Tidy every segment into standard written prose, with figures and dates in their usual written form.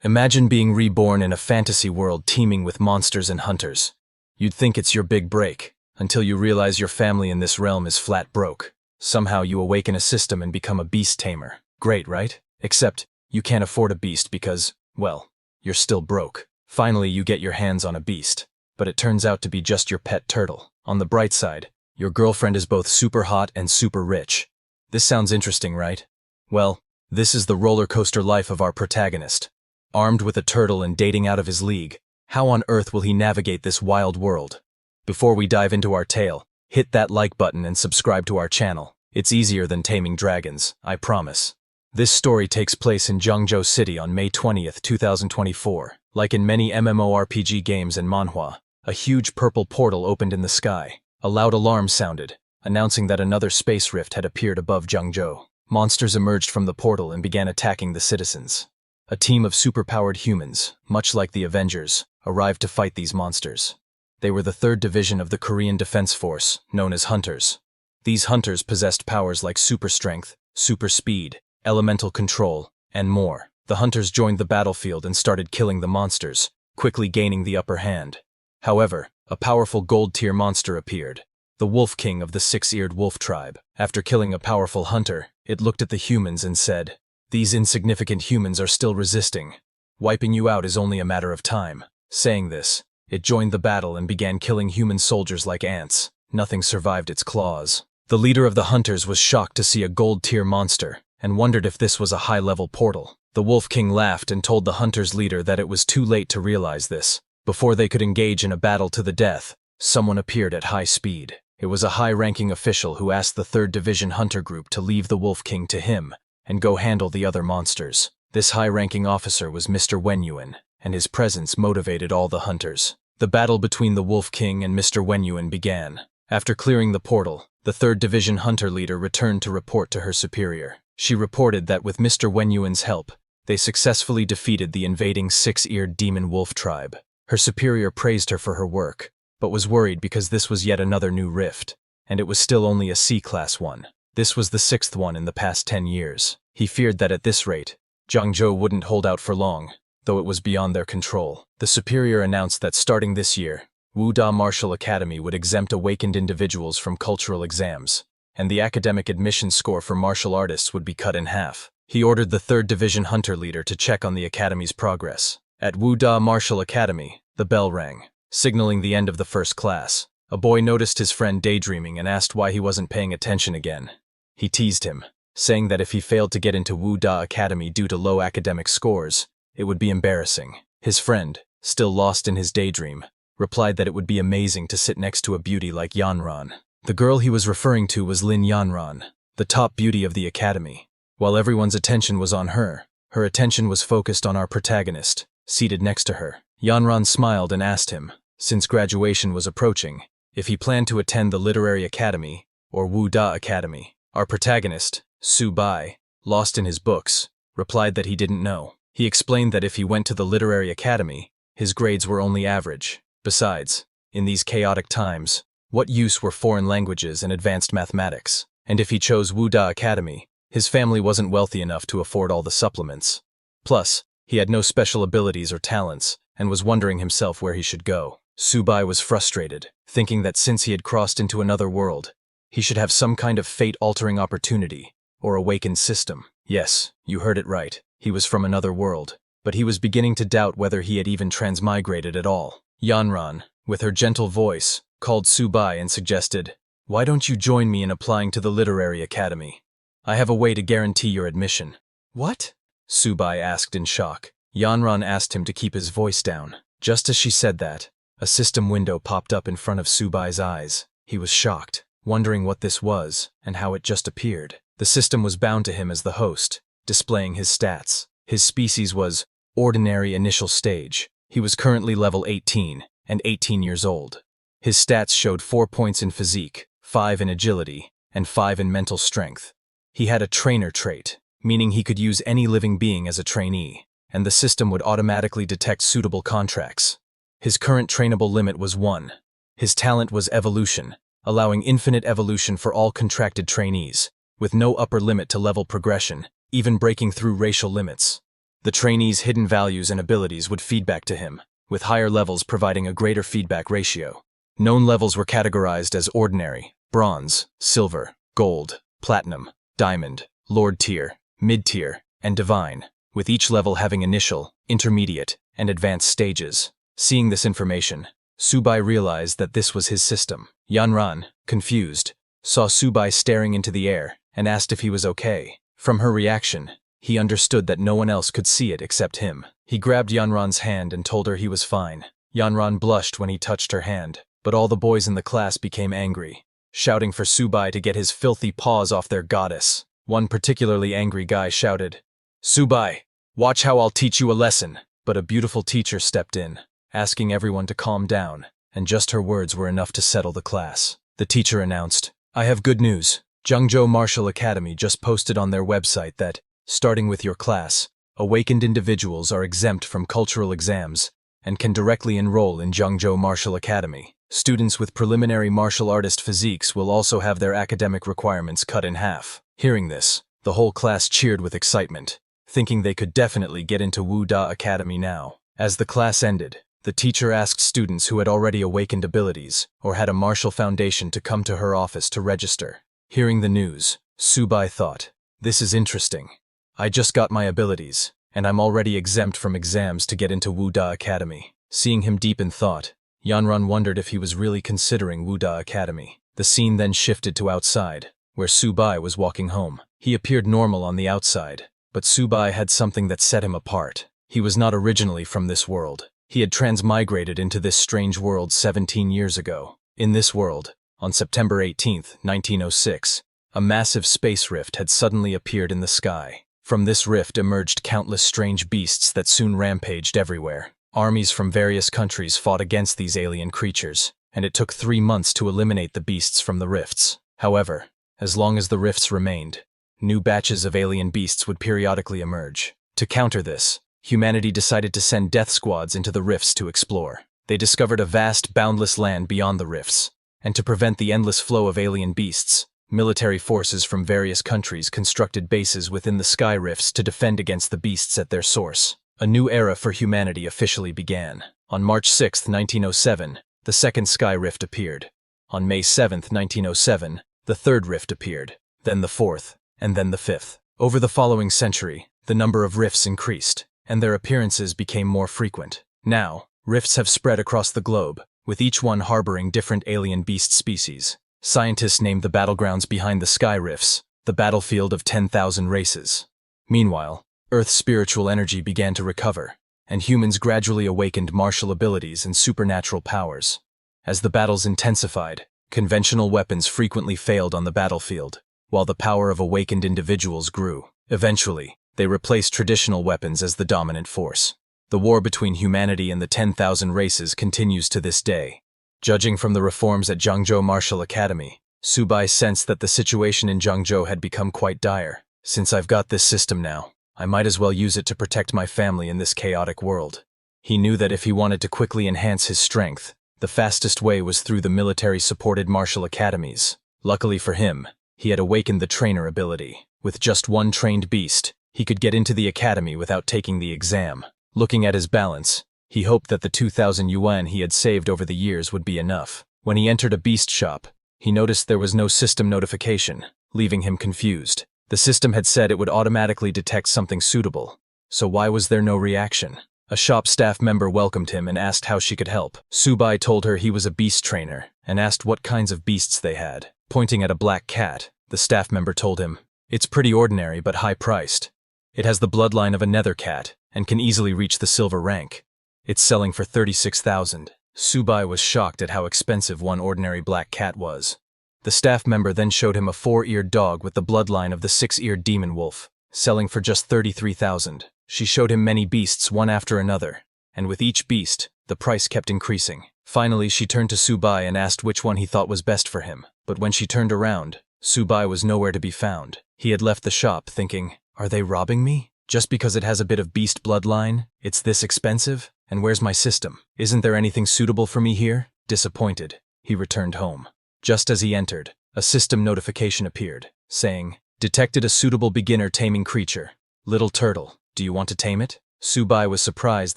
Imagine being reborn in a fantasy world teeming with monsters and hunters. You'd think it's your big break, until you realize your family in this realm is flat broke. Somehow you awaken a system and become a beast tamer. Great, right? Except, you can't afford a beast because, well, you're still broke. Finally, you get your hands on a beast, but it turns out to be just your pet turtle. On the bright side, your girlfriend is both super hot and super rich. This sounds interesting, right? Well, this is the roller coaster life of our protagonist. Armed with a turtle and dating out of his league, how on earth will he navigate this wild world? Before we dive into our tale, hit that like button and subscribe to our channel. It's easier than taming dragons, I promise. This story takes place in Zhengzhou City on May 20th, 2024. Like in many MMORPG games and Manhwa, a huge purple portal opened in the sky. A loud alarm sounded, announcing that another space rift had appeared above Zhengzhou. Monsters emerged from the portal and began attacking the citizens. A team of superpowered humans, much like the Avengers, arrived to fight these monsters. They were the 3rd Division of the Korean Defense Force, known as Hunters. These Hunters possessed powers like super strength, super speed, elemental control, and more. The Hunters joined the battlefield and started killing the monsters, quickly gaining the upper hand. However, a powerful gold-tier monster appeared, the Wolf King of the 6-eared wolf tribe. After killing a powerful hunter, it looked at the humans and said, "These insignificant humans are still resisting. Wiping you out is only a matter of time." Saying this, it joined the battle and began killing human soldiers like ants. Nothing survived its claws. The leader of the hunters was shocked to see a gold-tier monster and wondered if this was a high-level portal. The Wolf King laughed and told the hunter's leader that it was too late to realize this. Before they could engage in a battle to the death, someone appeared at high speed. It was a high-ranking official who asked the 3rd Division Hunter Group to leave the Wolf King to him and go handle the other monsters. This high-ranking officer was Mr. Wenyuan, and his presence motivated all the hunters. The battle between the Wolf King and Mr. Wenyuan began. After clearing the portal, the 3rd Division Hunter leader returned to report to her superior. She reported that with Mr. Wenyuan's help, they successfully defeated the invading 6-eared demon wolf tribe. Her superior praised her for her work, but was worried because this was yet another new rift, and it was still only a C-class one. This was the 6th one in the past 10 years. He feared that at this rate, Zhengzhou wouldn't hold out for long, though it was beyond their control. The superior announced that starting this year, Wuda Martial Academy would exempt awakened individuals from cultural exams, and the academic admission score for martial artists would be cut in half. He ordered the 3rd Division Hunter leader to check on the academy's progress. At Wuda Martial Academy, the bell rang, signaling the end of the first class. A boy noticed his friend daydreaming and asked why he wasn't paying attention again. He teased him, saying that if he failed to get into Wuda Academy due to low academic scores, it would be embarrassing. His friend, still lost in his daydream, replied that it would be amazing to sit next to a beauty like Yanran. The girl he was referring to was Lin Yanran, the top beauty of the academy. While everyone's attention was on her, her attention was focused on our protagonist, seated next to her. Yanran smiled and asked him, since graduation was approaching, if he planned to attend the Literary Academy, or Wuda Academy. Our protagonist, Su Bai, lost in his books, replied that he didn't know. He explained that if he went to the Literary Academy, his grades were only average. Besides, in these chaotic times, what use were foreign languages and advanced mathematics? And if he chose Wuda Academy, his family wasn't wealthy enough to afford all the supplements. Plus, he had no special abilities or talents, and was wondering himself where he should go. Su Bai was frustrated, thinking that since he had crossed into another world, he should have some kind of fate-altering opportunity, or awakened system. Yes, you heard it right. He was from another world, but he was beginning to doubt whether he had even transmigrated at all. Yanran, with her gentle voice, called Su Bai and suggested, "Why don't you join me in applying to the Literary Academy? I have a way to guarantee your admission." "What?" Su Bai asked in shock. Yanran asked him to keep his voice down. Just as she said that, a system window popped up in front of Su Bai's eyes. He was shocked, wondering what this was and how it just appeared. The system was bound to him as the host, displaying his stats. His species was Ordinary Initial Stage. He was currently level 18 and 18 years old. His stats showed 4 points in physique, 5 in agility, and 5 in mental strength. He had a trainer trait, meaning he could use any living being as a trainee, and the system would automatically detect suitable contracts. His current trainable limit was 1. His talent was evolution, allowing infinite evolution for all contracted trainees, with no upper limit to level progression, even breaking through racial limits. The trainee's hidden values and abilities would feed back to him, with higher levels providing a greater feedback ratio. Known levels were categorized as ordinary, bronze, silver, gold, platinum, diamond, lord tier, mid-tier, and divine, with each level having initial, intermediate, and advanced stages. Seeing this information, Subai realized that this was his system. Yanran, confused, saw Subai staring into the air and asked if he was okay. From her reaction, he understood that no one else could see it except him. He grabbed Yanran's hand and told her he was fine. Yanran blushed when he touched her hand, but all the boys in the class became angry, shouting for Subai to get his filthy paws off their goddess. One particularly angry guy shouted, "Subai, watch how I'll teach you a lesson." But a beautiful teacher stepped in, asking everyone to calm down, and just her words were enough to settle the class. The teacher announced, "I have good news. Zhengzhou Martial Academy just posted on their website that, starting with your class, awakened individuals are exempt from cultural exams and can directly enroll in Zhengzhou Martial Academy. Students with preliminary martial artist physiques will also have their academic requirements cut in half." Hearing this, the whole class cheered with excitement, thinking they could definitely get into Wu Da Academy now. As the class ended, the teacher asked students who had already awakened abilities or had a martial foundation to come to her office to register. Hearing the news, Subai thought, "This is interesting. I just got my abilities, and I'm already exempt from exams to get into Wu Da Academy." Seeing him deep in thought, Yanran wondered if he was really considering Wu Da Academy. The scene then shifted to outside, where Subai was walking home. He appeared normal on the outside, but Subai had something that set him apart. He was not originally from this world. He had transmigrated into this strange world 17 years ago. In this world, on September 18, 1906, a massive space rift had suddenly appeared in the sky. From this rift emerged countless strange beasts that soon rampaged everywhere. Armies from various countries fought against these alien creatures, and it took 3 months to eliminate the beasts from the rifts. However, as long as the rifts remained, new batches of alien beasts would periodically emerge. To counter this, humanity decided to send death squads into the rifts to explore. They discovered a vast, boundless land beyond the rifts, and to prevent the endless flow of alien beasts, military forces from various countries constructed bases within the sky rifts to defend against the beasts at their source. A new era for humanity officially began. On March 6, 1907, the second sky rift appeared. On May 7, 1907, the third rift appeared, then the fourth, and then the fifth. Over the following century, the number of rifts increased, and their appearances became more frequent. Now, rifts have spread across the globe, with each one harboring different alien beast species. Scientists named the battlegrounds behind the sky rifts the battlefield of 10,000 races. Meanwhile, Earth's spiritual energy began to recover, and humans gradually awakened martial abilities and supernatural powers. As the battles intensified, conventional weapons frequently failed on the battlefield, while the power of awakened individuals grew. Eventually, they replaced traditional weapons as the dominant force. The war between humanity and the 10,000 races continues to this day. Judging from the reforms at Zhengzhou Martial Academy, Subai sensed that the situation in Zhengzhou had become quite dire. "Since I've got this system now, I might as well use it to protect my family in this chaotic world." He knew that if he wanted to quickly enhance his strength, the fastest way was through the military-supported martial academies. Luckily for him, he had awakened the trainer ability. With just one trained beast, he could get into the academy without taking the exam. Looking at his balance, he hoped that the 2,000 yuan he had saved over the years would be enough. When he entered a beast shop, he noticed there was no system notification, leaving him confused. The system had said it would automatically detect something suitable, so why was there no reaction? A shop staff member welcomed him and asked how she could help. Subai told her he was a beast trainer and asked what kinds of beasts they had. Pointing at a black cat, the staff member told him, "It's pretty ordinary but high-priced. It has the bloodline of a nether cat and can easily reach the silver rank. It's selling for 36,000. Subai was shocked at how expensive one ordinary black cat was. The staff member then showed him a 4-eared dog with the bloodline of the 6-eared demon wolf, selling for just 33,000. She showed him many beasts one after another, and with each beast, the price kept increasing. Finally, she turned to Subai and asked which one he thought was best for him. But when she turned around, Subai was nowhere to be found. He had left the shop thinking, "Are they robbing me? Just because it has a bit of beast bloodline, it's this expensive? And where's my system? Isn't there anything suitable for me here?" Disappointed, he returned home. Just as he entered, a system notification appeared, saying, "Detected a suitable beginner taming creature. Little turtle, do Do you want to tame it? Subai was surprised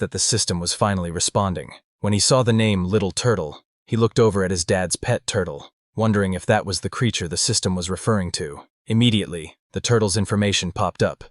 that the system was finally responding. When he saw the name Little Turtle, he looked over at his dad's pet turtle, wondering if that was the creature the system was referring to. Immediately, the turtle's information popped up.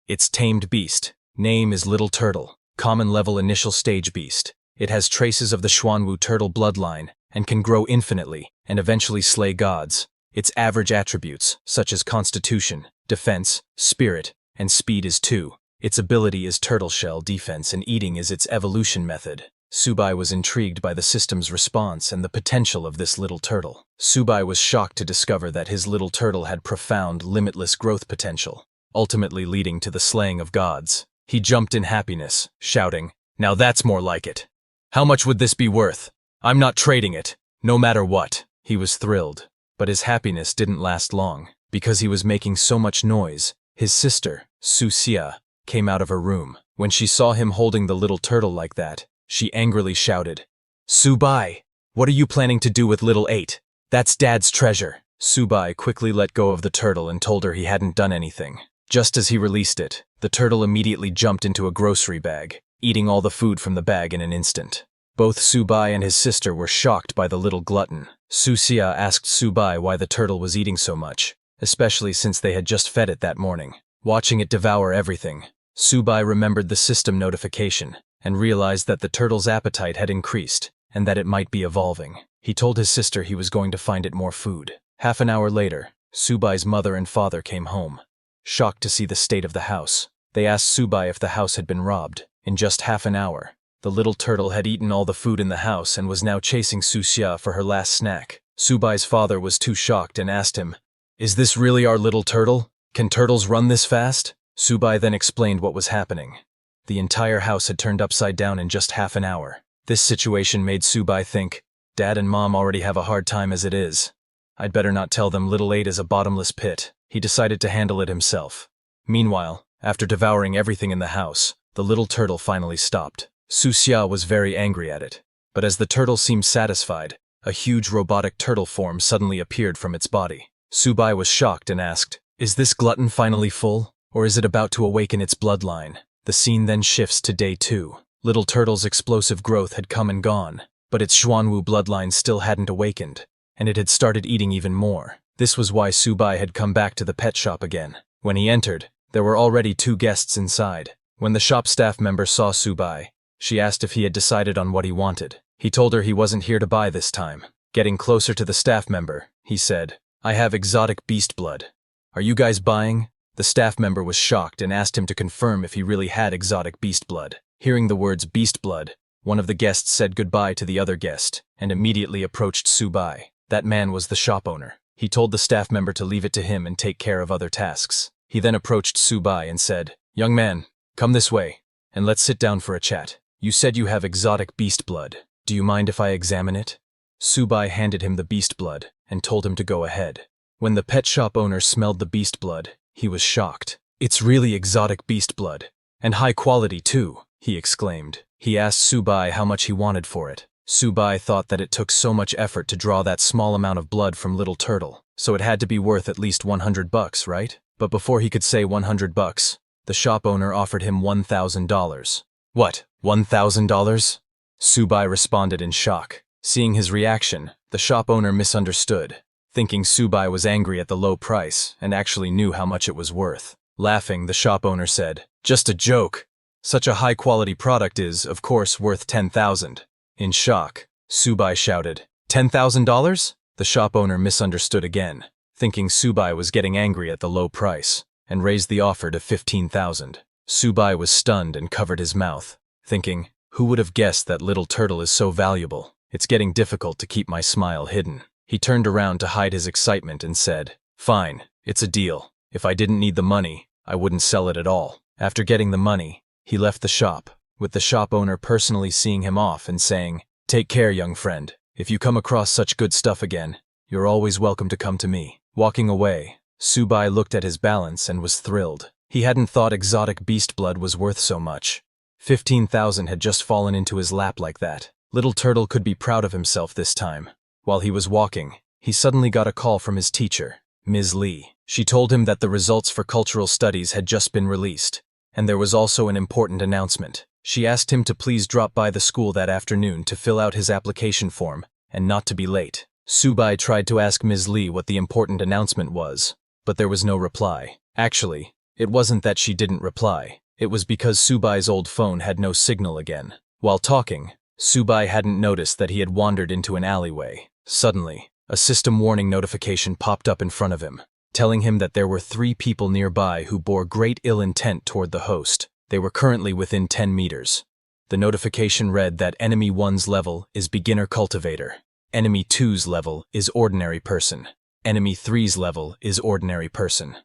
It's tamed beast. Name is Little Turtle. Common level initial stage beast. It has traces of the Xuanwu turtle bloodline and can grow infinitely and eventually slay gods. Its average attributes, such as constitution, defense, spirit, and speed is 2. Its ability is turtle shell defense and eating is its evolution method. Subai was intrigued by the system's response and the potential of this little turtle. Subai was shocked to discover that his little turtle had profound, limitless growth potential, ultimately leading to the slaying of gods. He jumped in happiness, shouting, "Now that's more like it. How much would this be worth? I'm not trading it, no matter what." He was thrilled, but his happiness didn't last long. Because he was making so much noise, his sister, Su Xia, came out of her room. When she saw him holding the little turtle like that, she angrily shouted, "Subai, what are you planning to do with little 8? That's Dad's treasure." Subai quickly let go of the turtle and told her he hadn't done anything. Just as he released it, the turtle immediately jumped into a grocery bag, eating all the food from the bag in an instant. Both Subai and his sister were shocked by the little glutton. Su Xia asked Subai why the turtle was eating so much, especially since they had just fed it that morning. Watching it devour everything, Subai remembered the system notification and realized that the turtle's appetite had increased and that it might be evolving. He told his sister he was going to find it more food. Half an hour later, Subai's mother and father came home, shocked to see the state of the house. They asked Subai if the house had been robbed. In just half an hour, the little turtle had eaten all the food in the house and was now chasing Su Xia for her last snack. Subai's father was too shocked and asked him, "Is this really our little turtle? Can turtles run this fast?" Subai then explained what was happening. The entire house had turned upside down in just half an hour. This situation made Subai think, Dad and Mom already have a hard time as it is. I'd better not tell them little 8 is a bottomless pit. He decided to handle it himself. Meanwhile, after devouring everything in the house, the little turtle finally stopped. Su Xia was very angry at it, but as the turtle seemed satisfied, a huge robotic turtle form suddenly appeared from its body. Subai was shocked and asked, "Is this glutton finally full, or is it about to awaken its bloodline?" The scene then shifts to day 2. Little Turtle's explosive growth had come and gone, but its Xuanwu bloodline still hadn't awakened, and it had started eating even more. This was why Subai had come back to the pet shop again. When he entered, there were already 2 guests inside. When the shop staff member saw Subai, she asked if he had decided on what he wanted. He told her he wasn't here to buy this time. Getting closer to the staff member, he said, "I have exotic beast blood. Are you guys buying?" The staff member was shocked and asked him to confirm if he really had exotic beast blood. Hearing the words beast blood, one of the guests said goodbye to the other guest and immediately approached Subai. That man was the shop owner. He told the staff member to leave it to him and take care of other tasks. He then approached Subai and said, "Young man, come this way, and let's sit down for a chat. You said you have exotic beast blood. Do you mind if I examine it?" Subai handed him the beast blood and told him to go ahead. When the pet shop owner smelled the beast blood, he was shocked. "It's really exotic beast blood, and high quality too," he exclaimed. He asked Subai how much he wanted for it. Subai thought that it took so much effort to draw that small amount of blood from Little Turtle, so it had to be worth at least $100, right? But before he could say $100, the shop owner offered him $1,000. "What, $1,000? Subai responded in shock. Seeing his reaction, the shop owner misunderstood, thinking Subai was angry at the low price and actually knew how much it was worth. Laughing, the shop owner said, "Just a joke. Such a high-quality product is, of course, worth $10,000. In shock, Subai shouted, $10,000? The shop owner misunderstood again, thinking Subai was getting angry at the low price, and raised the offer to $15,000. Subai was stunned and covered his mouth, thinking, who would have guessed that Little Turtle is so valuable? It's getting difficult to keep my smile hidden. He turned around to hide his excitement and said, "Fine, it's a deal. If I didn't need the money, I wouldn't sell it at all." After getting the money, he left the shop, with the shop owner personally seeing him off and saying, "Take care, young friend. If you come across such good stuff again, you're always welcome to come to me." Walking away, Subai looked at his balance and was thrilled. He hadn't thought exotic beast blood was worth so much. 15,000 had just fallen into his lap like that. Little Turtle could be proud of himself this time. While he was walking, he suddenly got a call from his teacher, Ms. Lee. She told him that the results for cultural studies had just been released, And there was also an important announcement. She asked him to please drop by the school that afternoon to fill out his application form, and not to be late. Subai tried to ask Ms. Lee what the important announcement was, but there was no reply. Actually, it wasn't that she didn't reply. It was because Subai's old phone had no signal again. While talking, Subai hadn't noticed that he had wandered into an alleyway. Suddenly, a system warning notification popped up in front of him, telling him that there were 3 people nearby who bore great ill intent toward the host. They were currently within 10 meters. The notification read that Enemy 1's level is Beginner Cultivator. Enemy 2's level is Ordinary Person. Enemy 3's level is Ordinary Person.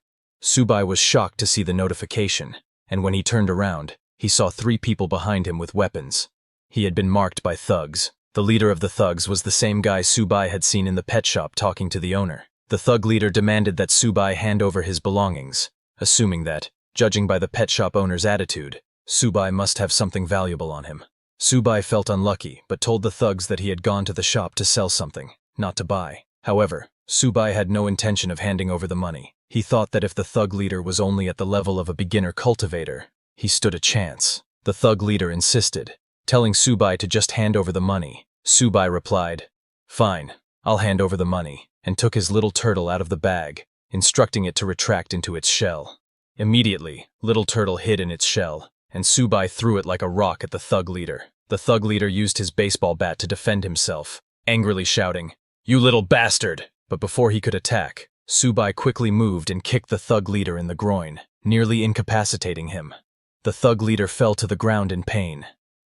Subai was shocked to see the notification, and when he turned around, he saw 3 people behind him with weapons. He had been marked by thugs. The leader of the thugs was the same guy Subai had seen in the pet shop talking to the owner. The thug leader demanded that Subai hand over his belongings, assuming that, judging by the pet shop owner's attitude, Subai must have something valuable on him. Subai felt unlucky, but told the thugs that he had gone to the shop to sell something, not to buy. However, Subai had no intention of handing over the money. He thought that if the thug leader was only at the level of a beginner cultivator, he stood a chance. The thug leader insisted, telling Subai to just hand over the money. Subai replied, "Fine, I'll hand over the money," and took his little turtle out of the bag, instructing it to retract into its shell. Immediately, little turtle hid in its shell, and Subai threw it like a rock at the thug leader. The thug leader used his baseball bat to defend himself, angrily shouting, "You little bastard!" But before he could attack, Subai quickly moved and kicked the thug leader in the groin, nearly incapacitating him. The thug leader fell to the ground in pain.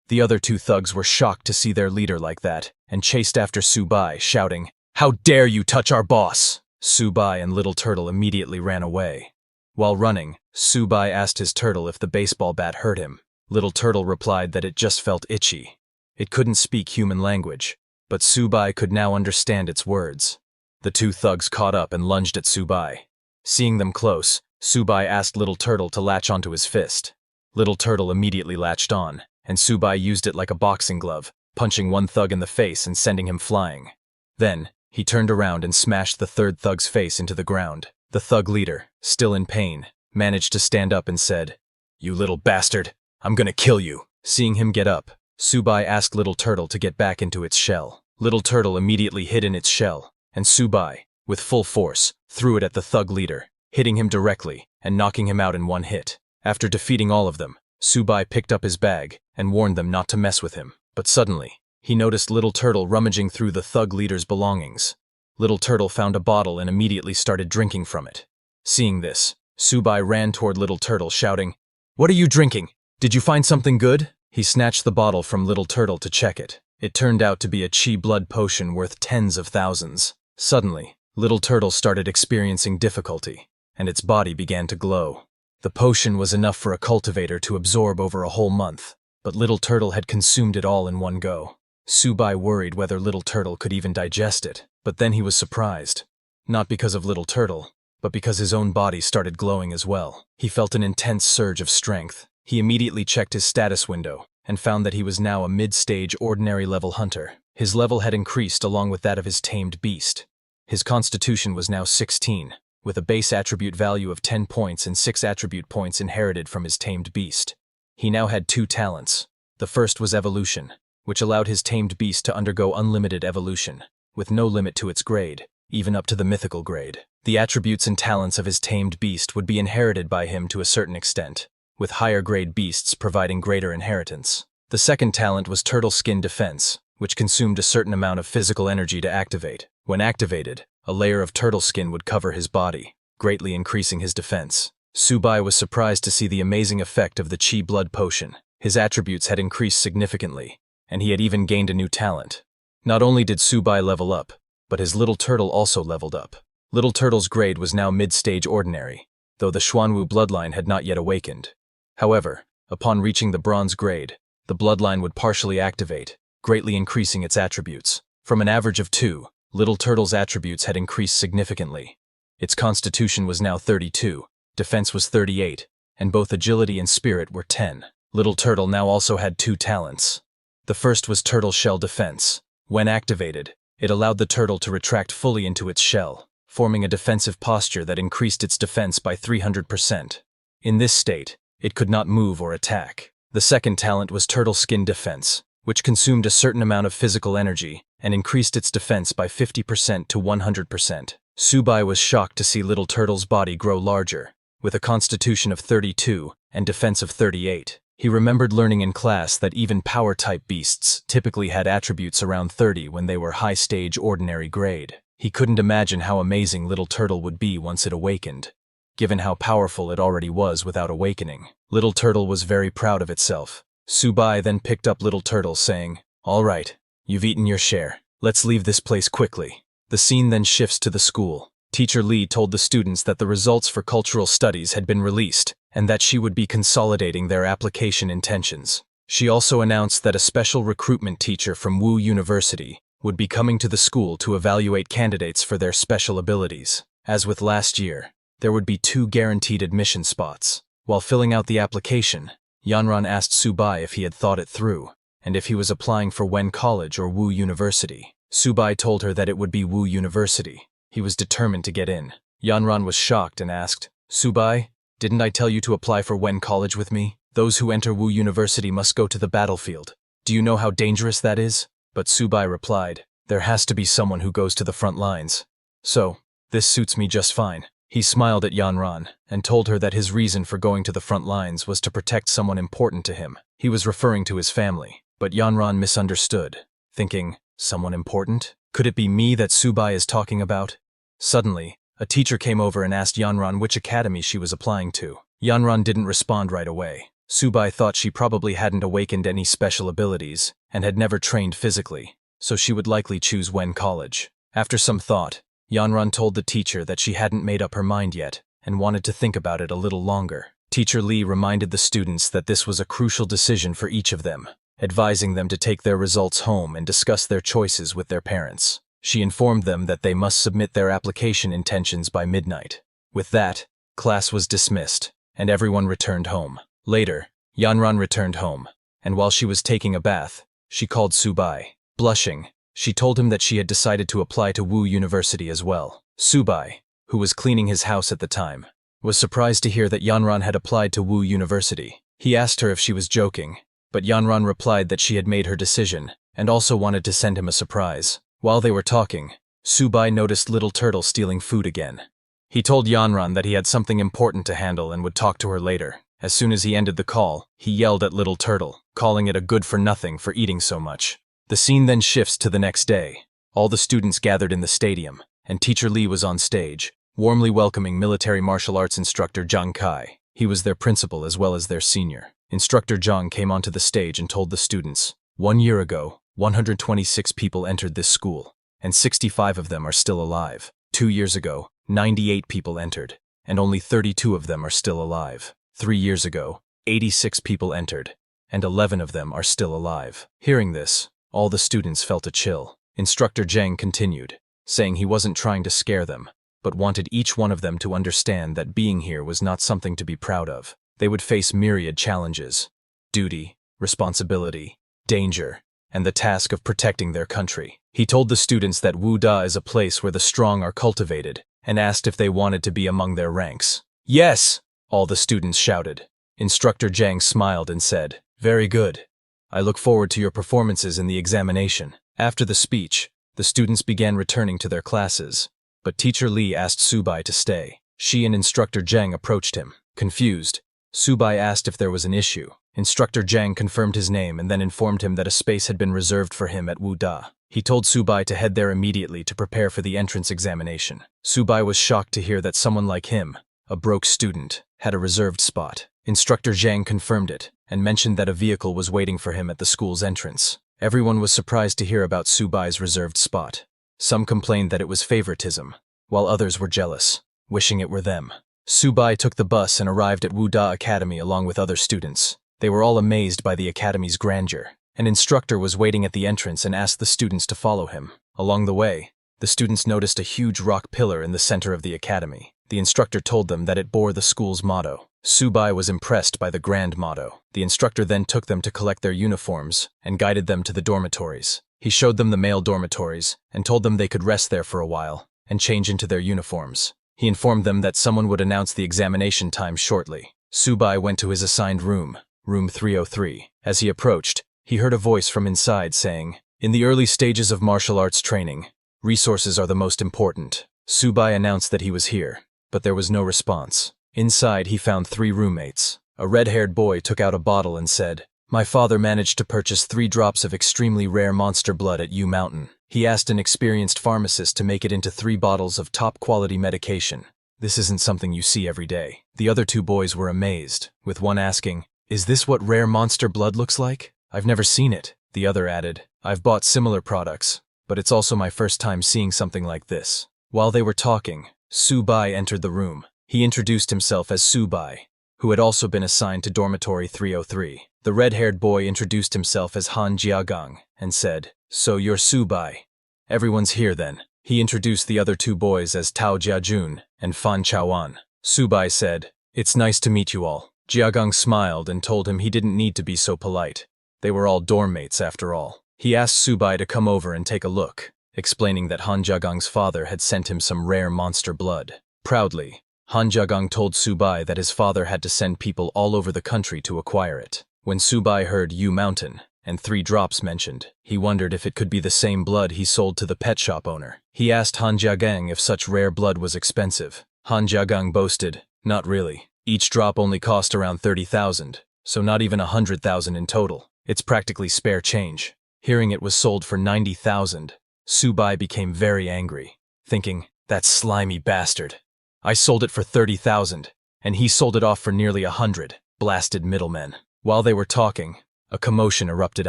The other 2 thugs were shocked to see their leader like that, and chased after Subai, shouting, "How dare you touch our boss!" Subai and Little Turtle immediately ran away. While running, Subai asked his turtle if the baseball bat hurt him. Little Turtle replied that it just felt itchy. It couldn't speak human language, but Subai could now understand its words. The 2 thugs caught up and lunged at Subai. Seeing them close, Subai asked Little Turtle to latch onto his fist. Little Turtle immediately latched on, and Subai used it like a boxing glove, punching one thug in the face and sending him flying. Then, he turned around and smashed the 3rd thug's face into the ground. The thug leader, still in pain, managed to stand up and said, "You little bastard, I'm gonna kill you." Seeing him get up, Subai asked Little Turtle to get back into its shell. Little Turtle immediately hid in its shell, and Subai, with full force, threw it at the thug leader, hitting him directly and knocking him out in one hit. After defeating all of them, Subai picked up his bag and warned them not to mess with him. But suddenly, he noticed Little Turtle rummaging through the thug leader's belongings. Little Turtle found a bottle and immediately started drinking from it. Seeing this, Subai ran toward Little Turtle shouting, "What are you drinking? Did you find something good?" He snatched the bottle from Little Turtle to check it. It turned out to be a chi blood potion worth tens of thousands. Suddenly, Little Turtle started experiencing difficulty, and its body began to glow. The potion was enough for a cultivator to absorb over a whole month, but Little Turtle had consumed it all in one go. Subai worried whether Little Turtle could even digest it, but then he was surprised. Not because of Little Turtle, but because his own body started glowing as well. He felt an intense surge of strength. He immediately checked his status window and found that he was now a mid-stage ordinary level hunter. His level had increased along with that of his tamed beast. His constitution was now 16, with a base attribute value of 10 points and 6 attribute points inherited from his tamed beast. He now had 2 talents. The first was evolution, which allowed his tamed beast to undergo unlimited evolution, with no limit to its grade, even up to the mythical grade. The attributes and talents of his tamed beast would be inherited by him to a certain extent, with higher grade beasts providing greater inheritance. The second talent was Turtle Skin Defense, which consumed a certain amount of physical energy to activate. When activated, a layer of turtle skin would cover his body, greatly increasing his defense. Subai was surprised to see the amazing effect of the Chi Blood Potion. His attributes had increased significantly, and he had even gained a new talent. Not only did Subai level up, but his little turtle also leveled up. Little Turtle's grade was now mid-stage ordinary, though the Xuanwu bloodline had not yet awakened. However, upon reaching the bronze grade, the bloodline would partially activate, greatly increasing its attributes. From an average of 2, Little Turtle's attributes had increased significantly. Its constitution was now 32, defense was 38, and both agility and spirit were 10. Little Turtle now also had 2 talents. The first was Turtle Shell Defense. When activated, it allowed the turtle to retract fully into its shell, forming a defensive posture that increased its defense by 300%. In this state, It could not move or attack. The second talent was Turtle Skin Defense, which consumed a certain amount of physical energy and increased its defense by 50% to 100%. Subai was shocked to see Little Turtle's body grow larger, with a constitution of 32 and defense of 38. He remembered learning in class that even power-type beasts typically had attributes around 30 when they were high-stage ordinary grade. He couldn't imagine how amazing Little Turtle would be once it awakened, given how powerful it already was without awakening. Little Turtle was very proud of itself. Subai then picked up Little Turtle, saying, "All right, you've eaten your share. Let's leave this place quickly." The scene then shifts to the school. Teacher Lee told the students that the results for cultural studies had been released and that she would be consolidating their application intentions. She also announced that a special recruitment teacher from Wu University would be coming to the school to evaluate candidates for their special abilities. As with last year, there would be 2 guaranteed admission spots. While filling out the application, Yanran asked Subai if he had thought it through, and if he was applying for Wen College or Wu University. Subai told her that it would be Wu University. He was determined to get in. Yanran was shocked and asked, "Subai, didn't I tell you to apply for Wen College with me? Those who enter Wu University must go to the battlefield. Do you know how dangerous that is?" But Subai replied, "There has to be someone who goes to the front lines. So, this suits me just fine." He smiled at Yanran and told her that his reason for going to the front lines was to protect someone important to him. He was referring to his family, but Yanran misunderstood, thinking, "Someone important? Could it be me that Subai is talking about?" Suddenly, a teacher came over and asked Yanran which academy she was applying to. Yanran didn't respond right away. Subai thought she probably hadn't awakened any special abilities and had never trained physically, so she would likely choose Wen College. After some thought, Yanran told the teacher that she hadn't made up her mind yet and wanted to think about it a little longer. Teacher Lee reminded the students that this was a crucial decision for each of them, advising them to take their results home and discuss their choices with their parents. She informed them that they must submit their application intentions by midnight. With that, class was dismissed, and everyone returned home. Later, Yanran returned home, and while she was taking a bath, she called Subai. Blushing, she told him that she had decided to apply to Wu University as well. Subai, who was cleaning his house at the time, was surprised to hear that Yanran had applied to Wu University. He asked her if she was joking, but Yanran replied that she had made her decision and also wanted to send him a surprise. While they were talking, Subai noticed Little Turtle stealing food again. He told Yanran that he had something important to handle and would talk to her later. As soon as he ended the call, he yelled at Little Turtle, calling it a good-for-nothing for eating so much. The scene then shifts to the next day. All the students gathered in the stadium, and Teacher Lee was on stage, warmly welcoming military martial arts instructor Zhang Kai. He was their principal as well as their senior. Instructor Zhang came onto the stage and told the students, "1 year ago, 126 people entered this school, and 65 of them are still alive. 2 years ago, 98 people entered, and only 32 of them are still alive. 3 years ago, 86 people entered, and 11 of them are still alive." Hearing this, all the students felt a chill. Instructor Zhang continued, saying he wasn't trying to scare them, but wanted each one of them to understand that being here was not something to be proud of. They would face myriad challenges: duty, responsibility, danger, and the task of protecting their country. He told the students that Wu Da is a place where the strong are cultivated, and asked if they wanted to be among their ranks. "Yes!" all the students shouted. Instructor Zhang smiled and said, "Very good. I look forward to your performances in the examination." After the speech, the students began returning to their classes, but Teacher Lee asked Subai to stay. She and Instructor Zhang approached him. Confused, Subai asked if there was an issue. Instructor Zhang confirmed his name and then informed him that a space had been reserved for him at Wu Da. He told Subai to head there immediately to prepare for the entrance examination. Subai was shocked to hear that someone like him, a broke student, had a reserved spot. Instructor Zhang confirmed it and mentioned that a vehicle was waiting for him at the school's entrance. Everyone was surprised to hear about Subai's reserved spot. Some complained that it was favoritism, while others were jealous, wishing it were them. Subai took the bus and arrived at Wu Da Academy along with other students. They were all amazed by the academy's grandeur. An instructor was waiting at the entrance and asked the students to follow him. Along the way, the students noticed a huge rock pillar in the center of the academy. The instructor told them that it bore the school's motto. Subai was impressed by the grand motto. The instructor then took them to collect their uniforms and guided them to the dormitories. He showed them the male dormitories and told them they could rest there for a while and change into their uniforms. He informed them that someone would announce the examination time shortly. Subai went to his assigned room, room 303. As he approached, he heard a voice from inside saying, "In the early stages of martial arts training, resources are the most important." Subai announced that he was here, but there was no response. Inside, he found 3 roommates. A red-haired boy took out a bottle and said, "My father managed to purchase 3 drops of extremely rare monster blood at U Mountain. He asked an experienced pharmacist to make it into 3 bottles of top-quality medication. This isn't something you see every day." The other 2 boys were amazed, with one asking, "Is this what rare monster blood looks like? I've never seen it." The other added, "I've bought similar products, but it's also my first time seeing something like this." While they were talking, Subai entered the room. He introduced himself as Subai, who had also been assigned to dormitory 303. The red-haired boy introduced himself as Han Jiagang and said, "So you're Subai. Everyone's here then." He introduced the other 2 boys as Tao Jiajun and Fan Chaoan. Subai said, "It's nice to meet you all." Jiagang smiled and told him he didn't need to be so polite. They were all dorm mates after all. He asked Subai to come over and take a look, explaining that Han Jiagang's father had sent him some rare monster blood. Proudly, Han Jiagang told Subai that his father had to send people all over the country to acquire it. When Subai heard U Mountain and 3 drops mentioned, he wondered if it could be the same blood he sold to the pet shop owner. He asked Han Jiagang if such rare blood was expensive. Han Jiagang boasted, "Not really. Each drop only cost around 30,000, so not even 100,000 in total. It's practically spare change." Hearing it was sold for 90,000, Subai became very angry, thinking, "That slimy bastard. I sold it for 30,000, and he sold it off for nearly 100. Blasted middlemen." While they were talking, a commotion erupted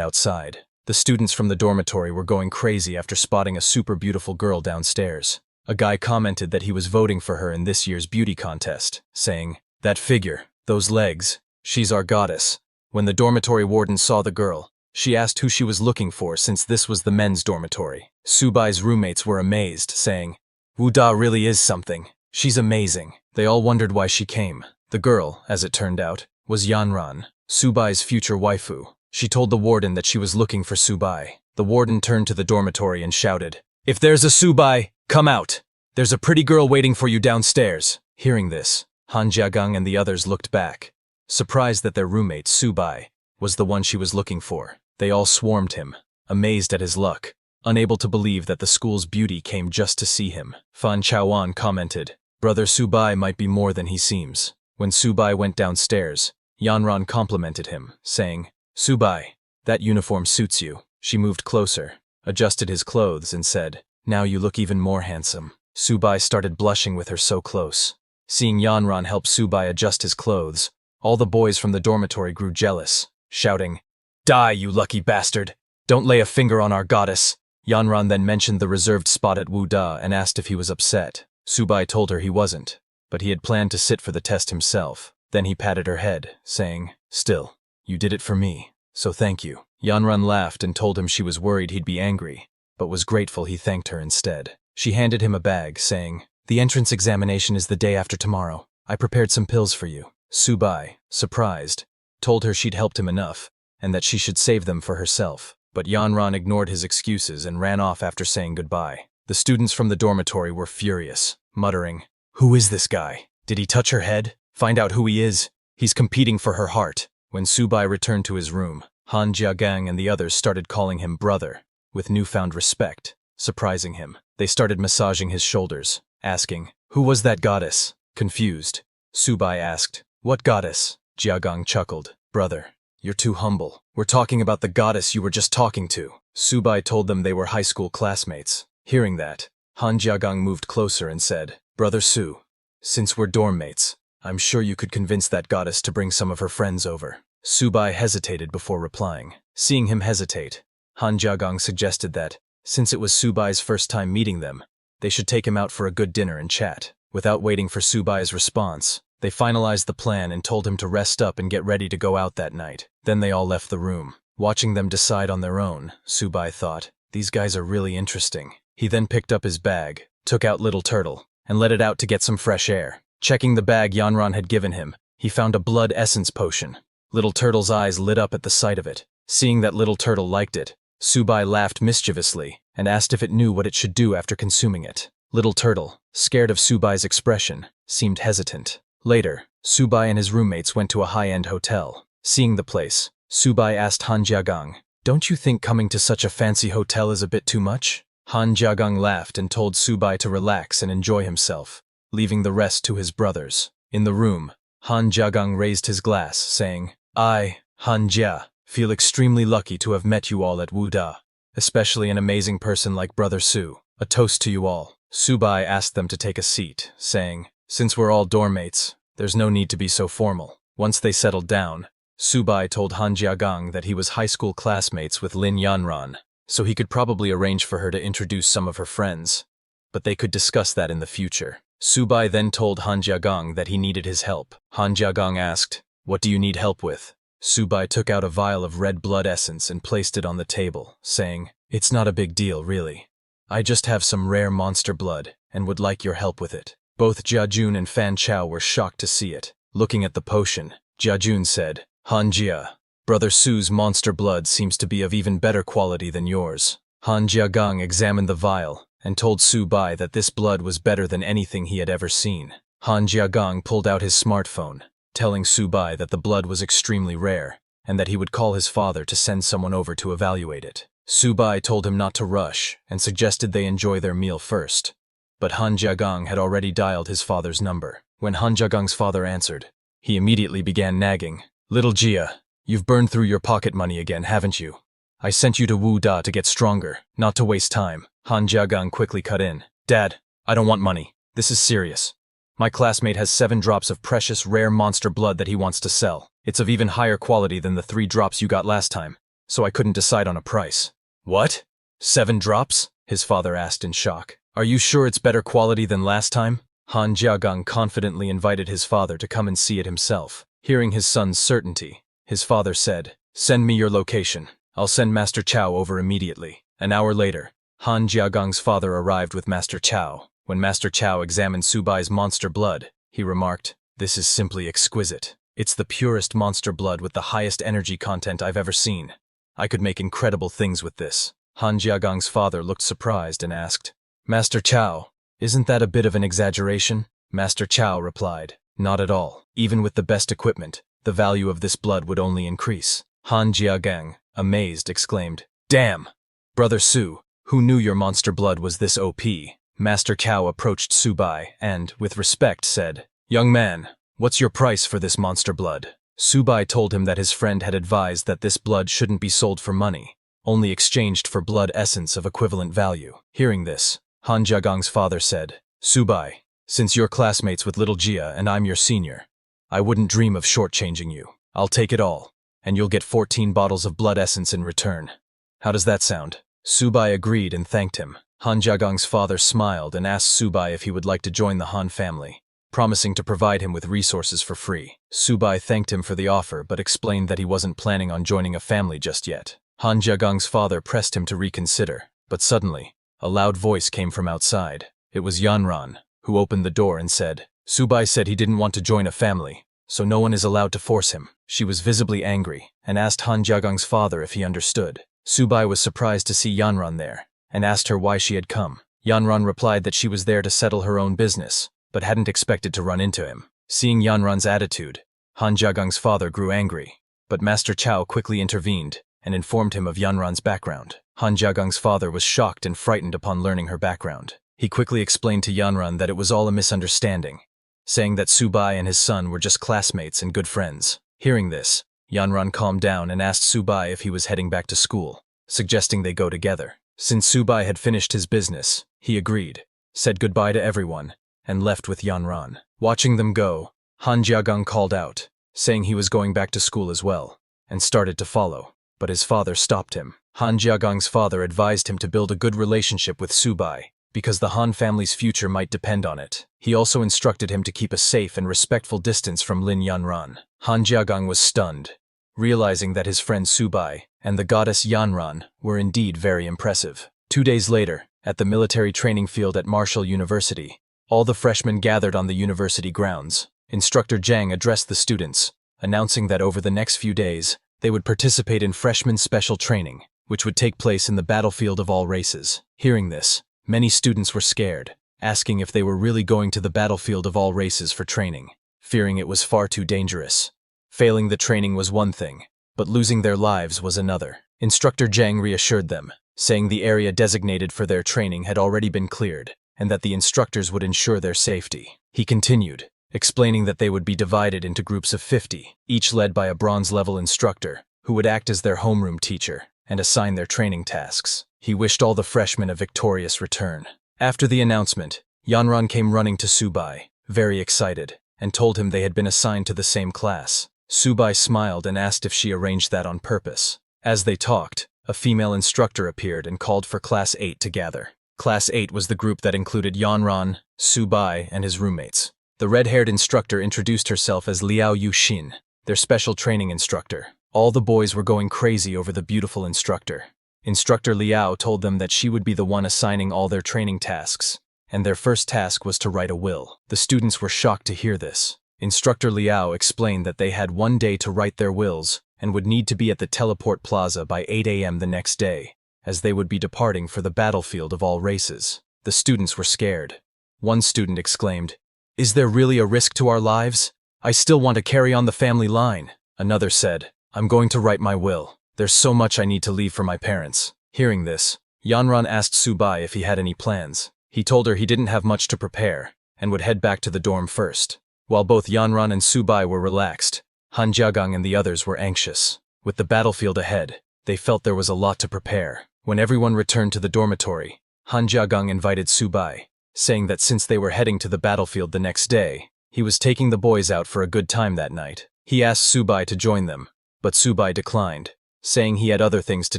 outside. The students from the dormitory were going crazy after spotting a super beautiful girl downstairs. A guy commented that he was voting for her in this year's beauty contest, saying, "That figure, those legs, she's our goddess." When the dormitory warden saw the girl, she asked who she was looking for since this was the men's dormitory. Subai's roommates were amazed, saying, "Wu Da really is something. She's amazing." They all wondered why she came. The girl, as it turned out, was Yanran, Subai's future waifu. She told the warden that she was looking for Subai. The warden turned to the dormitory and shouted, "If there's a Subai, come out! There's a pretty girl waiting for you downstairs." Hearing this, Han Jiagang and the others looked back, surprised that their roommate, Subai, was the one she was looking for. They all swarmed him, amazed at his luck, unable to believe that the school's beauty came just to see him. Fan Chaoan commented, "Brother Subai might be more than he seems." When Subai went downstairs, Yanran complimented him, saying, "Subai, that uniform suits you." She moved closer, adjusted his clothes, and said, "Now you look even more handsome." Subai started blushing with her so close. Seeing Yanran help Subai adjust his clothes, all the boys from the dormitory grew jealous, shouting, "Die, you lucky bastard! Don't lay a finger on our goddess!" Yanran then mentioned the reserved spot at Wu Da and asked if he was upset. Subai told her he wasn't, but he had planned to sit for the test himself. Then he patted her head, saying, "Still, you did it for me, so thank you." Yanran laughed and told him she was worried he'd be angry, but was grateful he thanked her instead. She handed him a bag, saying, "The entrance examination is the day after tomorrow. I prepared some pills for you." Subai, surprised, told her she'd helped him enough, and that she should save them for herself. But Yanran ignored his excuses and ran off after saying goodbye. The students from the dormitory were furious, muttering, "Who is this guy? Did he touch her head? Find out who he is. He's competing for her heart." When Subai returned to his room, Han Jiagang and the others started calling him brother, with newfound respect, surprising him. They started massaging his shoulders, asking, "Who was that goddess?" Confused, Subai asked, "What goddess?" Jiagang chuckled, "Brother, you're too humble. We're talking about the goddess you were just talking to." Subai told them they were high school classmates. Hearing that, Han Jiagang moved closer and said, "Brother Su, since we're dorm mates, I'm sure you could convince that goddess to bring some of her friends over." Subai hesitated before replying. Seeing him hesitate, Han Jiagang suggested that, since it was Subai's first time meeting them, they should take him out for a good dinner and chat. Without waiting for Subai's response, they finalized the plan and told him to rest up and get ready to go out that night. Then they all left the room. Watching them decide on their own, Subai thought, "These guys are really interesting." He then picked up his bag, took out Little Turtle, and let it out to get some fresh air. Checking the bag Yanran had given him, he found a blood essence potion. Little Turtle's eyes lit up at the sight of it. Seeing that Little Turtle liked it, Subai laughed mischievously and asked if it knew what it should do after consuming it. Little Turtle, scared of Subai's expression, seemed hesitant. Later, Subai and his roommates went to a high-end hotel. Seeing the place, Subai asked Han Jiagang, "Don't you think coming to such a fancy hotel is a bit too much?" Han Jiagang laughed and told Subai to relax and enjoy himself, leaving the rest to his brothers. In the room, Han Jiagang raised his glass, saying, "I, Han Jia, feel extremely lucky to have met you all at Wuda, especially an amazing person like Brother Su. A toast to you all." Subai asked them to take a seat, saying, "Since we're all dorm mates, there's no need to be so formal." Once they settled down, Subai told Han Jiagang that he was high school classmates with Lin Yanran, so he could probably arrange for her to introduce some of her friends, but they could discuss that in the future. Subai then told Han Jiagang that he needed his help. Han Jiagang asked, "What do you need help with?" Subai took out a vial of red blood essence and placed it on the table, saying, "It's not a big deal, really. I just have some rare monster blood and would like your help with it." Both Jiajun and Fan Chao were shocked to see it. Looking at the potion, Jiajun said, "Han Jia, Brother Su's monster blood seems to be of even better quality than yours." Han Jiagang examined the vial and told Subai that this blood was better than anything he had ever seen. Han Jiagang pulled out his smartphone, telling Subai that the blood was extremely rare and that he would call his father to send someone over to evaluate it. Subai told him not to rush and suggested they enjoy their meal first, but Han Jiagang had already dialed his father's number. When Han Jiagang's father answered, he immediately began nagging, "Little Jia, you've burned through your pocket money again, haven't you? I sent you to Wu Da to get stronger, not to waste time." Han Jiagang quickly cut in, "Dad, I don't want money. This is serious. My classmate has 7 drops of precious rare monster blood that he wants to sell. It's of even higher quality than the 3 drops you got last time, so I couldn't decide on a price." "What? 7 drops?" his father asked in shock. "Are you sure it's better quality than last time?" Han Jiagang confidently invited his father to come and see it himself. Hearing his son's certainty, his father said, "Send me your location. I'll send Master Chao over immediately." An hour later, Han Jiagang's father arrived with Master Chao. When Master Chao examined Subai's monster blood, he remarked, "This is simply exquisite. It's the purest monster blood with the highest energy content I've ever seen. I could make incredible things with this." Han Jiagang's father looked surprised and asked, "Master Chao, isn't that a bit of an exaggeration?" Master Chao replied, "Not at all. Even with the best equipment, the value of this blood would only increase." Han Jiagang, amazed, exclaimed, "Damn! Brother Su, who knew your monster blood was this OP?" Master Chao approached Subai and, with respect, said, "Young man, what's your price for this monster blood?" Subai told him that his friend had advised that this blood shouldn't be sold for money, only exchanged for blood essence of equivalent value. Hearing this, Han Jiagang's father said, "Subai, since you're classmates with little Jia and I'm your senior, I wouldn't dream of shortchanging you. I'll take it all, and you'll get 14 bottles of blood essence in return. How does that sound?" Subai agreed and thanked him. Han Jiagang's father smiled and asked Subai if he would like to join the Han family, promising to provide him with resources for free. Subai thanked him for the offer but explained that he wasn't planning on joining a family just yet. Han Jiagang's father pressed him to reconsider, but suddenly, a loud voice came from outside. It was Yanran, who opened the door and said, "Subai said he didn't want to join a family, so no one is allowed to force him." She was visibly angry and asked Han Jiagang's father if he understood. Subai was surprised to see Yanran there and asked her why she had come. Yanran replied that she was there to settle her own business, but hadn't expected to run into him. Seeing Yanran's attitude, Han Jiagang's father grew angry, but Master Chao quickly intervened and informed him of Yanran's background. Han Jiagang's father was shocked and frightened upon learning her background. He quickly explained to Yanran that it was all a misunderstanding, saying that Subai and his son were just classmates and good friends. Hearing this, Yanran calmed down and asked Subai if he was heading back to school, suggesting they go together. Since Subai had finished his business, he agreed, said goodbye to everyone, and left with Yanran. Watching them go, Han Jiagang called out, saying he was going back to school as well, and started to follow, but his father stopped him. Han Jiagang's father advised him to build a good relationship with Subai, because the Han family's future might depend on it. He also instructed him to keep a safe and respectful distance from Lin Yanran. Han Jiagang was stunned, realizing that his friend Subai and the goddess Yanran were indeed very impressive. 2 days later, at the military training field at Marshall University, all the freshmen gathered on the university grounds. Instructor Zhang addressed the students, announcing that over the next few days, they would participate in freshman special training, which would take place in the battlefield of all races. Hearing this, many students were scared, asking if they were really going to the battlefield of all races for training. fearing it was far too dangerous. Failing the training was one thing, but losing their lives was another. Instructor Zhang reassured them, saying the area designated for their training had already been cleared, and that the instructors would ensure their safety. He continued, explaining that they would be divided into groups of 50, each led by a bronze-level instructor, who would act as their homeroom teacher and assign their training tasks. He wished all the freshmen a victorious return. After the announcement, Yanran came running to Subai, very excited, and told him they had been assigned to the same class. Subai smiled and asked if she arranged that on purpose. As they talked, a female instructor appeared and called for Class 8 to gather. Class 8 was the group that included Yanran, Subai, and his roommates. The red-haired instructor introduced herself as Liao Yuxin, their special training instructor. All the boys were going crazy over the beautiful instructor. Instructor Liao told them that she would be the one assigning all their training tasks, and their first task was to write a will. The students were shocked to hear this. Instructor Liao explained that they had one day to write their wills and would need to be at the teleport plaza by 8 a.m. the next day, as they would be departing for the battlefield of all races. The students were scared. One student exclaimed, "Is there really a risk to our lives? I still want to carry on the family line." Another said, "I'm going to write my will. There's so much I need to leave for my parents." Hearing this, Yanran asked Subai if he had any plans. He told her he didn't have much to prepare and would head back to the dorm first. While both Yanran and Subai were relaxed, Han Jiagang and the others were anxious. With the battlefield ahead, they felt there was a lot to prepare. When everyone returned to the dormitory, Han Jiagang invited Subai, saying that since they were heading to the battlefield the next day, he was taking the boys out for a good time that night. He asked Subai to join them, but Subai declined, saying he had other things to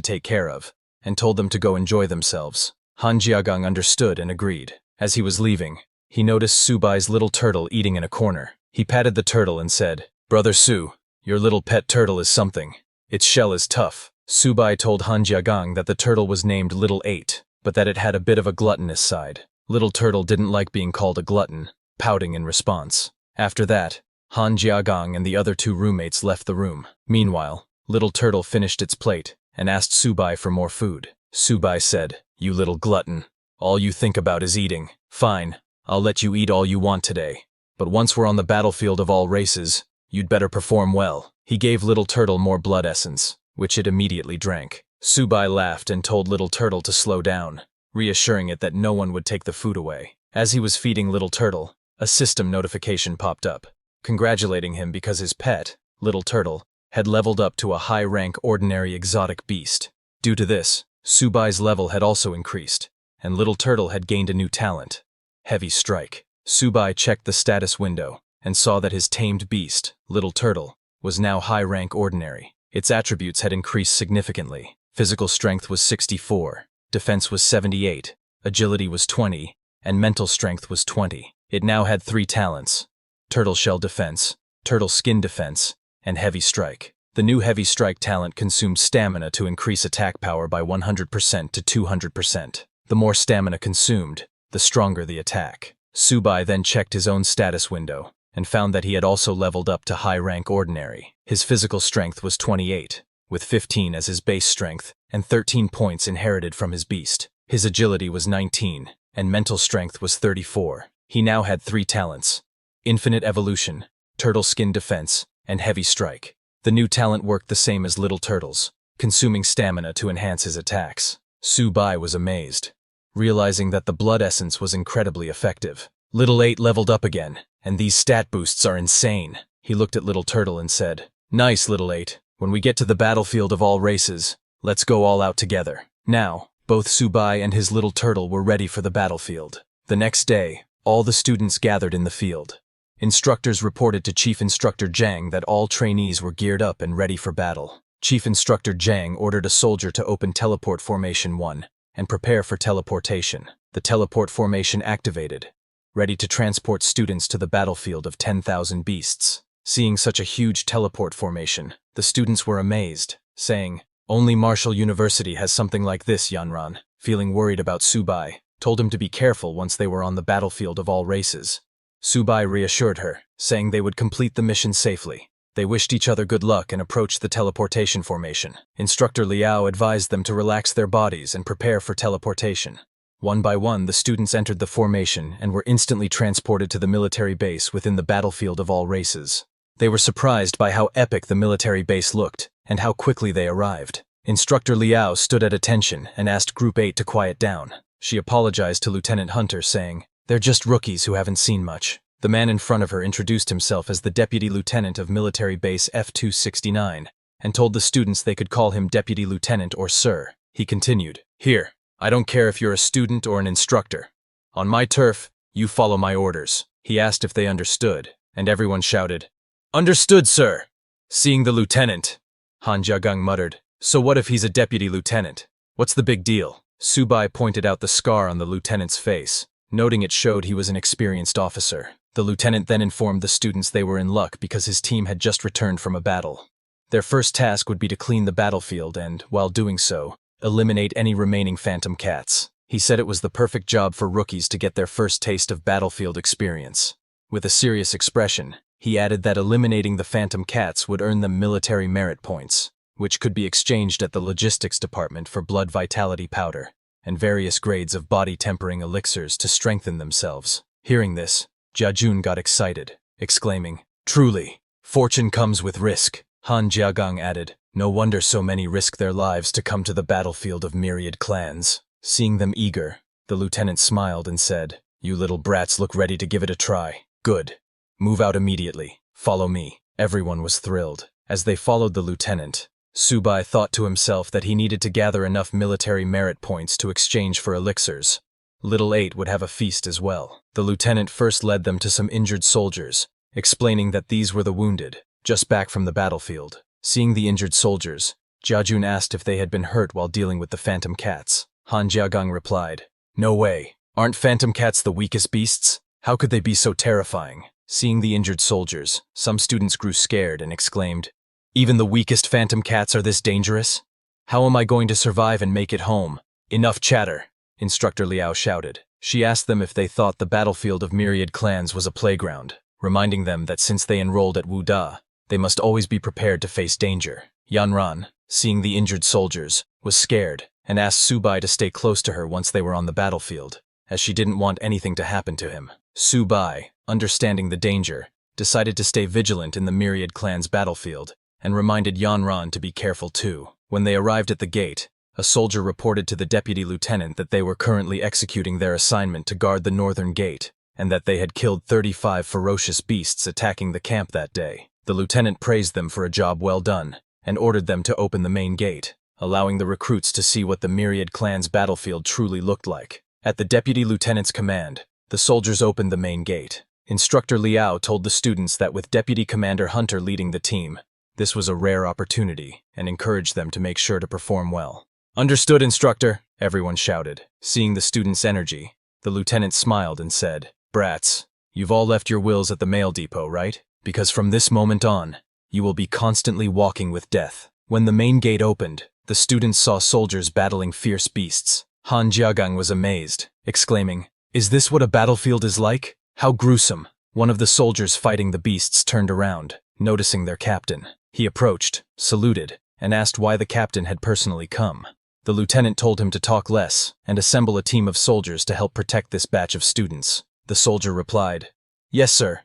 take care of, and told them to go enjoy themselves. Han Jiagang understood and agreed. As he was leaving, he noticed Subai's little turtle eating in a corner. He patted the turtle and said, "Brother Su, your little pet turtle is something. Its shell is tough." Subai told Han Jiagang that the turtle was named Little 8, but that it had a bit of a gluttonous side. Little turtle didn't like being called a glutton, pouting in response. After that, Han Jiagang and the other two roommates left the room. Meanwhile, Little Turtle finished its plate and asked Subai for more food. Subai said, "You little glutton. All you think about is eating. Fine, I'll let you eat all you want today. But once we're on the battlefield of all races, you'd better perform well." He gave Little Turtle more blood essence, which it immediately drank. Subai laughed and told Little Turtle to slow down, reassuring it that no one would take the food away. As he was feeding Little Turtle, a system notification popped up, congratulating him because his pet, Little Turtle, had leveled up to a high-rank ordinary exotic beast. Due to this, Subai's level had also increased, and Little Turtle had gained a new talent, Heavy Strike. Subai checked the status window and saw that his tamed beast, Little Turtle, was now high-rank ordinary. Its attributes had increased significantly. Physical strength was 64, defense was 78, agility was 20, and mental strength was 20. It now had 3 talents: Turtle Shell Defense, Turtle Skin Defense, and Heavy Strike. The new Heavy Strike talent consumed stamina to increase attack power by 100% to 200%. The more stamina consumed, the stronger the attack. Subai then checked his own status window and found that he had also leveled up to high-rank ordinary. His physical strength was 28, with 15 as his base strength and 13 points inherited from his beast. His agility was 19, and mental strength was 34. He now had 3 talents: Infinite Evolution, Turtle Skin Defense, and Heavy Strike. The new talent worked the same as Little Turtle's, consuming stamina to enhance his attacks. Subai was amazed, realizing that the blood essence was incredibly effective. Little 8 leveled up again, and these stat boosts are insane. He looked at Little Turtle and said, "Nice, Little 8. When we get to the battlefield of all races, let's go all out together." Now, both Subai and his Little Turtle were ready for the battlefield. The next day, all the students gathered in the field. Instructors reported to Chief Instructor Zhang that all trainees were geared up and ready for battle. Chief Instructor Zhang ordered a soldier to open Teleport Formation 1 and prepare for teleportation. The teleport formation activated, ready to transport students to the battlefield of 10,000 beasts. Seeing such a huge teleport formation, the students were amazed, saying, "Only Martial University has something like this." Yanran, feeling worried about Subai, told him to be careful once they were on the battlefield of all races. Subai reassured her, saying they would complete the mission safely. They wished each other good luck and approached the teleportation formation. Instructor Liao advised them to relax their bodies and prepare for teleportation. One by one, the students entered the formation and were instantly transported to the military base within the battlefield of all races. They were surprised by how epic the military base looked and how quickly they arrived. Instructor Liao stood at attention and asked Group 8 to quiet down. She apologized to Lieutenant Hunter, saying, "They're just rookies who haven't seen much." The man in front of her introduced himself as the Deputy Lieutenant of Military Base F-269 and told the students they could call him Deputy Lieutenant or Sir. He continued, "Here, I don't care if you're a student or an instructor. On my turf, you follow my orders." He asked if they understood, and everyone shouted, "Understood, sir." Seeing the lieutenant, Han Jiagang muttered, "So what if he's a deputy lieutenant? What's the big deal?" Subai pointed out the scar on the lieutenant's face, noting it showed he was an experienced officer. The lieutenant then informed the students they were in luck because his team had just returned from a battle. Their first task would be to clean the battlefield and, while doing so, eliminate any remaining phantom cats. He said it was the perfect job for rookies to get their first taste of battlefield experience. With a serious expression, he added that eliminating the phantom cats would earn them military merit points, which could be exchanged at the logistics department for blood vitality powder and various grades of body tempering elixirs to strengthen themselves. Hearing this, Jiajun got excited, exclaiming, "Truly, fortune comes with risk." Han Jiagang added, "No wonder so many risk their lives to come to the battlefield of myriad clans." Seeing them eager, the lieutenant smiled and said, "You little brats look ready to give it a try. Good. Move out immediately. Follow me." Everyone was thrilled. As they followed the lieutenant, Subai thought to himself that he needed to gather enough military merit points to exchange for elixirs. Little 8 would have a feast as well. The lieutenant first led them to some injured soldiers, explaining that these were the wounded, just back from the battlefield. Seeing the injured soldiers, Jiajun asked if they had been hurt while dealing with the phantom cats. Han Jiagang replied, "No way. Aren't phantom cats the weakest beasts? How could they be so terrifying?" Seeing the injured soldiers, some students grew scared and exclaimed, "Even the weakest phantom cats are this dangerous? How am I going to survive and make it home?" "Enough chatter," Instructor Liao shouted. She asked them if they thought the battlefield of myriad clans was a playground, reminding them that since they enrolled at Wuda, they must always be prepared to face danger. Yanran, seeing the injured soldiers, was scared and asked Subai to stay close to her once they were on the battlefield, as she didn't want anything to happen to him. Subai, understanding the danger, decided to stay vigilant in the myriad clan's battlefield and reminded Yanran to be careful too. When they arrived at the gate, a soldier reported to the deputy lieutenant that they were currently executing their assignment to guard the northern gate and that they had killed 35 ferocious beasts attacking the camp that day. The lieutenant praised them for a job well done and ordered them to open the main gate, allowing the recruits to see what the myriad clan's battlefield truly looked like. At the deputy lieutenant's command, the soldiers opened the main gate. Instructor Liao told the students that with Deputy Commander Hunter leading the team, this was a rare opportunity and encouraged them to make sure to perform well. "Understood, Instructor," everyone shouted. Seeing the students' energy, the lieutenant smiled and said, "Brats, you've all left your wills at the mail depot, right? Because from this moment on, you will be constantly walking with death." When the main gate opened, the students saw soldiers battling fierce beasts. Han Jiagang was amazed, exclaiming, "Is this what a battlefield is like? How gruesome." One of the soldiers fighting the beasts turned around, noticing their captain. He approached, saluted, and asked why the captain had personally come. The lieutenant told him to talk less and assemble a team of soldiers to help protect this batch of students. The soldier replied, "Yes, sir,"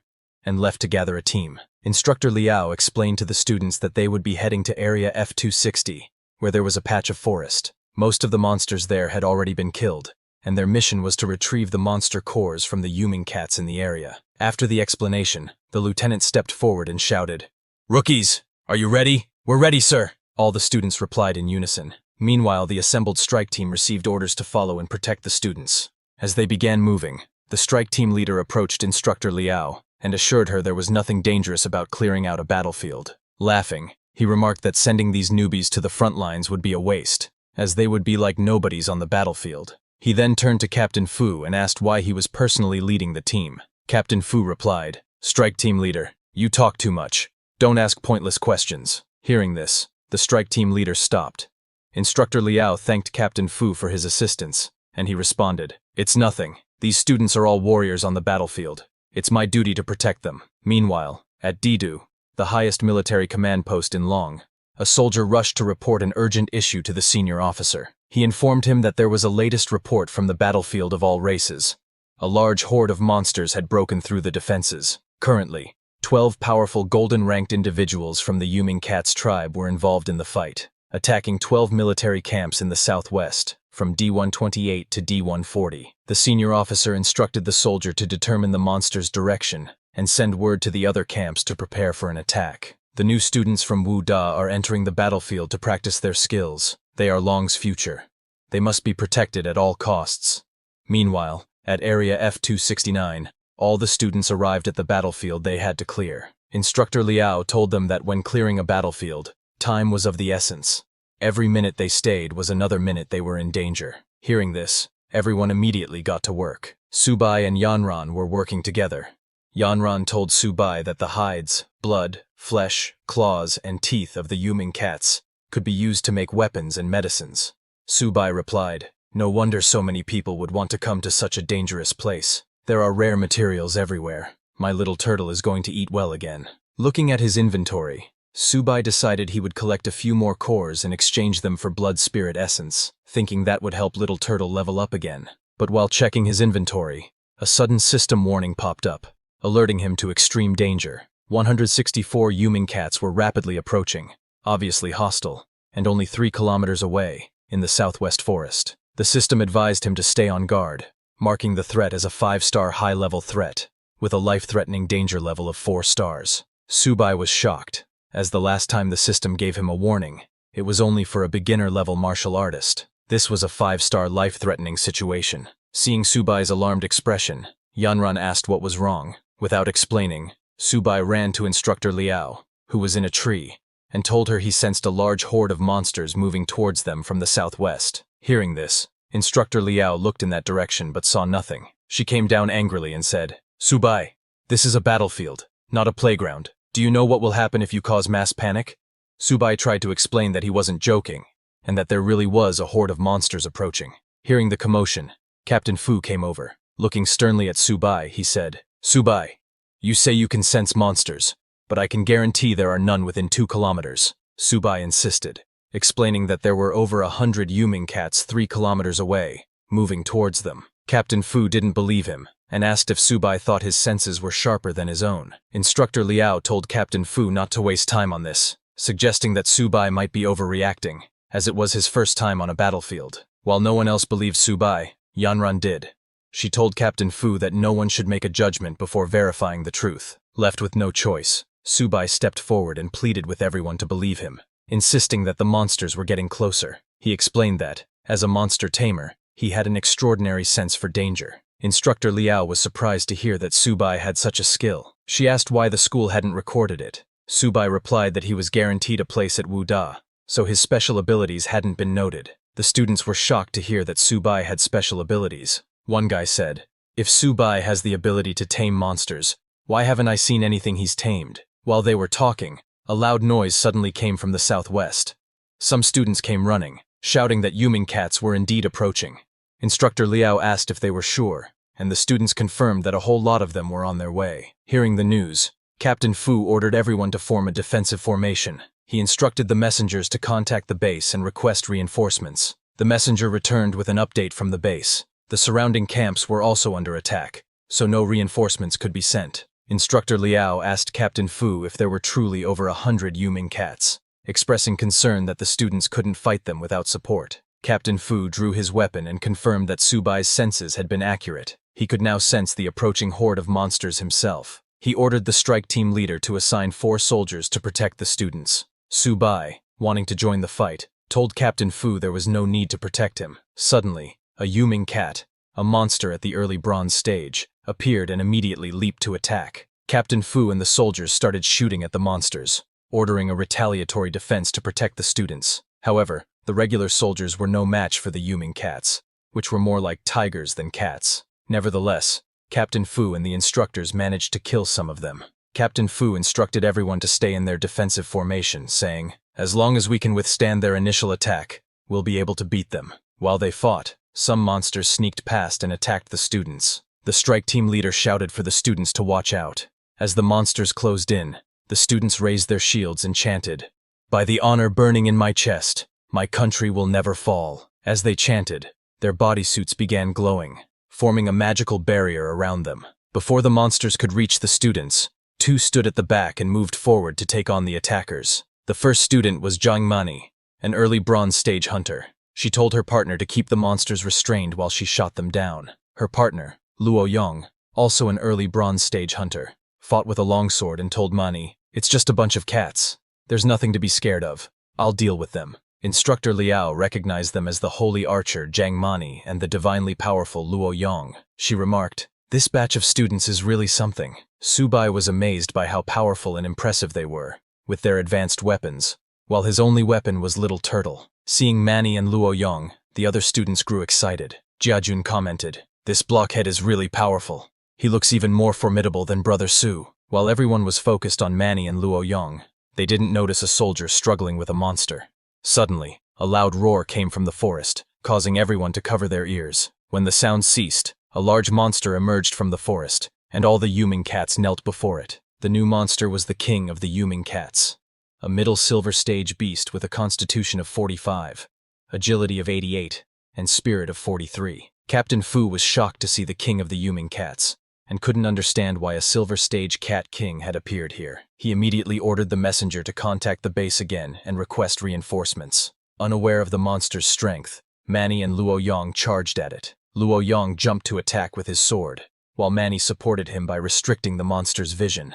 and left to gather a team. Instructor Liao explained to the students that they would be heading to Area F-260, where there was a patch of forest. Most of the monsters there had already been killed, and their mission was to retrieve the monster cores from the human cats in the area. After the explanation, the lieutenant stepped forward and shouted, "Rookies, are you ready?" "We're ready, sir," all the students replied in unison. Meanwhile, the assembled strike team received orders to follow and protect the students. As they began moving, the strike team leader approached Instructor Liao and assured her there was nothing dangerous about clearing out a battlefield. Laughing, he remarked that sending these newbies to the front lines would be a waste, as they would be like nobodies on the battlefield. He then turned to Captain Fu and asked why he was personally leading the team. Captain Fu replied, "Strike team leader, you talk too much. Don't ask pointless questions." Hearing this, the strike team leader stopped. Instructor Liao thanked Captain Fu for his assistance, and he responded, "It's nothing. These students are all warriors on the battlefield. It's my duty to protect them." Meanwhile, at Didu, the highest military command post in Long, a soldier rushed to report an urgent issue to the senior officer. He informed him that there was a latest report from the battlefield of all races. A large horde of monsters had broken through the defenses. Currently, 12 powerful golden-ranked individuals from the Yuming Cats tribe were involved in the fight, attacking 12 military camps in the southwest, from D128 to D140. The senior officer instructed the soldier to determine the monster's direction and send word to the other camps to prepare for an attack. The new students from Wu Da are entering the battlefield to practice their skills. They are Long's future. They must be protected at all costs. Meanwhile, at Area F-269, all the students arrived at the battlefield they had to clear. Instructor Liao told them that when clearing a battlefield, time was of the essence. Every minute they stayed was another minute they were in danger. Hearing this, everyone immediately got to work. Subai and Yanran were working together. Yanran told Subai that the hides, blood, flesh, claws, and teeth of the Yuming cats could be used to make weapons and medicines. Subai replied, "No wonder so many people would want to come to such a dangerous place. There are rare materials everywhere. My little turtle is going to eat well again." Looking at his inventory, Subai decided he would collect a few more cores and exchange them for blood spirit essence, thinking that would help little turtle level up again. But while checking his inventory, a sudden system warning popped up, alerting him to extreme danger. 164 Yuming cats were rapidly approaching, obviously hostile, and only 3 kilometers away, in the southwest forest. The system advised him to stay on guard, marking the threat as a 5-star high-level threat, with a life-threatening danger level of 4 stars. Subai was shocked, as the last time the system gave him a warning, it was only for a beginner-level martial artist. This was a 5-star life-threatening situation. Seeing Subai's alarmed expression, Yanran asked what was wrong. Without explaining, Subai ran to Instructor Liao, who was in a tree, and told her he sensed a large horde of monsters moving towards them from the southwest. Hearing this, Instructor Liao looked in that direction but saw nothing. She came down angrily and said, "Subai, this is a battlefield, not a playground. Do you know what will happen if you cause mass panic?" Subai tried to explain that he wasn't joking, and that there really was a horde of monsters approaching. Hearing the commotion, Captain Fu came over. Looking sternly at Subai, he said, "Subai, you say you can sense monsters, but I can guarantee there are none within 2 kilometers. Subai insisted, explaining that there were over 100 Yuming cats 3 kilometers away, moving towards them. Captain Fu didn't believe him, and asked if Subai thought his senses were sharper than his own. Instructor Liao told Captain Fu not to waste time on this, suggesting that Subai might be overreacting, as it was his first time on a battlefield. While no one else believed Subai, Yanran did. She told Captain Fu that no one should make a judgment before verifying the truth. Left with no choice, Subai stepped forward and pleaded with everyone to believe him, insisting that the monsters were getting closer. He explained that, as a monster tamer, he had an extraordinary sense for danger. Instructor Liao was surprised to hear that Subai had such a skill. She asked why the school hadn't recorded it. Subai replied that he was guaranteed a place at Wu Da, so his special abilities hadn't been noted. The students were shocked to hear that Subai had special abilities. One guy said, "If Subai has the ability to tame monsters, why haven't I seen anything he's tamed?" While they were talking, a loud noise suddenly came from the southwest. Some students came running, shouting that Yuming cats were indeed approaching. Instructor Liao asked if they were sure, and the students confirmed that a whole lot of them were on their way. Hearing the news, Captain Fu ordered everyone to form a defensive formation. He instructed the messengers to contact the base and request reinforcements. The messenger returned with an update from the base. The surrounding camps were also under attack, so no reinforcements could be sent. Instructor Liao asked Captain Fu if there were truly over 100 Yuming cats, expressing concern that the students couldn't fight them without support. Captain Fu drew his weapon and confirmed that Subai's senses had been accurate. He could now sense the approaching horde of monsters himself. He ordered the strike team leader to assign 4 soldiers to protect the students. Subai, wanting to join the fight, told Captain Fu there was no need to protect him. Suddenly, a Yuming cat, a monster at the early bronze stage, appeared and immediately leaped to attack. Captain Fu and the soldiers started shooting at the monsters, ordering a retaliatory defense to protect the students. However, the regular soldiers were no match for the Yuming cats, which were more like tigers than cats. Nevertheless, Captain Fu and the instructors managed to kill some of them. Captain Fu instructed everyone to stay in their defensive formation, saying, "As long as we can withstand their initial attack, we'll be able to beat them." While they fought, some monsters sneaked past and attacked the students. The strike team leader shouted for the students to watch out. As the monsters closed in, the students raised their shields and chanted, "By the honor burning in my chest, my country will never fall." As they chanted, their bodysuits began glowing, forming a magical barrier around them. Before the monsters could reach the students, two stood at the back and moved forward to take on the attackers. The first student was Jiang Mani, an early bronze stage hunter. She told her partner to keep the monsters restrained while she shot them down. Her partner, Luo Yong, also an early bronze stage hunter, fought with a longsword and told Mani, "It's just a bunch of cats. There's nothing to be scared of. I'll deal with them." Instructor Liao recognized them as the holy archer Jiang Mani and the divinely powerful Luo Yong. She remarked, "This batch of students is really something." Subai was amazed by how powerful and impressive they were, with their advanced weapons, while his only weapon was Little Turtle. Seeing Mani and Luo Yong, the other students grew excited. Jiajun commented, "This blockhead is really powerful. He looks even more formidable than Brother Su." While everyone was focused on Mani and Luo Yong, they didn't notice a soldier struggling with a monster. Suddenly, a loud roar came from the forest, causing everyone to cover their ears. When the sound ceased, a large monster emerged from the forest, and all the Yuming cats knelt before it. The new monster was the king of the Yuming cats, a middle silver stage beast with a constitution of 45, agility of 88, and spirit of 43. Captain Fu was shocked to see the king of the Yuming cats, and couldn't understand why a silver stage cat king had appeared here. He immediately ordered the messenger to contact the base again and request reinforcements. Unaware of the monster's strength, Mani and Luo Yong charged at it. Luo Yong jumped to attack with his sword, while Mani supported him by restricting the monster's vision.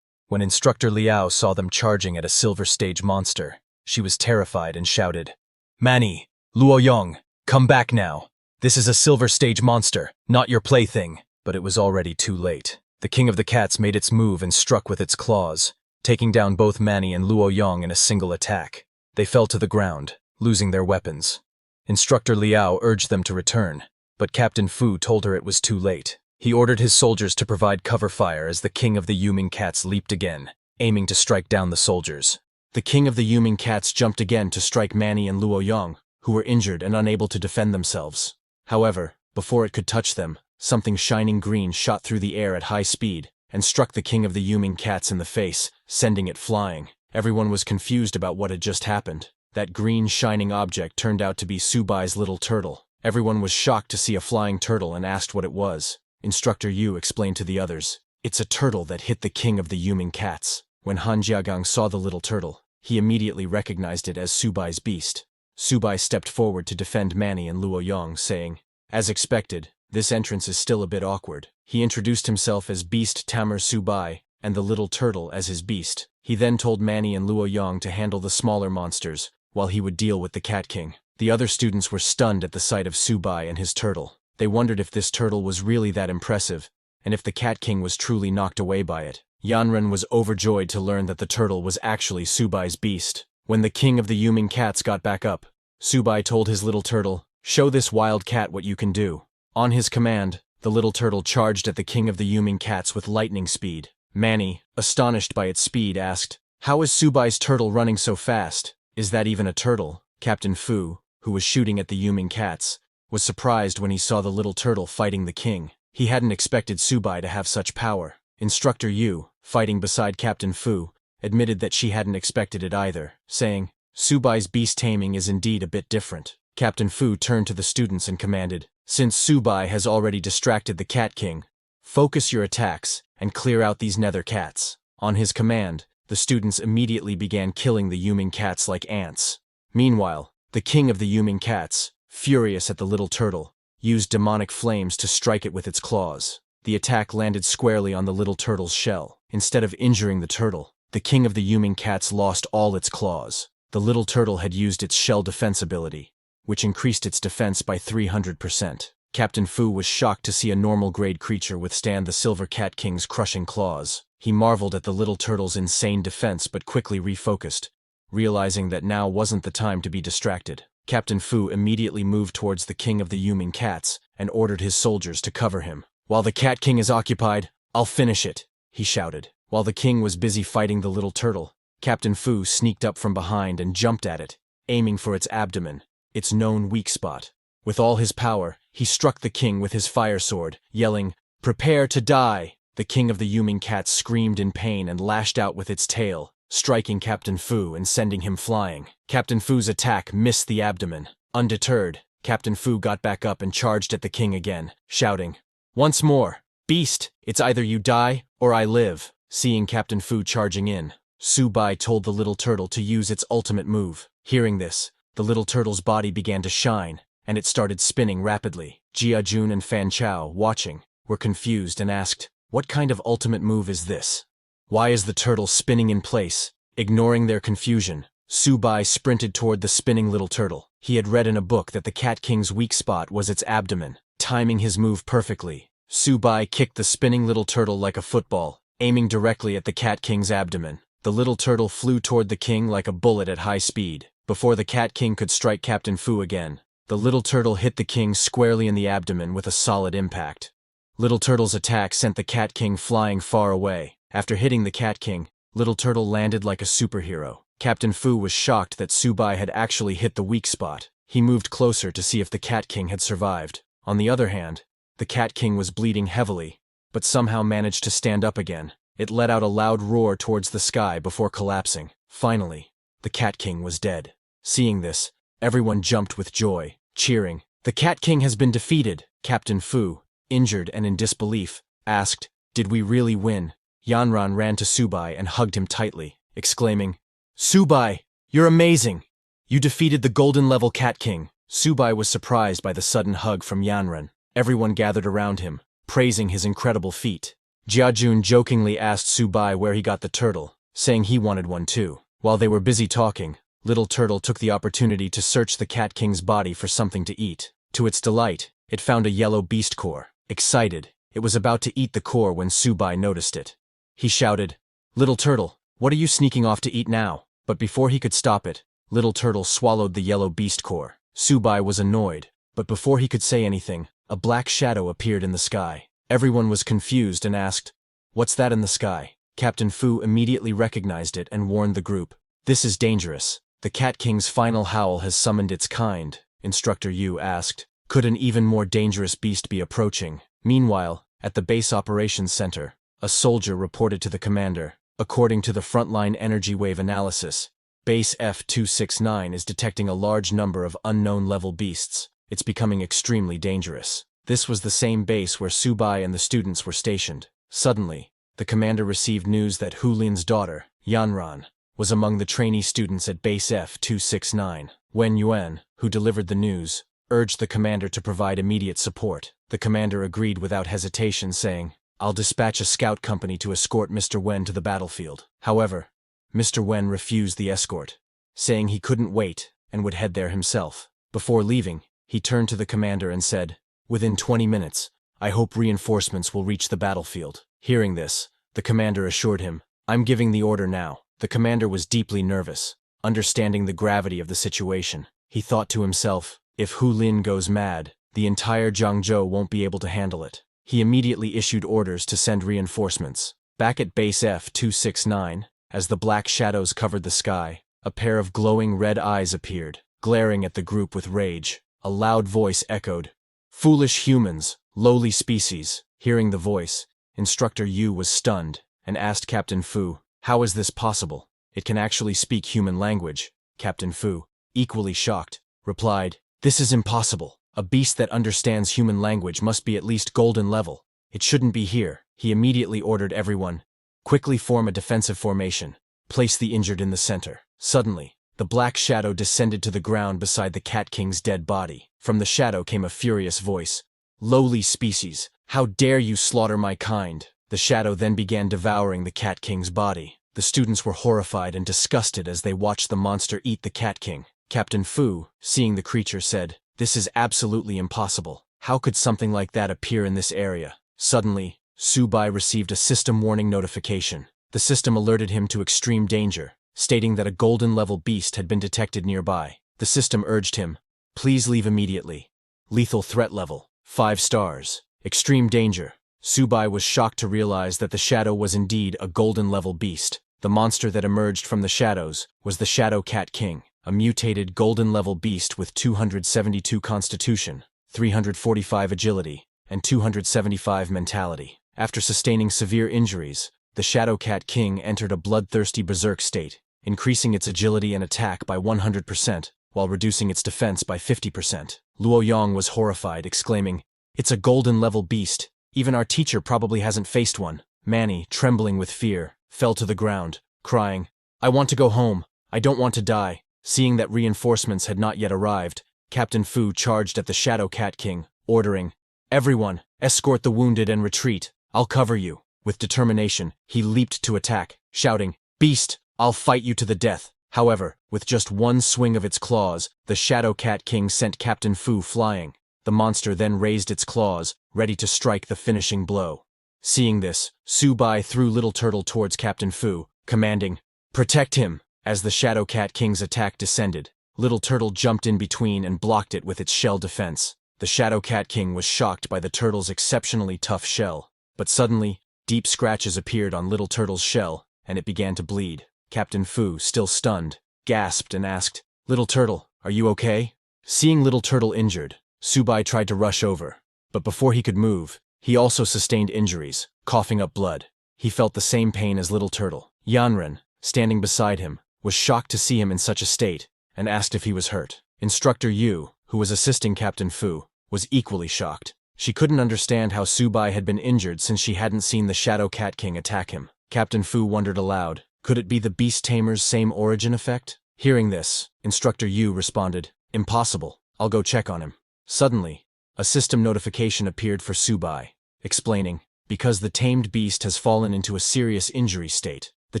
When Instructor Liao saw them charging at a silver stage monster, she was terrified and shouted, "Mani, Luo Yong, come back now. This is a silver stage monster, not your plaything." But it was already too late. The king of the cats made its move and struck with its claws, taking down both Mani and Luo Yong in a single attack. They fell to the ground, losing their weapons. Instructor Liao urged them to return, but Captain Fu told her it was too late. He ordered his soldiers to provide cover fire as the king of the Yuming cats leaped again, aiming to strike down the soldiers. The king of the Yuming cats jumped again to strike Mani and Luo Yong, who were injured and unable to defend themselves. However, before it could touch them, something shining green shot through the air at high speed and struck the king of the Yuming cats in the face, sending it flying. Everyone was confused about what had just happened. That green shining object turned out to be Subai's little turtle. Everyone was shocked to see a flying turtle and asked what it was. Instructor Yu explained to the others, "It's a turtle that hit the king of the Yuming cats." When Han Jiagang saw the little turtle, he immediately recognized it as Subai's beast. Subai stepped forward to defend Mani and Luo Yong, saying, "As expected, this entrance is still a bit awkward." He introduced himself as Beast Tamer Subai and the little turtle as his beast. He then told Mani and Luo Yong to handle the smaller monsters, while he would deal with the Cat King. The other students were stunned at the sight of Subai and his turtle. They wondered if this turtle was really that impressive, and if the Cat King was truly knocked away by it. Yanren was overjoyed to learn that the turtle was actually Subai's beast. When the king of the Yuming cats got back up, Subai told his little turtle, "Show this wild cat what you can do." On his command, the little turtle charged at the king of the Yuming cats with lightning speed. Mani, astonished by its speed, asked, "How is Subai's turtle running so fast? Is that even a turtle?" Captain Fu, who was shooting at the Yuming cats, was surprised when he saw the little turtle fighting the king. He hadn't expected Subai to have such power. Instructor Yu, fighting beside Captain Fu, admitted that she hadn't expected it either, saying, "Subai's beast taming is indeed a bit different." Captain Fu turned to the students and commanded, "Since Subai has already distracted the Cat King, focus your attacks and clear out these nether cats." On his command, the students immediately began killing the Yuming cats like ants. Meanwhile, the king of the Yuming cats, furious at the little turtle, used demonic flames to strike it with its claws. The attack landed squarely on the little turtle's shell. Instead of injuring the turtle, the king of the Yuming cats lost all its claws. The little turtle had used its shell defense ability, which increased its defense by 300%. Captain Fu was shocked to see a normal-grade creature withstand the Silver Cat King's crushing claws. He marveled at the little turtle's insane defense but quickly refocused, realizing that now wasn't the time to be distracted. Captain Fu immediately moved towards the king of the Yuming cats and ordered his soldiers to cover him. "While the Cat King is occupied, I'll finish it," he shouted. While the king was busy fighting the little turtle, Captain Fu sneaked up from behind and jumped at it, aiming for its abdomen, its known weak spot. With all his power, he struck the king with his fire sword, yelling, "Prepare to die!" The king of the Yuming cats screamed in pain and lashed out with its tail, striking Captain Fu and sending him flying. Captain Fu's attack missed the abdomen. Undeterred, Captain Fu got back up and charged at the king again, shouting, "Once more! Beast, it's either you die, or I live." Seeing Captain Fu charging in, Su Bai told the little turtle to use its ultimate move. Hearing this, the little turtle's body began to shine, and it started spinning rapidly. Jia Jun and Fan Chao, watching, were confused and asked, "What kind of ultimate move is this? Why is the turtle spinning in place?" Ignoring their confusion, Su Bai sprinted toward the spinning little turtle. He had read in a book that the Cat King's weak spot was its abdomen. Timing his move perfectly, Su Bai kicked the spinning little turtle like a football, aiming directly at the Cat King's abdomen. The little turtle flew toward the king like a bullet at high speed. Before the Cat King could strike Captain Fu again, the little turtle hit the king squarely in the abdomen with a solid impact. Little Turtle's attack sent the Cat King flying far away. After hitting the Cat King, Little Turtle landed like a superhero. Captain Fu was shocked that Su Bai had actually hit the weak spot. He moved closer to see if the Cat King had survived. On the other hand, the Cat King was bleeding heavily, but somehow managed to stand up again. It let out a loud roar towards the sky before collapsing. Finally, the Cat King was dead. Seeing this, everyone jumped with joy, cheering. "The Cat King has been defeated." Captain Fu, injured and in disbelief, asked, "Did we really win?" Yanran ran to Su Bai and hugged him tightly, exclaiming, "Su Bai, you're amazing! You defeated the golden-level Cat King." Su Bai was surprised by the sudden hug from Yanran. Everyone gathered around him, praising his incredible feat. Jia Jun jokingly asked Su Bai where he got the turtle, saying he wanted one too. While they were busy talking, Little Turtle took the opportunity to search the Cat King's body for something to eat. To its delight, it found a yellow beast core. Excited, it was about to eat the core when Su Bai noticed it. He shouted, "Little Turtle, what are you sneaking off to eat now?" But before he could stop it, Little Turtle swallowed the yellow beast core. Su Bai was annoyed, but before he could say anything, a black shadow appeared in the sky. Everyone was confused and asked, "What's that in the sky?" Captain Fu immediately recognized it and warned the group, "This is dangerous. The Cat King's final howl has summoned its kind." Instructor Yu asked, "Could an even more dangerous beast be approaching?" Meanwhile, at the base operations center, a soldier reported to the commander, "According to the frontline energy wave analysis, Base F-269 is detecting a large number of unknown-level beasts. It's becoming extremely dangerous." This was the same base where Su Bai and the students were stationed. Suddenly, the commander received news that Hu Lin's daughter, Yanran, was among the trainee students at Base F-269. Wen Yuan, who delivered the news, urged the commander to provide immediate support. The commander agreed without hesitation, saying, "I'll dispatch a scout company to escort Mr. Wen to the battlefield." However, Mr. Wen refused the escort, saying he couldn't wait and would head there himself. Before leaving, he turned to the commander and said, "Within 20 minutes, I hope reinforcements will reach the battlefield." Hearing this, the commander assured him, "I'm giving the order now." The commander was deeply nervous. Understanding the gravity of the situation, he thought to himself, if Hu Lin goes mad, the entire Jiangzhou won't be able to handle it. He immediately issued orders to send reinforcements. Back at Base F-269, as the black shadows covered the sky, a pair of glowing red eyes appeared, glaring at the group with rage. A loud voice echoed, "Foolish humans, lowly species." Hearing the voice, Instructor Yu was stunned and asked Captain Fu, "How is this possible? It can actually speak human language." Captain Fu, equally shocked, replied, "This is impossible. A beast that understands human language must be at least golden level. It shouldn't be here." He immediately ordered everyone, "Quickly form a defensive formation. Place the injured in the center." Suddenly, the black shadow descended to the ground beside the Cat King's dead body. From the shadow came a furious voice, "Lowly species, how dare you slaughter my kind?" The shadow then began devouring the Cat King's body. The students were horrified and disgusted as they watched the monster eat the Cat King. Captain Fu, seeing the creature, said, "This is absolutely impossible. How could something like that appear in this area?" Suddenly, Su Bai received a system warning notification. The system alerted him to extreme danger, stating that a golden-level beast had been detected nearby. The system urged him, "Please leave immediately. Lethal threat level, 5 stars. Extreme danger." Su Bai was shocked to realize that the shadow was indeed a golden-level beast. The monster that emerged from the shadows was the Shadow Cat King, a mutated golden-level beast with 272 constitution, 345 agility, and 275 mentality. After sustaining severe injuries, the Shadow Cat King entered a bloodthirsty berserk state, increasing its agility and attack by 100%, while reducing its defense by 50%. Luo Yong was horrified, exclaiming, "It's a golden-level beast. Even our teacher probably hasn't faced one." Manny, trembling with fear, fell to the ground, crying, "I want to go home. I don't want to die." Seeing that reinforcements had not yet arrived, Captain Fu charged at the Shadow Cat King, ordering, "Everyone, escort the wounded and retreat. I'll cover you." With determination, he leaped to attack, shouting, "Beast, I'll fight you to the death." However, with just one swing of its claws, the Shadow Cat King sent Captain Fu flying. The monster then raised its claws, ready to strike the finishing blow. Seeing this, Su Bai threw Little Turtle towards Captain Fu, commanding, "Protect him!" As the Shadow Cat King's attack descended, Little Turtle jumped in between and blocked it with its shell defense. The Shadow Cat King was shocked by the turtle's exceptionally tough shell, but suddenly, deep scratches appeared on Little Turtle's shell, and it began to bleed. Captain Fu, still stunned, gasped and asked, "Little Turtle, are you okay?" Seeing Little Turtle injured, Su Bai tried to rush over, but before he could move, he also sustained injuries, coughing up blood. He felt the same pain as Little Turtle. Yanren, standing beside him, was shocked to see him in such a state, and asked if he was hurt. Instructor Yu, who was assisting Captain Fu, was equally shocked. She couldn't understand how Su Bai had been injured since she hadn't seen the Shadow Cat King attack him. Captain Fu wondered aloud, could it be the Beast Tamer's same origin effect? Hearing this, Instructor Yu responded, "Impossible. I'll go check on him." Suddenly, a system notification appeared for Su Bai, explaining, because the tamed beast has fallen into a serious injury state, the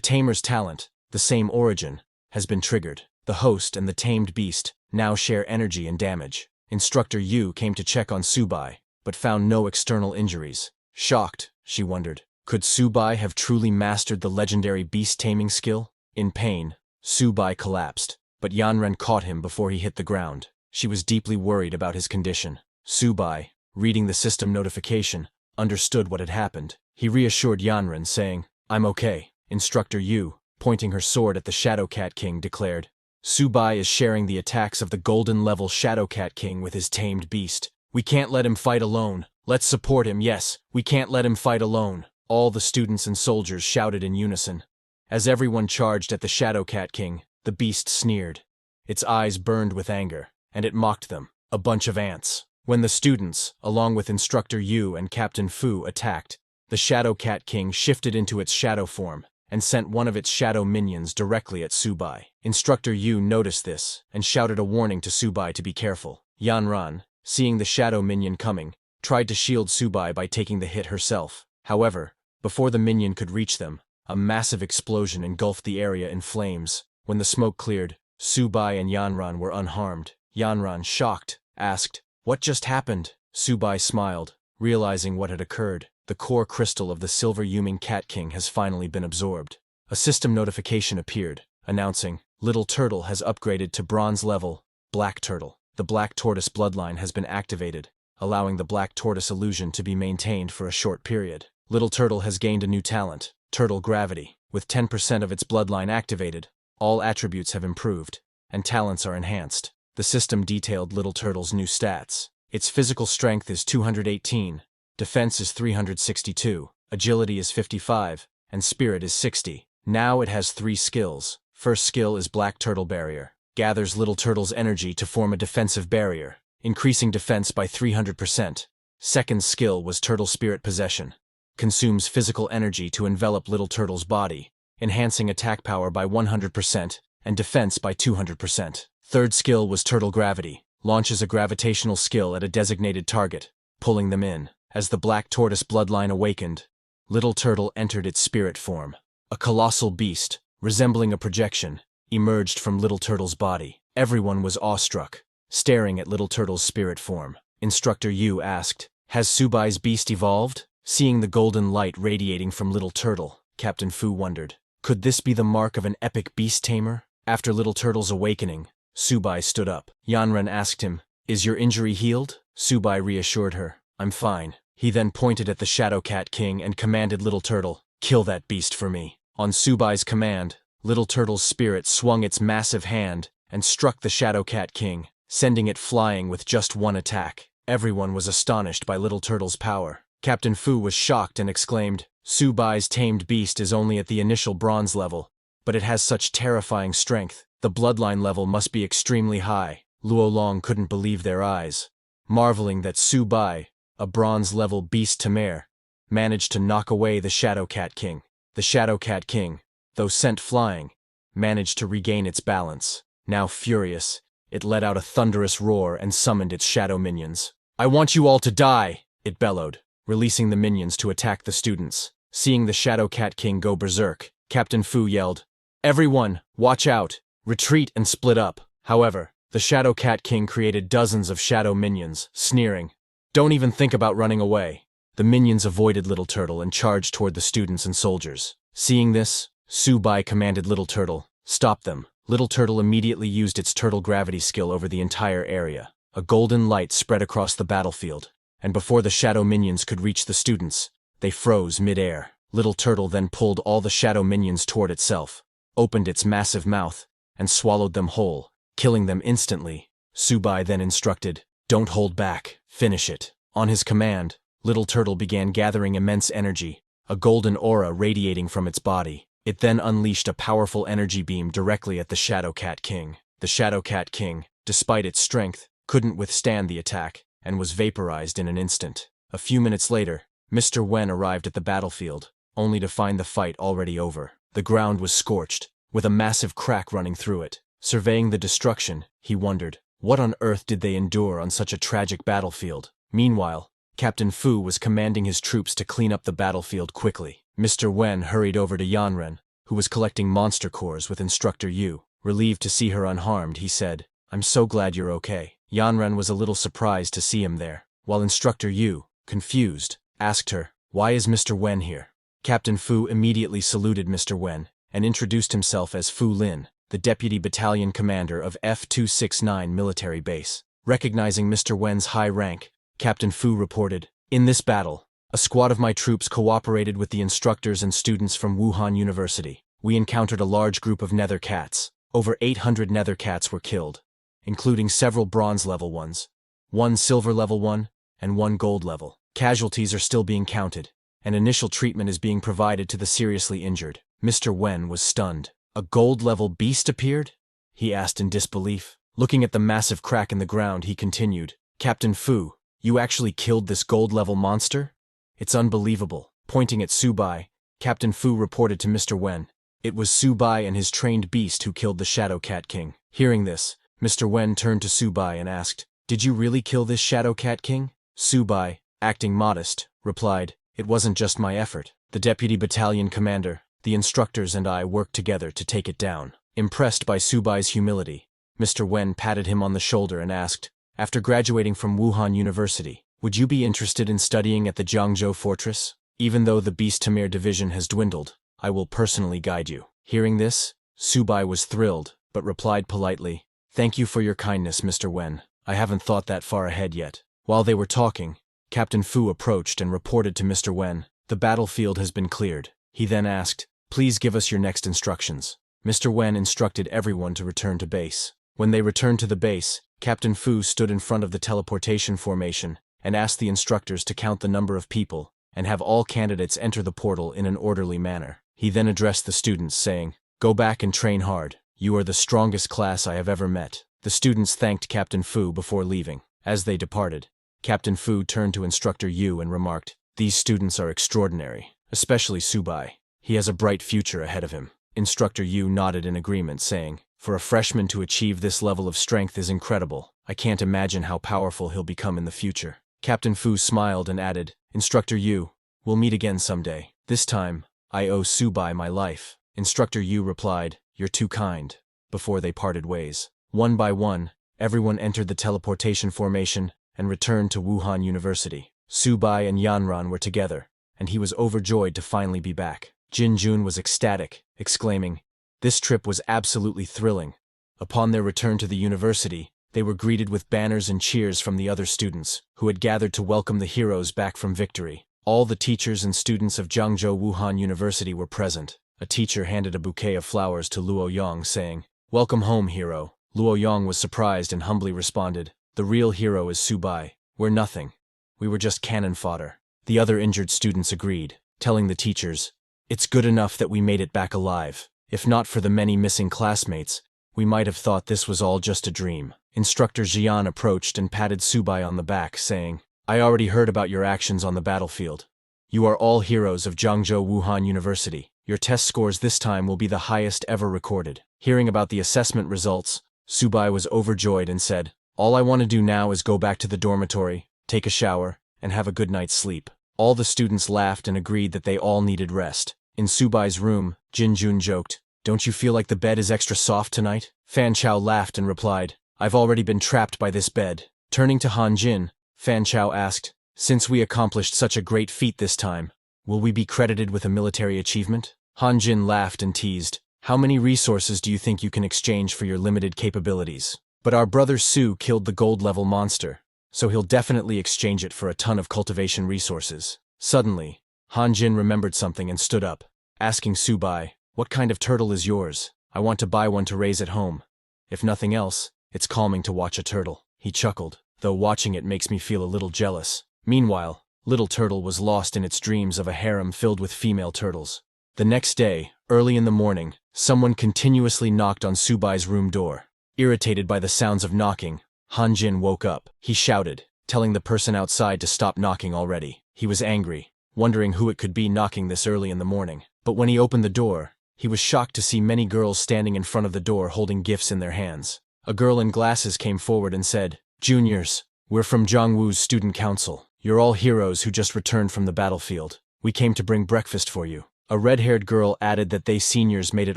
tamer's talent, the same origin, has been triggered. The host and the tamed beast now share energy and damage. Instructor Yu came to check on Su Bai, but found no external injuries. Shocked, she wondered, could Su Bai have truly mastered the legendary beast taming skill? In pain, Su Bai collapsed, but Yanren caught him before he hit the ground. She was deeply worried about his condition. Su Bai, reading the system notification, understood what had happened. He reassured Yanren, saying, "I'm okay." Instructor Yu, pointing her sword at the Shadow Cat King, declared, "Su Bai is sharing the attacks of the golden-level Shadow Cat King with his tamed beast. We can't let him fight alone. Let's support him, yes, we can't let him fight alone." All the students and soldiers shouted in unison. As everyone charged at the Shadow Cat King, the beast sneered. Its eyes burned with anger, and it mocked them, a bunch of ants. When the students, along with Instructor Yu and Captain Fu, attacked, the Shadow Cat King shifted into its shadow form and sent one of its shadow minions directly at Su Bai. Instructor Yu noticed this and shouted a warning to Su Bai to be careful. Yanran, seeing the shadow minion coming, tried to shield Su Bai by taking the hit herself. However, before the minion could reach them, a massive explosion engulfed the area in flames. When the smoke cleared, Su Bai and Yanran were unharmed. Yanran, shocked, asked, "What just happened?" Su Bai smiled, realizing what had occurred. The core crystal of the Silver Yuming Cat King has finally been absorbed. A system notification appeared, announcing, "Little Turtle has upgraded to bronze level, Black Turtle." The Black Tortoise bloodline has been activated, allowing the Black Tortoise illusion to be maintained for a short period. Little Turtle has gained a new talent, Turtle Gravity. With 10% of its bloodline activated, all attributes have improved, and talents are enhanced. The system detailed Little Turtle's new stats. Its physical strength is 218, defense is 362, agility is 55, and spirit is 60. Now it has 3 skills. First skill is Black Turtle Barrier. Gathers Little Turtle's energy to form a defensive barrier, increasing defense by 300%. Second skill was Turtle Spirit Possession. Consumes physical energy to envelop Little Turtle's body, enhancing attack power by 100% and defense by 200%. Third skill was Turtle Gravity. Launches a gravitational skill at a designated target, pulling them in. As the Black Tortoise bloodline awakened, Little Turtle entered its spirit form. A colossal beast, resembling a projection, emerged from Little Turtle's body. Everyone was awestruck, staring at Little Turtle's spirit form. Instructor Yu asked, "Has Su Bai's beast evolved?" Seeing the golden light radiating from Little Turtle, Captain Fu wondered, could this be the mark of an epic beast tamer? After Little Turtle's awakening, Su Bai stood up. Yanren asked him, "Is your injury healed?" Su Bai reassured her, "I'm fine." He then pointed at the Shadow Cat King and commanded Little Turtle, "Kill that beast for me." On Su Bai's command, Little Turtle's spirit swung its massive hand and struck the Shadow Cat King, sending it flying with just one attack. Everyone was astonished by Little Turtle's power. Captain Fu was shocked and exclaimed, "Su Bai's tamed beast is only at the initial bronze level, but it has such terrifying strength. The bloodline level must be extremely high." Luolong couldn't believe their eyes, marveling that Su Bai, a bronze-level beast Tamer, managed to knock away the Shadow Cat King. The Shadow Cat King, though sent flying, managed to regain its balance. Now furious, it let out a thunderous roar and summoned its shadow minions. "I want you all to die!" it bellowed, releasing the minions to attack the students. Seeing the Shadow Cat King go berserk, Captain Fu yelled, "Everyone, watch out! Retreat and split up!" However, the Shadow Cat King created dozens of shadow minions, sneering, "Don't even think about running away." The minions avoided Little Turtle and charged toward the students and soldiers. Seeing this, Su Bai commanded Little Turtle, "Stop them." Little Turtle immediately used its turtle gravity skill over the entire area. A golden light spread across the battlefield, and before the shadow minions could reach the students, they froze mid-air. Little Turtle then pulled all the shadow minions toward itself, opened its massive mouth, and swallowed them whole, killing them instantly. Su Bai then instructed, "Don't hold back, finish it." On his command, Little Turtle began gathering immense energy, a golden aura radiating from its body. It then unleashed a powerful energy beam directly at the Shadow Cat King. The Shadow Cat King, despite its strength, couldn't withstand the attack, and was vaporized in an instant. A few minutes later, Mr. Wen arrived at the battlefield, only to find the fight already over. The ground was scorched, with a massive crack running through it. Surveying the destruction, he wondered, what on earth did they endure on such a tragic battlefield? Meanwhile, Captain Fu was commanding his troops to clean up the battlefield quickly. Mr. Wen hurried over to Yanren, who was collecting monster cores with Instructor Yu. Relieved to see her unharmed, he said, "I'm so glad you're okay." Yanren was a little surprised to see him there, while Instructor Yu, confused, asked her, "Why is Mr. Wen here?" Captain Fu immediately saluted Mr. Wen and introduced himself as Fu Lin, the Deputy Battalion Commander of F-269 Military Base. Recognizing Mr. Wen's high rank, Captain Fu reported, "In this battle, a squad of my troops cooperated with the instructors and students from Wuhan University. We encountered a large group of nether cats. Over 800 nether cats were killed, including several bronze-level ones, 1 silver-level one, and 1 gold-level. Casualties are still being counted, and initial treatment is being provided to the seriously injured." Mr. Wen was stunned. "A gold-level beast appeared?" he asked in disbelief. Looking at the massive crack in the ground, he continued, "Captain Fu, you actually killed this gold-level monster? It's unbelievable." Pointing at Su Bai, Captain Fu reported to Mr. Wen, "It was Su Bai and his trained beast who killed the Shadow Cat King." Hearing this, Mr. Wen turned to Su Bai and asked, "Did you really kill this Shadow Cat King?" Su Bai, acting modest, replied, "It wasn't just my effort. The Deputy Battalion Commander, the instructors and I worked together to take it down." Impressed by Su Bai's humility, Mr. Wen patted him on the shoulder and asked, "After graduating from Wuhan University, would you be interested in studying at the Jiangzhou Fortress? Even though the Beast Tamer division has dwindled, I will personally guide you." Hearing this, Su Bai was thrilled, but replied politely, "Thank you for your kindness, Mr. Wen. I haven't thought that far ahead yet." While they were talking, Captain Fu approached and reported to Mr. Wen, "The battlefield has been cleared." He then asked, "Please give us your next instructions." Mr. Wen instructed everyone to return to base. When they returned to the base, Captain Fu stood in front of the teleportation formation and asked the instructors to count the number of people and have all candidates enter the portal in an orderly manner. He then addressed the students, saying, "Go back and train hard. You are the strongest class I have ever met." The students thanked Captain Fu before leaving. As they departed, Captain Fu turned to Instructor Yu and remarked, "These students are extraordinary, especially Su Bai. He has a bright future ahead of him." Instructor Yu nodded in agreement, saying, "For a freshman to achieve this level of strength is incredible. I can't imagine how powerful he'll become in the future." Captain Fu smiled and added, "Instructor Yu, we'll meet again someday. This time, I owe Su Bai my life." Instructor Yu replied, "You're too kind," before they parted ways. One by one, everyone entered the teleportation formation and returned to Wuhan University. Su Bai and Yanran were together, and he was overjoyed to finally be back. Jin Jun was ecstatic, exclaiming, "This trip was absolutely thrilling." Upon their return to the university, they were greeted with banners and cheers from the other students, who had gathered to welcome the heroes back from victory. All the teachers and students of Jiangzhou Wuhan University were present. A teacher handed a bouquet of flowers to Luo Yong, saying, "Welcome home, hero." Luo Yong was surprised and humbly responded, "The real hero is Su Bai. We're nothing. We were just cannon fodder." The other injured students agreed, telling the teachers, "It's good enough that we made it back alive. If not for the many missing classmates, We might have thought this was all just a dream. Instructor Jian approached and patted Subai on the back, saying, I already heard about your actions on the battlefield. You are all heroes of Zhangzhou Wuhan University. Your test scores this time will be the highest ever recorded. Hearing about the assessment results, Subai was overjoyed and said, All I want to do now is go back to the dormitory, take a shower, and have a good night's sleep. All the students laughed and agreed that they all needed rest. In Subai's room, Jinjun joked, Don't you feel like the bed is extra soft tonight? Fan Chao laughed and replied, I've already been trapped by this bed. Turning to Han Jin, Fan Chao asked, Since we accomplished such a great feat this time, will we be credited with a military achievement? Han Jin laughed and teased, How many resources do you think you can exchange for your limited capabilities? But our brother Su killed the gold-level monster, so he'll definitely exchange it for a ton of cultivation resources. Suddenly, Han Jin remembered something and stood up, asking Subai, What kind of turtle is yours? I want to buy one to raise at home. If nothing else, it's calming to watch a turtle. He chuckled, though watching it makes me feel a little jealous. Meanwhile, Little Turtle was lost in its dreams of a harem filled with female turtles. The next day, early in the morning, someone continuously knocked on Subai's room door. Irritated by the sounds of knocking, Han Jin woke up. He shouted, telling the person outside to stop knocking already. He was angry, wondering who it could be knocking this early in the morning. But when he opened the door, he was shocked to see many girls standing in front of the door holding gifts in their hands. A girl in glasses came forward and said, Juniors, we're from Zhongwu's student council. You're all heroes who just returned from the battlefield. We came to bring breakfast for you. A red-haired girl added that they seniors made it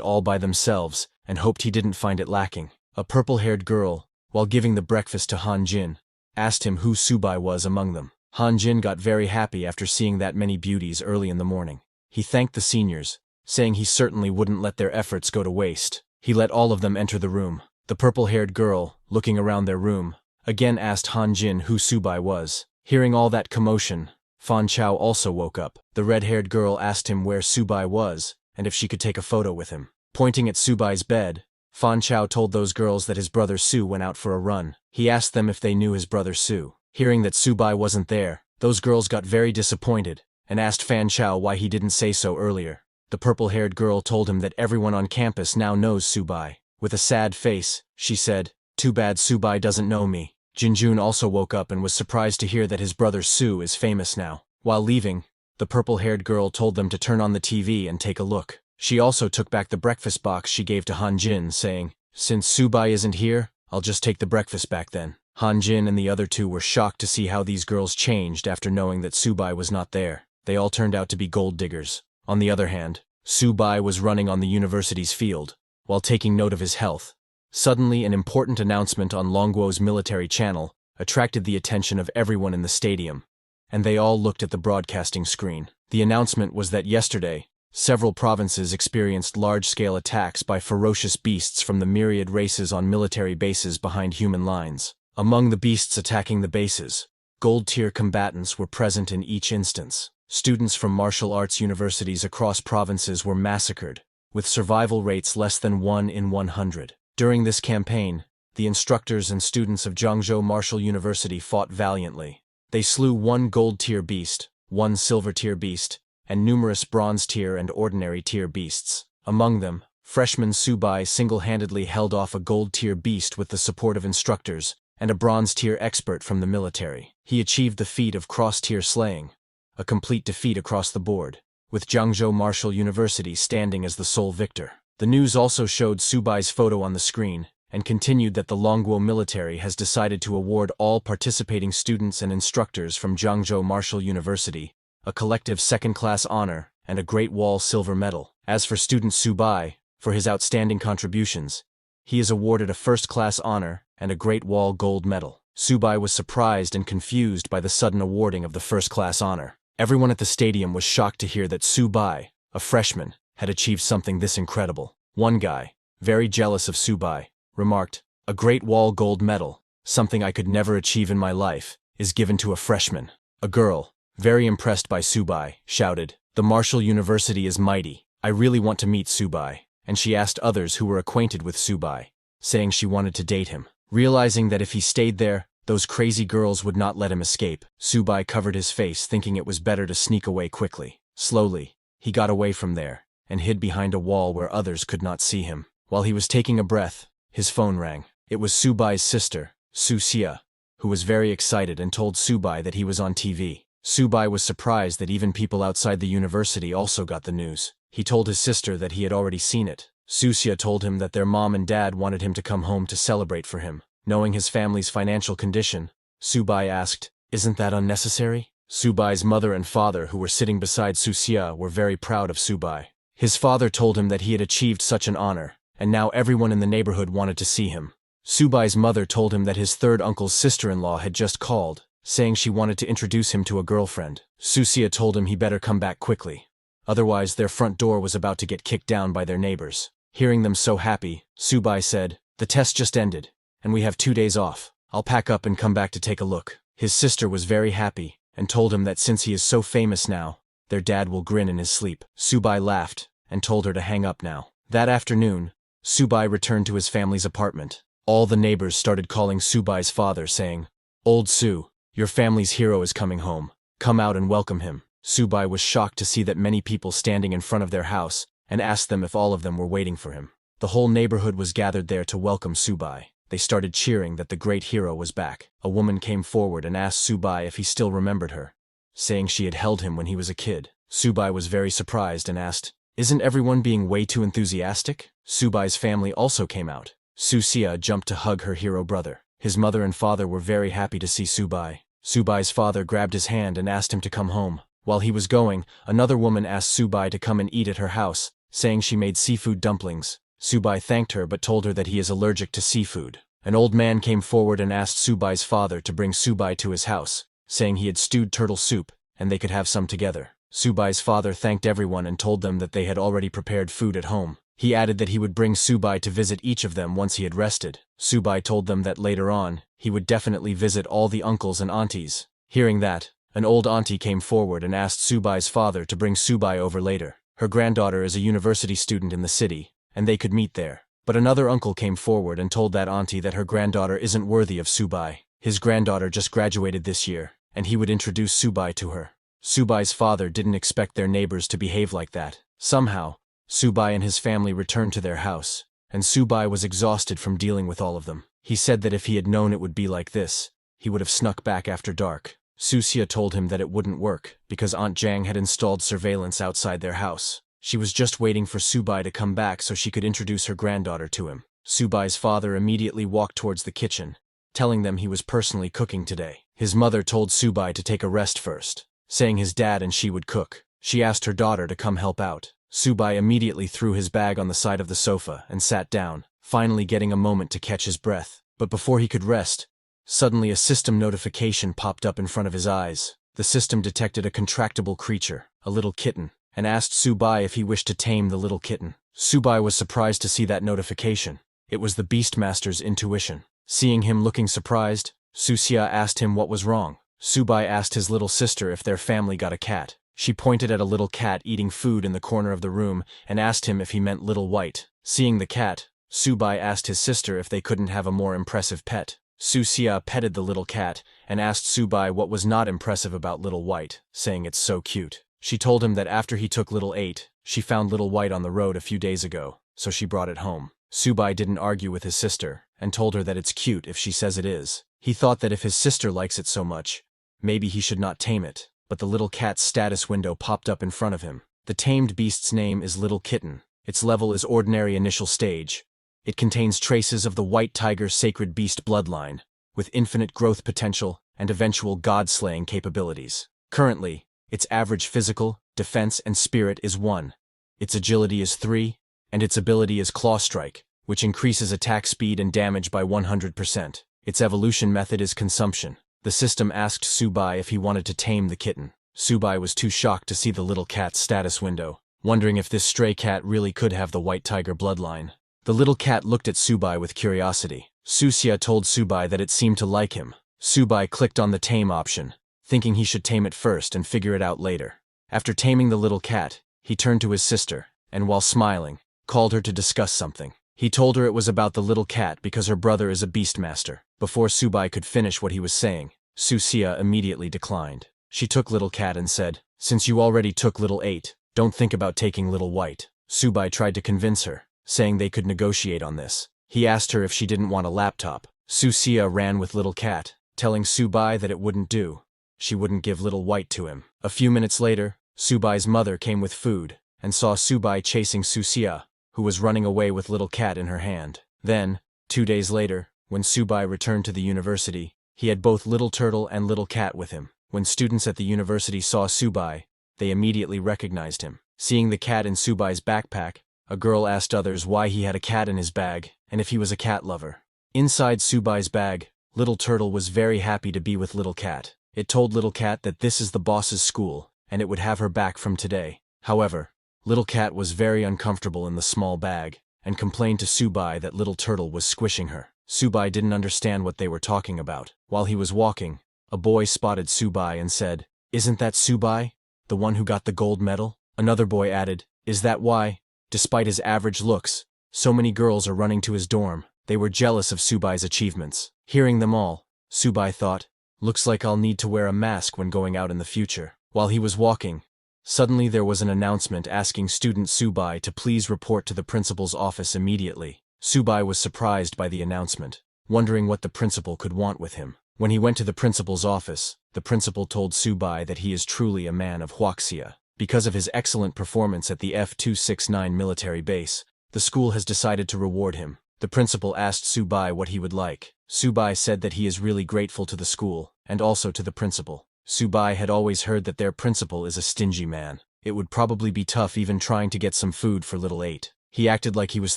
all by themselves and hoped he didn't find it lacking. A purple-haired girl, while giving the breakfast to Han Jin, asked him who Subai was among them. Han Jin got very happy after seeing that many beauties early in the morning. He thanked the seniors, saying he certainly wouldn't let their efforts go to waste. He let all of them enter the room. The purple-haired girl, looking around their room, again asked Han Jin who Subai was. Hearing all that commotion, Fan Chao also woke up. The red-haired girl asked him where Subai was and if she could take a photo with him. Pointing at Subai's bed, Fan Chao told those girls that his brother Su went out for a run. He asked them if they knew his brother Su. Hearing that Subai wasn't there, those girls got very disappointed and asked Fan Chao why he didn't say so earlier. The purple-haired girl told him that everyone on campus now knows Subai. With a sad face, she said, Too bad Subai doesn't know me. Jinjun also woke up and was surprised to hear that his brother Su is famous now. While leaving, the purple-haired girl told them to turn on the TV and take a look. She also took back the breakfast box she gave to Han Jin, saying, Since Subai isn't here, I'll just take the breakfast back then. Han Jin and the other two were shocked to see how these girls changed after knowing that Subai was not there. They all turned out to be gold diggers. On the other hand, Subai was running on the university's field, while taking note of his health. Suddenly, an important announcement on Longguo's military channel attracted the attention of everyone in the stadium, and they all looked at the broadcasting screen. The announcement was that yesterday, several provinces experienced large-scale attacks by ferocious beasts from the myriad races on military bases behind human lines. Among the beasts attacking the bases, gold-tier combatants were present in each instance. Students from martial arts universities across provinces were massacred, with survival rates less than 1 in 100. During this campaign, the instructors and students of Zhangzhou Martial University fought valiantly. They slew 1 gold-tier beast, 1 silver-tier beast, and numerous bronze-tier and ordinary-tier beasts. Among them, freshman Subai single-handedly held off a gold-tier beast with the support of instructors and a bronze-tier expert from the military. He achieved the feat of cross-tier slaying, a complete defeat across the board, with Zhangzhou Martial University standing as the sole victor. The news also showed Subai's photo on the screen and continued that the Longguo military has decided to award all participating students and instructors from Zhangzhou Martial University a collective second-class honor and a Great Wall silver medal. As for student Subai, for his outstanding contributions, he is awarded a first-class honor and a Great Wall gold medal. Subai was surprised and confused by the sudden awarding of the first-class honor. Everyone at the stadium was shocked to hear that Subai, a freshman, had achieved something this incredible. One guy, very jealous of Subai, remarked, A Great Wall gold medal, something I could never achieve in my life, is given to a freshman. A girl, very impressed by Subai, shouted, The Martial University is mighty. I really want to meet Subai. And she asked others who were acquainted with Subai, saying she wanted to date him. Realizing that if he stayed there, those crazy girls would not let him escape, Subai covered his face, thinking it was better to sneak away quickly. Slowly, he got away from there and hid behind a wall where others could not see him. While he was taking a breath, His phone rang. It was Subai's sister, Susia, who was very excited and told Subai that he was on TV. Subai was surprised that even people outside the university also got the news. He told his sister that he had already seen it. Susia told him that their mom and dad wanted him to come home to celebrate for him. Knowing his family's financial condition, Subai asked, "Isn't that unnecessary?" Subai's mother and father, who were sitting beside Susia, were very proud of Subai. His father told him that he had achieved such an honor, and now everyone in the neighborhood wanted to see him. Subai's mother told him that his third uncle's sister-in-law had just called, saying she wanted to introduce him to a girlfriend. Susia told him he better come back quickly. Otherwise, their front door was about to get kicked down by their neighbors. Hearing them so happy, Subai said, "The test just ended, and we have 2 days off. I'll pack up and come back to take a look." His sister was very happy, and told him that since he is so famous now, their dad will grin in his sleep. Subai laughed, and told her to hang up now. That afternoon, Subai returned to his family's apartment. All the neighbors started calling Subai's father, saying, "Old Su, your family's hero is coming home. Come out and welcome him." Subai was shocked to see that many people standing in front of their house, and asked them if all of them were waiting for him. The whole neighborhood was gathered there to welcome Subai. They started cheering that the great hero was back. A woman came forward and asked Subai if he still remembered her, saying she had held him when he was a kid. Subai was very surprised and asked, "Isn't everyone being way too enthusiastic?" Subai's family also came out. Susia jumped to hug her hero brother. His mother and father were very happy to see Subai. Subai's father grabbed his hand and asked him to come home. While he was going, another woman asked Subai to come and eat at her house, saying she made seafood dumplings. Subai thanked her but told her that he is allergic to seafood. An old man came forward and asked Subai's father to bring Subai to his house, saying he had stewed turtle soup, and they could have some together. Subai's father thanked everyone and told them that they had already prepared food at home. He added that he would bring Subai to visit each of them once he had rested. Subai told them that later on, he would definitely visit all the uncles and aunties. Hearing that, an old auntie came forward and asked Subai's father to bring Subai over later. Her granddaughter is a university student in the city, and they could meet there. But another uncle came forward and told that auntie that her granddaughter isn't worthy of Subai. His granddaughter just graduated this year, and he would introduce Subai to her. Subai's father didn't expect their neighbors to behave like that. Somehow, Subai and his family returned to their house, and Subai was exhausted from dealing with all of them. He said that if he had known it would be like this, he would have snuck back after dark. Susia told him that it wouldn't work, because Aunt Jang had installed surveillance outside their house. She was just waiting for Subai to come back so she could introduce her granddaughter to him. Subai's father immediately walked towards the kitchen, telling them he was personally cooking today. His mother told Subai to take a rest first, saying his dad and she would cook. She asked her daughter to come help out. Subai immediately threw his bag on the side of the sofa and sat down, finally getting a moment to catch his breath. But before he could rest, suddenly a system notification popped up in front of his eyes. The system detected a contractible creature, a little kitten, and asked Subai if he wished to tame the little kitten. Subai was surprised to see that notification. It was the Beastmaster's intuition. Seeing him looking surprised, Susia asked him what was wrong. Subai asked his little sister if their family got a cat. She pointed at a little cat eating food in the corner of the room and asked him if he meant Little White. Seeing the cat, Subai asked his sister if they couldn't have a more impressive pet. Susia petted the little cat and asked Subai what was not impressive about Little White, saying it's so cute. She told him that after he took Little 8, she found Little White on the road a few days ago, so she brought it home. Subai didn't argue with his sister and told her that it's cute if she says it is. He thought that if his sister likes it so much, maybe he should not tame it. But the little cat's status window popped up in front of him. The tamed beast's name is Little Kitten. Its level is Ordinary Initial Stage. It contains traces of the White Tiger Sacred Beast bloodline, with infinite growth potential and eventual god-slaying capabilities. Currently, its average physical, defense, and spirit is 1. Its agility is 3, and its ability is Claw Strike, which increases attack speed and damage by 100%. Its evolution method is consumption. The system asked Subai if he wanted to tame the kitten. Subai was too shocked to see the little cat's status window, wondering if this stray cat really could have the White Tiger bloodline. The little cat looked at Subai with curiosity. Susia told Subai that it seemed to like him. Subai clicked on the tame option, thinking he should tame it first and figure it out later. After taming the little cat, he turned to his sister, and while smiling, called her to discuss something. He told her it was about the little cat because her brother is a beastmaster. Before Subai could finish what he was saying, Susia immediately declined. She took Little Cat and said, "Since you already took Little 8, don't think about taking Little White." Subai tried to convince her, saying they could negotiate on this. He asked her if she didn't want a laptop. Susia ran with little cat, telling Subai that it wouldn't do. She wouldn't give little white to him. A few minutes later, Subai's mother came with food and saw Subai chasing Susia, who was running away with little cat in her hand. Then, 2 days later, when Subai returned to the university, he had both Little Turtle and Little Cat with him. When students at the university saw Subai, they immediately recognized him. Seeing the cat in Subai's backpack, a girl asked others why he had a cat in his bag and if he was a cat lover. Inside Subai's bag, Little Turtle was very happy to be with Little Cat. It told Little Cat that this is the boss's school and it would have her back from today. However, Little Cat was very uncomfortable in the small bag and complained to Subai that Little Turtle was squishing her. Subai didn't understand what they were talking about. While he was walking, a boy spotted Subai and said, "Isn't that Subai, the one who got the gold medal?" Another boy added, "Is that why, despite his average looks, so many girls are running to his dorm?" They were jealous of Subai's achievements. Hearing them all, Subai thought, "Looks like I'll need to wear a mask when going out in the future." While he was walking, suddenly there was an announcement asking student Subai to please report to the principal's office immediately. Subai was surprised by the announcement, wondering what the principal could want with him. When he went to the principal's office, the principal told Subai that he is truly a man of Huaxia. Because of his excellent performance at the F-269 military base, the school has decided to reward him. The principal asked Subai what he would like. Subai said that he is really grateful to the school, and also to the principal. Subai had always heard that their principal is a stingy man. It would probably be tough even trying to get some food for little 8. He acted like he was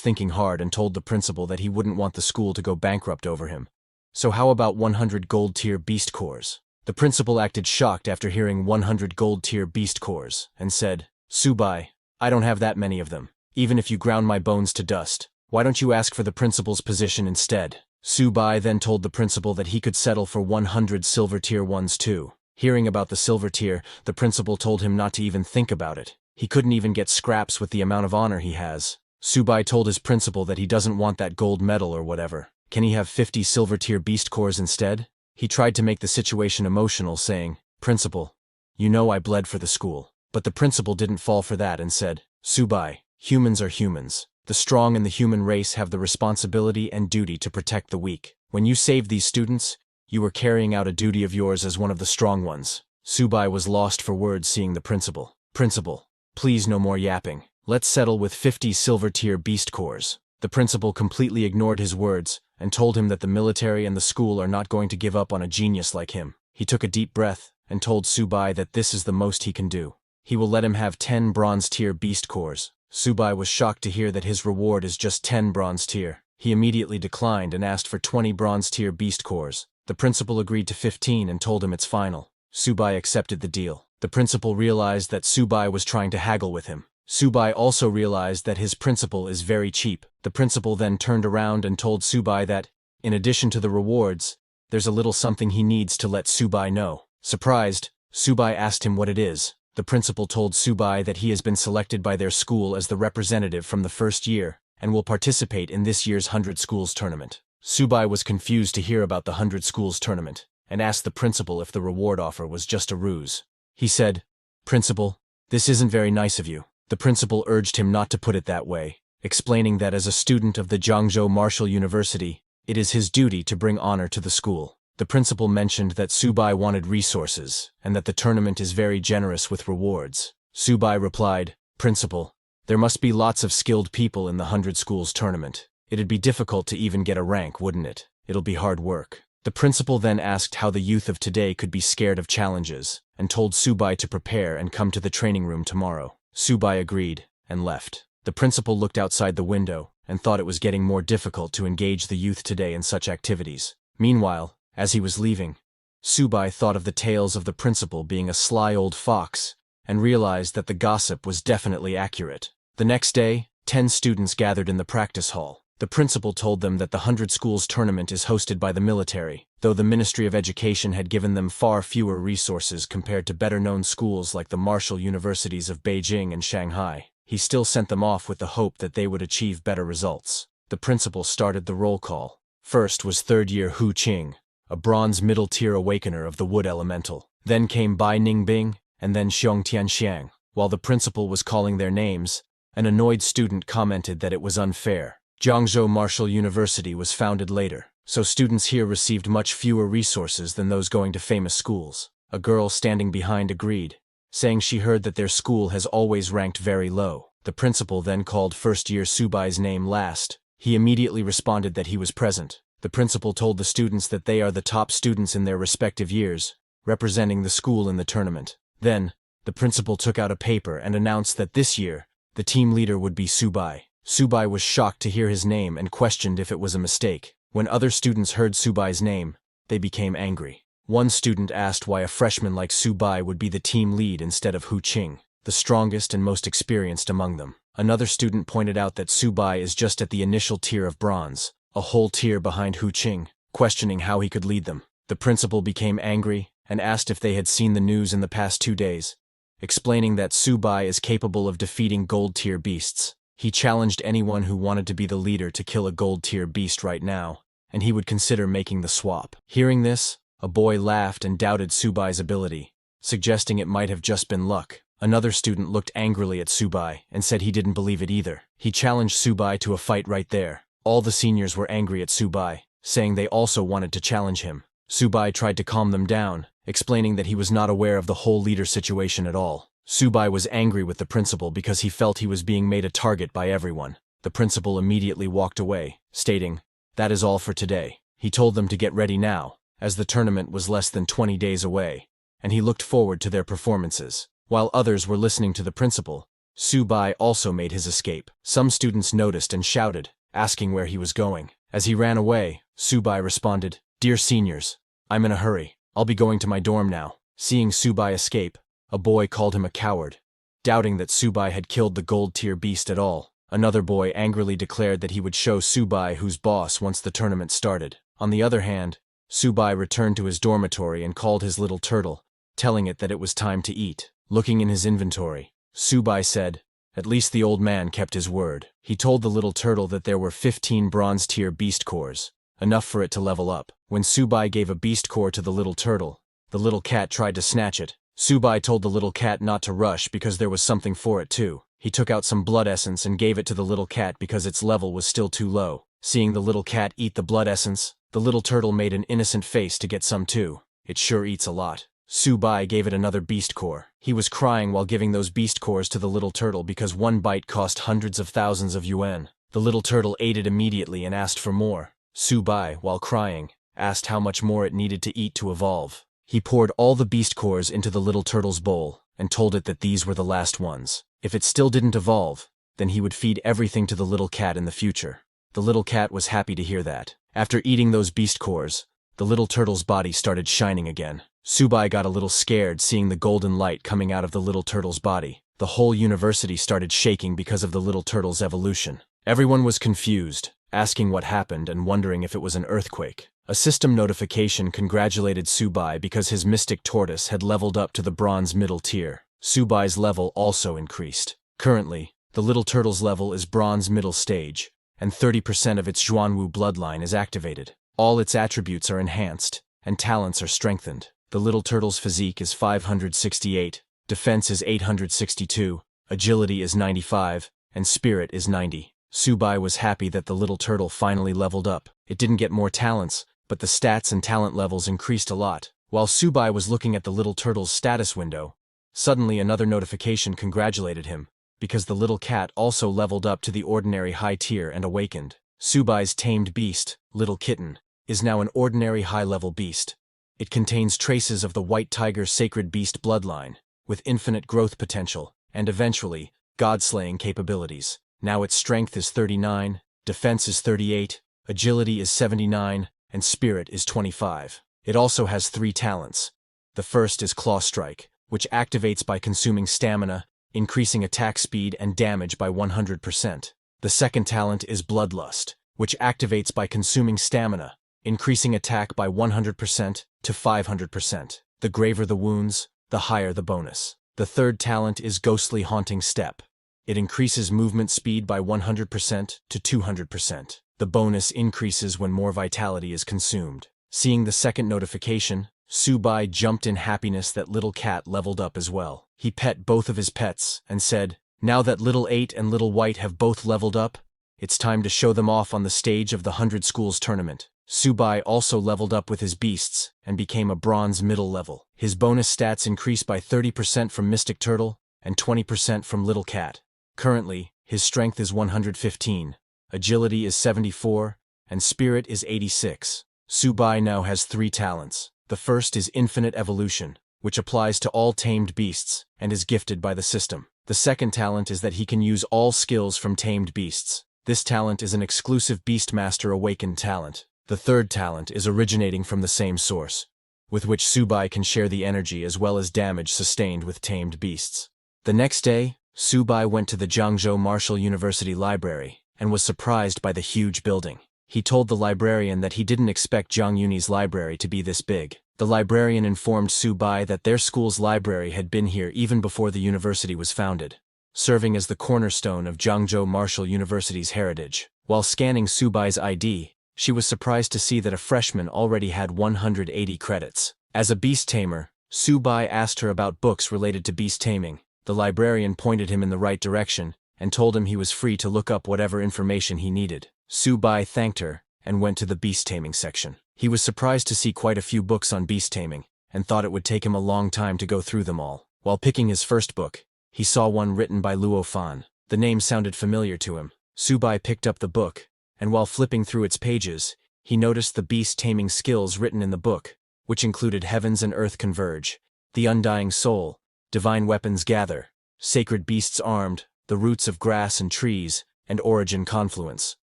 thinking hard and told the principal that he wouldn't want the school to go bankrupt over him. "So how about 100 gold tier beast cores?" The principal acted shocked after hearing 100 gold tier beast cores, and said, "Subai, I don't have that many of them. Even if you ground my bones to dust, why don't you ask for the principal's position instead?" Subai then told the principal that he could settle for 100 silver tier ones too. Hearing about the silver tier, the principal told him not to even think about it. He couldn't even get scraps with the amount of honor he has. Subai told his principal that he doesn't want that gold medal or whatever. Can he have 50 silver tier beast cores instead? He tried to make the situation emotional, saying, "Principal, you know I bled for the school." But the principal didn't fall for that and said, "Subai, humans are humans. The strong in the human race have the responsibility and duty to protect the weak. When you saved these students, you were carrying out a duty of yours as one of the strong ones." Subai was lost for words seeing the principal. "Principal, please no more yapping. Let's settle with 50 silver tier beast cores." The principal completely ignored his words and told him that the military and the school are not going to give up on a genius like him. He took a deep breath and told Subai that this is the most he can do. He will let him have 10 bronze tier beast cores. Subai was shocked to hear that his reward is just 10 bronze tier. He immediately declined and asked for 20 bronze tier beast cores. The principal agreed to 15 and told him it's final. Subai accepted the deal. The principal realized that Subai was trying to haggle with him. Subai also realized that his principal is very cheap. The principal then turned around and told Subai that, in addition to the rewards, there's a little something he needs to let Subai know. Surprised, Subai asked him what it is. The principal told Subai that he has been selected by their school as the representative from the first year and will participate in this year's 100 Schools tournament. Subai was confused to hear about the 100 Schools tournament and asked the principal if the reward offer was just a ruse. He said, "Principal, this isn't very nice of you." The principal urged him not to put it that way, explaining that as a student of the Jiangzhou Martial University, it is his duty to bring honor to the school. The principal mentioned that Subai wanted resources and that the tournament is very generous with rewards. Subai replied, "Principal, there must be lots of skilled people in the 100 Schools tournament. It'd be difficult to even get a rank, wouldn't it? It'll be hard work." The principal then asked how the youth of today could be scared of challenges and told Subai to prepare and come to the training room tomorrow. Subai agreed and left. The principal looked outside the window and thought it was getting more difficult to engage the youth today in such activities. Meanwhile, as he was leaving, Subai thought of the tales of the principal being a sly old fox and realized that the gossip was definitely accurate. The next day, 10 students gathered in the practice hall. The principal told them that the 100 Schools tournament is hosted by the military, though the Ministry of Education had given them far fewer resources compared to better-known schools like the martial universities of Beijing and Shanghai. He still sent them off with the hope that they would achieve better results. The principal started the roll call. First was third-year Hu Qing, a bronze middle-tier awakener of the wood elemental. Then came Bai Ningbing, and then Xiong Tianxiang. While the principal was calling their names, an annoyed student commented that it was unfair. Jiangzhou Martial University was founded later, so students here received much fewer resources than those going to famous schools. A girl standing behind agreed, saying she heard that their school has always ranked very low. The principal then called first-year Subai's name last. He immediately responded that he was present. The principal told the students that they are the top students in their respective years, representing the school in the tournament. Then, the principal took out a paper and announced that this year, the team leader would be Subai. Subai was shocked to hear his name and questioned if it was a mistake. When other students heard Subai's name, they became angry. One student asked why a freshman like Subai would be the team lead instead of Hu Qing, the strongest and most experienced among them. Another student pointed out that Subai is just at the initial tier of bronze, a whole tier behind Hu Qing, questioning how he could lead them. The principal became angry and asked if they had seen the news in the past 2 days, explaining that Subai is capable of defeating gold-tier beasts. He challenged anyone who wanted to be the leader to kill a gold-tier beast right now, and he would consider making the swap. Hearing this, a boy laughed and doubted Subai's ability, suggesting it might have just been luck. Another student looked angrily at Subai and said he didn't believe it either. He challenged Subai to a fight right there. All the seniors were angry at Subai, saying they also wanted to challenge him. Subai tried to calm them down, explaining that he was not aware of the whole leader situation at all. Subai was angry with the principal because he felt he was being made a target by everyone. The principal immediately walked away, stating, "That is all for today." He told them to get ready now, as the tournament was less than 20 days away, and he looked forward to their performances. While others were listening to the principal, Subai also made his escape. Some students noticed and shouted, asking where he was going. As he ran away, Subai responded, "Dear seniors, I'm in a hurry. I'll be going to my dorm now." Seeing Subai escape, a boy called him a coward, doubting that Subai had killed the gold-tier beast at all. Another boy angrily declared that he would show Subai who's boss once the tournament started. On the other hand, Subai returned to his dormitory and called his little turtle, telling it that it was time to eat. Looking in his inventory, Subai said, "At least the old man kept his word." He told the little turtle that there were 15 bronze-tier beast cores, enough for it to level up. When Subai gave a beast core to the little turtle, the little cat tried to snatch it. Subai told the little cat not to rush because there was something for it too. He took out some blood essence and gave it to the little cat because its level was still too low. Seeing the little cat eat the blood essence, the little turtle made an innocent face to get some too. It sure eats a lot. Subai gave it another beast core. He was crying while giving those beast cores to the little turtle because one bite cost hundreds of thousands of yuan. The little turtle ate it immediately and asked for more. Subai, while crying, asked how much more it needed to eat to evolve. He poured all the beast cores into the little turtle's bowl and told it that these were the last ones. If it still didn't evolve, then he would feed everything to the little cat in the future. The little cat was happy to hear that. After eating those beast cores, the little turtle's body started shining again. Subai got a little scared seeing the golden light coming out of the little turtle's body. The whole university started shaking because of the little turtle's evolution. Everyone was confused, asking what happened and wondering if it was an earthquake. A system notification congratulated Subai because his mystic tortoise had leveled up to the bronze middle tier. Subai's level also increased. Currently, the little turtle's level is bronze middle stage, and 30% of its Zhuanwu bloodline is activated. All its attributes are enhanced, and talents are strengthened. The little turtle's physique is 568, defense is 862, agility is 95, and spirit is 90. Subai was happy that the little turtle finally leveled up. It didn't get more talents, but the stats and talent levels increased a lot. While Subai was looking at the little turtle's status window, suddenly another notification congratulated him, because the little cat also leveled up to the ordinary high tier and awakened. Subai's tamed beast, Little Kitten, is now an ordinary high-level beast. It contains traces of the White Tiger Sacred Beast bloodline, with infinite growth potential, and eventually, god-slaying capabilities. Now its strength is 39, defense is 38, agility is 79, and spirit is 25. It also has 3 talents. The first is Claw Strike, which activates by consuming stamina, increasing attack speed and damage by 100%. The second talent is Bloodlust, which activates by consuming stamina, increasing attack by 100% to 500%. The graver the wounds, the higher the bonus. The third talent is Ghostly Haunting Step. It increases movement speed by 100% to 200%. The bonus increases when more vitality is consumed. Seeing the second notification, Subai jumped in happiness that Little Cat leveled up as well. He pet both of his pets and said, "Now that Little 8 and Little White have both leveled up, It's time to show them off on the stage of the 100 Schools tournament. Subai also leveled up with his beasts and became a bronze middle level. His bonus stats increased by 30% from Mystic Turtle and 20% from Little Cat. Currently, his strength is 115, agility is 74, and spirit is 86. Subai now has 3 talents. The first is Infinite Evolution, which applies to all tamed beasts and is gifted by the system. The second talent is that he can use all skills from tamed beasts. This talent is an exclusive Beastmaster Awakened talent. The third talent is originating from the same source, with which Subai can share the energy as well as damage sustained with tamed beasts. The next day, Subai went to the Jiangzhou Martial University Library and was surprised by the huge building. He told the librarian that he didn't expect Jianguni's library to be this big. The librarian informed Subai that their school's library had been here even before the university was founded, serving as the cornerstone of Jiangzhou Martial University's heritage. While scanning Subai's ID, she was surprised to see that a freshman already had 180 credits. As a beast tamer, Subai asked her about books related to beast taming. The librarian pointed him in the right direction and told him he was free to look up whatever information he needed. Subai thanked her and went to the beast taming section. He was surprised to see quite a few books on beast taming and thought it would take him a long time to go through them all. While picking his first book, he saw one written by Luo Fan. The name sounded familiar to him. Subai picked up the book, and while flipping through its pages, he noticed the beast taming skills written in the book, which included Heavens and Earth Converge, The Undying Soul, Divine Weapons Gather, Sacred Beasts Armed, The Roots of Grass and Trees, and Origin Confluence.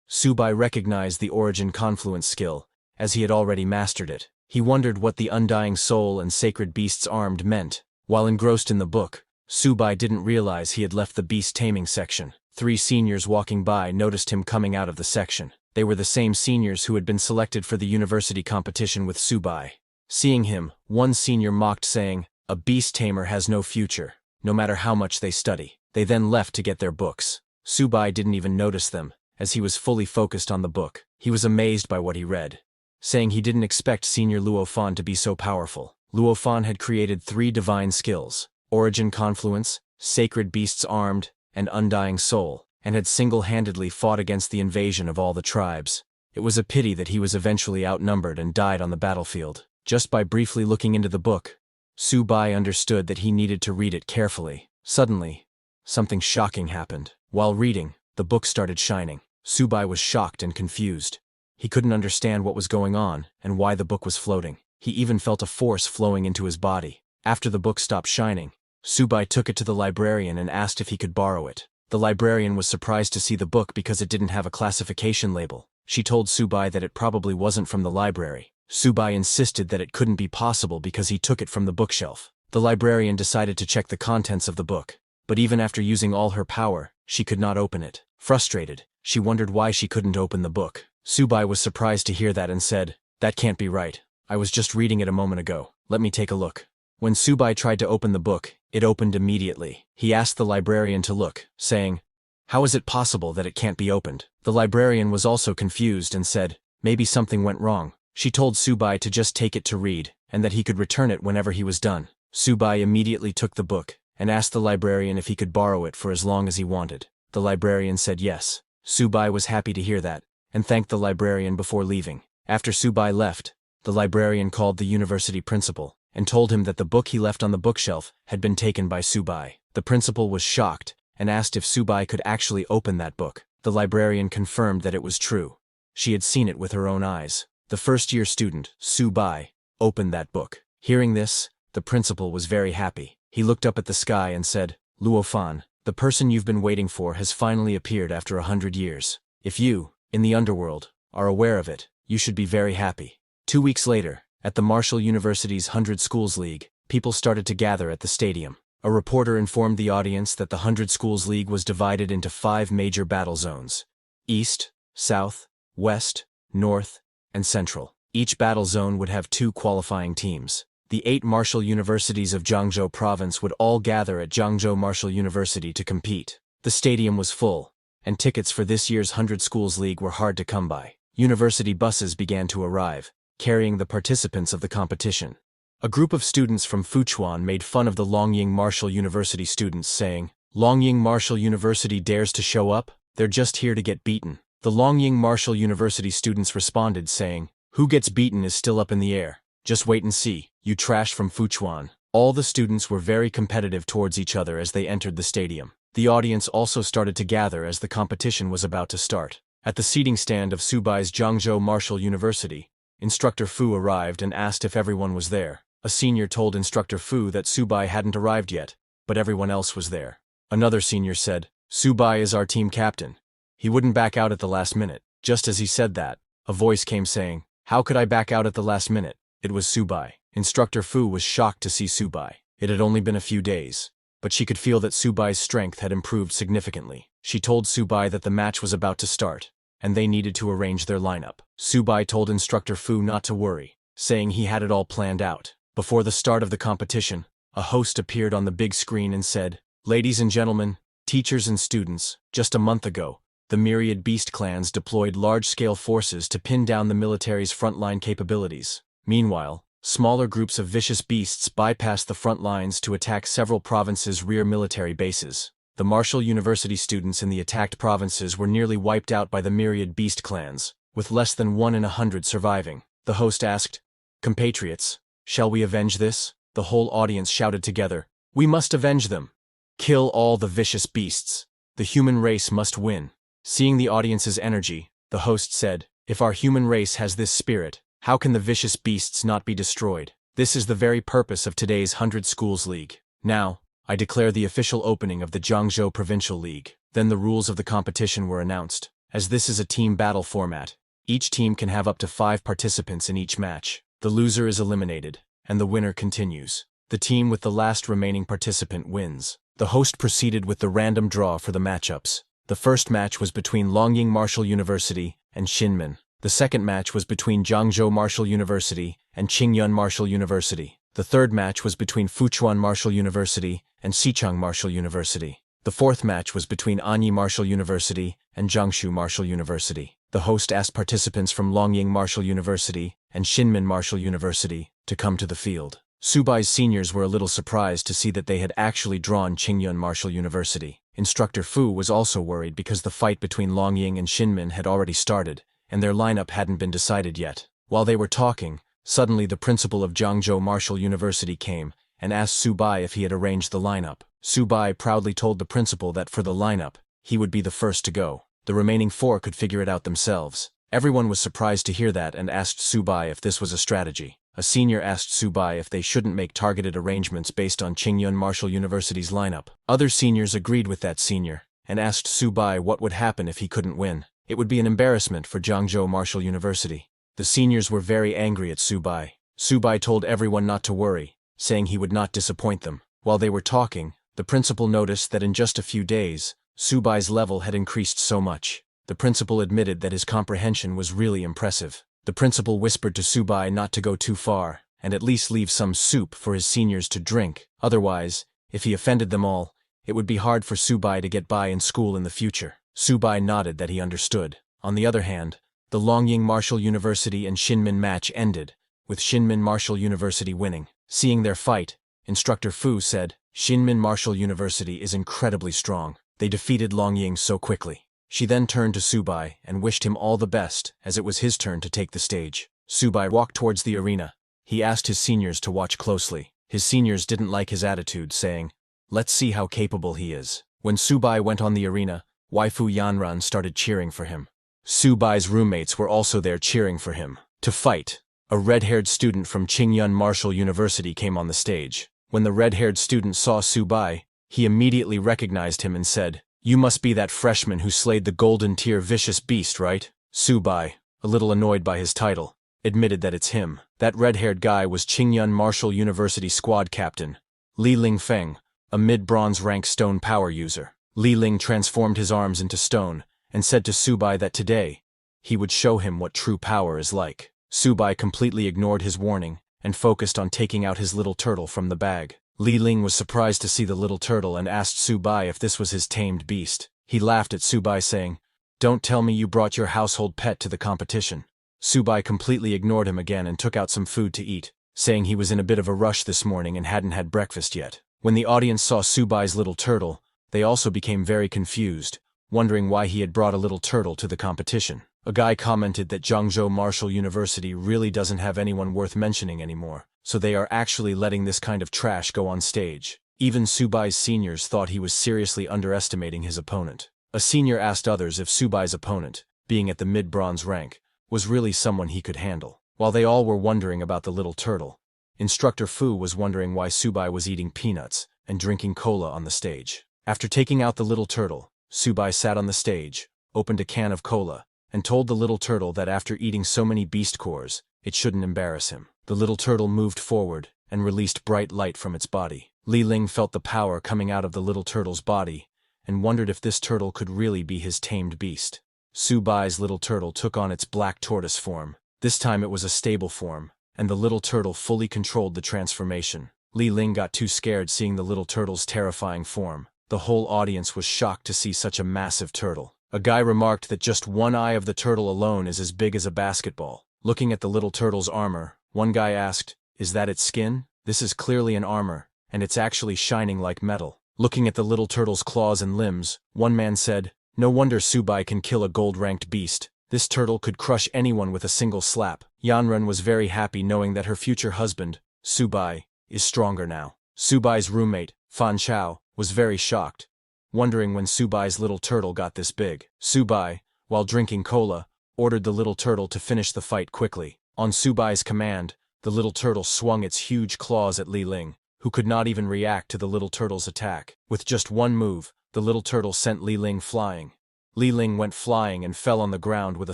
Subai recognized the Origin Confluence skill, as he had already mastered it. He wondered what the Undying Soul and Sacred Beasts Armed meant. While engrossed in the book, Subai didn't realize he had left the beast taming section. 3 seniors walking by noticed him coming out of the section. They were the same seniors who had been selected for the university competition with Subai. Seeing him, one senior mocked, saying, "A beast tamer has no future, no matter how much they study." They then left to get their books. Subai didn't even notice them, as he was fully focused on the book. He was amazed by what he read, saying he didn't expect Senior Luo Fan to be so powerful. Luo Fan had created 3 divine skills: Origin Confluence, Sacred Beasts Armed, and Undying Soul, and had single-handedly fought against the invasion of all the tribes. It was a pity that he was eventually outnumbered and died on the battlefield. Just by briefly looking into the book, Subai understood that he needed to read it carefully. Suddenly, something shocking happened. While reading, the book started shining. Subai was shocked and confused. He couldn't understand what was going on and why the book was floating. He even felt a force flowing into his body. After the book stopped shining, Subai took it to the librarian and asked if he could borrow it. The librarian was surprised to see the book because it didn't have a classification label. She told Subai that it probably wasn't from the library. Subai insisted that it couldn't be possible because he took it from the bookshelf. The librarian decided to check the contents of the book, but even after using all her power, she could not open it. Frustrated, she wondered why she couldn't open the book. Subai was surprised to hear that and said, "That can't be right. I was just reading it a moment ago. Let me take a look." When Subai tried to open the book, it opened immediately. He asked the librarian to look, saying, "How is it possible that it can't be opened?" The librarian was also confused and said, "Maybe something went wrong." She told Subai to just take it to read, and that he could return it whenever he was done. Subai immediately took the book, and asked the librarian if he could borrow it for as long as he wanted. The librarian said yes. Subai was happy to hear that, and thanked the librarian before leaving. After Subai left, the librarian called the university principal, and told him that the book he left on the bookshelf had been taken by Subai. The principal was shocked, and asked if Subai could actually open that book. The librarian confirmed that it was true. She had seen it with her own eyes. The first-year student, Subai, opened that book. Hearing this, the principal was very happy. He looked up at the sky and said, "Luo Fan, the person you've been waiting for has finally appeared after 100 years. If you, in the underworld, are aware of it, you should be very happy." 2 weeks later, at the Martial University's 100 Schools League, people started to gather at the stadium. A reporter informed the audience that the 100 Schools League was divided into 5 major battle zones: East, South, West, North, and Central. Each battle zone would have 2 qualifying teams. The 8 martial universities of Jiangzhou province would all gather at Jiangzhou Martial University to compete. The stadium was full, and tickets for this year's 100 Schools League were hard to come by. University buses began to arrive, carrying the participants of the competition. A group of students from Fuchuan made fun of the Longying Martial University students, saying, "Longying Martial University dares to show up? They're just here to get beaten. The Longying Martial University students responded saying, "Who gets beaten is still up in the air. Just wait and see, you trash from Fuchuan." All the students were very competitive towards each other as they entered the stadium. The audience also started to gather as the competition was about to start. At the seating stand of Subai's Jiangzhou Martial University, Instructor Fu arrived and asked if everyone was there. A senior told Instructor Fu that Subai hadn't arrived yet, but everyone else was there. Another senior said, "Subai is our team captain. He wouldn't back out at the last minute." Just as he said that, a voice came saying, "How could I back out at the last minute?" It was Subai. Instructor Fu was shocked to see Subai. It had only been a few days, but she could feel that Subai's strength had improved significantly. She told Subai that the match was about to start, and they needed to arrange their lineup. Subai told Instructor Fu not to worry, saying he had it all planned out. Before the start of the competition, a host appeared on the big screen and said, "Ladies and gentlemen, teachers and students, just a month ago, the myriad beast clans deployed large-scale forces to pin down the military's frontline capabilities. Meanwhile, smaller groups of vicious beasts bypassed the front lines to attack several provinces' rear military bases. The Martial University students in the attacked provinces were nearly wiped out by the myriad beast clans, with less than 1 in 100 surviving." The host asked, "Compatriots, shall we avenge this?" The whole audience shouted together, "We must avenge them! Kill all the vicious beasts! The human race must win!" Seeing the audience's energy, the host said, "If our human race has this spirit, how can the vicious beasts not be destroyed? This is the very purpose of today's 100 Schools League. Now, I declare the official opening of the Jiangzhou Provincial League." Then the rules of the competition were announced. As this is a team battle format, each team can have up to 5 participants in each match. The loser is eliminated, and the winner continues. The team with the last remaining participant wins. The host proceeded with the random draw for the matchups. The first match was between Longying Martial University and Xinmin. The second match was between Jiangzhou Martial University and Qingyun Martial University. The third match was between Fuchuan Martial University and Xicheng Martial University. The fourth match was between Anyi Martial University and Jiangsu Martial University. The host asked participants from Longying Martial University and Xinmin Martial University to come to the field. Subai's seniors were a little surprised to see that they had actually drawn Qingyun Martial University. Instructor Fu was also worried because the fight between Longying and Xinmin had already started, and their lineup hadn't been decided yet. While they were talking, suddenly the principal of Jiangzhou Martial University came and asked Subai if he had arranged the lineup. Subai proudly told the principal that for the lineup, he would be the first to go. The remaining 4 could figure it out themselves. Everyone was surprised to hear that and asked Subai if this was a strategy. A senior asked Subai if they shouldn't make targeted arrangements based on Qingyun Martial University's lineup. Other seniors agreed with that senior and asked Subai what would happen if he couldn't win. It would be an embarrassment for Jiangzhou Martial University. The seniors were very angry at Subai. Subai told everyone not to worry, saying he would not disappoint them. While they were talking, the principal noticed that in just a few days, Subai's level had increased so much. The principal admitted that his comprehension was really impressive. The principal whispered to Subai not to go too far, and at least leave some soup for his seniors to drink. Otherwise, if he offended them all, it would be hard for Subai to get by in school in the future. Subai nodded that he understood. On the other hand, the Longying Martial University and Xinmin match ended, with Xinmin Martial University winning. Seeing their fight, Instructor Fu said, "Xinmin Martial University is incredibly strong. They defeated Longying so quickly." She then turned to Subai and wished him all the best as it was his turn to take the stage. Subai walked towards the arena. He asked his seniors to watch closely. His seniors didn't like his attitude, saying, "Let's see how capable he is." When Subai went on the arena, Waifu Yanran started cheering for him. Subai's roommates were also there cheering for him. To fight, a red-haired student from Qingyun Martial University came on the stage. When the red-haired student saw Subai, he immediately recognized him and said, "You must be that freshman who slayed the golden tier vicious beast, right?" Subai, a little annoyed by his title, admitted that it's him. That red-haired guy was Qingyun Martial University squad captain, Li Lingfeng, a mid-bronze rank stone power user. Li Ling transformed his arms into stone and said to Subai that today, he would show him what true power is like. Subai completely ignored his warning and focused on taking out his little turtle from the bag. Li Ling was surprised to see the little turtle and asked Subai if this was his tamed beast. He laughed at Subai saying, "Don't tell me you brought your household pet to the competition." Subai completely ignored him again and took out some food to eat, saying he was in a bit of a rush this morning and hadn't had breakfast yet. When the audience saw Subai's little turtle, they also became very confused. wondering why he had brought a little turtle to the competition. A guy commented that Zhangzhou Martial University really doesn't have anyone worth mentioning anymore, so they are actually letting this kind of trash go on stage. Even Subai's seniors thought he was seriously underestimating his opponent. A senior asked others if Subai's opponent, being at the mid-bronze rank, was really someone he could handle. While they all were wondering about the little turtle, Instructor Fu was wondering why Subai was eating peanuts and drinking cola on the stage. After taking out the little turtle, Subai sat on the stage, opened a can of cola, and told the little turtle that after eating so many beast cores, it shouldn't embarrass him. The little turtle moved forward and released bright light from its body. Li Ling felt the power coming out of the little turtle's body and wondered if this turtle could really be his tamed beast. Subai's little turtle took on its black tortoise form. This time it was a stable form, and the little turtle fully controlled the transformation. Li Ling got too scared seeing the little turtle's terrifying form. The whole audience was shocked to see such a massive turtle. A guy remarked that just one eye of the turtle alone is as big as a basketball. Looking at the little turtle's armor, one guy asked, "Is that its skin? This is clearly an armor, and it's actually shining like metal." Looking at the little turtle's claws and limbs, one man said, "No wonder Subai can kill a gold-ranked beast. This turtle could crush anyone with a single slap." Yanren was very happy knowing that her future husband, Subai, is stronger now. Subai's roommate, Fan Chao, was very shocked, wondering when Subai's little turtle got this big. Subai, while drinking cola, ordered the little turtle to finish the fight quickly. On Subai's command, the little turtle swung its huge claws at Li Ling, who could not even react to the little turtle's attack. With just one move, the little turtle sent Li Ling flying. Li Ling went flying and fell on the ground with a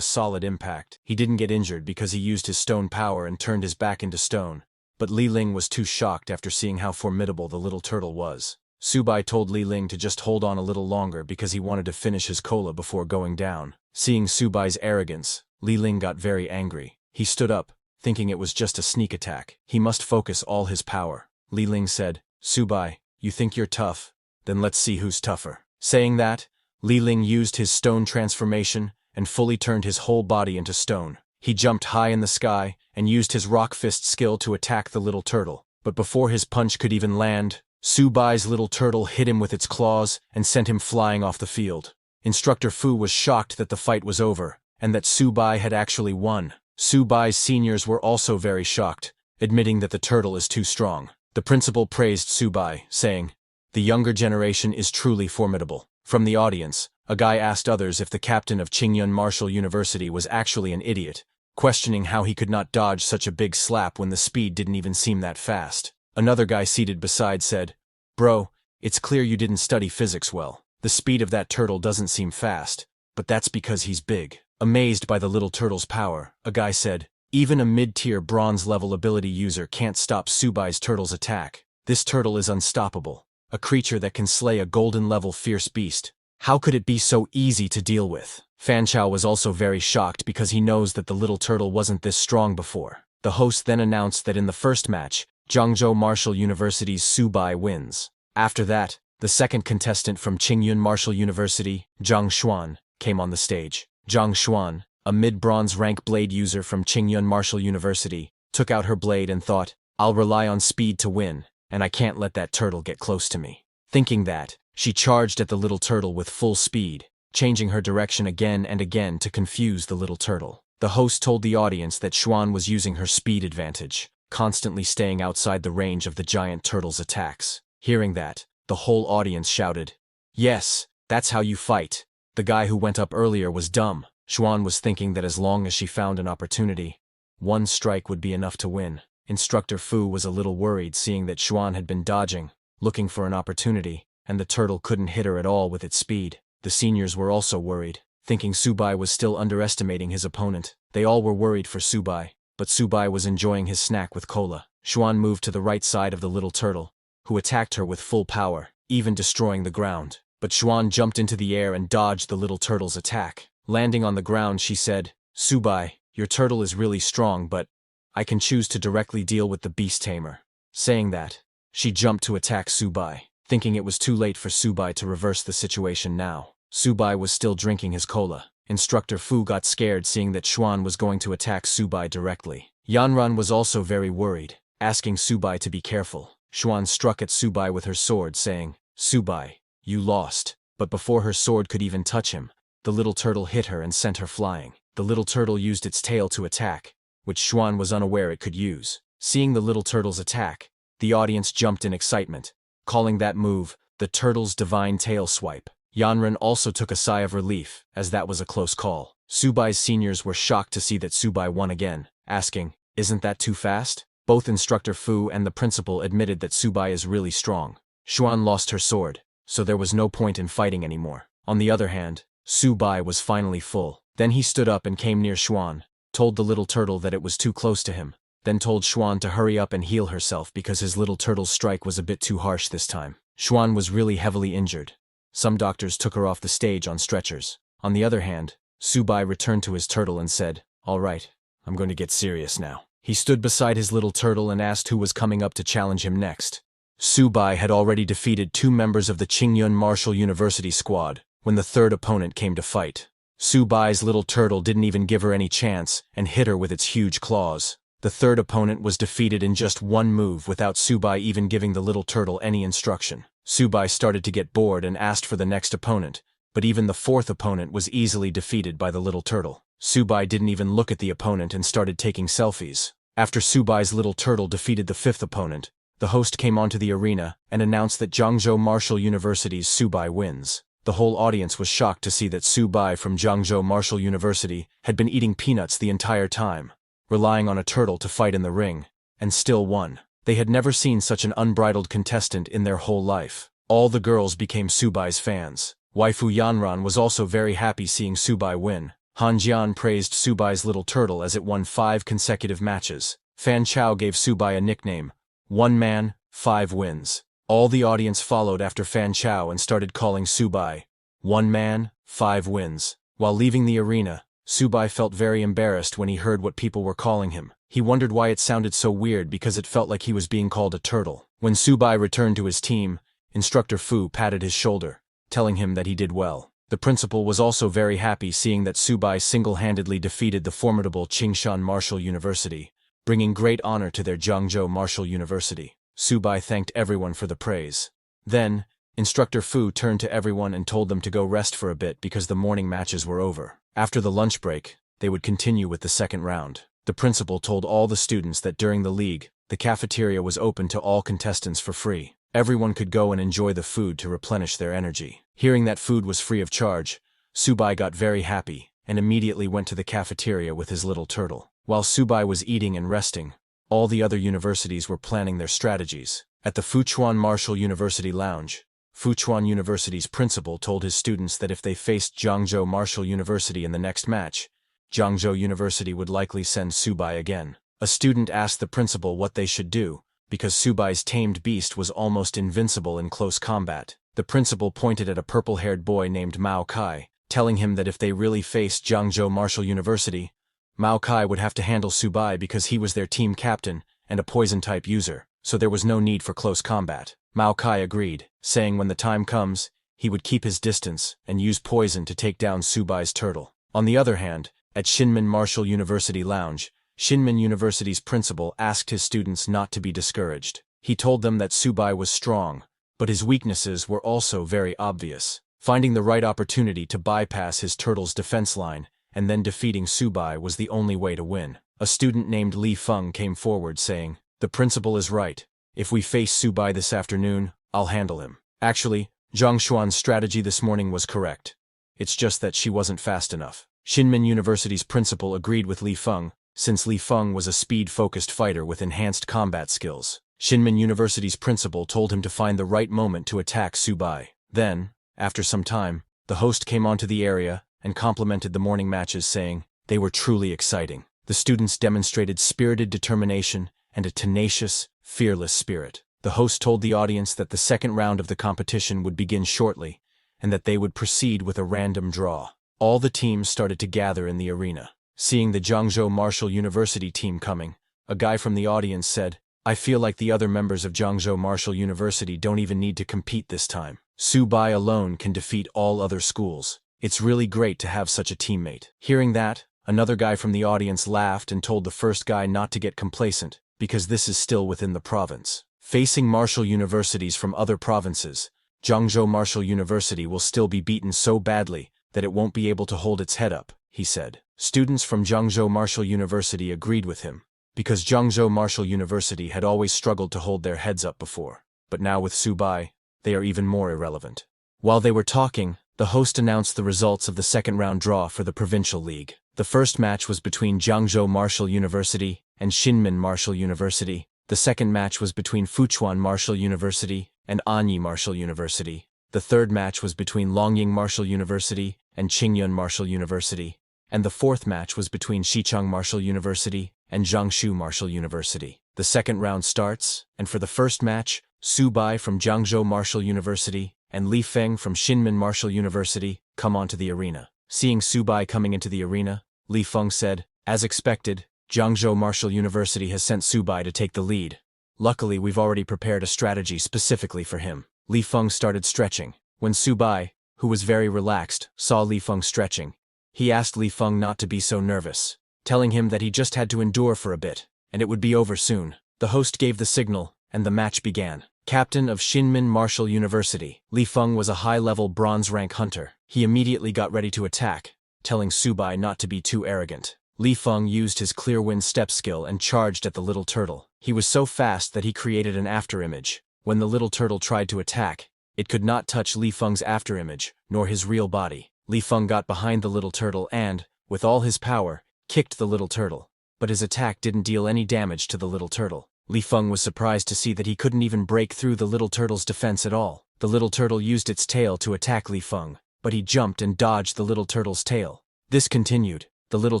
solid impact. He didn't get injured because he used his stone power and turned his back into stone, but Li Ling was too shocked after seeing how formidable the little turtle was. Subai told Li Ling to just hold on a little longer because he wanted to finish his cola before going down. Seeing Subai's arrogance, Li Ling got very angry. He stood up, thinking it was just a sneak attack. He must focus all his power. Li Ling said, "Subai, you think you're tough? Then let's see who's tougher." Saying that, Li Ling used his stone transformation and fully turned his whole body into stone. He jumped high in the sky and used his rock fist skill to attack the little turtle. But before his punch could even land, Subai's little turtle hit him with its claws and sent him flying off the field. Instructor Fu was shocked that the fight was over, and that Subai had actually won. Subai's seniors were also very shocked, admitting that the turtle is too strong. The principal praised Subai, saying, "The younger generation is truly formidable." From the audience, a guy asked others if the captain of Qingyun Martial University was actually an idiot, questioning how he could not dodge such a big slap when the speed didn't even seem that fast. Another guy seated beside said, "Bro, it's clear you didn't study physics well. The speed of that turtle doesn't seem fast, but that's because he's big." Amazed by the little turtle's power, a guy said, "Even a mid-tier bronze-level ability user can't stop Subai's turtle's attack. This turtle is unstoppable, a creature that can slay a golden-level fierce beast. How could it be so easy to deal with?" Fan Chao was also very shocked because he knows that the little turtle wasn't this strong before. The host then announced that in the first match, Zhangzhou Martial University's Subai wins. After that, the second contestant from Qingyun Martial University, Zhang Xuan, came on the stage. Zhang Xuan, a mid-bronze rank blade user from Qingyun Martial University, took out her blade and thought, "I'll rely on speed to win, and I can't let that turtle get close to me." Thinking that, she charged at the little turtle with full speed, changing her direction again and again to confuse the little turtle. The host told the audience that Xuan was using her speed advantage, constantly staying outside the range of the giant turtle's attacks. Hearing that, the whole audience shouted, "Yes, that's how you fight." The guy who went up earlier was dumb. Xuan was thinking that as long as she found an opportunity, one strike would be enough to win. Instructor Fu was a little worried seeing that Xuan had been dodging, looking for an opportunity, and the turtle couldn't hit her at all with its speed. The seniors were also worried, thinking Subai was still underestimating his opponent. They all were worried for Subai, but Subai was enjoying his snack with cola. Xuan moved to the right side of the little turtle, who attacked her with full power, even destroying the ground. But Xuan jumped into the air and dodged the little turtle's attack. Landing on the ground, she said, "Subai, your turtle is really strong, but I can choose to directly deal with the beast tamer." Saying that, she jumped to attack Subai, thinking it was too late for Subai to reverse the situation now. Subai was still drinking his cola. Instructor Fu got scared seeing that Xuan was going to attack Subai directly. Yanran was also very worried, asking Subai to be careful. Xuan struck at Subai with her sword, saying, "Subai, you lost." but before her sword could even touch him, the little turtle hit her and sent her flying. The little turtle used its tail to attack, which Xuan was unaware it could use. Seeing the little turtle's attack, the audience jumped in excitement, calling that move the turtle's divine tail swipe. Yanran also took a sigh of relief, as that was a close call. Subai's seniors were shocked to see that Subai won again, asking, "Isn't that too fast?" Both Instructor Fu and the principal admitted that Subai is really strong. Xuan lost her sword, so there was no point in fighting anymore. On the other hand, Subai was finally full. Then he stood up and came near Xuan, told the little turtle that it was too close to him, then told Xuan to hurry up and heal herself because his little turtle's strike was a bit too harsh this time. Xuan was really heavily injured. Some doctors took her off the stage on stretchers. On the other hand, Subai returned to his turtle and said, "All right, I'm going to get serious now." He stood beside his little turtle and asked who was coming up to challenge him next. Subai had already defeated 2 members of the Qingyun Martial University squad when the third opponent came to fight. Subai's little turtle didn't even give her any chance and hit her with its huge claws. The third opponent was defeated in just 1 move without Subai even giving the little turtle any instruction. Subai started to get bored and asked for the next opponent, but even the 4th opponent was easily defeated by the little turtle. Subai didn't even look at the opponent and started taking selfies. After Subai's little turtle defeated the 5th opponent, the host came onto the arena and announced that Jiangzhou Martial University's Subai wins. The whole audience was shocked to see that Subai from Jiangzhou Martial University had been eating peanuts the entire time, relying on a turtle to fight in the ring, and still won. They had never seen such an unbridled contestant in their whole life. All the girls became Subai's fans. Waifu Yanran was also very happy seeing Subai win. Han Jian praised Subai's little turtle as it won 5 consecutive matches. Fan Chao gave Subai a nickname, 1 man, 5 wins. All the audience followed after Fan Chao and started calling Subai, 1 man, 5 wins. While leaving the arena, Subai felt very embarrassed when he heard what people were calling him. He wondered why it sounded so weird because it felt like he was being called a turtle. When Subai returned to his team, Instructor Fu patted his shoulder, telling him that he did well. The principal was also very happy seeing that Subai single-handedly defeated the formidable Qingshan Martial University, bringing great honor to their Jiangzhou Martial University. Subai thanked everyone for the praise. Then, Instructor Fu turned to everyone and told them to go rest for a bit because the morning matches were over. After the lunch break, they would continue with the second round. The principal told all the students that during the league, the cafeteria was open to all contestants for free. Everyone could go and enjoy the food to replenish their energy. Hearing that food was free of charge, Subai got very happy and immediately went to the cafeteria with his little turtle. While Subai was eating and resting, all the other universities were planning their strategies. At the Fuchuan Martial University Lounge, Fuchuan University's principal told his students that if they faced Jiangzhou Martial University in the next match, Jiangzhou University would likely send Subai again. A student asked the principal what they should do, because Subai's tamed beast was almost invincible in close combat. The principal pointed at a purple-haired boy named Mao Kai, telling him that if they really faced Jiangzhou Martial University, Mao Kai would have to handle Subai because he was their team captain and a poison-type user, so there was no need for close combat. Mao Kai agreed, saying when the time comes, he would keep his distance and use poison to take down Subai's turtle. On the other hand, at Shinmin Martial University Lounge, Shinmin University's principal asked his students not to be discouraged. He told them that Subai was strong, but his weaknesses were also very obvious. Finding the right opportunity to bypass his turtle's defense line and then defeating Subai was the only way to win. A student named Li Feng came forward saying, "The principal is right. If we face Subai this afternoon, I'll handle him." Actually, Zhang Xuan's strategy this morning was correct. It's just that she wasn't fast enough. Shinmin University's principal agreed with Li Feng, since Li Feng was a speed-focused fighter with enhanced combat skills. Shinmin University's principal told him to find the right moment to attack Subai. Then, after some time, the host came onto the area and complimented the morning matches, saying they were truly exciting. The students demonstrated spirited determination and a tenacious, fearless spirit. The host told the audience that the second round of the competition would begin shortly, and that they would proceed with a random draw. All the teams started to gather in the arena. Seeing the Jiangzhou Martial University team coming, a guy from the audience said, "I feel like the other members of Jiangzhou Martial University don't even need to compete this time. Subai alone can defeat all other schools. It's really great to have such a teammate." Hearing that, another guy from the audience laughed and told the first guy not to get complacent, because this is still within the province. Facing martial universities from other provinces, Jiangzhou Martial University will still be beaten so badly that it won't be able to hold its head up, he said. Students from Jiangzhou Martial University agreed with him, because Jiangzhou Martial University had always struggled to hold their heads up before. But now with Su Bai, they are even more irrelevant. While they were talking, the host announced the results of the second-round draw for the Provincial League. The first match was between Jiangzhou Martial University and Xinmin Martial University. The second match was between Fuchuan Martial University and Anyi Martial University. The third match was between Longying Martial University and Qingyun Martial University. And the fourth match was between Xichang Martial University and Jiangsu Martial University. The second round starts, and for the first match, Su Bai from Jiangzhou Martial University and Li Feng from Xinmin Martial University come onto the arena. Seeing Su Bai coming into the arena, Li Feng said, "As expected, Jiangzhou Martial University has sent Su Bai to take the lead. Luckily, we've already prepared a strategy specifically for him." Li Feng started stretching. When Su Bai, who was very relaxed, saw Li Feng stretching, he asked Li Feng not to be so nervous, telling him that he just had to endure for a bit, and it would be over soon. The host gave the signal, and the match began. Captain of Xinmin Martial University, Li Feng was a high-level bronze-rank hunter. He immediately got ready to attack, telling Su Bai not to be too arrogant. Li Feng used his clear wind step skill and charged at the little turtle. He was so fast that he created an afterimage. When the little turtle tried to attack, it could not touch Li Feng's afterimage, nor his real body. Li Feng got behind the little turtle and, with all his power, kicked the little turtle. But his attack didn't deal any damage to the little turtle. Li Feng was surprised to see that he couldn't even break through the little turtle's defense at all. The little turtle used its tail to attack Li Feng, but he jumped and dodged the little turtle's tail. This continued. The little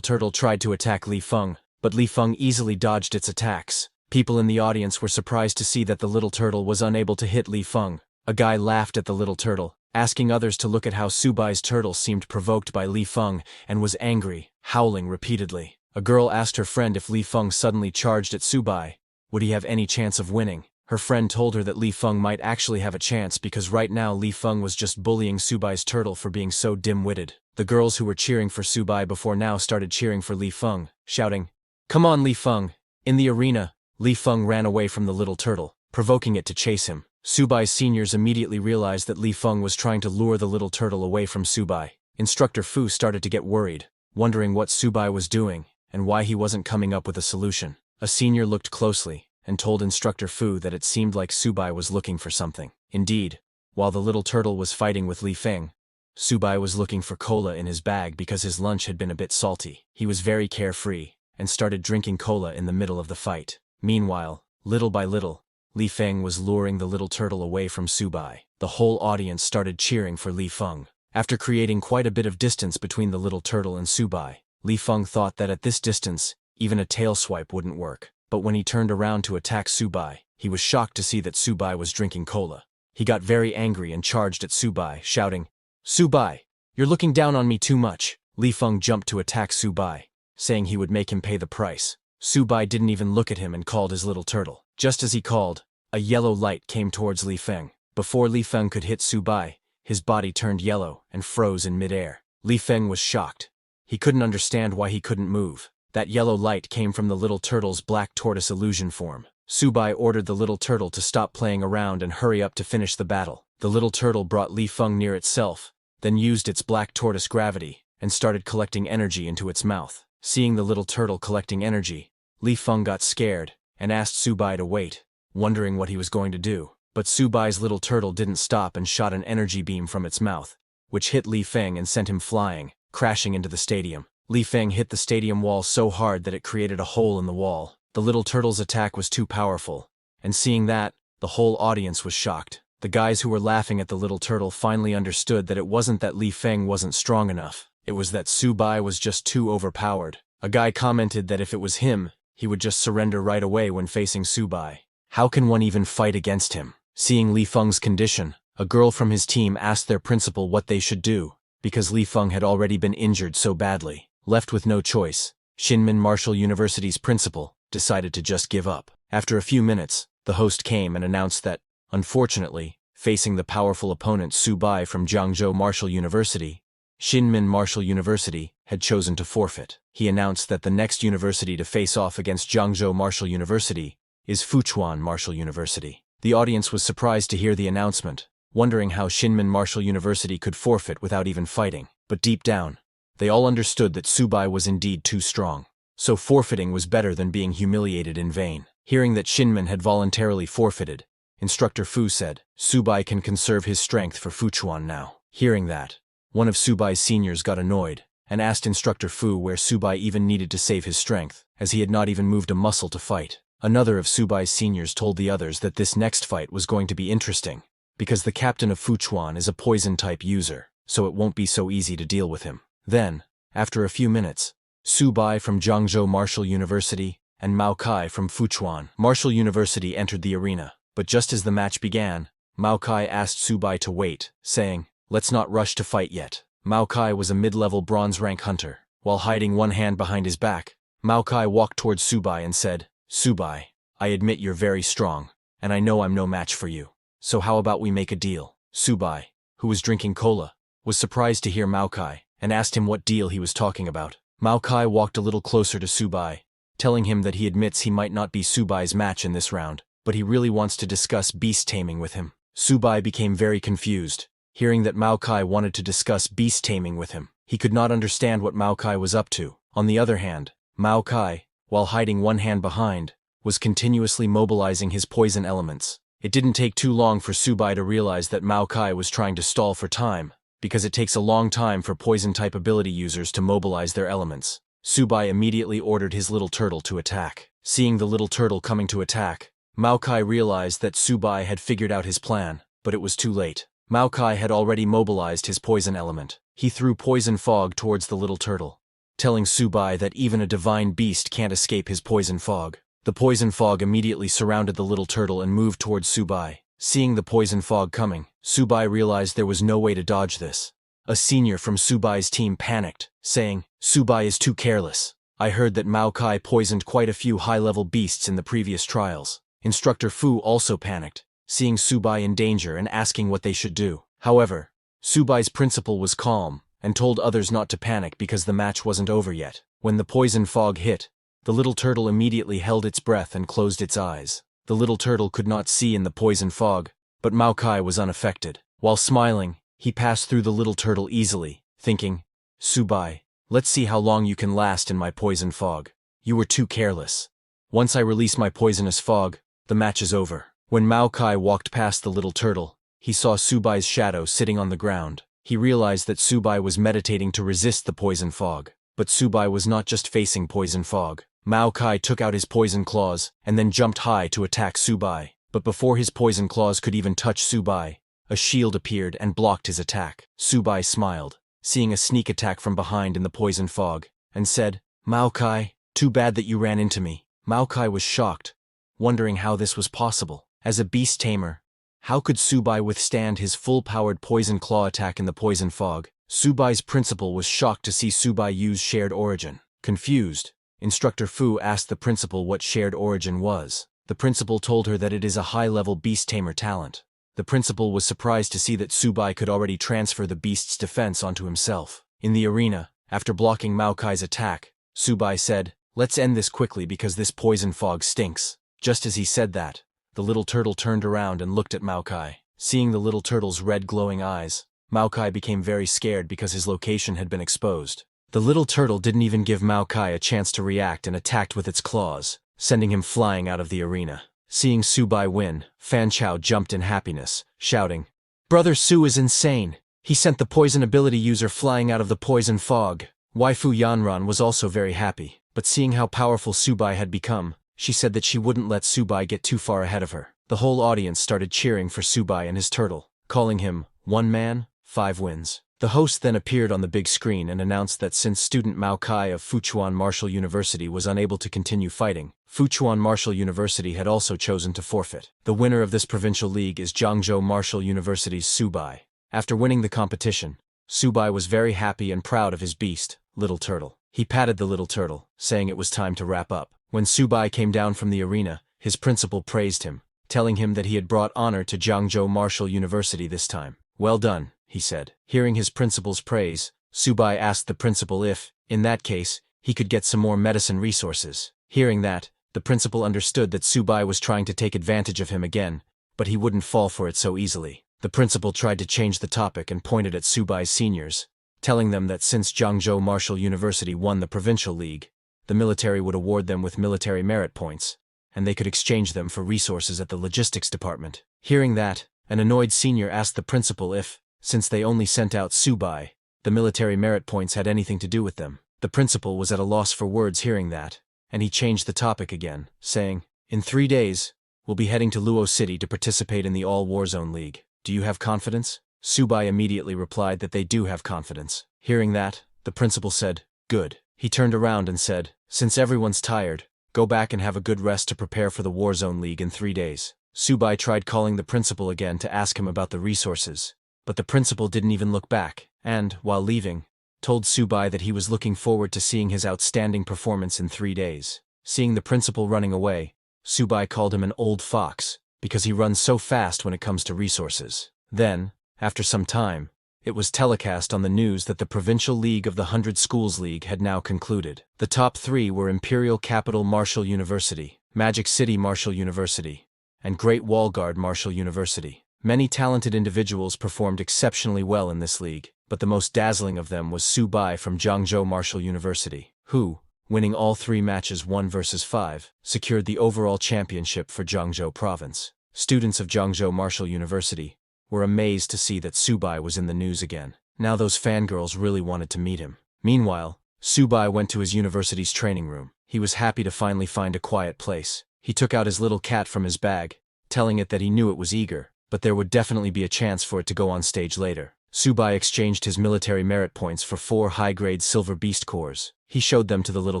turtle tried to attack Li Feng, but Li Feng easily dodged its attacks. People in the audience were surprised to see that the little turtle was unable to hit Li Feng. A guy laughed at the little turtle, asking others to look at how Su Bai's turtle seemed provoked by Li Feng and was angry, howling repeatedly. A girl asked her friend if Li Feng suddenly charged at Su Bai, would he have any chance of winning? Her friend told her that Li Feng might actually have a chance because right now Li Feng was just bullying Su Bai's turtle for being so dim-witted. The girls who were cheering for Su Bai before now started cheering for Li Feng, shouting, "Come on, Li Feng!" In the arena, Li Feng ran away from the little turtle, provoking it to chase him. Su Bai's seniors immediately realized that Li Feng was trying to lure the little turtle away from Su Bai. Instructor Fu started to get worried, wondering what Su Bai was doing and why he wasn't coming up with a solution. A senior looked closely and told Instructor Fu that it seemed like Su Bai was looking for something. Indeed, while the little turtle was fighting with Li Feng, Su Bai was looking for cola in his bag because his lunch had been a bit salty. He was very carefree and started drinking cola in the middle of the fight. Meanwhile, little by little, Li Feng was luring the little turtle away from Su Bai. The whole audience started cheering for Li Feng. After creating quite a bit of distance between the little turtle and Su Bai, Li Feng thought that at this distance, even a tail swipe wouldn't work. But when he turned around to attack Su Bai, he was shocked to see that Su Bai was drinking cola. He got very angry and charged at Su Bai, shouting, "Su Bai, you're looking down on me too much." Li Feng jumped to attack Su Bai, saying he would make him pay the price. Su Bai didn't even look at him and called his little turtle. Just as he called, a yellow light came towards Li Feng. Before Li Feng could hit Su Bai, his body turned yellow and froze in midair. Li Feng was shocked. He couldn't understand why he couldn't move. That yellow light came from the little turtle's black tortoise illusion form. Su Bai ordered the little turtle to stop playing around and hurry up to finish the battle. The little turtle brought Li Feng near itself, then used its black tortoise gravity, and started collecting energy into its mouth. Seeing the little turtle collecting energy, Li Feng got scared and asked Su Bai to wait, wondering what he was going to do. But Su Bai's little turtle didn't stop and shot an energy beam from its mouth, which hit Li Feng and sent him flying, crashing into the stadium. Li Feng hit the stadium wall so hard that it created a hole in the wall. The little turtle's attack was too powerful, and seeing that, the whole audience was shocked. The guys who were laughing at the little turtle finally understood that it wasn't that Li Feng wasn't strong enough. It was that Su Bai was just too overpowered. A guy commented that if it was him, he would just surrender right away when facing Su Bai. How can one even fight against him? Seeing Li Feng's condition, a girl from his team asked their principal what they should do, because Li Feng had already been injured so badly. Left with no choice, Xinmin Martial University's principal decided to just give up. After a few minutes, the host came and announced that, unfortunately, facing the powerful opponent Su Bai from Jiangzhou Martial University, Xinmin Martial University had chosen to forfeit. He announced that the next university to face off against Jiangzhou Martial University is Fuchuan Martial University. The audience was surprised to hear the announcement, wondering how Shinmin Martial University could forfeit without even fighting. But deep down, they all understood that Subai was indeed too strong. So forfeiting was better than being humiliated in vain. Hearing that Shinmin had voluntarily forfeited, Instructor Fu said, Subai can conserve his strength for Fuchuan now. Hearing that, one of Subai's seniors got annoyed and asked Instructor Fu where Subai even needed to save his strength, as he had not even moved a muscle to fight. Another of Subai's seniors told the others that this next fight was going to be interesting, because the captain of Fuchuan is a poison-type user, so it won't be so easy to deal with him. Then, after a few minutes, Subai from Zhangzhou Martial University and Mao Kai from Fuchuan Martial University entered the arena. But just as the match began, Mao Kai asked Subai to wait, saying, "Let's not rush to fight yet." Mao Kai was a mid-level bronze rank hunter. While hiding one hand behind his back, Mao Kai walked towards Subai and said, "Subai, I admit you're very strong, and I know I'm no match for you. So how about we make a deal?" Subai, who was drinking cola, was surprised to hear Mao Kai and asked him what deal he was talking about. Mao Kai walked a little closer to Subai, telling him that he admits he might not be Subai's match in this round, but he really wants to discuss beast taming with him. Subai became very confused, hearing that Mao Kai wanted to discuss beast taming with him. He could not understand what Mao Kai was up to. On the other hand, Mao Kai, while hiding one hand behind, was continuously mobilizing his poison elements. It didn't take too long for Subai to realize that Mao Kai was trying to stall for time, because it takes a long time for poison-type ability users to mobilize their elements. Subai immediately ordered his little turtle to attack. Seeing the little turtle coming to attack, Mao Kai realized that Subai had figured out his plan, but it was too late. Mao Kai had already mobilized his poison element. He threw poison fog towards the little turtle, telling Subai that even a divine beast can't escape his poison fog. The poison fog immediately surrounded the little turtle and moved towards Subai. Seeing the poison fog coming, Subai realized there was no way to dodge this. A senior from Subai's team panicked, saying, "Subai is too careless. I heard that Mao Kai poisoned quite a few high-level beasts in the previous trials." Instructor Fu also panicked, seeing Subai in danger and asking what they should do. However, Subai's principal was calm and told others not to panic because the match wasn't over yet. When the poison fog hit, the little turtle immediately held its breath and closed its eyes. The little turtle could not see in the poison fog, but Mao Kai was unaffected. While smiling, he passed through the little turtle easily, thinking, "Subai, let's see how long you can last in my poison fog. You were too careless. Once I release my poisonous fog, the match is over." When Mao Kai walked past the little turtle, he saw Subai's shadow sitting on the ground. He realized that Subai was meditating to resist the poison fog. But Subai was not just facing poison fog. Mao Kai took out his poison claws and then jumped high to attack Subai. But before his poison claws could even touch Subai, a shield appeared and blocked his attack. Subai smiled, seeing a sneak attack from behind in the poison fog, and said, "Mao Kai, too bad that you ran into me." Mao Kai was shocked, wondering how this was possible. As a beast tamer, how could Subai withstand his full-powered poison claw attack in the poison fog? Subai's principal was shocked to see Subai use shared origin. Confused, Instructor Fu asked the principal what shared origin was. The principal told her that it is a high-level beast tamer talent. The principal was surprised to see that Subai could already transfer the beast's defense onto himself. In the arena, after blocking Mao Kai's attack, Subai said, "Let's end this quickly because this poison fog stinks." Just as he said that, the little turtle turned around and looked at Mao Kai. Seeing the little turtle's red glowing eyes, Mao Kai became very scared because his location had been exposed. The little turtle didn't even give Mao Kai a chance to react and attacked with its claws, sending him flying out of the arena. Seeing Subai win, Fan Chao jumped in happiness, shouting, "Brother Su is insane. He sent the poison ability user flying out of the poison fog." Waifu Yanran was also very happy, but seeing how powerful Subai had become, she said that she wouldn't let Subai get too far ahead of her. The whole audience started cheering for Subai and his turtle, calling him, "One man, 5 wins." The host then appeared on the big screen and announced that since student Mao Kai of Fuchuan Martial University was unable to continue fighting, Fuchuan Martial University had also chosen to forfeit. The winner of this provincial league is Zhangzhou Martial University's Subai. After winning the competition, Subai was very happy and proud of his beast, Little Turtle. He patted the little turtle, saying it was time to wrap up. When Subai came down from the arena, his principal praised him, telling him that he had brought honor to Zhangzhou Martial University this time. "Well done," he said. Hearing his principal's praise, Subai asked the principal if, in that case, he could get some more medicine resources. Hearing that, the principal understood that Subai was trying to take advantage of him again, but he wouldn't fall for it so easily. The principal tried to change the topic and pointed at Subai's seniors, telling them that since Jiangzhou Martial University won the provincial league, the military would award them with military merit points, and they could exchange them for resources at the logistics department. Hearing that, an annoyed senior asked the principal if, since they only sent out Subai, the military merit points had anything to do with them. The principal was at a loss for words hearing that, and he changed the topic again, saying, "In 3 days, we'll be heading to Luo City to participate in the All Warzone League. Do you have confidence?" Subai immediately replied that they do have confidence. Hearing that, the principal said, "Good." He turned around and said, "Since everyone's tired, go back and have a good rest to prepare for the Warzone League in 3 days." Subai tried calling the principal again to ask him about the resources, but the principal didn't even look back, and, while leaving, told Subai that he was looking forward to seeing his outstanding performance in 3 days. Seeing the principal running away, Subai called him an old fox, because he runs so fast when it comes to resources. Then, after some time, it was telecast on the news that the Provincial League of the 100 Schools League had now concluded. The top 3 were Imperial Capital Martial University, Magic City Martial University, and Great Wall Guard Martial University. Many talented individuals performed exceptionally well in this league, but the most dazzling of them was Subai from Jiangzhou Martial University, who, winning all 3 matches 1 versus 5, secured the overall championship for Jiangzhou Province. Students of Jiangzhou Martial University were amazed to see that Subai was in the news again. Now those fangirls really wanted to meet him. Meanwhile, Subai went to his university's training room. He was happy to finally find a quiet place. He took out his little cat from his bag, telling it that he knew it was eager, but there would definitely be a chance for it to go on stage later. Subai exchanged his military merit points for 4 high-grade silver beast cores. He showed them to the little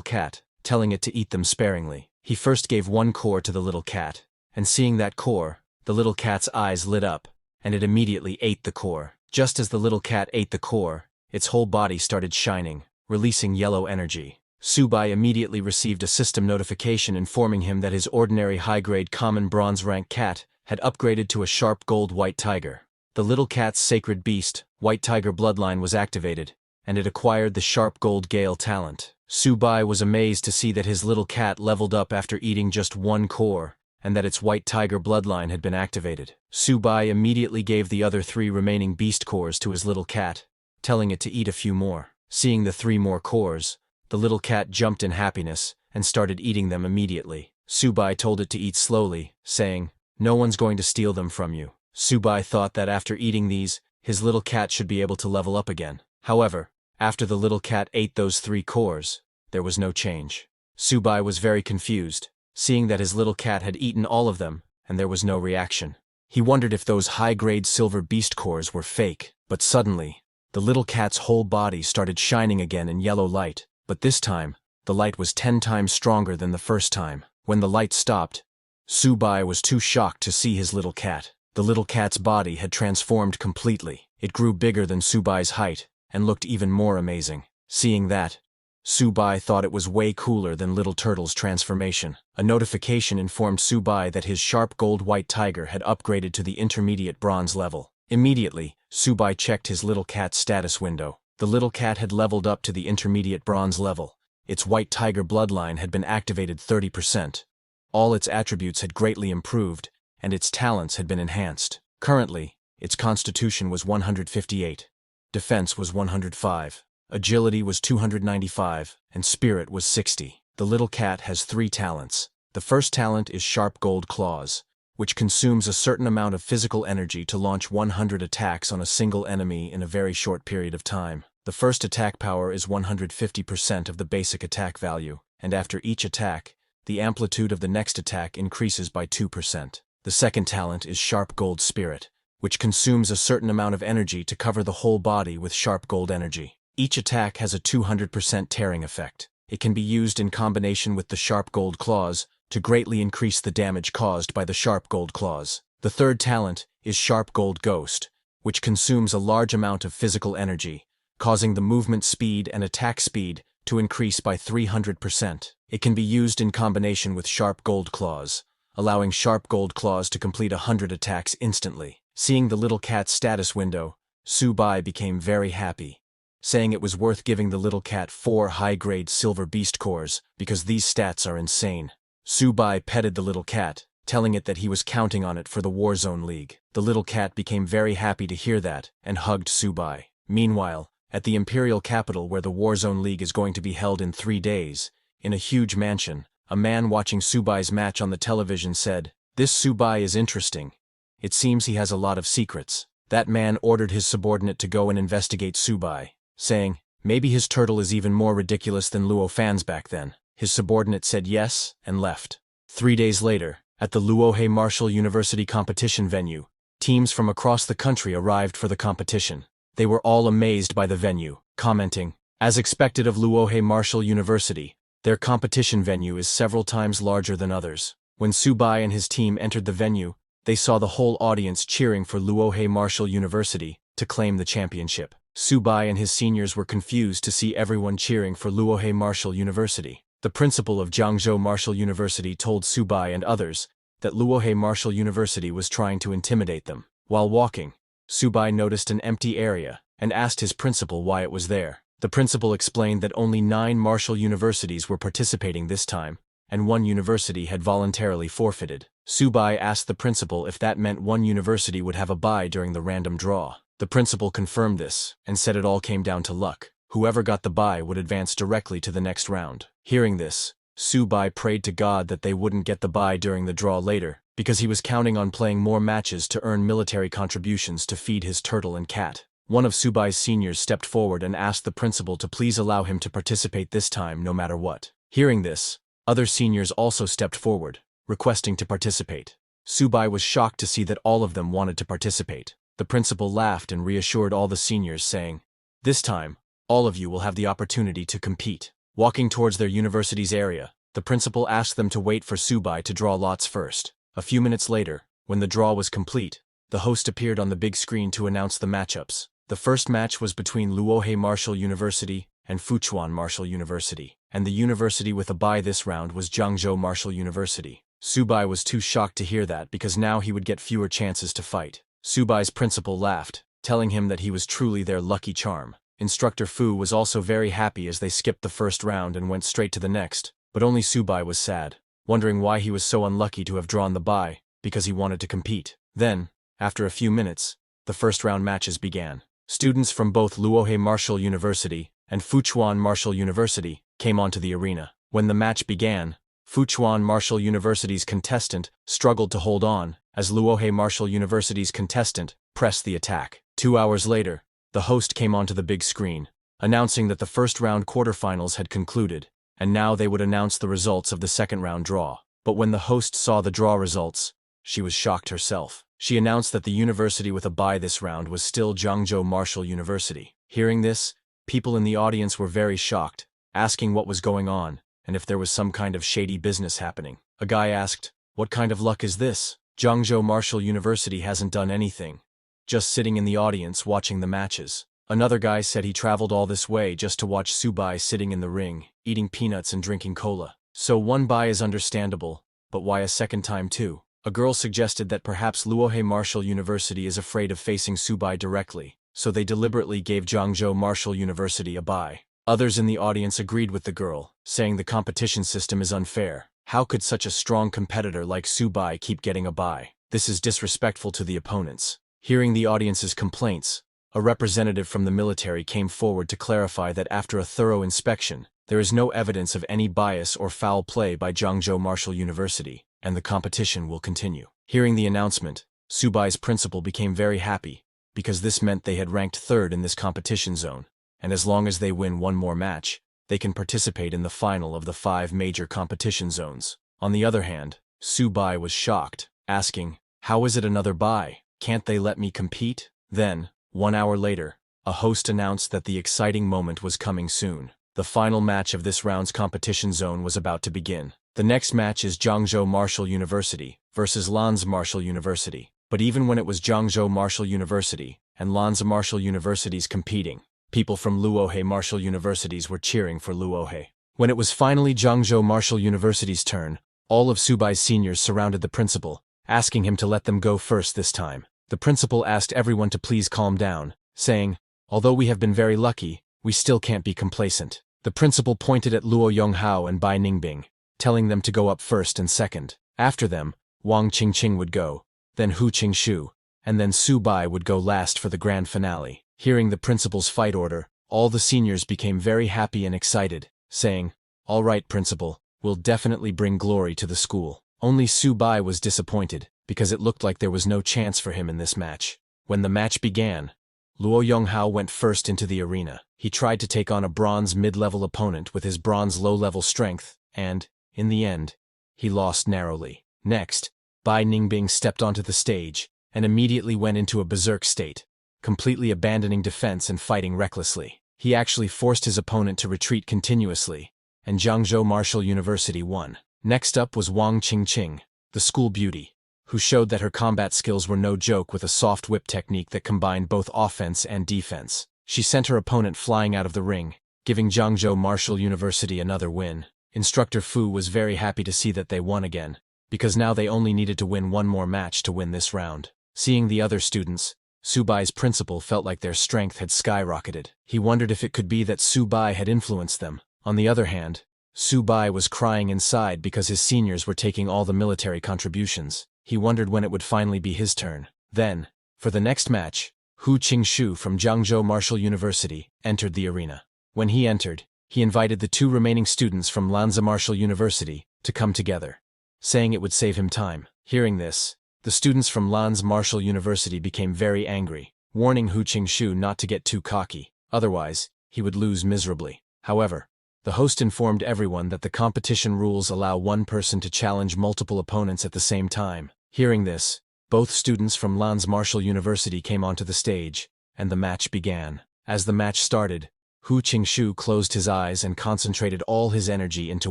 cat, telling it to eat them sparingly. He first gave 1 core to the little cat, and seeing that core, the little cat's eyes lit up, and it immediately ate the core. Just as the little cat ate the core, its whole body started shining, releasing yellow energy. Subai immediately received a system notification informing him that his ordinary high-grade common bronze rank cat had upgraded to a sharp gold white tiger. The little cat's sacred beast, white tiger bloodline was activated, and it acquired the sharp gold gale talent. Subai was amazed to see that his little cat leveled up after eating just 1 core, and that its white tiger bloodline had been activated. Subai immediately gave the other 3 remaining beast cores to his little cat, telling it to eat a few more. Seeing the 3 more cores, the little cat jumped in happiness and started eating them immediately. Subai told it to eat slowly, saying, "No one's going to steal them from you." Subai thought that after eating these, his little cat should be able to level up again. However, after the little cat ate those 3 cores, there was no change. Subai was very confused, seeing that his little cat had eaten all of them, and there was no reaction. He wondered if those high-grade silver beast cores were fake, but suddenly, the little cat's whole body started shining again in yellow light, but this time, the light was 10 times stronger than the first time. When the light stopped, Subai was too shocked to see his little cat. The little cat's body had transformed completely. It grew bigger than Subai's height, and looked even more amazing. Seeing that, Subai thought it was way cooler than Little Turtle's transformation. A notification informed Subai that his sharp gold white tiger had upgraded to the intermediate bronze level. Immediately, Subai checked his little cat's status window. The little cat had leveled up to the intermediate bronze level. Its white tiger bloodline had been activated 30%. All its attributes had greatly improved, and its talents had been enhanced. Currently, its constitution was 158, defense was 105, agility was 295, and spirit was 60. The little cat has 3 talents. The first talent is Sharp Gold Claws, which consumes a certain amount of physical energy to launch 100 attacks on a single enemy in a very short period of time. The first attack power is 150% of the basic attack value, and after each attack, the amplitude of the next attack increases by 2%. The second talent is Sharp Gold Spirit, which consumes a certain amount of energy to cover the whole body with sharp gold energy. Each attack has a 200% tearing effect. It can be used in combination with the Sharp Gold Claws to greatly increase the damage caused by the Sharp Gold Claws. The third talent is Sharp Gold Ghost, which consumes a large amount of physical energy, causing the movement speed and attack speed to increase by 300%. It can be used in combination with Sharp Gold Claws, allowing Sharp Gold Claws to complete 100 attacks instantly. Seeing the little cat's status window, Subai became very happy, saying it was worth giving the little cat 4 high-grade silver beast cores because these stats are insane. Subai petted the little cat, telling it that he was counting on it for the Warzone League. The little cat became very happy to hear that and hugged Subai. Meanwhile, at the Imperial capital where the Warzone League is going to be held in 3 days, in a huge mansion, a man watching Subai's match on the television said, "This Subai is interesting. It seems he has a lot of secrets." That man ordered his subordinate to go and investigate Subai, saying, "Maybe his turtle is even more ridiculous than Luo fans back then." His subordinate said yes and left. 3 days later, at the Luohe Martial University competition venue, teams from across the country arrived for the competition. They were all amazed by the venue, commenting, "As expected of Luohe Martial University, their competition venue is several times larger than others." When Subai and his team entered the venue, they saw the whole audience cheering for Luohe Martial University to claim the championship. Subai and his seniors were confused to see everyone cheering for Luohe Martial University. The principal of Jiangzhou Martial University told Subai and others that Luohe Martial University was trying to intimidate them. While walking, Subai noticed an empty area and asked his principal why it was there. The principal explained that only 9 martial universities were participating this time, and 1 university had voluntarily forfeited. Subai asked the principal if that meant 1 university would have a bye during the random draw. The principal confirmed this and said it all came down to luck. Whoever got the bye would advance directly to the next round. Hearing this, Subai prayed to God that they wouldn't get the bye during the draw later, because he was counting on playing more matches to earn military contributions to feed his turtle and cat. One of Subai's seniors stepped forward and asked the principal to please allow him to participate this time no matter what. Hearing this, other seniors also stepped forward, requesting to participate. Subai was shocked to see that all of them wanted to participate. The principal laughed and reassured all the seniors, saying, "This time, all of you will have the opportunity to compete." Walking towards their university's area, the principal asked them to wait for Subai to draw lots first. A few minutes later, when the draw was complete, the host appeared on the big screen to announce the matchups. The first match was between Luohe Martial University and Fuchuan Martial University, and the university with a bye this round was Jiangzhou Martial University. Subai was too shocked to hear that because now he would get fewer chances to fight. Subai's principal laughed, telling him that he was truly their lucky charm. Instructor Fu was also very happy as they skipped the first round and went straight to the next, but only Subai was sad, wondering why he was so unlucky to have drawn the bye, because he wanted to compete. Then, after a few minutes, the first round matches began. Students from both Luohe Martial University and Fuchuan Martial University came onto the arena. When the match began, Fuchuan Martial University's contestant struggled to hold on, as Luohe Martial University's contestant pressed the attack. 2 hours later, the host came onto the big screen, announcing that the first round quarterfinals had concluded, and now they would announce the results of the second round draw. But when the host saw the draw results, she was shocked herself. She announced that the university with a bye this round was still Jiangzhou Martial University. Hearing this, people in the audience were very shocked, asking what was going on, and if there was some kind of shady business happening. A guy asked, "What kind of luck is this? Jiangzhou Martial University hasn't done anything. Just sitting in the audience watching the matches." Another guy said he traveled all this way just to watch Subai sitting in the ring, eating peanuts and drinking cola. So one bye is understandable, but why a second time too? A girl suggested that perhaps Luohe Martial University is afraid of facing Subai directly, so they deliberately gave Jiangzhou Martial University a bye. Others in the audience agreed with the girl, saying the competition system is unfair. How could such a strong competitor like Subai keep getting a bye? This is disrespectful to the opponents. Hearing the audience's complaints, a representative from the military came forward to clarify that after a thorough inspection, there is no evidence of any bias or foul play by Jiangzhou Martial University, and the competition will continue. Hearing the announcement, Subai's principal became very happy, because this meant they had ranked 3rd in this competition zone, and as long as they win one more match, they can participate in the final of the 5 major competition zones. On the other hand, Subai was shocked, asking, "How is it another bye? Can't they let me compete?" Then, 1 hour later, a host announced that the exciting moment was coming soon. The final match of this round's competition zone was about to begin. The next match is Jiangzhou Martial University versus Lanzi Martial University. But even when it was Jiangzhou Martial University and Lanzi Martial Universities competing, people from Luohe Martial Universities were cheering for Luohe. When it was finally Jiangzhou Martial University's turn, all of Subai's seniors surrounded the principal, asking him to let them go first this time. The principal asked everyone to please calm down, saying, "Although we have been very lucky, we still can't be complacent." The principal pointed at Luo Yonghao and Bai Ningbing, telling them to go up first and second. After them, Wang Qingqing would go, then Hu Qingshu, and then Su Bai would go last for the grand finale. Hearing the principal's fight order, all the seniors became very happy and excited, saying, "All right, principal, we'll definitely bring glory to the school." Only Su Bai was disappointed, because it looked like there was no chance for him in this match. When the match began, Luo Yonghao went first into the arena. He tried to take on a bronze mid-level opponent with his bronze low-level strength, and, in the end, he lost narrowly. Next, Bai Ningbing stepped onto the stage, and immediately went into a berserk state, completely abandoning defense and fighting recklessly. He actually forced his opponent to retreat continuously, and Jiangzhou Martial University won. Next up was Wang Qingqing, the school beauty, who showed that her combat skills were no joke with a soft whip technique that combined both offense and defense. She sent her opponent flying out of the ring, giving Jiangzhou Martial University another win. Instructor Fu was very happy to see that they won again, because now they only needed to win one more match to win this round. Seeing the other students, Su Bai's principal felt like their strength had skyrocketed. He wondered if it could be that Su Bai had influenced them. On the other hand, Su Bai was crying inside because his seniors were taking all the military contributions. He wondered when it would finally be his turn. Then, for the next match, Hu Qingshu from Jiangzhou Martial University entered the arena. When he entered, he invited the two remaining students from Lanza Martial University to come together, saying it would save him time. Hearing this, the students from Lanza Martial University became very angry, warning Hu Qingshu not to get too cocky, otherwise, he would lose miserably. However, the host informed everyone that the competition rules allow one person to challenge multiple opponents at the same time. Hearing this, both students from Lanza Martial University came onto the stage, and the match began. As the match started, Hu Qingshu closed his eyes and concentrated all his energy into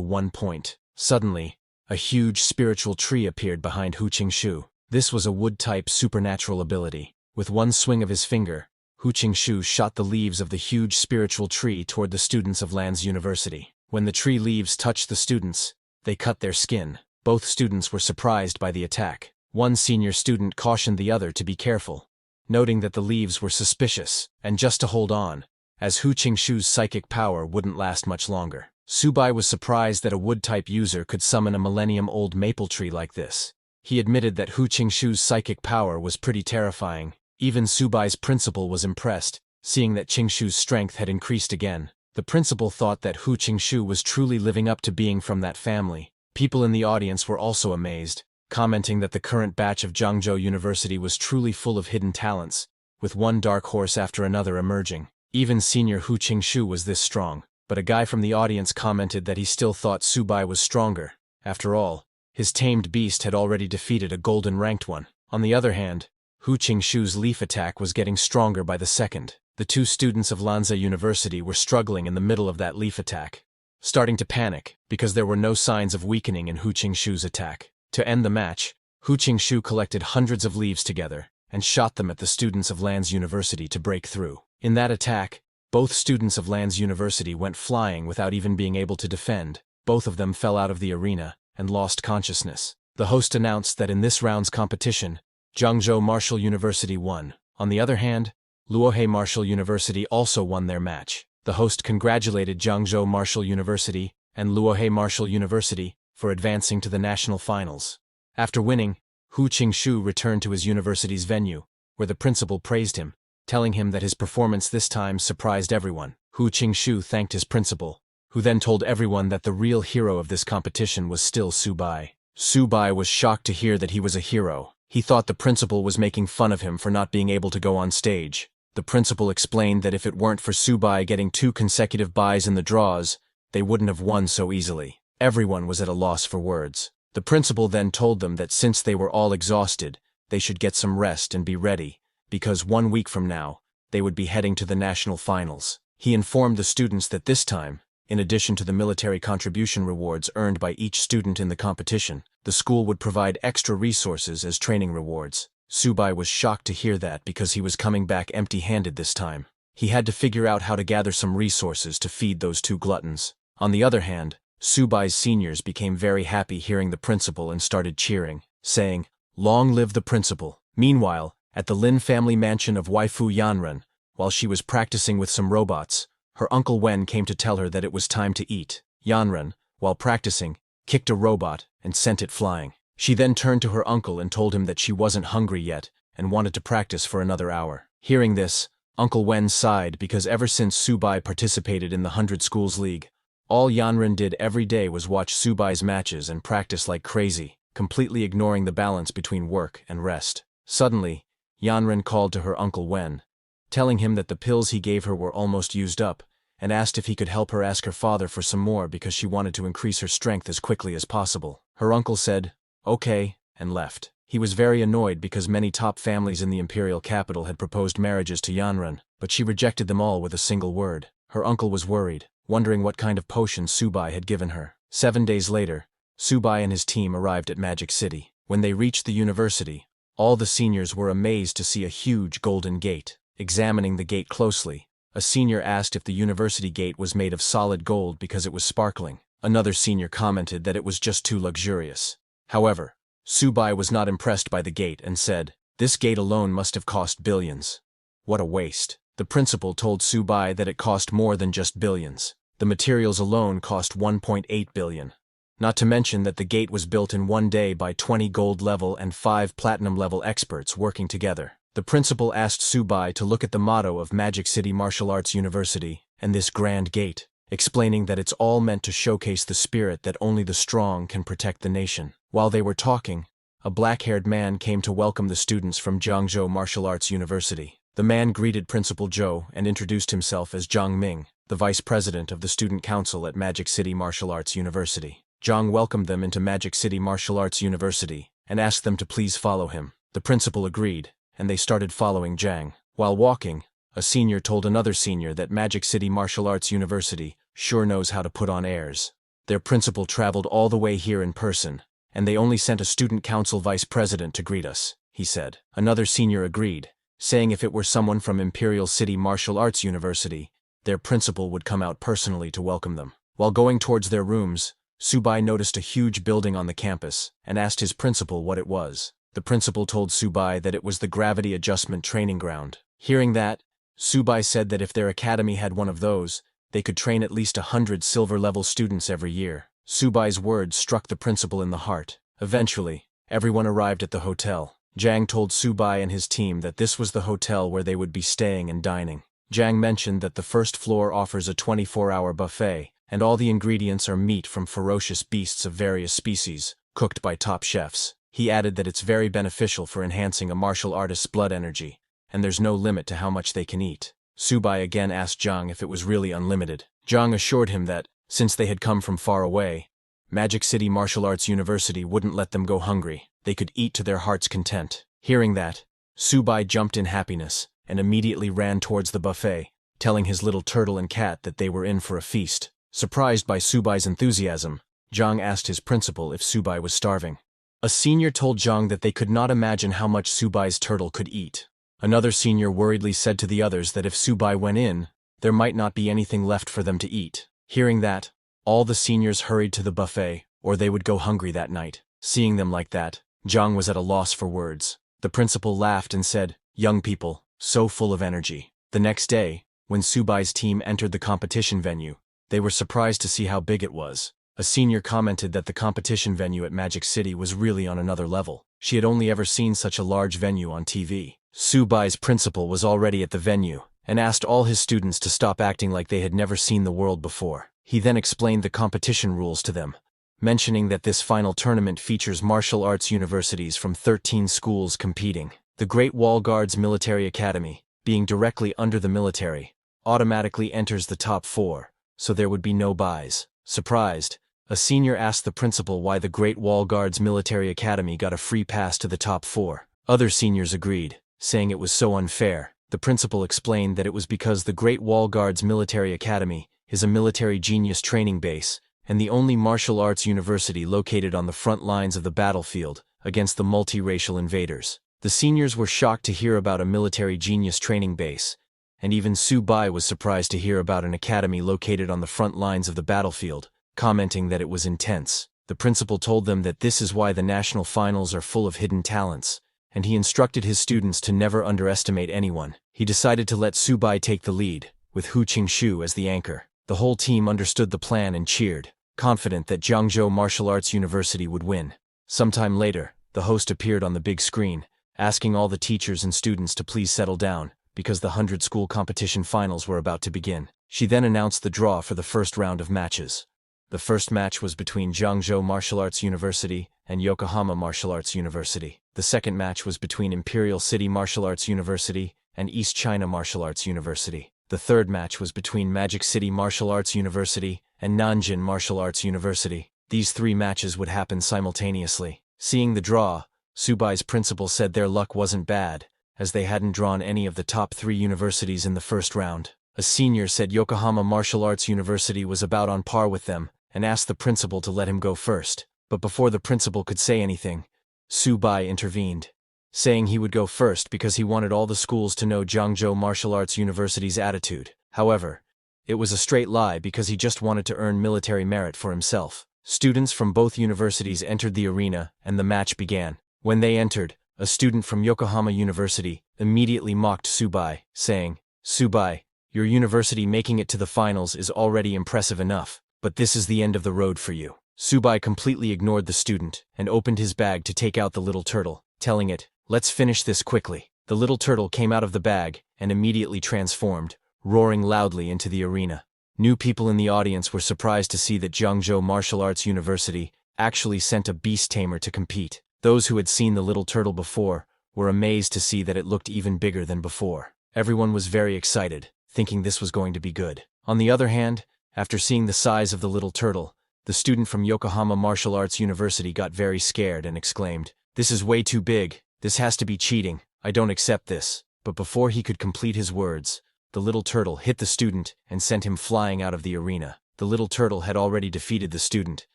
one point. Suddenly, a huge spiritual tree appeared behind Hu Qingshu. This was a wood-type supernatural ability. With one swing of his finger, Hu Qingshu shot the leaves of the huge spiritual tree toward the students of Lanza University. When the tree leaves touched the students, they cut their skin. Both students were surprised by the attack. One senior student cautioned the other to be careful, noting that the leaves were suspicious, and just to hold on, as Hu Qingshu's psychic power wouldn't last much longer. Su Bai was surprised that a wood-type user could summon a millennium-old maple tree like this. He admitted that Hu Qingshu's psychic power was pretty terrifying. Even Su Bai's principal was impressed, seeing that Qingshu's strength had increased again. The principal thought that Hu Qingshu was truly living up to being from that family. People in the audience were also amazed, commenting that the current batch of Jiangzhou University was truly full of hidden talents, with one dark horse after another emerging. Even senior Hu Qingshu was this strong, but a guy from the audience commented that he still thought Su Bai was stronger. After all, his tamed beast had already defeated a golden-ranked one. On the other hand, Hu Qingshu's leaf attack was getting stronger by the second. The two students of Lanza University were struggling in the middle of that leaf attack, starting to panic because there were no signs of weakening in Hu Qingshu's attack. To end the match, Hu Qingshu collected hundreds of leaves together and shot them at the students of Lanza University to break through. In that attack, both students of Lanza University went flying without even being able to defend. Both of them fell out of the arena and lost consciousness. The host announced that in this round's competition, Jiangzhou Martial University won. On the other hand, Luohe Martial University also won their match. The host congratulated Jiangzhou Martial University and Luohe Martial University for advancing to the national finals. After winning, Hu Qingshu returned to his university's venue, where the principal praised him, telling him that his performance this time surprised everyone. Hu Qingshu thanked his principal, who then told everyone that the real hero of this competition was still Su Bai. Su Bai was shocked to hear that he was a hero. He thought the principal was making fun of him for not being able to go on stage. The principal explained that if it weren't for Su Bai getting 2 consecutive buys in the draws, they wouldn't have won so easily. Everyone was at a loss for words. The principal then told them that since they were all exhausted, they should get some rest and be ready, because 1 week from now, they would be heading to the national finals. He informed the students that this time, in addition to the military contribution rewards earned by each student in the competition, the school would provide extra resources as training rewards. Su Bai was shocked to hear that because he was coming back empty-handed this time. He had to figure out how to gather some resources to feed those 2 gluttons. On the other hand, Su Bai's seniors became very happy hearing the principal and started cheering, saying, "Long live the principal." Meanwhile, at the Lin family mansion of waifu Yanren, while she was practicing with some robots, her uncle Wen came to tell her that it was time to eat. Yanren, while practicing, kicked a robot and sent it flying. She then turned to her uncle and told him that she wasn't hungry yet and wanted to practice for another hour. Hearing this, Uncle Wen sighed because ever since Subai participated in the 100 Schools League, all Yanren did every day was watch Subai's matches and practice like crazy, completely ignoring the balance between work and rest. Suddenly, Yanren called to her Uncle Wen, telling him that the pills he gave her were almost used up, and asked if he could help her ask her father for some more because she wanted to increase her strength as quickly as possible. Her uncle said, "Okay," and left. He was very annoyed because many top families in the imperial capital had proposed marriages to Yanren, but she rejected them all with a single word. Her uncle was worried, wondering what kind of potion Subai had given her. 7 days later, Subai and his team arrived at Magic City. When they reached the university, all the seniors were amazed to see a huge golden gate. Examining the gate closely, a senior asked if the university gate was made of solid gold because it was sparkling. Another senior commented that it was just too luxurious. However, Subai was not impressed by the gate and said, "This gate alone must have cost billions. What a waste." The principal told Subai that it cost more than just billions. The materials alone cost 1.8 billion. Not to mention that the gate was built in 1 day by 20 gold level and 5 platinum level experts working together. The principal asked Subai to look at the motto of Magic City Martial Arts University and this grand gate, explaining that it's all meant to showcase the spirit that only the strong can protect the nation. While they were talking, a black-haired man came to welcome the students from Jiangzhou Martial Arts University. The man greeted Principal Zhou and introduced himself as Zhang Ming, the vice president of the student council at Magic City Martial Arts University. Zhang welcomed them into Magic City Martial Arts University and asked them to please follow him. The principal agreed, and they started following Zhang. While walking, a senior told another senior that Magic City Martial Arts University sure knows how to put on airs. Their principal traveled all the way here in person, and they only sent a student council vice president to greet us, he said. Another senior agreed, saying if it were someone from Imperial City Martial Arts University, their principal would come out personally to welcome them. While going towards their rooms, Subai noticed a huge building on the campus and asked his principal what it was. The principal told Subai that it was the Gravity Adjustment Training Ground. Hearing that, Subai said that if their academy had one of those, they could train at least 100 silver-level students every year. Subai's words struck the principal in the heart. Eventually, everyone arrived at the hotel. Zhang told Subai and his team that this was the hotel where they would be staying and dining. Zhang mentioned that the first floor offers a 24-hour buffet, and all the ingredients are meat from ferocious beasts of various species, cooked by top chefs. He added that it's very beneficial for enhancing a martial artist's blood energy, and there's no limit to how much they can eat. Subai again asked Zhang if it was really unlimited. Zhang assured him that, since they had come from far away, Magic City Martial Arts University wouldn't let them go hungry. They could eat to their heart's content. Hearing that, Subai jumped in happiness and immediately ran towards the buffet, telling his little turtle and cat that they were in for a feast. Surprised by Subai's enthusiasm, Zhang asked his principal if Subai was starving. A senior told Zhang that they could not imagine how much Subai's turtle could eat. Another senior worriedly said to the others that if Subai went in, there might not be anything left for them to eat. Hearing that, all the seniors hurried to the buffet, or they would go hungry that night. Seeing them like that, Zhang was at a loss for words. The principal laughed and said, "Young people, so full of energy." The next day, when Subai's team entered the competition venue, they were surprised to see how big it was. A senior commented that the competition venue at Magic City was really on another level. She had only ever seen such a large venue on TV. Subai's principal was already at the venue, and asked all his students to stop acting like they had never seen the world before. He then explained the competition rules to them, mentioning that this final tournament features martial arts universities from 13 schools competing. The Great Wall Guards Military Academy, being directly under the military, automatically enters the top 4, so there would be no buys. Surprised, a senior asked the principal why the Great Wall Guards Military Academy got a free pass to the top 4. Other seniors agreed, saying it was so unfair. The principal explained that it was because the Great Wall Guards Military Academy is a military genius training base, and the only martial arts university located on the front lines of the battlefield against the multiracial invaders. The seniors were shocked to hear about a military genius training base, and even Subai was surprised to hear about an academy located on the front lines of the battlefield, commenting that it was intense. The principal told them that this is why the national finals are full of hidden talents, and he instructed his students to never underestimate anyone. He decided to let Subai take the lead, with Hu Qingshu as the anchor. The whole team understood the plan and cheered, confident that Jiangzhou Martial Arts University would win. Sometime later, the host appeared on the big screen, asking all the teachers and students to please settle down, because the 100-school competition finals were about to begin. She then announced the draw for the first round of matches. The first match was between Jiangzhou Martial Arts University and Yokohama Martial Arts University. The second match was between Imperial City Martial Arts University and East China Martial Arts University. The third match was between Magic City Martial Arts University and Nanjing Martial Arts University. These three matches would happen simultaneously. Seeing the draw, Subai's principal said their luck wasn't bad, as they hadn't drawn any of the top 3 universities in the first round. A senior said Yokohama Martial Arts University was about on par with them, and asked the principal to let him go first. But before the principal could say anything, Subai intervened, saying he would go first because he wanted all the schools to know Jiangzhou Martial Arts University's attitude. However, it was a straight lie because he just wanted to earn military merit for himself. Students from both universities entered the arena, and the match began. When they entered, a student from Yokohama University immediately mocked Subai, saying, "Subai, your university making it to the finals is already impressive enough, but this is the end of the road for you." Subai completely ignored the student and opened his bag to take out the little turtle, telling it, "Let's finish this quickly." The little turtle came out of the bag and immediately transformed, roaring loudly into the arena. New people in the audience were surprised to see that Jiangzhou Martial Arts University actually sent a beast tamer to compete. Those who had seen the little turtle before were amazed to see that it looked even bigger than before. Everyone was very excited, thinking this was going to be good. On the other hand, after seeing the size of the little turtle, the student from Yokohama Martial Arts University got very scared and exclaimed, "This is way too big. This has to be cheating. I don't accept this." But before he could complete his words, the little turtle hit the student and sent him flying out of the arena. The little turtle had already defeated the student,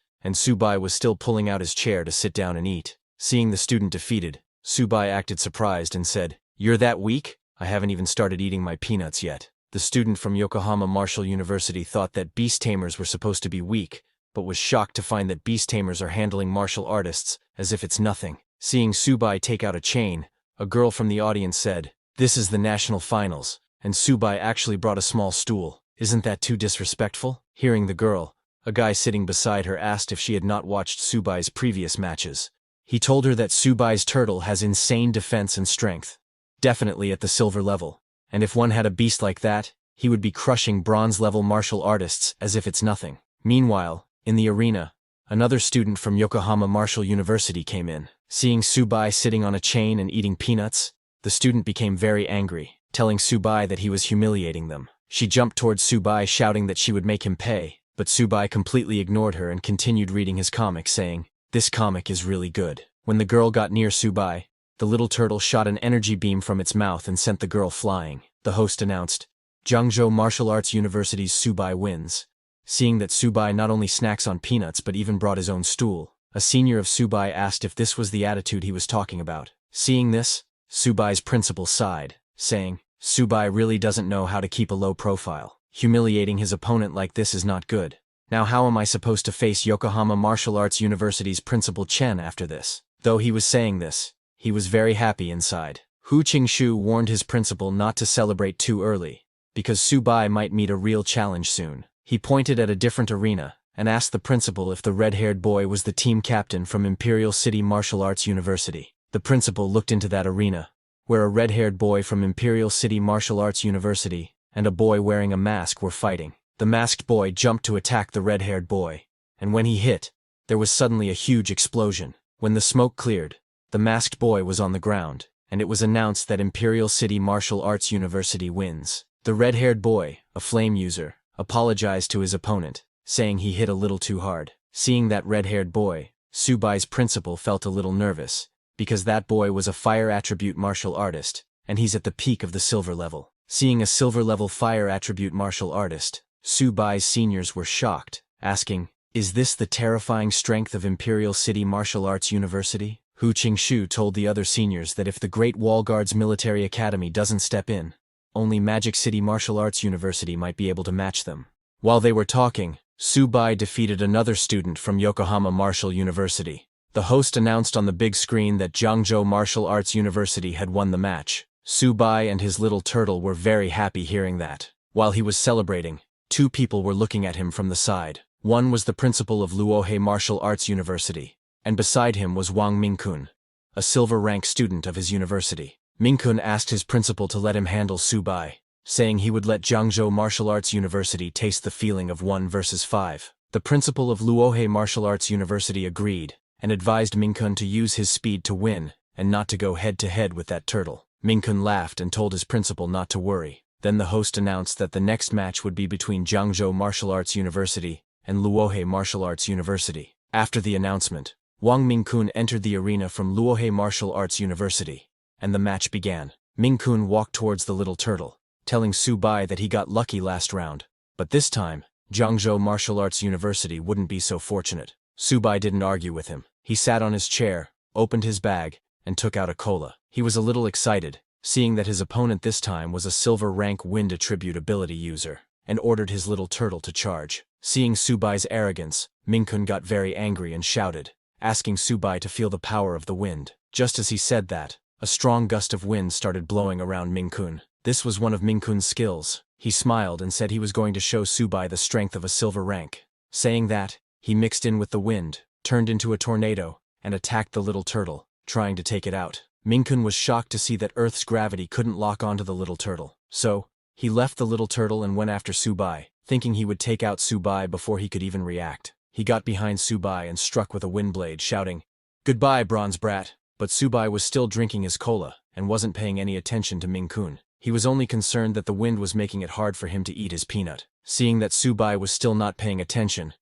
and Subai was still pulling out his chair to sit down and eat. Seeing the student defeated, Subai acted surprised and said, "You're that weak? I haven't even started eating my peanuts yet." The student from Yokohama Martial University thought that beast tamers were supposed to be weak, but was shocked to find that beast tamers are handling martial artists as if it's nothing. Seeing Subai take out a chain, a girl from the audience said, "This is the national finals, and Subai actually brought a small stool. Isn't that too disrespectful?" Hearing the girl, a guy sitting beside her asked if she had not watched Subai's previous matches. He told her that Subai's turtle has insane defense and strength, definitely at the silver level, and if one had a beast like that, he would be crushing bronze-level martial artists as if it's nothing. Meanwhile, in the arena, another student from Yokohama Martial University came in. Seeing Subai sitting on a chain and eating peanuts, the student became very angry, telling Subai that he was humiliating them. She jumped towards Subai shouting that she would make him pay, but Subai completely ignored her and continued reading his comic saying, "This comic is really good." When the girl got near Subai, the little turtle shot an energy beam from its mouth and sent the girl flying. The host announced, "Jiangzhou Martial Arts University's Subai wins." Seeing that Subai not only snacks on peanuts but even brought his own stool, a senior of Subai asked if this was the attitude he was talking about. Seeing this, Subai's principal sighed, saying, "Subai really doesn't know how to keep a low profile. Humiliating his opponent like this is not good. Now how am I supposed to face Yokohama Martial Arts University's Principal Chen after this?" Though he was saying this, he was very happy inside. Hu Qingshu warned his principal not to celebrate too early, because Subai might meet a real challenge soon. He pointed at a different arena and asked the principal if the red-haired boy was the team captain from Imperial City Martial Arts University. The principal looked into that arena, where a red-haired boy from Imperial City Martial Arts University and a boy wearing a mask were fighting. The masked boy jumped to attack the red-haired boy, and when he hit, there was suddenly a huge explosion. When the smoke cleared, the masked boy was on the ground, and it was announced that Imperial City Martial Arts University wins. The red-haired boy, a flame user, apologized to his opponent, saying he hit a little too hard. Seeing that red-haired boy, Subai's principal felt a little nervous, because that boy was a fire attribute martial artist, and he's at the peak of the silver level. Seeing a silver-level fire attribute martial artist, Subai's seniors were shocked, asking, "Is this the terrifying strength of Imperial City Martial Arts University?" Hu Qingshu told the other seniors that if the Great Wall Guard's military academy doesn't step in, only Magic City Martial Arts University might be able to match them. While they were talking, Subai defeated another student from Yokohama Martial University. The host announced on the big screen that Jiangzhou Martial Arts University had won the match. Subai and his little turtle were very happy hearing that. While he was celebrating, two people were looking at him from the side. One was the principal of Luohe Martial Arts University, and beside him was Wang Mingkun, a silver rank student of his university. Mingkun asked his principal to let him handle Subai, saying he would let Jiangzhou Martial Arts University taste the feeling of 1 versus 5. The principal of Luohe Martial Arts University agreed, and advised Mingkun to use his speed to win, and not to go head-to-head with that turtle. Mingkun laughed and told his principal not to worry. Then the host announced that the next match would be between Jiangzhou Martial Arts University and Luohe Martial Arts University. After the announcement, Wang Mingkun entered the arena from Luohe Martial Arts University, and the match began. Mingkun walked towards the little turtle, telling Subai that he got lucky last round, but this time, Jiangzhou Martial Arts University wouldn't be so fortunate. Subai didn't argue with him. He sat on his chair, opened his bag, and took out a cola. He was a little excited, seeing that his opponent this time was a silver rank wind attribute ability user, and ordered his little turtle to charge. Seeing Subai's arrogance, Mingkun got very angry and shouted, asking Subai to feel the power of the wind. Just as he said that, a strong gust of wind started blowing around Mingkun. This was one of Mingkun's skills. He smiled and said he was going to show Subai the strength of a silver rank. Saying that, he mixed in with the wind, turned into a tornado, and attacked the little turtle, trying to take it out. Mingkun was shocked to see that Earth's gravity couldn't lock onto the little turtle. So, he left the little turtle and went after Subai, thinking he would take out Subai before he could even react. He got behind Subai and struck with a wind blade, shouting, "Goodbye, bronze brat." But Subai was still drinking his cola, and wasn't paying any attention to Mingkun. He was only concerned that the wind was making it hard for him to eat his peanut. Seeing that Subai was still not paying attention,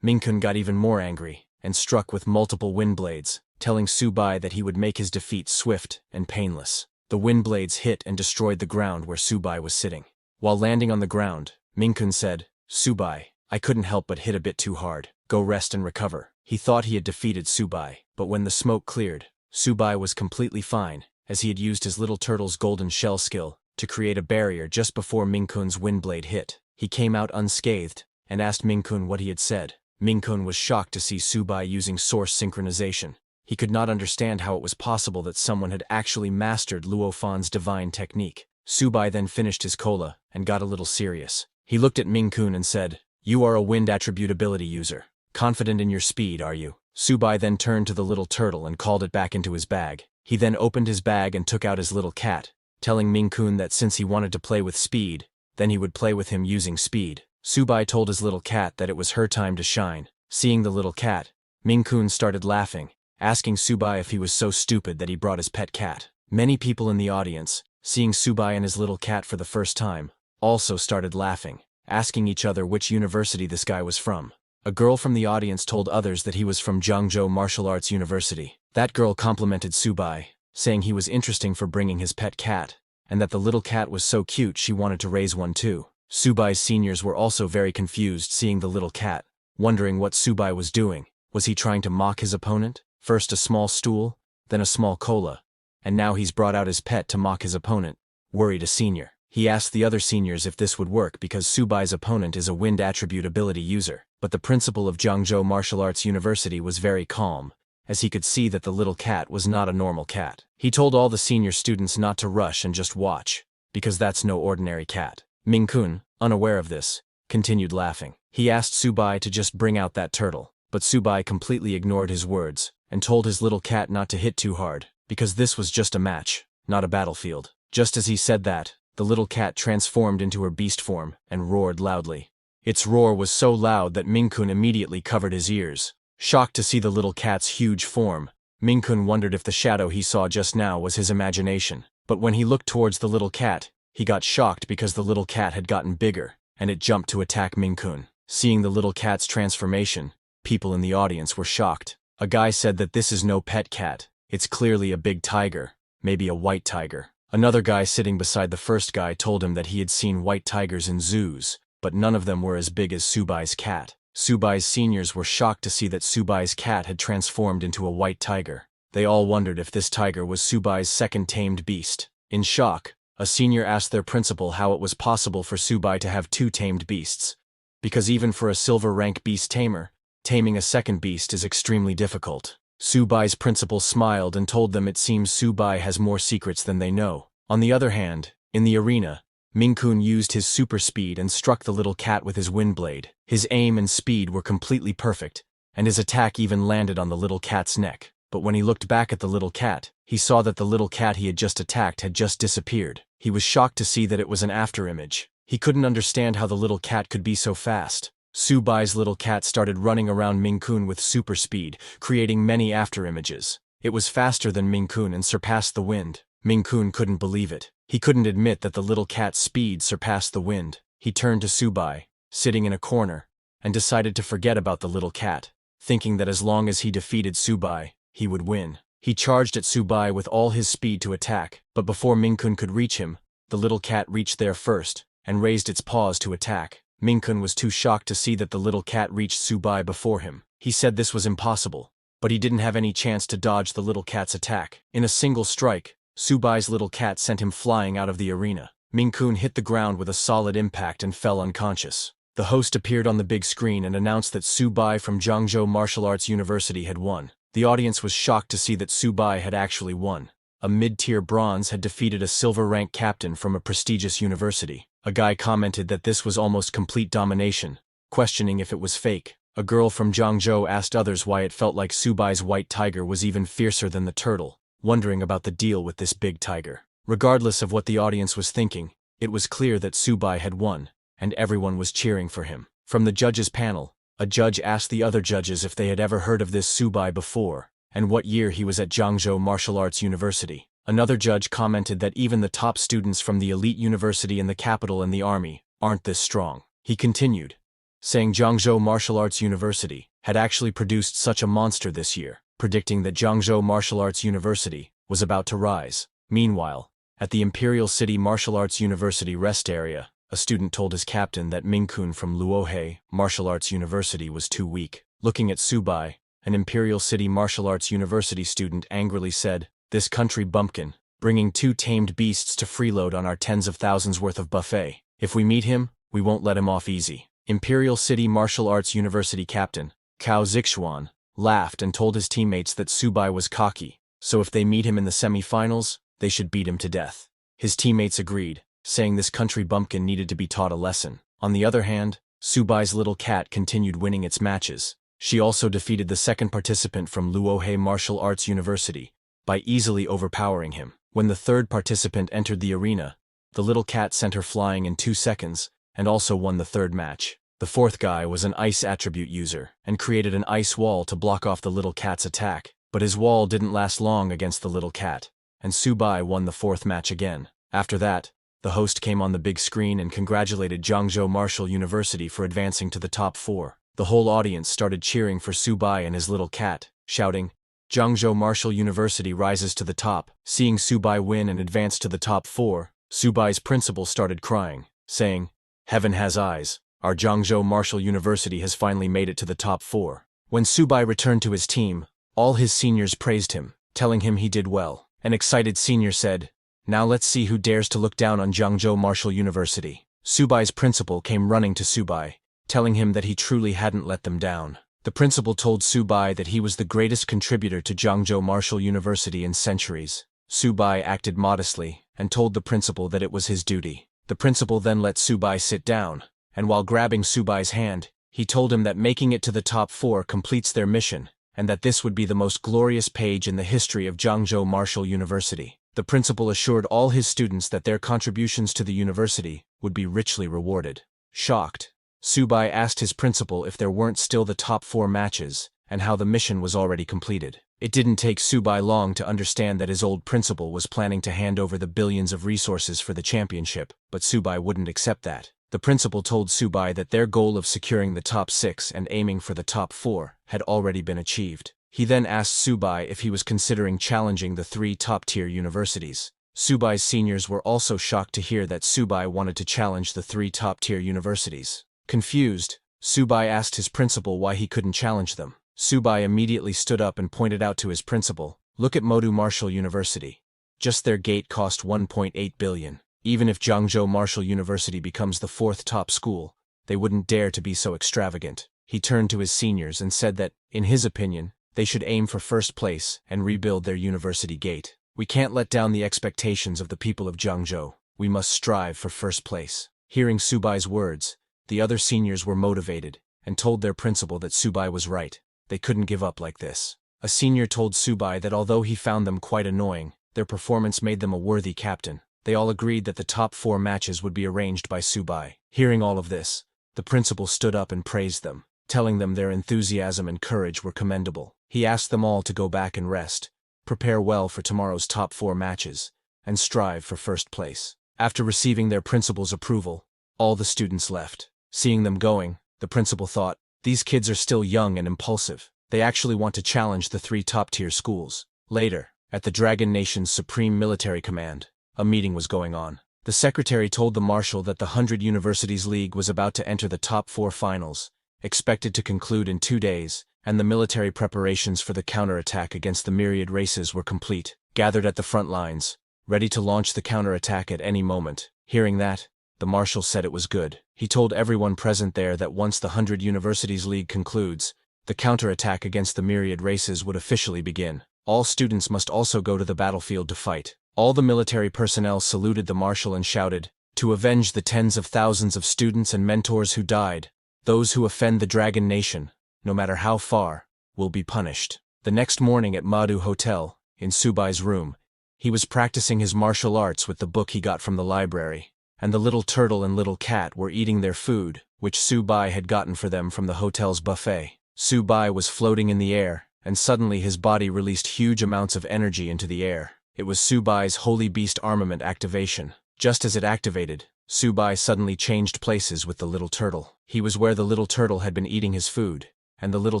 Mingkun got even more angry, and struck with multiple wind blades, telling Subai that he would make his defeat swift and painless. The wind blades hit and destroyed the ground where Subai was sitting. While landing on the ground, Mingkun said, "Subai, I couldn't help but hit a bit too hard. Go rest and recover." He thought he had defeated Subai, but when the smoke cleared, Subai was completely fine, as he had used his little turtle's golden shell skill to create a barrier just before Mingkun's wind blade hit. He came out unscathed, and asked Mingkun what he had said. Mingkun was shocked to see Subai using source synchronization. He could not understand how it was possible that someone had actually mastered Luo Fan's divine technique. Subai then finished his cola, and got a little serious. He looked at Mingkun and said, "You are a wind attribute ability user. Confident in your speed, are you?" Subai then turned to the little turtle and called it back into his bag. He then opened his bag and took out his little cat, telling Mingkun that since he wanted to play with speed, then he would play with him using speed. Subai told his little cat that it was her time to shine. Seeing the little cat, Mingkun started laughing, asking Subai if he was so stupid that he brought his pet cat. Many people in the audience, seeing Subai and his little cat for the first time, also started laughing, asking each other which university this guy was from. A girl from the audience told others that he was from Jiangzhou Martial Arts University. That girl complimented Subai, saying he was interesting for bringing his pet cat, and that the little cat was so cute she wanted to raise one too. Subai's seniors were also very confused seeing the little cat, wondering what Subai was doing. Was he trying to mock his opponent? First a small stool, then a small cola, and now he's brought out his pet to mock his opponent, worried a senior. He asked the other seniors if this would work because Subai's opponent is a wind attribute ability user, but the principal of Jiangzhou Martial Arts University was very calm, as he could see that the little cat was not a normal cat. He told all the senior students not to rush and just watch, because that's no ordinary cat. Mingkun, unaware of this, continued laughing. He asked Subai to just bring out that turtle, but Subai completely ignored his words, and told his little cat not to hit too hard, because this was just a match, not a battlefield. Just as he said that, the little cat transformed into her beast form and roared loudly. Its roar was so loud that Mingkun immediately covered his ears. Shocked to see the little cat's huge form, Mingkun wondered if the shadow he saw just now was his imagination. But when he looked towards the little cat, he got shocked because the little cat had gotten bigger, and it jumped to attack Mingkun. Seeing the little cat's transformation, people in the audience were shocked. A guy said that this is no pet cat, it's clearly a big tiger, maybe a white tiger. Another guy sitting beside the first guy told him that he had seen white tigers in zoos, but none of them were as big as Subai's cat. Subai's seniors were shocked to see that Subai's cat had transformed into a white tiger. They all wondered if this tiger was Subai's second tamed beast. In shock, a senior asked their principal how it was possible for Subai to have two tamed beasts. Because even for a silver rank beast tamer, taming a second beast is extremely difficult. Subai's principal smiled and told them it seems Subai has more secrets than they know. On the other hand, in the arena, Mingkun used his super speed and struck the little cat with his wind blade. His aim and speed were completely perfect, and his attack even landed on the little cat's neck. But when he looked back at the little cat, he saw that the little cat he had just attacked had just disappeared. He was shocked to see that it was an afterimage. He couldn't understand how the little cat could be so fast. Subai's little cat started running around Ming-kun with super speed, creating many afterimages. It was faster than Ming-kun and surpassed the wind. Ming-kun couldn't believe it. He couldn't admit that the little cat's speed surpassed the wind. He turned to Subai, sitting in a corner, and decided to forget about the little cat, thinking that as long as he defeated Subai, he would win. He charged at Subai with all his speed to attack, but before Ming-kun could reach him, the little cat reached there first, and raised its paws to attack. Ming-kun was too shocked to see that the little cat reached Subai before him. He said this was impossible, but he didn't have any chance to dodge the little cat's attack. In a single strike, Subai's little cat sent him flying out of the arena. Ming-kun hit the ground with a solid impact and fell unconscious. The host appeared on the big screen and announced that Subai from Zhangzhou Martial Arts University had won. The audience was shocked to see that Subai had actually won. A mid-tier bronze had defeated a silver-rank captain from a prestigious university. A guy commented that this was almost complete domination, questioning if it was fake. A girl from Zhangzhou asked others why it felt like Subai's white tiger was even fiercer than the turtle, wondering about the deal with this big tiger. Regardless of what the audience was thinking, it was clear that Subai had won, and everyone was cheering for him. From the judges' panel, a judge asked the other judges if they had ever heard of this Subai before, and what year he was at Zhangzhou Martial Arts University. Another judge commented that even the top students from the elite university in the capital and the army aren't this strong. He continued, saying Zhangzhou Martial Arts University had actually produced such a monster this year, predicting that Zhangzhou Martial Arts University was about to rise. Meanwhile, at the Imperial City Martial Arts University rest area, a student told his captain that Ming-kun from Luohe Martial Arts University was too weak. Looking at Subai, an Imperial City Martial Arts University student angrily said, "This country bumpkin, bringing 2 tamed beasts to freeload on our tens of thousands worth of buffet. If we meet him, we won't let him off easy." Imperial City Martial Arts University captain, Cao Zixuan, laughed and told his teammates that Subai was cocky, so if they meet him in the semi-finals, they should beat him to death. His teammates agreed, saying this country bumpkin needed to be taught a lesson. On the other hand, Subai's little cat continued winning its matches. She also defeated the second participant from Luohe Martial Arts University by easily overpowering him. When the third participant entered the arena, the little cat sent her flying in 2 seconds and also won the third match. The fourth guy was an ice attribute user and created an ice wall to block off the little cat's attack, but his wall didn't last long against the little cat, and Subai won the fourth match again. After that, the host came on the big screen and congratulated Zhangzhou Martial University for advancing to the top 4. The whole audience started cheering for Subai and his little cat, shouting, "Zhangzhou Martial University rises to the top." Seeing Subai win and advance to the top 4, Subai's principal started crying, saying, "Heaven has eyes. Our Zhangzhou Martial University has finally made it to the top 4. When Subai returned to his team, all his seniors praised him, telling him he did well. An excited senior said, "Now let's see who dares to look down on Zhangzhou Martial University." Subai's principal came running to Subai, telling him that he truly hadn't let them down. The principal told Subai that he was the greatest contributor to Zhangzhou Martial University in centuries. Subai acted modestly and told the principal that it was his duty. The principal then let Subai sit down, and while grabbing Subai's hand, he told him that making it to the top 4 completes their mission, and that this would be the most glorious page in the history of Zhangzhou Martial University. The principal assured all his students that their contributions to the university would be richly rewarded. Shocked, Subai asked his principal if there weren't still the top 4 matches, and how the mission was already completed. It didn't take Subai long to understand that his old principal was planning to hand over the billions of resources for the championship, but Subai wouldn't accept that. The principal told Subai that their goal of securing the top 6 and aiming for the top 4 had already been achieved. He then asked Subai if he was considering challenging the 3 top-tier universities. Subai's seniors were also shocked to hear that Subai wanted to challenge the 3 top-tier universities. Confused, Subai asked his principal why he couldn't challenge them. Subai immediately stood up and pointed out to his principal, "Look at Modu Martial University. Just their gate cost 1.8 billion. Even if Zhangzhou Martial University becomes the 4th top school, they wouldn't dare to be so extravagant." He turned to his seniors and said that, in his opinion, they should aim for first place and rebuild their university gate. "We can't let down the expectations of the people of Zhangzhou. We must strive for first place." Hearing Subai's words, the other seniors were motivated and told their principal that Subai was right. They couldn't give up like this. A senior told Subai that although he found them quite annoying, their performance made them a worthy captain. They all agreed that the top 4 matches would be arranged by Subai. Hearing all of this, the principal stood up and praised them, telling them their enthusiasm and courage were commendable. He asked them all to go back and rest, prepare well for tomorrow's top 4 matches, and strive for first place. After receiving their principal's approval, all the students left. Seeing them going, the principal thought, these kids are still young and impulsive. They actually want to challenge the 3 top-tier schools. Later, at the Dragon Nation's Supreme Military Command, a meeting was going on. The secretary told the marshal that the 100 Universities League was about to enter the top 4 finals, expected to conclude in 2 days, and the military preparations for the counterattack against the myriad races were complete. Gathered at the front lines, ready to launch the counterattack at any moment. Hearing that, the marshal said it was good. He told everyone present there that once the 100 Universities League concludes, the counterattack against the myriad races would officially begin. All students must also go to the battlefield to fight. All the military personnel saluted the marshal and shouted, "To avenge the tens of thousands of students and mentors who died, those who offend the Dragon Nation, no matter how far, will be punished." The next morning at Madhu Hotel, in Subai's room, he was practicing his martial arts with the book he got from the library, and the little turtle and little cat were eating their food, which Subai had gotten for them from the hotel's buffet. Subai was floating in the air, and suddenly his body released huge amounts of energy into the air. It was Subai's Holy Beast armament activation. Just as it activated, Subai suddenly changed places with the little turtle. He was where the little turtle had been eating his food, and the little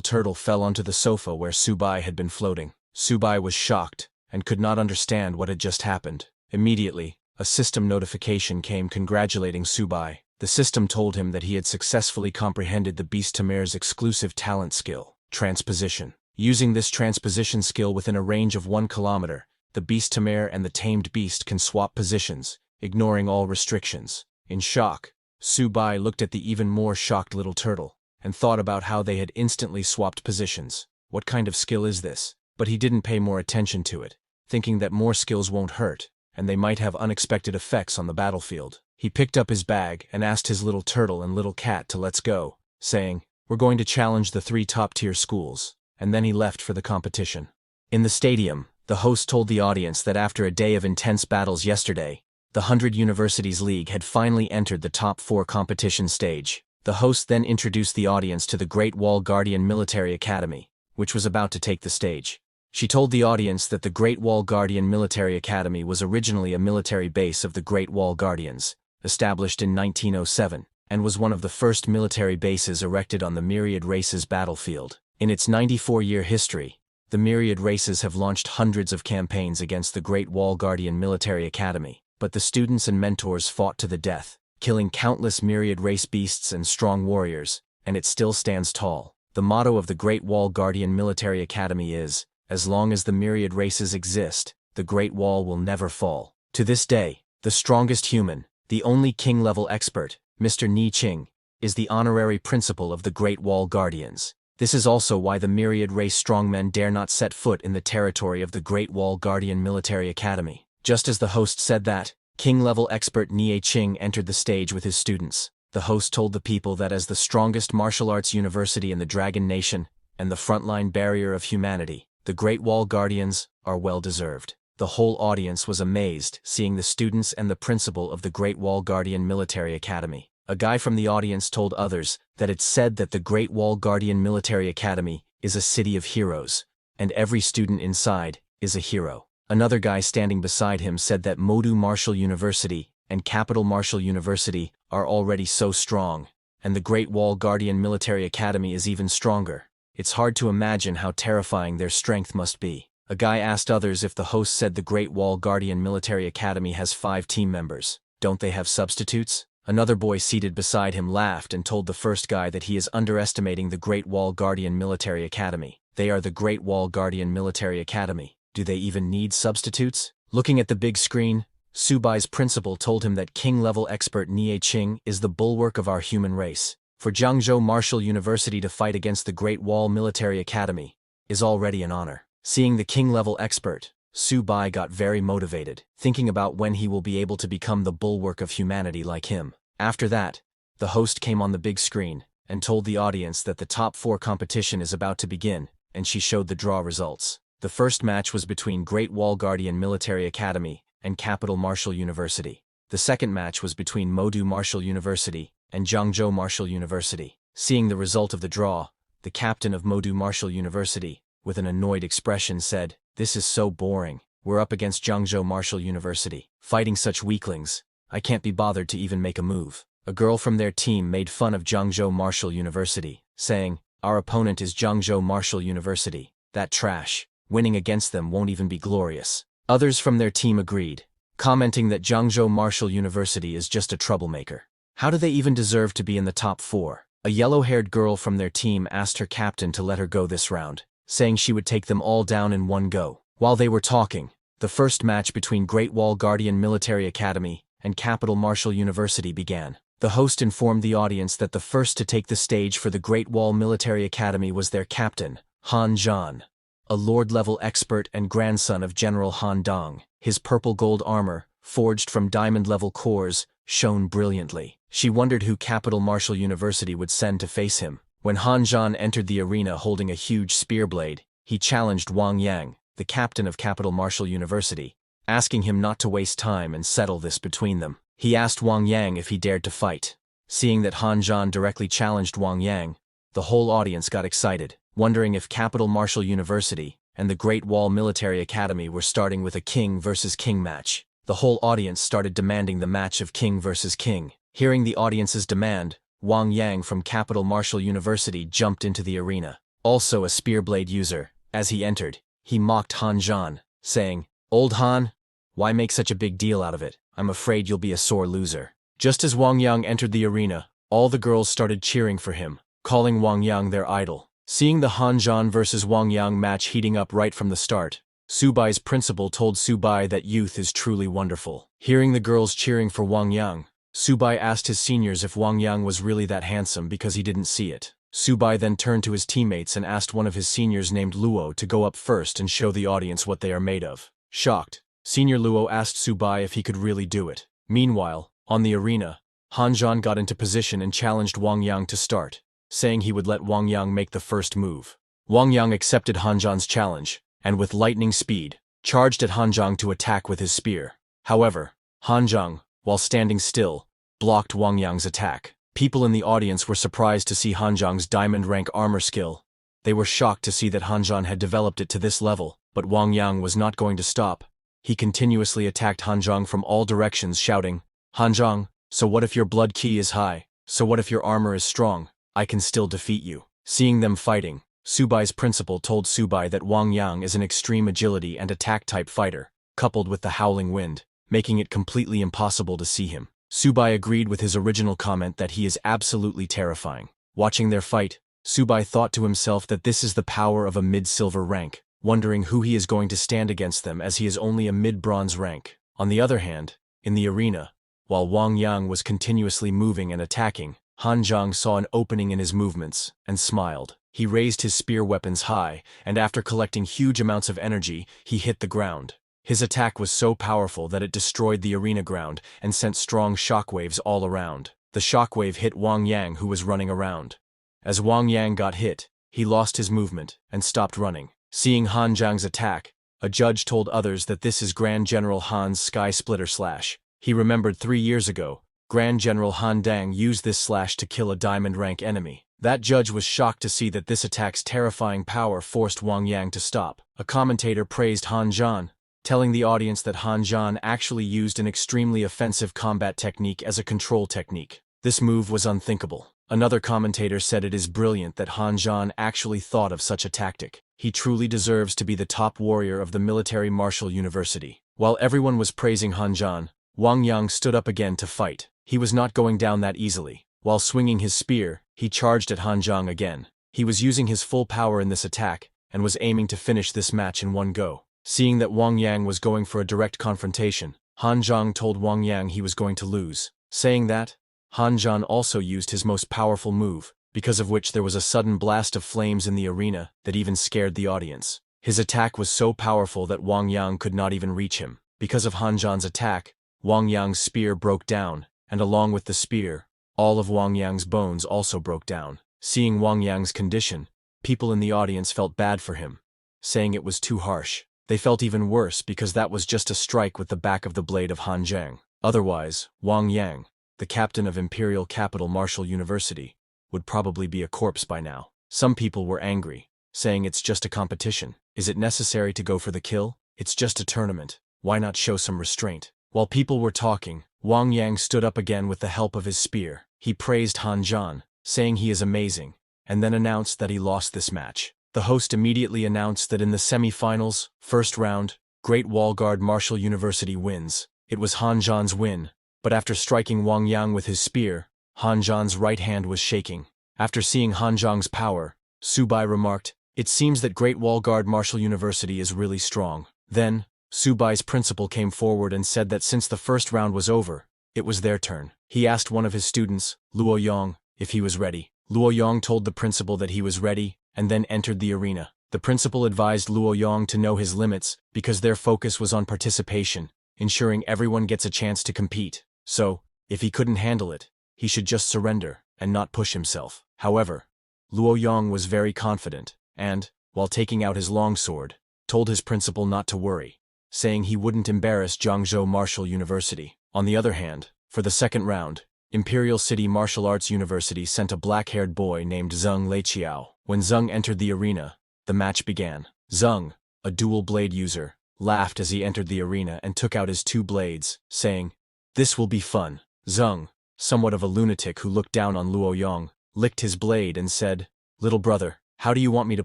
turtle fell onto the sofa where Subai had been floating. Subai was shocked, and could not understand what had just happened. Immediately, a system notification came congratulating Subai. The system told him that he had successfully comprehended the beast Tamer's exclusive talent skill, transposition. Using this transposition skill within a range of 1 kilometer, the beast Tamer and the tamed beast can swap positions, ignoring all restrictions. In shock, Subai looked at the even more shocked little turtle, and thought about how they had instantly swapped positions. What kind of skill is this? But he didn't pay more attention to it, thinking that more skills won't hurt, and they might have unexpected effects on the battlefield. He picked up his bag and asked his little turtle and little cat to let's go, saying, "We're going to challenge the 3 top-tier schools," and then he left for the competition. In the stadium, the host told the audience that after a day of intense battles yesterday, the 100 Universities League had finally entered the top 4 competition stage. The host then introduced the audience to the Great Wall Guardian Military Academy, which was about to take the stage. She told the audience that the Great Wall Guardian Military Academy was originally a military base of the Great Wall Guardians, established in 1907, and was one of the first military bases erected on the myriad races battlefield. In its 94-year history, the myriad races have launched hundreds of campaigns against the Great Wall Guardian Military Academy, but the students and mentors fought to the death, killing countless myriad race beasts and strong warriors, and it still stands tall. The motto of the Great Wall Guardian Military Academy is, "As long as the myriad races exist, the Great Wall will never fall." To this day, the strongest human, the only king-level expert, Mr. Ni Qing, is the honorary principal of the Great Wall Guardians. This is also why the myriad race strongmen dare not set foot in the territory of the Great Wall Guardian Military Academy. Just as the host said that, king-level expert Nie Qing entered the stage with his students. The host told the people that as the strongest martial arts university in the Dragon Nation, and the frontline barrier of humanity, the Great Wall Guardians are well-deserved. The whole audience was amazed seeing the students and the principal of the Great Wall Guardian Military Academy. A guy from the audience told others that it's said that the Great Wall Guardian Military Academy is a city of heroes, and every student inside is a hero. Another guy standing beside him said that Modu Martial University and Capital Martial University are already so strong, and the Great Wall Guardian Military Academy is even stronger. It's hard to imagine how terrifying their strength must be. A guy asked others if the host said the Great Wall Guardian Military Academy has 5 team members. Don't they have substitutes? Another boy seated beside him laughed and told the first guy that he is underestimating the Great Wall Guardian Military Academy. They are the Great Wall Guardian Military Academy. Do they even need substitutes? Looking at the big screen, Subai's principal told him that king-level expert Nie Qing is the bulwark of our human race. For Jiangzhou Martial University to fight against the Great Wall Military Academy is already an honor. Seeing the king-level expert, Subai got very motivated, thinking about when he will be able to become the bulwark of humanity like him. After that, the host came on the big screen and told the audience that the top 4 competition is about to begin, and she showed the draw results. The first match was between Great Wall Guardian Military Academy and Capital Martial University. The second match was between Modu Martial University and Zhangzhou Martial University. Seeing the result of the draw, the captain of Modu Martial University, with an annoyed expression, said, "This is so boring. We're up against Zhangzhou Martial University. Fighting such weaklings. I can't be bothered to even make a move." A girl from their team made fun of Zhangzhou Martial University, saying, "Our opponent is Zhangzhou Martial University. That trash. Winning against them won't even be glorious." Others from their team agreed, commenting that Zhangzhou Martial University is just a troublemaker. How do they even deserve to be in the top 4? A yellow-haired girl from their team asked her captain to let her go this round, saying she would take them all down in one go. While they were talking, the first match between Great Wall Guardian Military Academy and Capital Martial University began. The host informed the audience that the first to take the stage for the Great Wall Military Academy was their captain, Han Zhan, a Lord-level expert and grandson of General Han Dong. His purple-gold armor, forged from diamond-level cores, shone brilliantly. She wondered who Capital Martial University would send to face him. When Han Zhan entered the arena holding a huge spear blade, he challenged Wang Yang, the captain of Capital Martial University, asking him not to waste time and settle this between them. He asked Wang Yang if he dared to fight. Seeing that Han Zhan directly challenged Wang Yang, the whole audience got excited, wondering if Capital Martial University and the Great Wall Military Academy were starting with a king versus king match. The whole audience started demanding the match of king versus king. Hearing the audience's demand, Wang Yang from Capital Martial University jumped into the arena, also a spearblade user. As he entered, he mocked Han Zhan, saying, "Old Han, why make such a big deal out of it? I'm afraid you'll be a sore loser." Just as Wang Yang entered the arena, all the girls started cheering for him, calling Wang Yang their idol. Seeing the Han Zhan versus Wang Yang match heating up right from the start, Subai's principal told Subai that youth is truly wonderful. Hearing the girls cheering for Wang Yang, Subai asked his seniors if Wang Yang was really that handsome because he didn't see it. Subai then turned to his teammates and asked one of his seniors named Luo to go up first and show the audience what they are made of. Shocked, Senior Luo asked Subai if he could really do it. Meanwhile, on the arena, Han Zhan got into position and challenged Wang Yang to start, saying he would let Wang Yang make the first move. Wang Yang accepted Han Zhan's challenge, and with lightning speed, charged at Han Zhan to attack with his spear. However, Han Zhan, while standing still, blocked Wang Yang's attack. People in the audience were surprised to see Han Zhan's diamond rank armor skill. They were shocked to see that Han Zhan had developed it to this level, but Wang Yang was not going to stop. He continuously attacked Han Zhan from all directions, shouting, "Han Zhan, so what if your blood ki is high? So what if your armor is strong? I can still defeat you." Seeing them fighting, Subai's principal told Subai that Wang Yang is an extreme agility and attack-type fighter, coupled with the howling wind, making it completely impossible to see him. Subai agreed with his original comment that he is absolutely terrifying. Watching their fight, Subai thought to himself that this is the power of a mid-silver rank, wondering who he is going to stand against them as he is only a mid-bronze rank. On the other hand, in the arena, while Wang Yang was continuously moving and attacking, Han Zhan saw an opening in his movements and smiled. He raised his spear weapons high, and after collecting huge amounts of energy, he hit the ground. His attack was so powerful that it destroyed the arena ground and sent strong shockwaves all around. The shockwave hit Wang Yang, who was running around. As Wang Yang got hit, he lost his movement and stopped running. Seeing Han Zhang's attack, a judge told others that this is Grand General Han's Sky Splitter Slash. He remembered 3 years ago, Grand General Han Dang used this slash to kill a diamond rank enemy. That judge was shocked to see that this attack's terrifying power forced Wang Yang to stop. A commentator praised Han Zhan, telling the audience that Han Zhan actually used an extremely offensive combat technique as a control technique. This move was unthinkable. Another commentator said it is brilliant that Han Zhan actually thought of such a tactic. He truly deserves to be the top warrior of the Military Martial University. While everyone was praising Han Zhan, Wang Yang stood up again to fight. He was not going down that easily. While swinging his spear, he charged at Han Zhan again. He was using his full power in this attack, and was aiming to finish this match in one go. Seeing that Wang Yang was going for a direct confrontation, Han Zhan told Wang Yang he was going to lose. Saying that, Han Zhan also used his most powerful move, because of which there was a sudden blast of flames in the arena that even scared the audience. His attack was so powerful that Wang Yang could not even reach him. Because of Han Zhan's attack, Wang Yang's spear broke down, and along with the spear, All of Wang Yang's bones also broke down. Seeing Wang Yang's condition, people in the audience felt bad for him, saying it was too harsh. They felt even worse because that was just a strike with the back of the blade of Han Zhang. Otherwise, Wang Yang, the captain of Imperial Capital Martial University, would probably be a corpse by now. Some people were angry, saying it's just a competition. Is it necessary to go for the kill? It's just a tournament. Why not show some restraint? While people were talking, Wang Yang stood up again with the help of his spear. He praised Han Zhan, saying he is amazing, and then announced that he lost this match. The host immediately announced that in the semi-finals, first round, Great Wall Guard Martial University wins. It was Han Zhan's win, but after striking Wang Yang with his spear, Han Zhan's right hand was shaking. After seeing Han Zhang's power, Subai remarked, "It seems that Great Wall Guard Martial University is really strong." Then, Subai's principal came forward and said that since the first round was over, it was their turn. He asked one of his students, Luo Yong, if he was ready. Luo Yong told the principal that he was ready, and then entered the arena. The principal advised Luo Yong to know his limits because their focus was on participation, ensuring everyone gets a chance to compete. So, if he couldn't handle it, he should just surrender and not push himself. However, Luo Yong was very confident and, while taking out his longsword, told his principal not to worry, saying he wouldn't embarrass Jiangzhou Martial University. On the other hand, for the second round, Imperial City Martial Arts University sent a black-haired boy named Zheng Leiqiao. When Zheng entered the arena, the match began. Zheng, a dual-blade user, laughed as he entered the arena and took out his two blades, saying, "This will be fun." Zheng, somewhat of a lunatic who looked down on Luo Yong, licked his blade and said, "Little brother, how do you want me to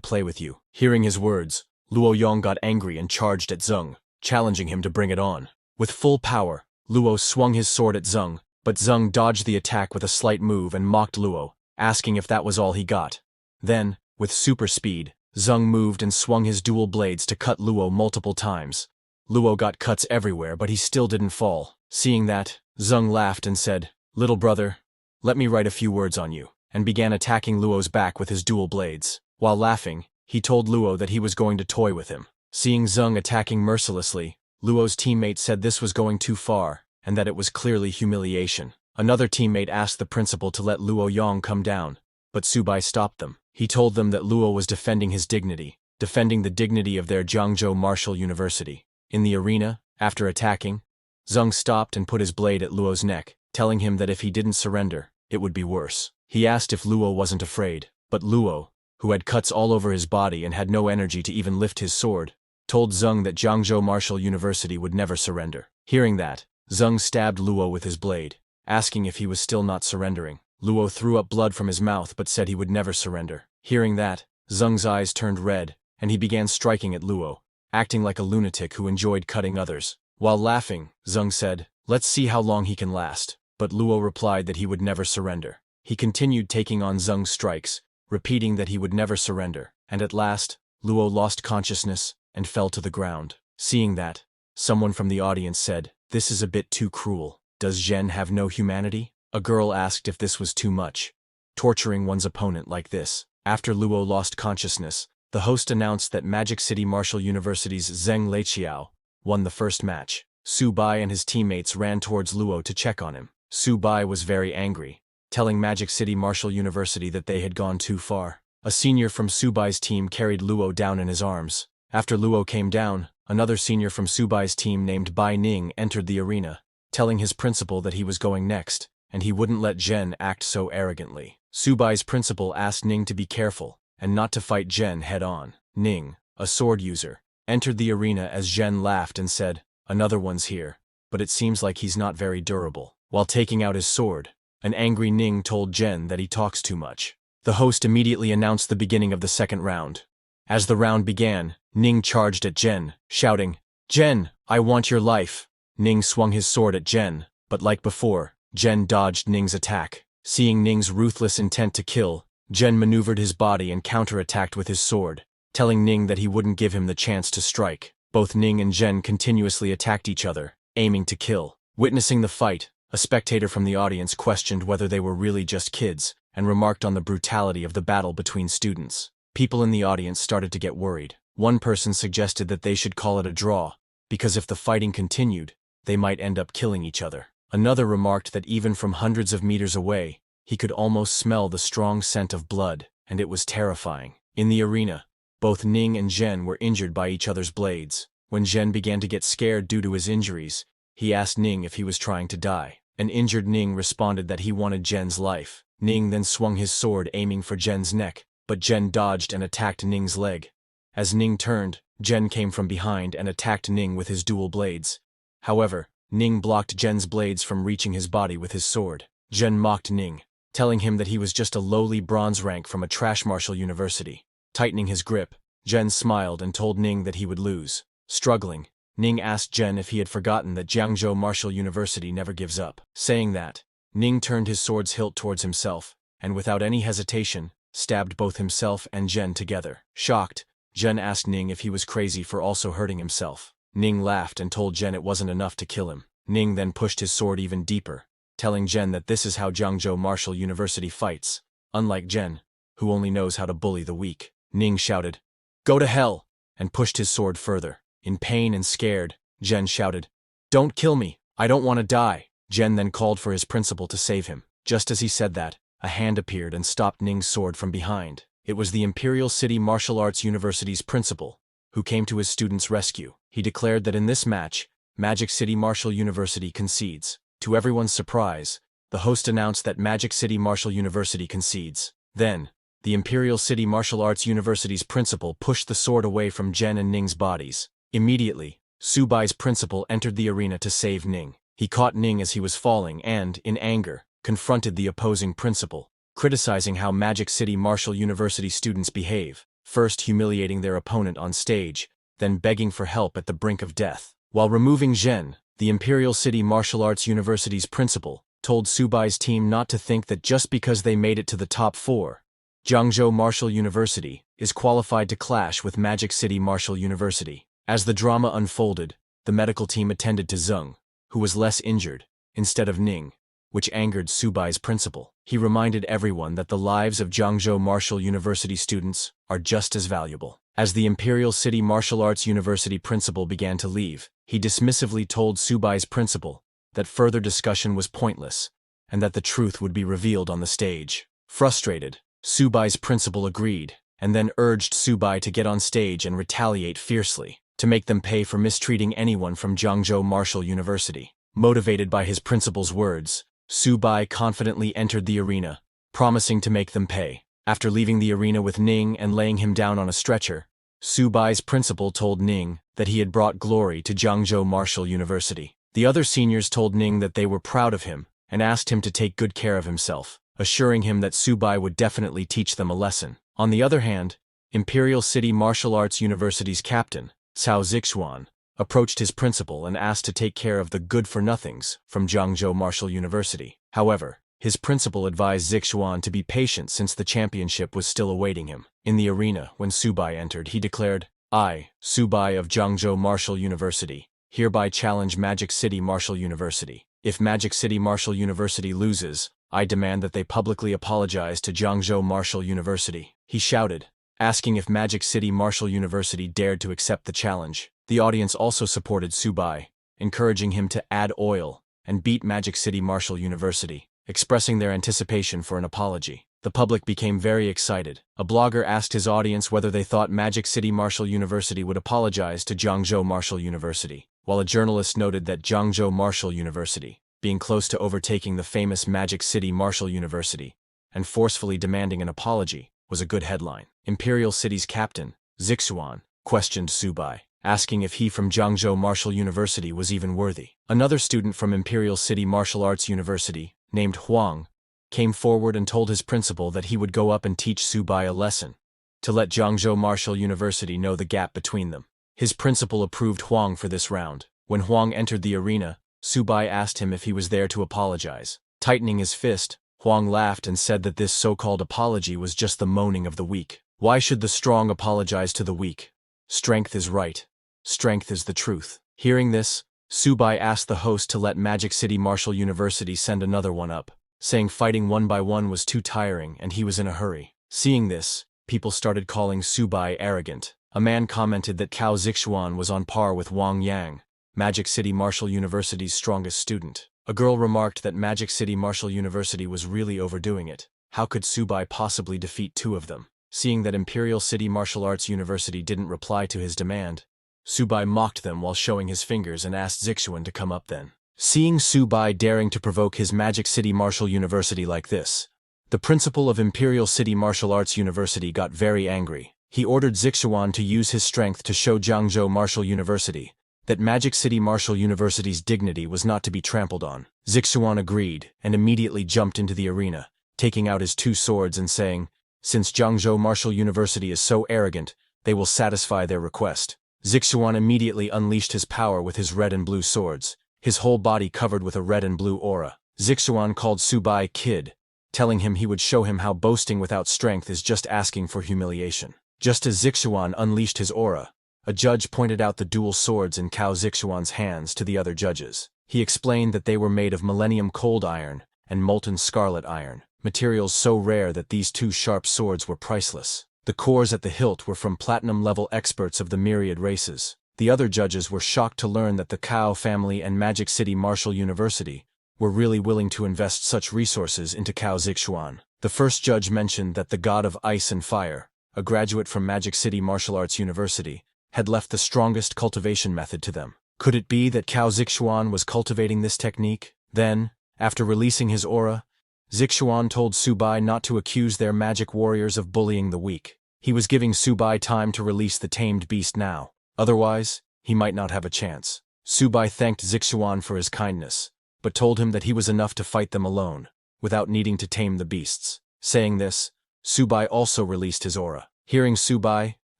play with you?" Hearing his words, Luo Yong got angry and charged at Zheng, challenging him to bring it on. With full power, Luo swung his sword at Zheng, but Zheng dodged the attack with a slight move and mocked Luo, asking if that was all he got. Then, with super speed, Zheng moved and swung his dual blades to cut Luo multiple times. Luo got cuts everywhere, but he still didn't fall. Seeing that, Zheng laughed and said, "Little brother, let me write a few words on you," and began attacking Luo's back with his dual blades. While laughing, he told Luo that he was going to toy with him. Seeing Zheng attacking mercilessly, Luo's teammate said this was going too far, and that it was clearly humiliation. Another teammate asked the principal to let Luo Yong come down, but Subai stopped them. He told them that Luo was defending his dignity, defending the dignity of their Jiangzhou Martial University. In the arena, after attacking, Zheng stopped and put his blade at Luo's neck, telling him that if he didn't surrender, it would be worse. He asked if Luo wasn't afraid, but Luo, who had cuts all over his body and had no energy to even lift his sword, told Zheng that Jiangzhou Martial University would never surrender. Hearing that, Zheng stabbed Luo with his blade, asking if he was still not surrendering. Luo threw up blood from his mouth but said he would never surrender. Hearing that, Zheng's eyes turned red, and he began striking at Luo, acting like a lunatic who enjoyed cutting others. While laughing, Zheng said, "Let's see how long he can last," but Luo replied that he would never surrender. He continued taking on Zheng's strikes, repeating that he would never surrender, and at last, Luo lost consciousness and fell to the ground. Seeing that, someone from the audience said, "This is a bit too cruel. Does Zhen have no humanity?" A girl asked if this was too much, torturing one's opponent like this. After Luo lost consciousness, the host announced that Magic City Martial University's Zheng Leiqiao won the first match. Subai and his teammates ran towards Luo to check on him. Subai was very angry, telling Magic City Martial University that they had gone too far. A senior from Subai's team carried Luo down in his arms. After Luo came down, another senior from Subai's team named Bai Ning entered the arena, telling his principal that he was going next, and he wouldn't let Zhen act so arrogantly. Subai's principal asked Ning to be careful and not to fight Zhen head-on. Ning, a sword user, entered the arena as Zhen laughed and said, "Another one's here, but it seems like he's not very durable." While taking out his sword, an angry Ning told Zhen that he talks too much. The host immediately announced the beginning of the second round. As the round began, Ning charged at Zhen, shouting, "Zhen, I want your life." Ning swung his sword at Zhen, but like before, Zhen dodged Ning's attack. Seeing Ning's ruthless intent to kill, Zhen maneuvered his body and counterattacked with his sword, telling Ning that he wouldn't give him the chance to strike. Both Ning and Zhen continuously attacked each other, aiming to kill. Witnessing the fight, a spectator from the audience questioned whether they were really just kids, and remarked on the brutality of the battle between students. People in the audience started to get worried. One person suggested that they should call it a draw, because if the fighting continued, they might end up killing each other. Another remarked that even from hundreds of meters away, he could almost smell the strong scent of blood, and it was terrifying. In the arena, both Ning and Zhen were injured by each other's blades. When Zhen began to get scared due to his injuries, he asked Ning if he was trying to die. An injured Ning responded that he wanted Zhen's life. Ning then swung his sword aiming for Zhen's neck, but Zhen dodged and attacked Ning's leg. As Ning turned, Zhen came from behind and attacked Ning with his dual blades. However, Ning blocked Zhen's blades from reaching his body with his sword. Zhen mocked Ning, telling him that he was just a lowly bronze rank from a trash martial university. Tightening his grip, Zhen smiled and told Ning that he would lose. Struggling, Ning asked Zhen if he had forgotten that Jiangzhou Martial University never gives up. Saying that, Ning turned his sword's hilt towards himself, and without any hesitation, stabbed both himself and Zhen together. Shocked, Zhen asked Ning if he was crazy for also hurting himself. Ning laughed and told Zhen it wasn't enough to kill him. Ning then pushed his sword even deeper, telling Zhen that this is how Jiangzhou Martial University fights, unlike Zhen, who only knows how to bully the weak. Ning shouted, "Go to hell!" and pushed his sword further. In pain and scared, Zhen shouted, "Don't kill me, I don't want to die." Zhen then called for his principal to save him. Just as he said that, a hand appeared and stopped Ning's sword from behind. It was the Imperial City Martial Arts University's principal, who came to his students' rescue. He declared that in this match, Magic City Martial University concedes. To everyone's surprise, the host announced that Magic City Martial University concedes. Then, the Imperial City Martial Arts University's principal pushed the sword away from Zhen and Ning's bodies. Immediately, Subai's principal entered the arena to save Ning. He caught Ning as he was falling and, in anger, confronted the opposing principal, criticizing how Magic City Martial University students behave, first humiliating their opponent on stage, then begging for help at the brink of death. While removing Zhen, the Imperial City Martial Arts University's principal told Subai's team not to think that just because they made it to the top 4, Jiangzhou Martial University is qualified to clash with Magic City Martial University. As the drama unfolded, the medical team attended to Zeng, who was less injured, instead of Ning, which angered Subai's principal. He reminded everyone that the lives of Jiangzhou Martial University students are just as valuable. As the Imperial City Martial Arts University principal began to leave, he dismissively told Subai's principal that further discussion was pointless, and that the truth would be revealed on the stage. Frustrated, Subai's principal agreed, and then urged Subai to get on stage and retaliate fiercely, to make them pay for mistreating anyone from Jiangzhou Martial University. Motivated by his principal's words, Subai confidently entered the arena, promising to make them pay. After leaving the arena with Ning and laying him down on a stretcher, Subai's principal told Ning that he had brought glory to Jiangzhou Martial University. The other seniors told Ning that they were proud of him and asked him to take good care of himself, assuring him that Subai would definitely teach them a lesson. On the other hand, Imperial City Martial Arts University's captain, Cao Zixuan, approached his principal and asked to take care of the good-for-nothings from Jiangzhou Martial University. However, his principal advised Zixuan to be patient since the championship was still awaiting him. In the arena, when Subai entered, he declared, "I, Subai of Jiangzhou Martial University, hereby challenge Magic City Martial University. If Magic City Martial University loses, I demand that they publicly apologize to Jiangzhou Martial University." He shouted, asking if Magic City Martial University dared to accept the challenge. The audience also supported Subai, encouraging him to add oil and beat Magic City Martial University, expressing their anticipation for an apology. The public became very excited. A blogger asked his audience whether they thought Magic City Martial University would apologize to Jiangzhou Martial University, while a journalist noted that Jiangzhou Martial University, being close to overtaking the famous Magic City Martial University and forcefully demanding an apology, was a good headline. Imperial City's captain, Zixuan, questioned Subai, asking if he from Jiangzhou Martial University was even worthy. Another student from Imperial City Martial Arts University, named Huang, came forward and told his principal that he would go up and teach Subai a lesson, to let Jiangzhou Martial University know the gap between them. His principal approved Huang for this round. When Huang entered the arena, Subai asked him if he was there to apologize. Tightening his fist, Huang laughed and said that this so-called apology was just the moaning of the weak. Why should the strong apologize to the weak? Strength is right. Strength is the truth. Hearing this, Subai asked the host to let Magic City Martial University send another one up, saying fighting one by one was too tiring and he was in a hurry. Seeing this, people started calling Subai arrogant. A man commented that Cao Zixuan was on par with Wang Yang, Magic City Martial University's strongest student. A girl remarked that Magic City Martial University was really overdoing it. How could Subai possibly defeat two of them? Seeing that Imperial City Martial Arts University didn't reply to his demand, Subai mocked them while showing his fingers and asked Zixuan to come up then. Seeing Subai daring to provoke his Magic City Martial University like this, the principal of Imperial City Martial Arts University got very angry. He ordered Zixuan to use his strength to show Jiangzhou Martial University that Magic City Martial University's dignity was not to be trampled on. Zixuan agreed and immediately jumped into the arena, taking out his two swords and saying, "Since Jiangzhou Martial University is so arrogant, they will satisfy their request." Zixuan immediately unleashed his power with his red and blue swords, his whole body covered with a red and blue aura. Zixuan called Subai Kid, telling him he would show him how boasting without strength is just asking for humiliation. Just as Zixuan unleashed his aura, a judge pointed out the dual swords in Cao Zixuan's hands to the other judges. He explained that they were made of Millennium Cold Iron and Molten Scarlet Iron, materials so rare that these two sharp swords were priceless. The cores at the hilt were from platinum-level experts of the myriad races. The other judges were shocked to learn that the Cao family and Magic City Martial University were really willing to invest such resources into Cao Zixuan. The first judge mentioned that the god of ice and fire, a graduate from Magic City Martial Arts University, had left the strongest cultivation method to them. Could it be that Cao Zixuan was cultivating this technique? Then, after releasing his aura, Zixuan told Subai not to accuse their magic warriors of bullying the weak. He was giving Subai time to release the tamed beast now. Otherwise, he might not have a chance. Subai thanked Zixuan for his kindness, but told him that he was enough to fight them alone, without needing to tame the beasts. Saying this, Subai also released his aura. Hearing Subai,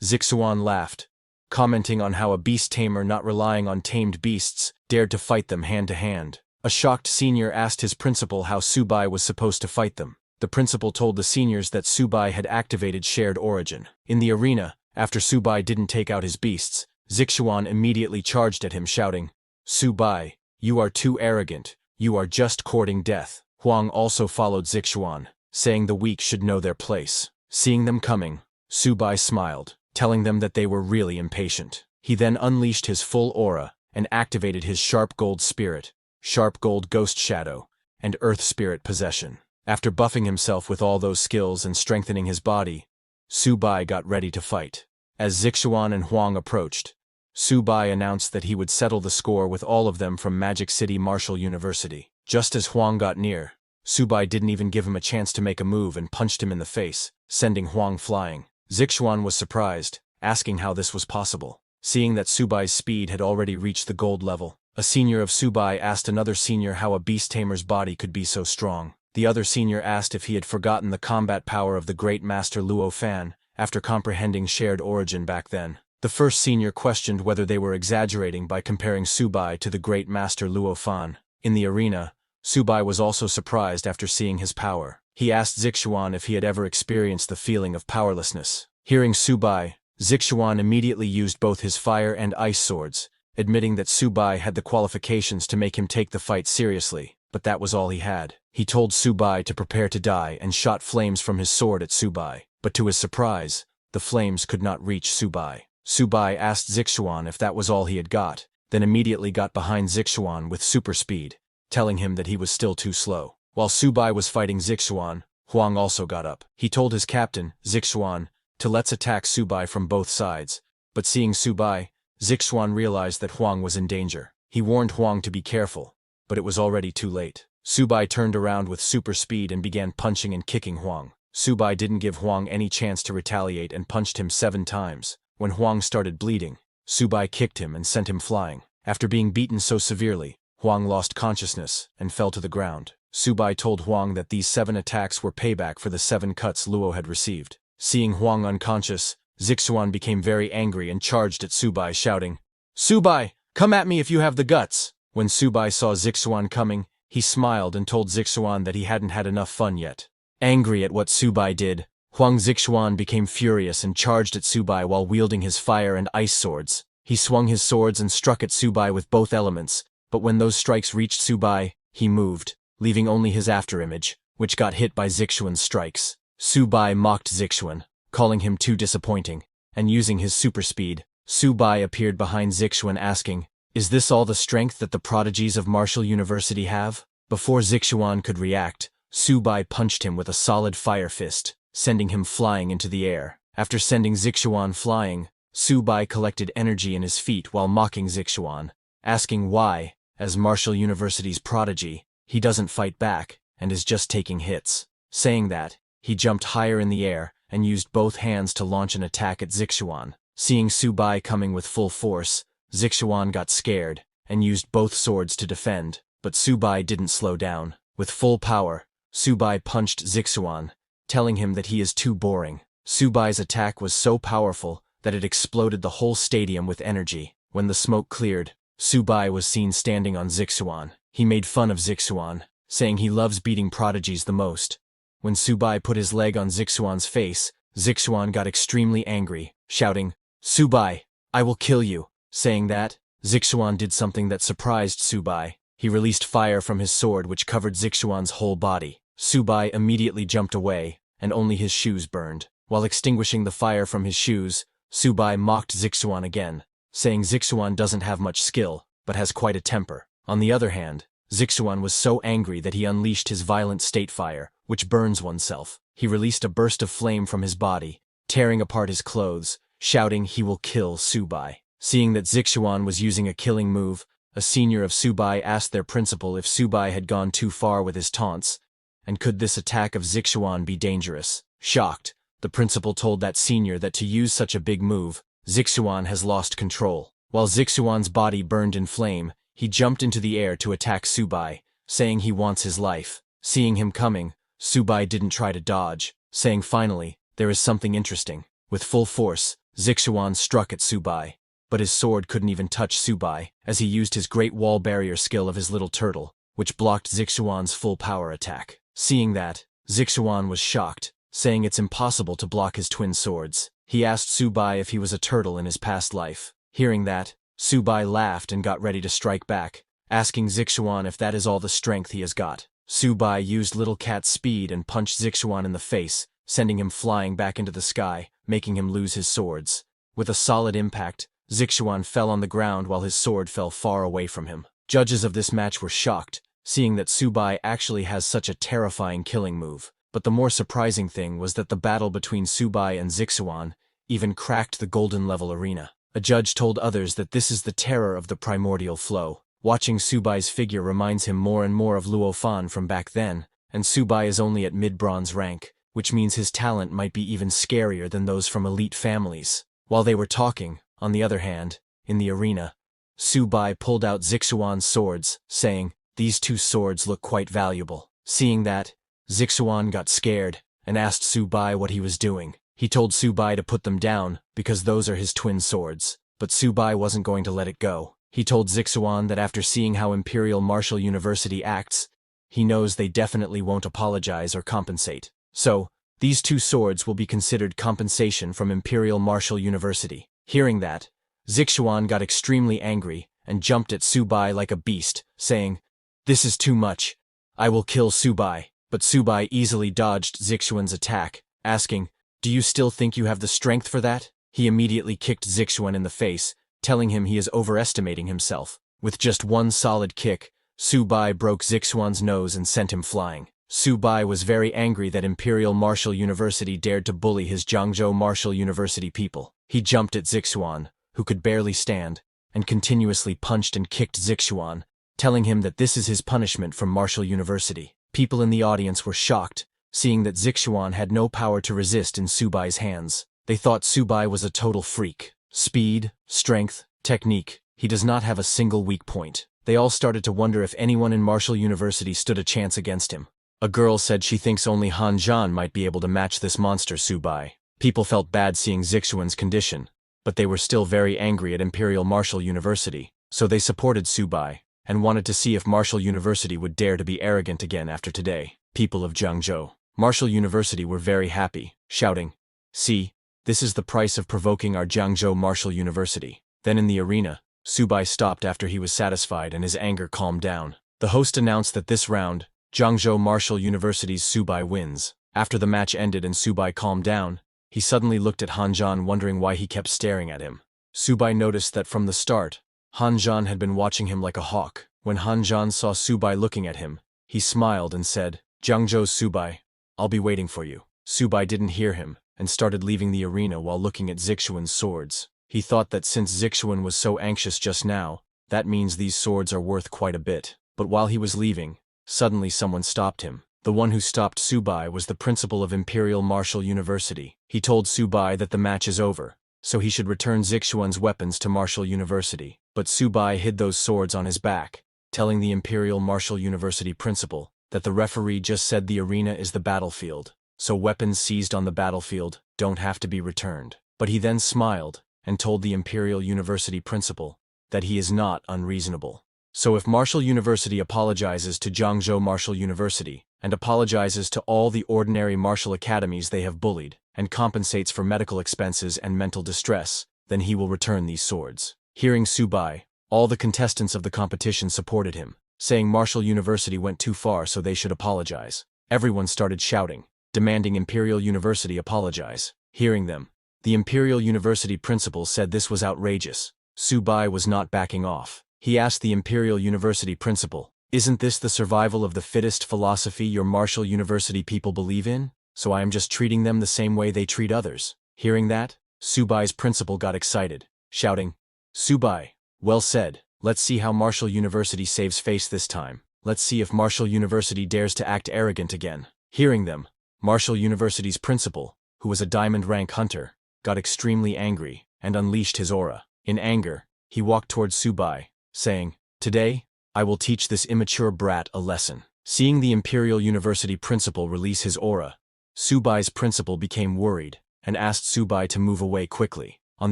Zixuan laughed, commenting on how a beast tamer not relying on tamed beasts dared to fight them hand to hand. A shocked senior asked his principal how Subai was supposed to fight them. The principal told the seniors that Subai had activated shared origin. In the arena, after Subai didn't take out his beasts, Zixuan immediately charged at him shouting, "Subai, you are too arrogant, you are just courting death." Huang also followed Zixuan, saying the weak should know their place. Seeing them coming, Subai smiled, telling them that they were really impatient. He then unleashed his full aura and activated his Sharp Gold Spirit, Sharp Gold Ghost Shadow, and Earth Spirit Possession. After buffing himself with all those skills and strengthening his body, Subai got ready to fight. As Zixuan and Huang approached, Subai announced that he would settle the score with all of them from Magic City Martial University. Just as Huang got near, Subai didn't even give him a chance to make a move and punched him in the face, sending Huang flying. Zixuan was surprised, asking how this was possible. Seeing that Subai's speed had already reached the gold level, a senior of Subai asked another senior how a beast tamer's body could be so strong. The other senior asked if he had forgotten the combat power of the great master Luo Fan, after comprehending shared origin back then. The first senior questioned whether they were exaggerating by comparing Subai to the great master Luo Fan. In the arena, Subai was also surprised after seeing his power. He asked Zixuan if he had ever experienced the feeling of powerlessness. Hearing Subai, Zixuan immediately used both his fire and ice swords, admitting that Subai had the qualifications to make him take the fight seriously, but that was all he had. He told Subai to prepare to die and shot flames from his sword at Subai, but to his surprise, the flames could not reach Subai. Subai asked Zixuan if that was all he had got, then immediately got behind Zixuan with super speed, telling him that he was still too slow. While Subai was fighting Zixuan, Huang also got up. He told his captain, Zixuan, to let's attack Subai from both sides, but seeing Subai, Zixuan realized that Huang was in danger. He warned Huang to be careful, but it was already too late. Subai turned around with super speed and began punching and kicking Huang. Subai didn't give Huang any chance to retaliate and punched him 7 times. When Huang started bleeding, Subai kicked him and sent him flying. After being beaten so severely, Huang lost consciousness and fell to the ground. Subai told Huang that these 7 attacks were payback for the 7 cuts Luo had received. Seeing Huang unconscious, Zixuan became very angry and charged at Subai, shouting, "Subai, come at me if you have the guts!" When Subai saw Zixuan coming, he smiled and told Zixuan that he hadn't had enough fun yet. Angry at what Subai did, Huang Zixuan became furious and charged at Subai while wielding his fire and ice swords. He swung his swords and struck at Subai with both elements, but when those strikes reached Subai, he moved, leaving only his afterimage, which got hit by Zixuan's strikes. Subai mocked Zixuan, calling him too disappointing, and using his super speed, Subai appeared behind Zixuan asking, Is this all the strength that the prodigies of Martial University have? Before Zixuan could react, Subai punched him with a solid fire fist, sending him flying into the air. After sending Zixuan flying, Subai collected energy in his feet while mocking Zixuan, asking why, as Martial University's prodigy, he doesn't fight back and is just taking hits. Saying that, he jumped higher in the air and used both hands to launch an attack at Zixuan. Seeing Subai coming with full force, Zixuan got scared and used both swords to defend, but Subai didn't slow down. With full power, Subai punched Zixuan, telling him that he is too boring. Subai's attack was so powerful that it exploded the whole stadium with energy. When the smoke cleared, Subai was seen standing on Zixuan. He made fun of Zixuan, saying he loves beating prodigies the most. When Subai put his leg on Zixuan's face, Zixuan got extremely angry, shouting, "Subai, I will kill you." Saying that, Zixuan did something that surprised Subai. He released fire from his sword which covered Zixuan's whole body. Subai immediately jumped away, and only his shoes burned. While extinguishing the fire from his shoes, Subai mocked Zixuan again, saying Zixuan doesn't have much skill, but has quite a temper. On the other hand, Zixuan was so angry that he unleashed his violent state fire, which burns oneself. He released a burst of flame from his body, tearing apart his clothes, shouting he will kill Subai. Seeing that Zixuan was using a killing move, a senior of Subai asked their principal if Subai had gone too far with his taunts, and could this attack of Zixuan be dangerous. Shocked, the principal told that senior that to use such a big move, Zixuan has lost control. While Zixuan's body burned in flame, he jumped into the air to attack Subai, saying he wants his life. Seeing him coming, Subai didn't try to dodge, saying finally, there is something interesting. With full force, Zixuan struck at Subai, but his sword couldn't even touch Subai, as he used his great wall barrier skill of his little turtle, which blocked Zixuan's full power attack. Seeing that, Zixuan was shocked, saying it's impossible to block his twin swords. He asked Subai if he was a turtle in his past life. Hearing that, Subai laughed and got ready to strike back, asking Zixuan if that is all the strength he has got. Subai used Little Cat's speed and punched Zixuan in the face, sending him flying back into the sky, making him lose his swords. With a solid impact, Zixuan fell on the ground while his sword fell far away from him. Judges of this match were shocked, seeing that Subai actually has such a terrifying killing move. But the more surprising thing was that the battle between Subai and Zixuan even cracked the golden level arena. A judge told others that this is the terror of the primordial flow. Watching Subai's figure reminds him more and more of Luo Fan from back then, and Subai is only at mid-bronze rank, which means his talent might be even scarier than those from elite families. While they were talking, on the other hand, in the arena, Subai pulled out Zixuan's swords, saying, "These two swords look quite valuable." Seeing that, Zixuan got scared and asked Subai what he was doing. He told Subai to put them down because those are his twin swords, but Subai wasn't going to let it go. He told Zixuan that after seeing how Imperial Martial University acts, he knows they definitely won't apologize or compensate. So, these two swords will be considered compensation from Imperial Martial University. Hearing that, Zixuan got extremely angry and jumped at Subai like a beast, saying, "This is too much. I will kill Subai." But Subai easily dodged Zixuan's attack, asking, "Do you still think you have the strength for that?" He immediately kicked Zixuan in the face, telling him he is overestimating himself. With just one solid kick, Subai broke Zixuan's nose and sent him flying. Subai was very angry that Imperial Martial University dared to bully his Jiangzhou Martial University people. He jumped at Zixuan, who could barely stand, and continuously punched and kicked Zixuan, telling him that this is his punishment from Martial University. People in the audience were shocked, seeing that Zixuan had no power to resist in Subai's hands. They thought Subai was a total freak. Speed, strength, technique, he does not have a single weak point. They all started to wonder if anyone in Martial University stood a chance against him. A girl said she thinks only Han Zhan might be able to match this monster Subai. People felt bad seeing Zixuan's condition, but they were still very angry at Imperial Martial University, so they supported Subai, and wanted to see if Martial University would dare to be arrogant again after today. People of Jiangzhou, Martial University were very happy, shouting, "See, this is the price of provoking our Jiangzhou Martial University." Then in the arena, Subai stopped after he was satisfied and his anger calmed down. The host announced that this round, Jiangzhou Martial University's Subai wins. After the match ended and Subai calmed down, he suddenly looked at Han Zhan wondering why he kept staring at him. Subai noticed that from the start, Hanjan had been watching him like a hawk. When Hanjan saw Subai looking at him, he smiled and said, "Jiangzhou Subai, I'll be waiting for you." Subai didn't hear him and started leaving the arena while looking at Zixuan's swords. He thought that since Zixuan was so anxious just now, that means these swords are worth quite a bit. But while he was leaving, suddenly someone stopped him. The one who stopped Subai was the principal of Imperial Martial University. He told Subai that the match is over, so he should return Zixuan's weapons to Martial University. But Subai hid those swords on his back, telling the Imperial Martial University principal that the referee just said the arena is the battlefield, so weapons seized on the battlefield don't have to be returned. But he then smiled and told the Imperial University principal that he is not unreasonable. So if Martial University apologizes to Jiangzhou Martial University and apologizes to all the ordinary martial academies they have bullied and compensates for medical expenses and mental distress, then he will return these swords. Hearing Subai, all the contestants of the competition supported him, saying Martial University went too far so they should apologize. Everyone started shouting, demanding Imperial University apologize. Hearing them, the Imperial University principal said this was outrageous. Subai was not backing off. He asked the Imperial University principal, "Isn't this the survival of the fittest philosophy your Martial University people believe in? So I am just treating them the same way they treat others." Hearing that, Subai's principal got excited, shouting, "Subai, well said. Let's see how Martial University saves face this time. Let's see if Martial University dares to act arrogant again." Hearing them, Martial University's principal, who was a diamond rank hunter, got extremely angry and unleashed his aura. In anger, he walked towards Subai, saying, "Today, I will teach this immature brat a lesson." Seeing the Imperial University principal release his aura, Subai's principal became worried and asked Subai to move away quickly. On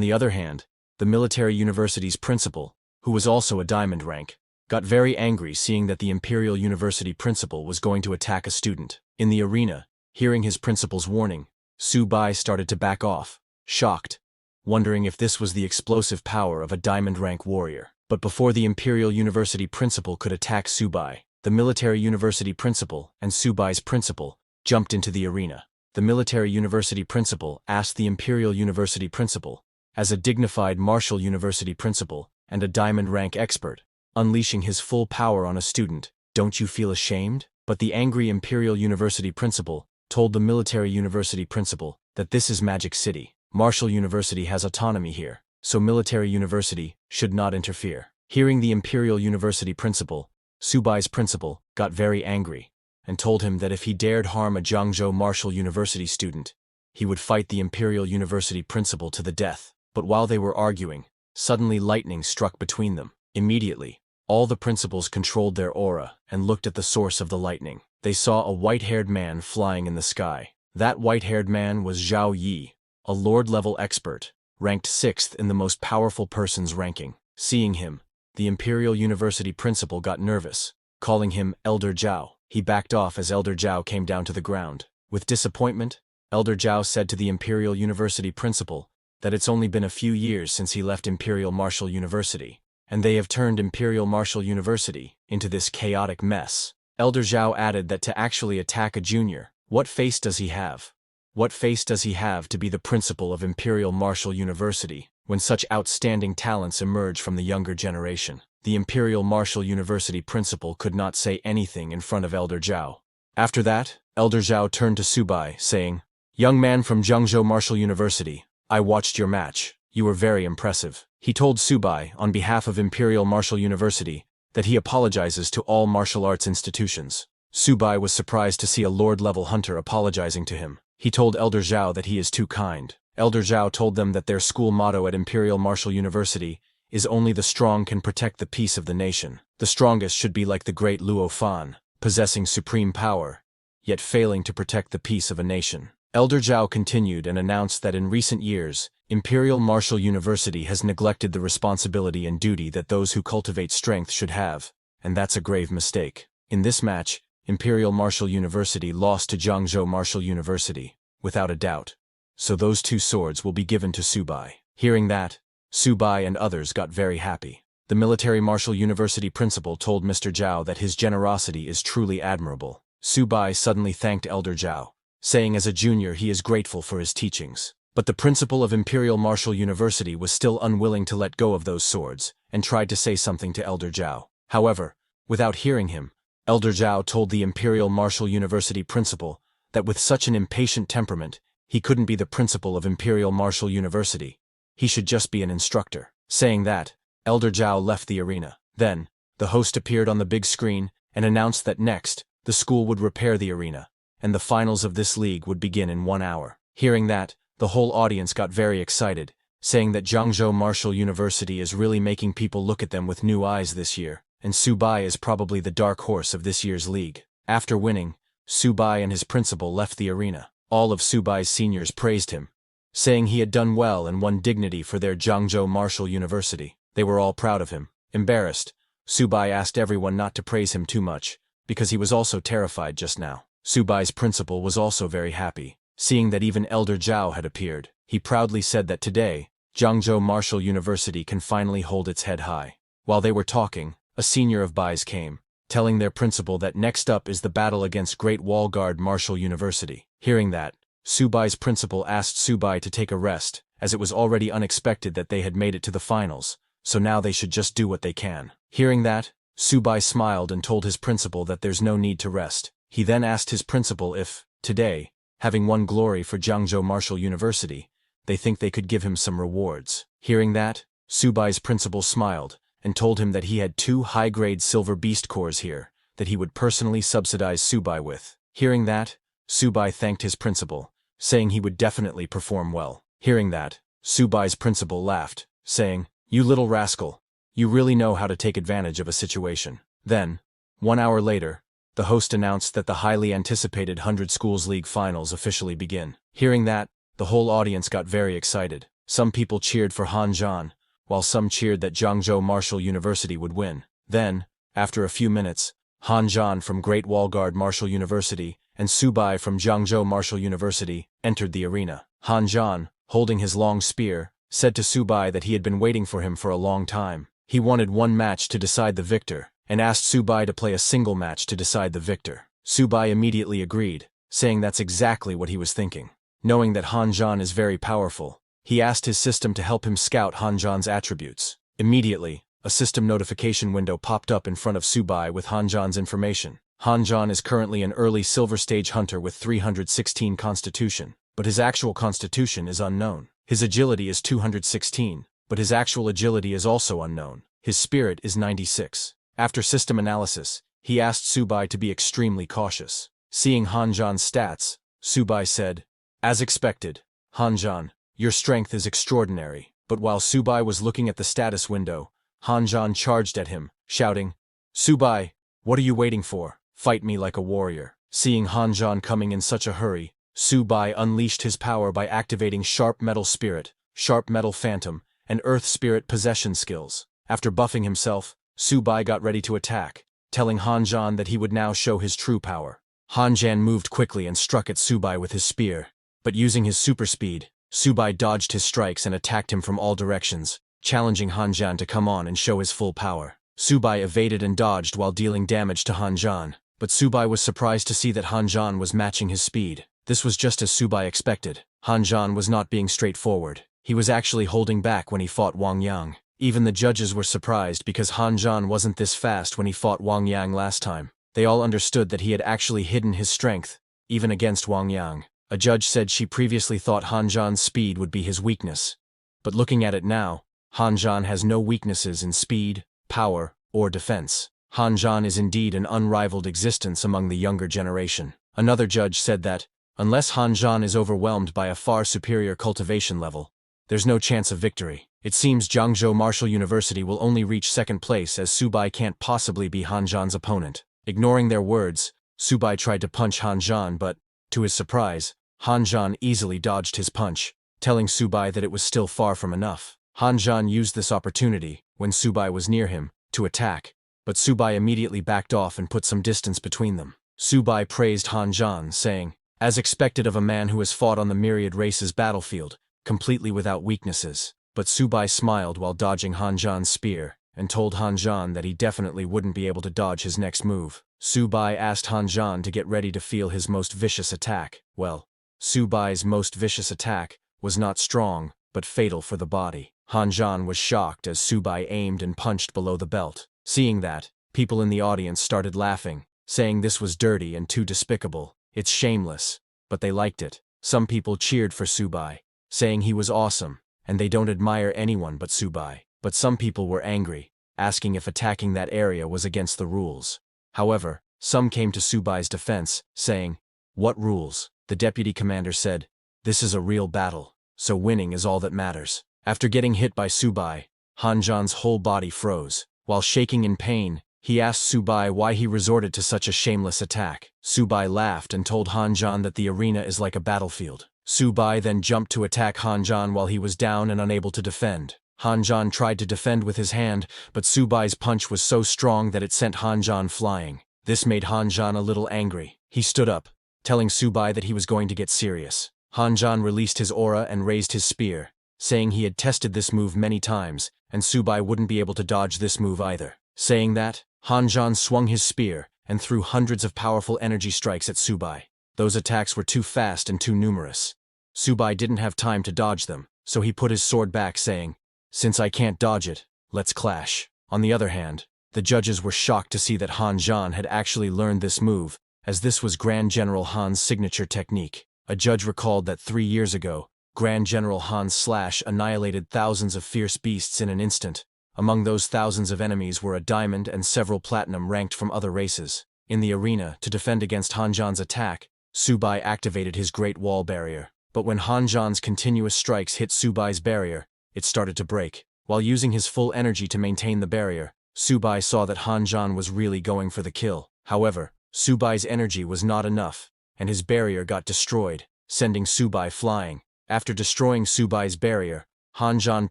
the other hand, the military university's principal, who was also a diamond rank, got very angry seeing that the Imperial University principal was going to attack a student. In the arena, hearing his principal's warning, Subai started to back off, shocked, wondering if this was the explosive power of a diamond rank warrior. But before the Imperial University principal could attack Subai, the military university principal and Subai's principal jumped into the arena. The military university principal asked the Imperial University principal, as a dignified martial university principal and a diamond rank expert, unleashing his full power on a student, "Don't you feel ashamed?" But the angry Imperial University principal told the military university principal that this is Magic City. Martial University has autonomy here, so military university should not interfere. Hearing the Imperial University principal, Subai's principal got very angry and told him that if he dared harm a Jiangzhou Martial University student, he would fight the Imperial University principal to the death. But while they were arguing, suddenly lightning struck between them. Immediately, all the principals controlled their aura and looked at the source of the lightning. They saw a white-haired man flying in the sky. That white-haired man was Zhao Yi, a Lord-level expert, ranked 6th in the most powerful person's ranking. Seeing him, the Imperial University principal got nervous, calling him Elder Zhao. He backed off as Elder Zhao came down to the ground. With disappointment, Elder Zhao said to the Imperial University principal that it's only been a few years since he left Imperial Martial University, and they have turned Imperial Martial University into this chaotic mess. Elder Zhao added that to actually attack a junior, what face does he have? What face does he have to be the principal of Imperial Martial University when such outstanding talents emerge from the younger generation? The Imperial Martial University principal could not say anything in front of Elder Zhao. After that, Elder Zhao turned to Subai, saying, "Young man from Jiangzhou Martial University, I watched your match. You were very impressive." He told Subai, on behalf of Imperial Martial University, that he apologizes to all martial arts institutions. Subai was surprised to see a Lord-level hunter apologizing to him. He told Elder Zhao that he is too kind. Elder Zhao told them that their school motto at Imperial Martial University is "Only the strong can protect the peace of the nation." The strongest should be like the great Luo Fan, possessing supreme power, yet failing to protect the peace of a nation. Elder Zhao continued and announced that in recent years, Imperial Martial University has neglected the responsibility and duty that those who cultivate strength should have, and that's a grave mistake. In this match, Imperial Martial University lost to Jiangzhou Martial University, without a doubt. So those two swords will be given to Subai. Hearing that, Subai and others got very happy. The Military Martial University principal told Mr. Zhao that his generosity is truly admirable. Subai suddenly thanked Elder Zhao, saying as a junior he is grateful for his teachings. But the principal of Imperial Martial University was still unwilling to let go of those swords, and tried to say something to Elder Zhao. However, without hearing him, Elder Zhao told the Imperial Martial University principal that with such an impatient temperament, he couldn't be the principal of Imperial Martial University. He should just be an instructor. Saying that, Elder Zhao left the arena. Then, the host appeared on the big screen and announced that next, the school would repair the arena, and the finals of this league would begin in 1 hour. Hearing that, the whole audience got very excited, saying that Jiangzhou Martial University is really making people look at them with new eyes this year, and Subai is probably the dark horse of this year's league. After winning, Subai and his principal left the arena. All of Subai's seniors praised him, saying he had done well and won dignity for their Jiangzhou Martial University. They were all proud of him. Embarrassed, Subai asked everyone not to praise him too much, because he was also terrified just now. Subai's principal was also very happy, seeing that even Elder Zhao had appeared. He proudly said that today, Jiangzhou Martial University can finally hold its head high. While they were talking, a senior of Bai's came, telling their principal that next up is the battle against Great Wall Guard Martial University. Hearing that, Subai's principal asked Subai to take a rest, as it was already unexpected that they had made it to the finals, so now they should just do what they can. Hearing that, Subai smiled and told his principal that there's no need to rest. He then asked his principal if, today, having won glory for Jiangzhou Martial University, they think they could give him some rewards. Hearing that, Subai's principal smiled and told him that he had 2 high-grade silver beast cores here that he would personally subsidize Subai with. Hearing that, Subai thanked his principal, saying he would definitely perform well. Hearing that, Subai's principal laughed, saying, "You little rascal, you really know how to take advantage of a situation." Then, 1 hour later, the host announced that the highly anticipated 100 Schools League finals officially begin. Hearing that, the whole audience got very excited. Some people cheered for Han Zhan, while some cheered that Jiangzhou Martial University would win. Then, after a few minutes, Han Zhan from Great Wall Guard Martial University and Subai from Jiangzhou Martial University entered the arena. Han Zhan, holding his long spear, said to Subai that he had been waiting for him for a long time. He wanted one match to decide the victor, and asked Subai to play a single match to decide the victor. Subai immediately agreed, saying that's exactly what he was thinking. Knowing that Han Zhan is very powerful, he asked his system to help him scout Han Zhan's attributes. Immediately, a system notification window popped up in front of Subai with Han Zhan's information. Han Zhan is currently an early silver stage hunter with 316 constitution, but his actual constitution is unknown. His agility is 216, but his actual agility is also unknown. His spirit is 96. After system analysis, he asked Subai to be extremely cautious. Seeing Han Zhan's stats, Subai said, "As expected, Han Zhan, your strength is extraordinary." But while Subai was looking at the status window, Han Zhan charged at him, shouting, "Subai, what are you waiting for? Fight me like a warrior." Seeing Han Zhan coming in such a hurry, Subai unleashed his power by activating Sharp Metal Spirit, Sharp Metal Phantom, and Earth Spirit possession skills. After buffing himself, Subai got ready to attack, telling Han Zhan that he would now show his true power. Han Zhan moved quickly and struck at Subai with his spear, but using his super speed, Subai dodged his strikes and attacked him from all directions, challenging Han Zhan to come on and show his full power. Subai evaded and dodged while dealing damage to Han Zhan, but Subai was surprised to see that Han Zhan was matching his speed. This was just as Subai expected. Han Zhan was not being straightforward. He was actually holding back when he fought Wang Yang. Even the judges were surprised because Han Zhan wasn't this fast when he fought Wang Yang last time. They all understood that he had actually hidden his strength, even against Wang Yang. A judge said she previously thought Han Zhan's speed would be his weakness. But looking at it now, Han Zhan has no weaknesses in speed, power, or defense. Han Zhan is indeed an unrivaled existence among the younger generation. Another judge said that, unless Han Zhan is overwhelmed by a far superior cultivation level, there's no chance of victory. It seems Jiangzhou Martial University will only reach second place as Subai can't possibly be Han Zhan's opponent. Ignoring their words, Subai tried to punch Han Zhan but, to his surprise, Han Zhan easily dodged his punch, telling Subai that it was still far from enough. Han Zhan used this opportunity, when Subai was near him, to attack, but Subai immediately backed off and put some distance between them. Subai praised Han Zhan, saying, "As expected of a man who has fought on the myriad races battlefield, completely without weaknesses." But Subai smiled while dodging Han Zhan's spear, and told Han Zhan that he definitely wouldn't be able to dodge his next move. Subai asked Han Zhan to get ready to feel his most vicious attack. Well, Subai's most vicious attack was not strong, but fatal for the body. Hanjan was shocked as Subai aimed and punched below the belt. Seeing that, people in the audience started laughing, saying this was dirty and too despicable. It's shameless. But they liked it. Some people cheered for Subai, saying he was awesome, and they don't admire anyone but Subai. But some people were angry, asking if attacking that area was against the rules. However, some came to Subai's defense, saying, "What rules?" The deputy commander said, "This is a real battle, so winning is all that matters." After getting hit by Subai, Hanjan's whole body froze. While shaking in pain, he asked Subai why he resorted to such a shameless attack. Subai laughed and told Hanjan that the arena is like a battlefield. Subai then jumped to attack Hanjan while he was down and unable to defend. Hanjan tried to defend with his hand, but Subai's punch was so strong that it sent Hanjan flying. This made Hanjan a little angry. He stood up, telling Subai that he was going to get serious. Hanjan released his aura and raised his spear, saying he had tested this move many times, and Subai wouldn't be able to dodge this move either. Saying that, Hanjan swung his spear and threw hundreds of powerful energy strikes at Subai. Those attacks were too fast and too numerous. Subai didn't have time to dodge them, so he put his sword back, saying, "Since I can't dodge it, let's clash." On the other hand, the judges were shocked to see that Hanjan had actually learned this move, as this was Grand General Han's signature technique. A judge recalled that 3 years ago, Grand General Han's slash annihilated thousands of fierce beasts in an instant. Among those thousands of enemies were a diamond and several platinum ranked from other races. In the arena, to defend against Hanjan's attack, Subai activated his Great Wall barrier. But when Hanjan's continuous strikes hit Subai's barrier, it started to break. While using his full energy to maintain the barrier, Subai saw that Hanjan was really going for the kill. However, Subai's energy was not enough, and his barrier got destroyed, sending Subai flying. After destroying Subai's barrier, Hanjan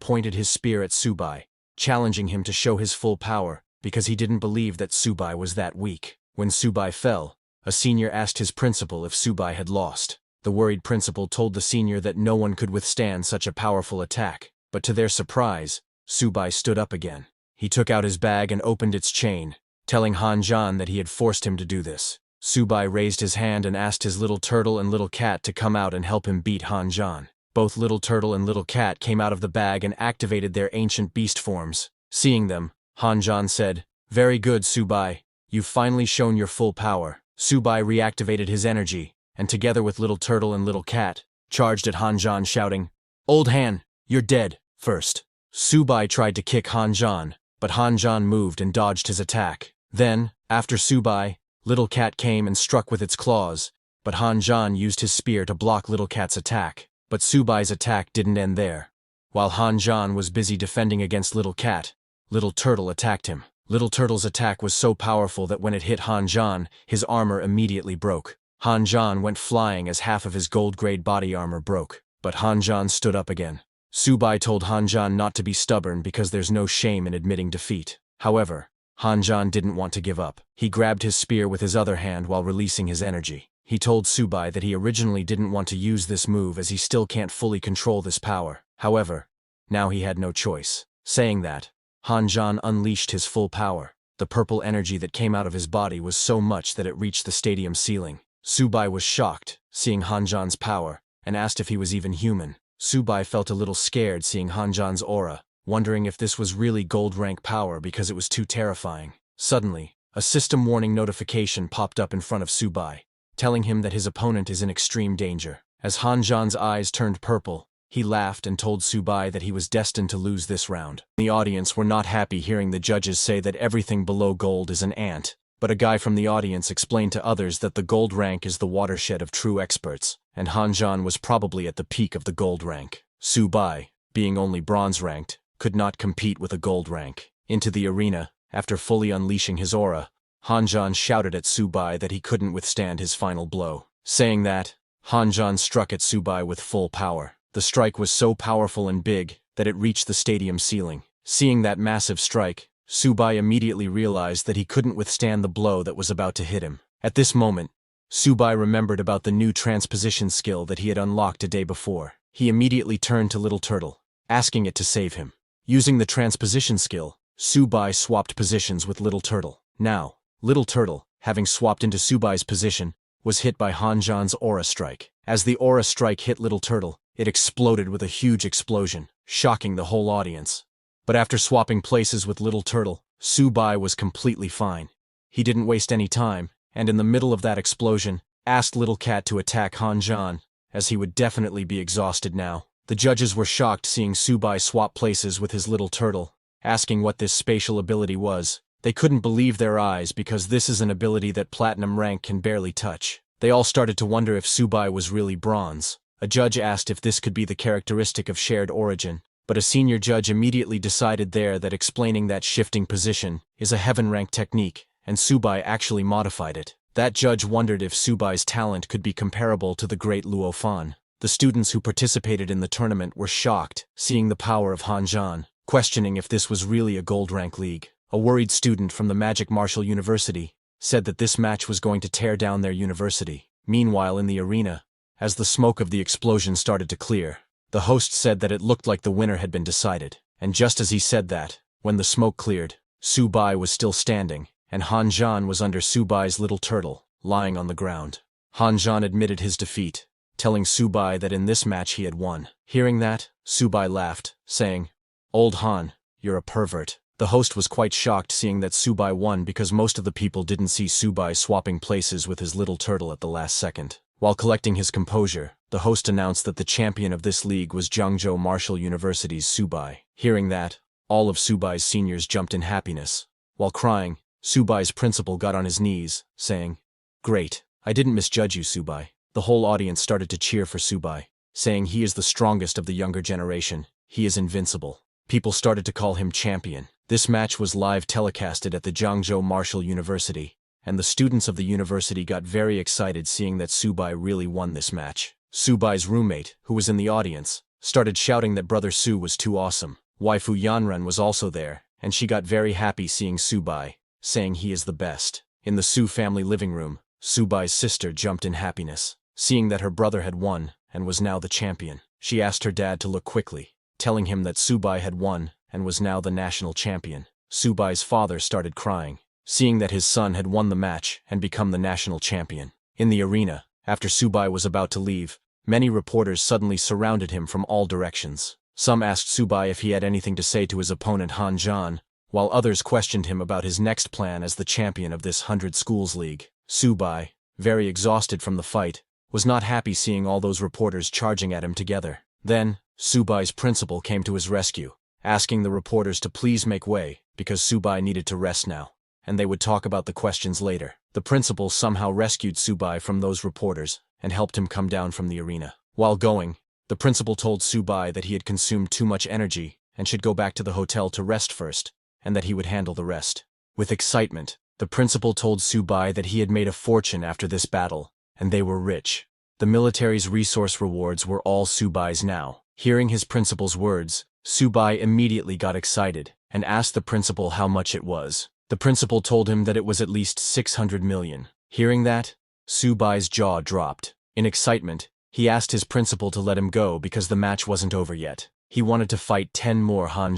pointed his spear at Subai, challenging him to show his full power, because he didn't believe that Subai was that weak. When Subai fell, a senior asked his principal if Subai had lost. The worried principal told the senior that no one could withstand such a powerful attack, but to their surprise, Subai stood up again. He took out his bag and opened its chain, telling Hanjan that he had forced him to do this. Subai raised his hand and asked his little turtle and little cat to come out and help him beat Hanjan. Both little turtle and little cat came out of the bag and activated their ancient beast forms. Seeing them, Hanjan said, "Very good, Subai. You've finally shown your full power." Subai reactivated his energy, and together with little turtle and little cat, charged at Hanjan shouting, "Old Han, you're dead." First, Subai tried to kick Hanjan, but Hanjan moved and dodged his attack. Then, after Subai, Little Cat came and struck with its claws, but Hanjan used his spear to block Little Cat's attack. But Subai's attack didn't end there. While Hanjan was busy defending against Little Cat, Little Turtle attacked him. Little Turtle's attack was so powerful that when it hit Hanjan, his armor immediately broke. Hanjan went flying as half of his gold-grade body armor broke. But Hanjan stood up again. Subai told Hanjan not to be stubborn because there's no shame in admitting defeat. However, Hanjan didn't want to give up. He grabbed his spear with his other hand while releasing his energy. He told Subai that he originally didn't want to use this move as he still can't fully control this power. However, now he had no choice. Saying that, Hanjan unleashed his full power. The purple energy that came out of his body was so much that it reached the stadium ceiling. Subai was shocked, seeing Hanjan's power, and asked if he was even human. Subai felt a little scared seeing Hanjan's aura, wondering if this was really gold rank power because it was too terrifying. Suddenly, a system warning notification popped up in front of Subai, telling him that his opponent is in extreme danger. As Hanjan's eyes turned purple, he laughed and told Subai that he was destined to lose this round. The audience were not happy hearing the judges say that everything below gold is an ant, but a guy from the audience explained to others that the gold rank is the watershed of true experts, and Hanjan was probably at the peak of the gold rank. Subai, being only bronze ranked, could not compete with a gold rank. Into the arena, after fully unleashing his aura, Hanjan shouted at Subai that he couldn't withstand his final blow. Saying that, Hanjan struck at Subai with full power. The strike was so powerful and big that it reached the stadium ceiling. Seeing that massive strike, Subai immediately realized that he couldn't withstand the blow that was about to hit him. At this moment, Subai remembered about the new transposition skill that he had unlocked a day before. He immediately turned to Little Turtle, asking it to save him. Using the transposition skill, Subai swapped positions with Little Turtle. Now, Little Turtle, having swapped into Subai's position, was hit by Hanjan's aura strike. As the aura strike hit Little Turtle, It exploded with a huge explosion, shocking the whole audience. But after swapping places with Little Turtle, Subai was completely fine. He didn't waste any time, and in the middle of that explosion, asked Little Cat to attack Han, as he would definitely be exhausted now. The judges were shocked seeing Subai swap places with his Little Turtle, asking what this spatial ability was. They couldn't believe their eyes because this is an ability that Platinum rank can barely touch. They all started to wonder if Subai was really bronze. A judge asked if this could be the characteristic of shared origin, but a senior judge immediately decided there that explaining that shifting position is a heaven rank technique, and Subai actually modified it. That judge wondered if Subai's talent could be comparable to the great Luo Fan. The students who participated in the tournament were shocked, seeing the power of Han, questioning if this was really a gold rank league. A worried student from the Magic Martial University said that this match was going to tear down their university. Meanwhile, in the arena, as the smoke of the explosion started to clear, the host said that it looked like the winner had been decided. And just as he said that, when the smoke cleared, Subai was still standing, and Han was under Subai's Little Turtle, lying on the ground. Han admitted his defeat, telling Subai that in this match he had won. Hearing that, Subai laughed, saying, "Old Han, you're a pervert." The host was quite shocked seeing that Subai won because most of the people didn't see Subai swapping places with his Little Turtle at the last second. While collecting his composure, the host announced that the champion of this league was Jiangzhou Martial University's Subai. Hearing that, all of Subai's seniors jumped in happiness. While crying, Subai's principal got on his knees, saying, "Great, I didn't misjudge you, Subai." The whole audience started to cheer for Subai, saying he is the strongest of the younger generation, he is invincible. People started to call him champion. This match was live telecasted at the Jiangzhou Martial University, and the students of the university got very excited seeing that Subai really won this match. Subai's roommate, who was in the audience, started shouting that Brother Su was too awesome. Waifu Yanren was also there, and she got very happy seeing Subai, saying he is the best. In the Su family living room, Subai's sister jumped in happiness, seeing that her brother had won and was now the champion. She asked her dad to look quickly, telling him that Subai had won and was now the national champion. Subai's father started crying, seeing that his son had won the match and become the national champion. In the arena, after Subai was about to leave, many reporters suddenly surrounded him from all directions. Some asked Subai if he had anything to say to his opponent Han, while others questioned him about his next plan as the champion of this 100 Schools League. Subai, very exhausted from the fight, was not happy seeing all those reporters charging at him together. Then, Subai's principal came to his rescue, asking the reporters to please make way, because Subai needed to rest now, and they would talk about the questions later. The principal somehow rescued Subai from those reporters and helped him come down from the arena. While going, the principal told Subai that he had consumed too much energy and should go back to the hotel to rest first, and that he would handle the rest. With excitement, the principal told Subai that he had made a fortune after this battle, and they were rich. The military's resource rewards were all Subai's now. Hearing his principal's words, Subai immediately got excited and asked the principal how much it was. The principal told him that it was at least 600 million. Hearing that, Subai's jaw dropped. In excitement, he asked his principal to let him go because the match wasn't over yet. He wanted to fight 10 more Han.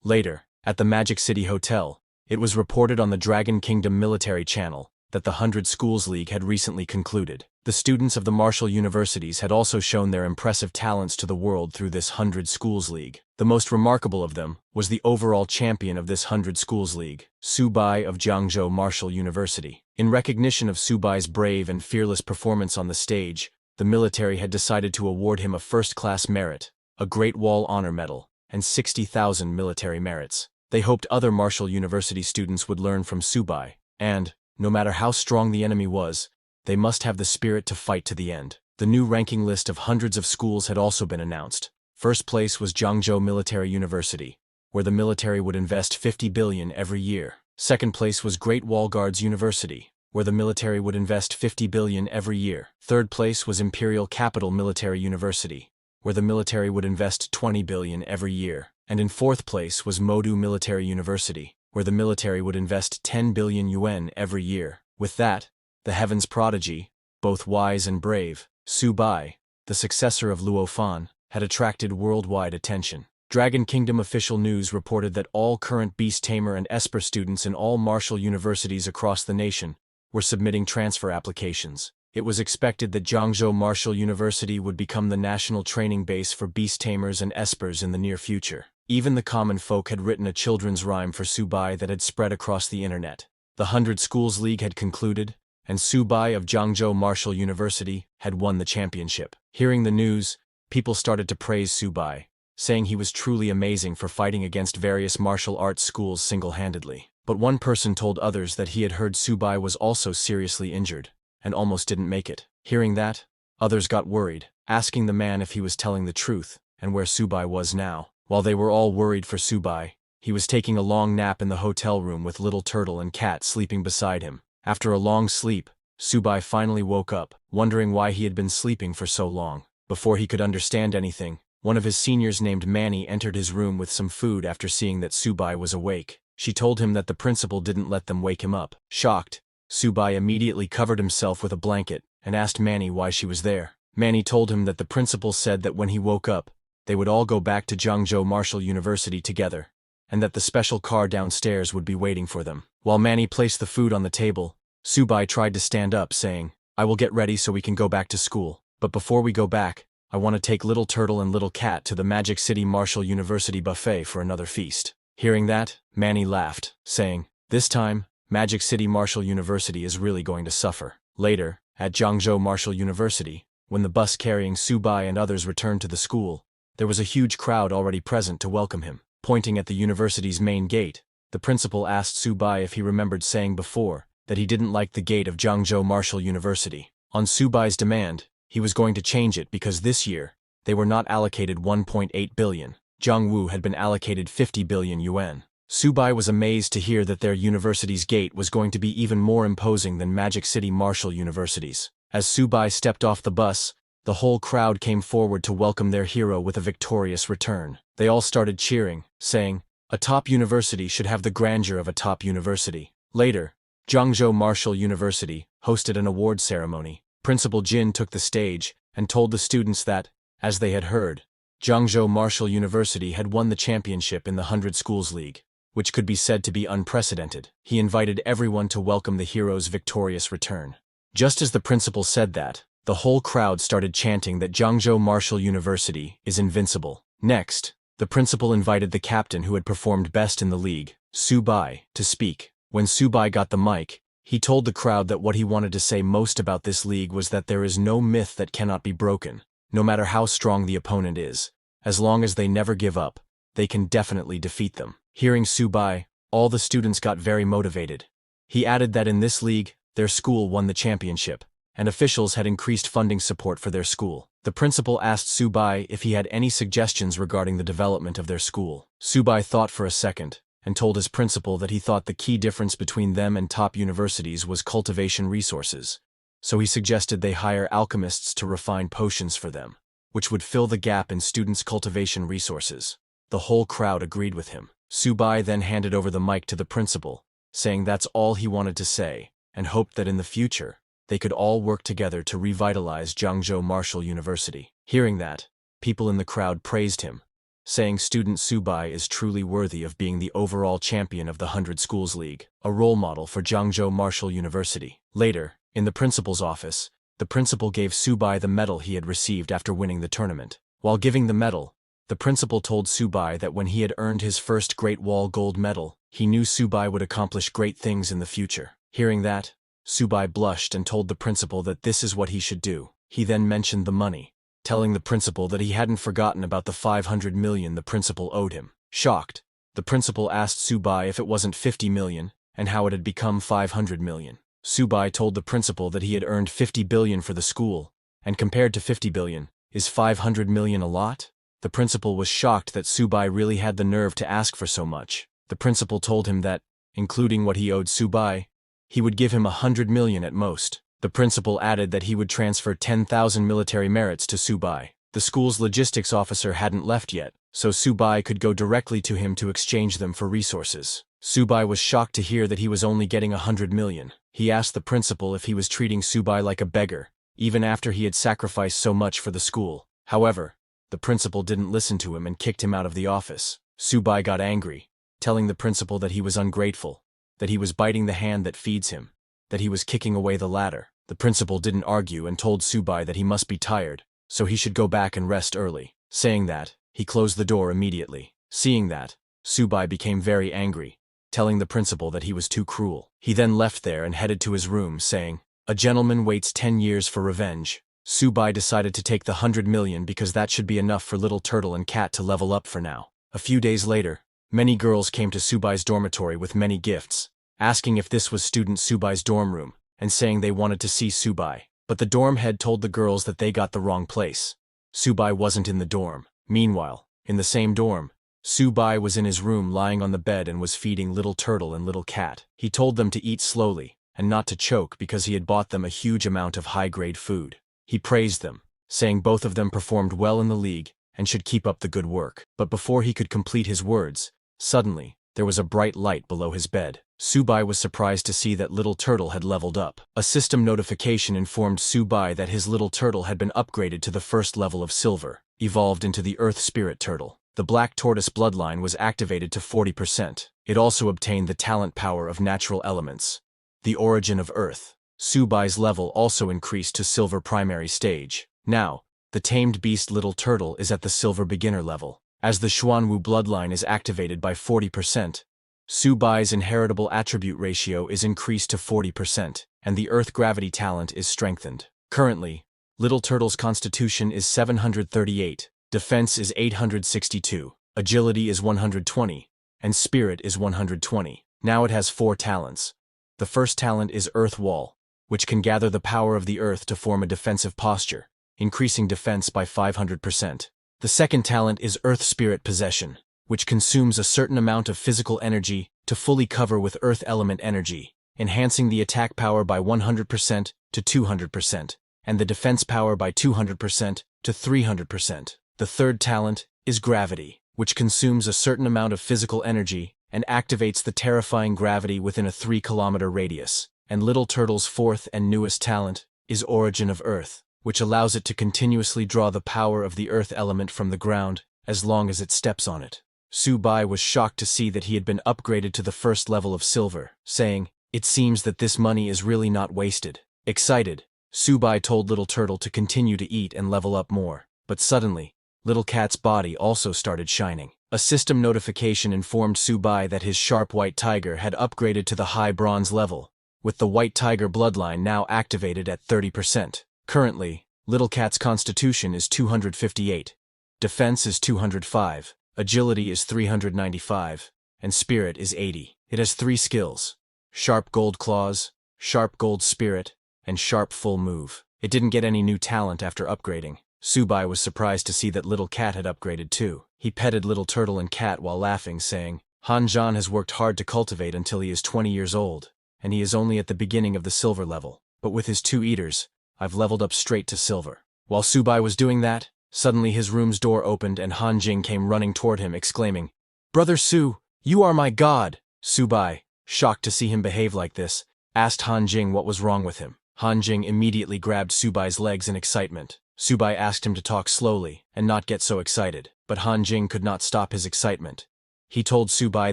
Later, at the Magic City Hotel, it was reported on the Dragon Kingdom military channel that the 100 Schools League had recently concluded. The students of the martial universities had also shown their impressive talents to the world through this 100 Schools League. The most remarkable of them was the overall champion of this 100 Schools League, Subai of Jiangzhou Martial University. In recognition of Subai's brave and fearless performance on the stage, the military had decided to award him a first-class merit, a Great Wall Honor Medal, and 60,000 military merits. They hoped other martial university students would learn from Subai, and, no matter how strong the enemy was, they must have the spirit to fight to the end. The new ranking list of hundreds of schools had also been announced. First place was Jiangzhou Military University, where the military would invest 50 billion every year. Second place was Great Wall Guards University, where the military would invest 50 billion every year. Third place was Imperial Capital Military University, where the military would invest 20 billion every year. And in fourth place was Modu Military University, where the military would invest 10 billion yuan every year. With that, the Heaven's prodigy, both wise and brave, Subai, the successor of Luo Fan, had attracted worldwide attention. Dragon Kingdom official news reported that all current Beast Tamer and Esper students in all martial universities across the nation were submitting transfer applications. It was expected that Jiangzhou Martial University would become the national training base for beast tamers and espers in the near future. Even the common folk had written a children's rhyme for Subai that had spread across the internet. The 100 Schools League had concluded, and Subai of Jiangzhou Martial University had won the championship. Hearing the news, people started to praise Subai, saying he was truly amazing for fighting against various martial arts schools single-handedly. But one person told others that he had heard Subai was also seriously injured, and almost didn't make it. Hearing that, others got worried, asking the man if he was telling the truth, and where Subai was now. While they were all worried for Subai, he was taking a long nap in the hotel room with Little Turtle and Cat sleeping beside him. After a long sleep, Subai finally woke up, wondering why he had been sleeping for so long. Before he could understand anything, one of his seniors named Manny entered his room with some food after seeing that Subai was awake. She told him that the principal didn't let them wake him up. Shocked, Subai immediately covered himself with a blanket and asked Manny why she was there. Manny told him that the principal said that when he woke up, they would all go back to Jiangzhou Martial University together, and that the special car downstairs would be waiting for them. While Manny placed the food on the table, Subai tried to stand up, saying, "I will get ready so we can go back to school. But before we go back, I want to take Little Turtle and Little Cat to the Magic City Martial University buffet for another feast." Hearing that, Manny laughed, saying, "This time, Magic City Martial University is really going to suffer." Later, at Jiangzhou Martial University, when the bus carrying Subai and others returned to the school, there was a huge crowd already present to welcome him. Pointing at the university's main gate, the principal asked Subai if he remembered saying before that he didn't like the gate of Jiangzhou Martial University. On Subai's demand, he was going to change it because this year, they were not allocated 1.8 billion. Jiangwu had been allocated 50 billion yuan. Subai was amazed to hear that their university's gate was going to be even more imposing than Magic City Martial University's. As Subai stepped off the bus, the whole crowd came forward to welcome their hero with a victorious return. They all started cheering, saying, "A top university should have the grandeur of a top university." Later, Jiangzhou Martial University hosted an award ceremony. Principal Jin took the stage and told the students that, as they had heard, Jiangzhou Martial University had won the championship in the 100 Schools League, which could be said to be unprecedented. He invited everyone to welcome the hero's victorious return. Just as the principal said that, the whole crowd started chanting that Jiangzhou Martial University is invincible. Next, the principal invited the captain who had performed best in the league, Subai, to speak. When Subai got the mic, he told the crowd that what he wanted to say most about this league was that there is no myth that cannot be broken, no matter how strong the opponent is. As long as they never give up, they can definitely defeat them. Hearing Subai, all the students got very motivated. He added that in this league, their school won the championship, and officials had increased funding support for their school. The principal asked Subai if he had any suggestions regarding the development of their school. Subai thought for a second, and told his principal that he thought the key difference between them and top universities was cultivation resources, so he suggested they hire alchemists to refine potions for them, which would fill the gap in students' cultivation resources. The whole crowd agreed with him. Subai then handed over the mic to the principal, saying that's all he wanted to say, and hoped that in the future, they could all work together to revitalize Jiangzhou Martial University. Hearing that, people in the crowd praised him, saying student Subai is truly worthy of being the overall champion of the 100 Schools League, a role model for Jiangzhou Martial University. Later, in the principal's office, the principal gave Subai the medal he had received after winning the tournament. While giving the medal, the principal told Subai that when he had earned his first Great Wall gold medal, he knew Subai would accomplish great things in the future. Hearing that, Subai blushed and told the principal that this is what he should do. He then mentioned the money, telling the principal that he hadn't forgotten about the 500 million the principal owed him. Shocked, the principal asked Subai if it wasn't 50 million, and how it had become 500 million. Subai told the principal that he had earned 50 billion for the school, and compared to 50 billion, is 500 million a lot? The principal was shocked that Subai really had the nerve to ask for so much. The principal told him that, including what he owed Subai, he would give him 100 million at most. The principal added that he would transfer 10,000 military merits to Subai. The school's logistics officer hadn't left yet, so Subai could go directly to him to exchange them for resources. Subai was shocked to hear that he was only getting 100 million. He asked the principal if he was treating Subai like a beggar, even after he had sacrificed so much for the school. However, the principal didn't listen to him and kicked him out of the office. Subai got angry, telling the principal that he was ungrateful, that he was biting the hand that feeds him, that he was kicking away the ladder. The principal didn't argue and told Subai that he must be tired, so he should go back and rest early. Saying that, he closed the door immediately. Seeing that, Subai became very angry, telling the principal that he was too cruel. He then left there and headed to his room, saying, "A gentleman waits 10 years for revenge." Subai decided to take the 100 million because that should be enough for Little Turtle and Cat to level up for now. A few days later, many girls came to Subai's dormitory with many gifts, asking if this was student Subai's dorm room, and saying they wanted to see Subai. But the dorm head told the girls that they got the wrong place. Subai wasn't in the dorm. Meanwhile, in the same dorm, Subai was in his room lying on the bed and was feeding Little Turtle and Little Cat. He told them to eat slowly and not to choke because he had bought them a huge amount of high-grade food. He praised them, saying both of them performed well in the league and should keep up the good work. But before he could complete his words, suddenly, there was a bright light below his bed. Subai was surprised to see that Little Turtle had leveled up. A system notification informed Subai that his Little Turtle had been upgraded to the first level of Silver, evolved into the Earth Spirit Turtle. The Black Tortoise bloodline was activated to 40%. It also obtained the talent power of natural elements. The origin of Earth. Subai's level also increased to Silver Primary Stage. Now, the tamed beast Little Turtle is at the Silver Beginner level. As the Xuanwu bloodline is activated by 40%, Subai's inheritable attribute ratio is increased to 40%, and the Earth Gravity talent is strengthened. Currently, Little Turtle's constitution is 738, defense is 862, agility is 120, and spirit is 120. Now it has 4 talents. The first talent is Earth Wall, which can gather the power of the earth to form a defensive posture, increasing defense by 500%. The second talent is Earth Spirit Possession, which consumes a certain amount of physical energy to fully cover with Earth Element energy, enhancing the attack power by 100% to 200%, and the defense power by 200% to 300%. The third talent is Gravity, which consumes a certain amount of physical energy and activates the terrifying gravity within a 3-kilometer radius. And Little Turtle's fourth and newest talent is Origin of Earth, which allows it to continuously draw the power of the earth element from the ground as long as it steps on it. Subai was shocked to see that he had been upgraded to the first level of Silver, saying, "It seems that this money is really not wasted." Excited, Subai told Little Turtle to continue to eat and level up more, but suddenly, Little Cat's body also started shining. A system notification informed Subai that his sharp white tiger had upgraded to the high bronze level, with the White Tiger bloodline now activated at 30%. Currently, Little Cat's constitution is 258, defense is 205, agility is 395, and spirit is 80. It has 3 skills: Sharp Gold Claws, Sharp Gold Spirit, and Sharp Full Move. It didn't get any new talent after upgrading. Subai was surprised to see that Little Cat had upgraded too. He petted Little Turtle and Cat while laughing, saying, "Hanjan has worked hard to cultivate until he is 20 years old. And he is only at the beginning of the Silver level. But with his 2 eaters, I've leveled up straight to Silver." While Subai was doing that, suddenly his room's door opened and Han Jing came running toward him, exclaiming, "Brother Su, you are my god!" Subai, shocked to see him behave like this, asked Han Jing what was wrong with him. Han Jing immediately grabbed Subai's legs in excitement. Subai asked him to talk slowly and not get so excited, but Han Jing could not stop his excitement. He told Subai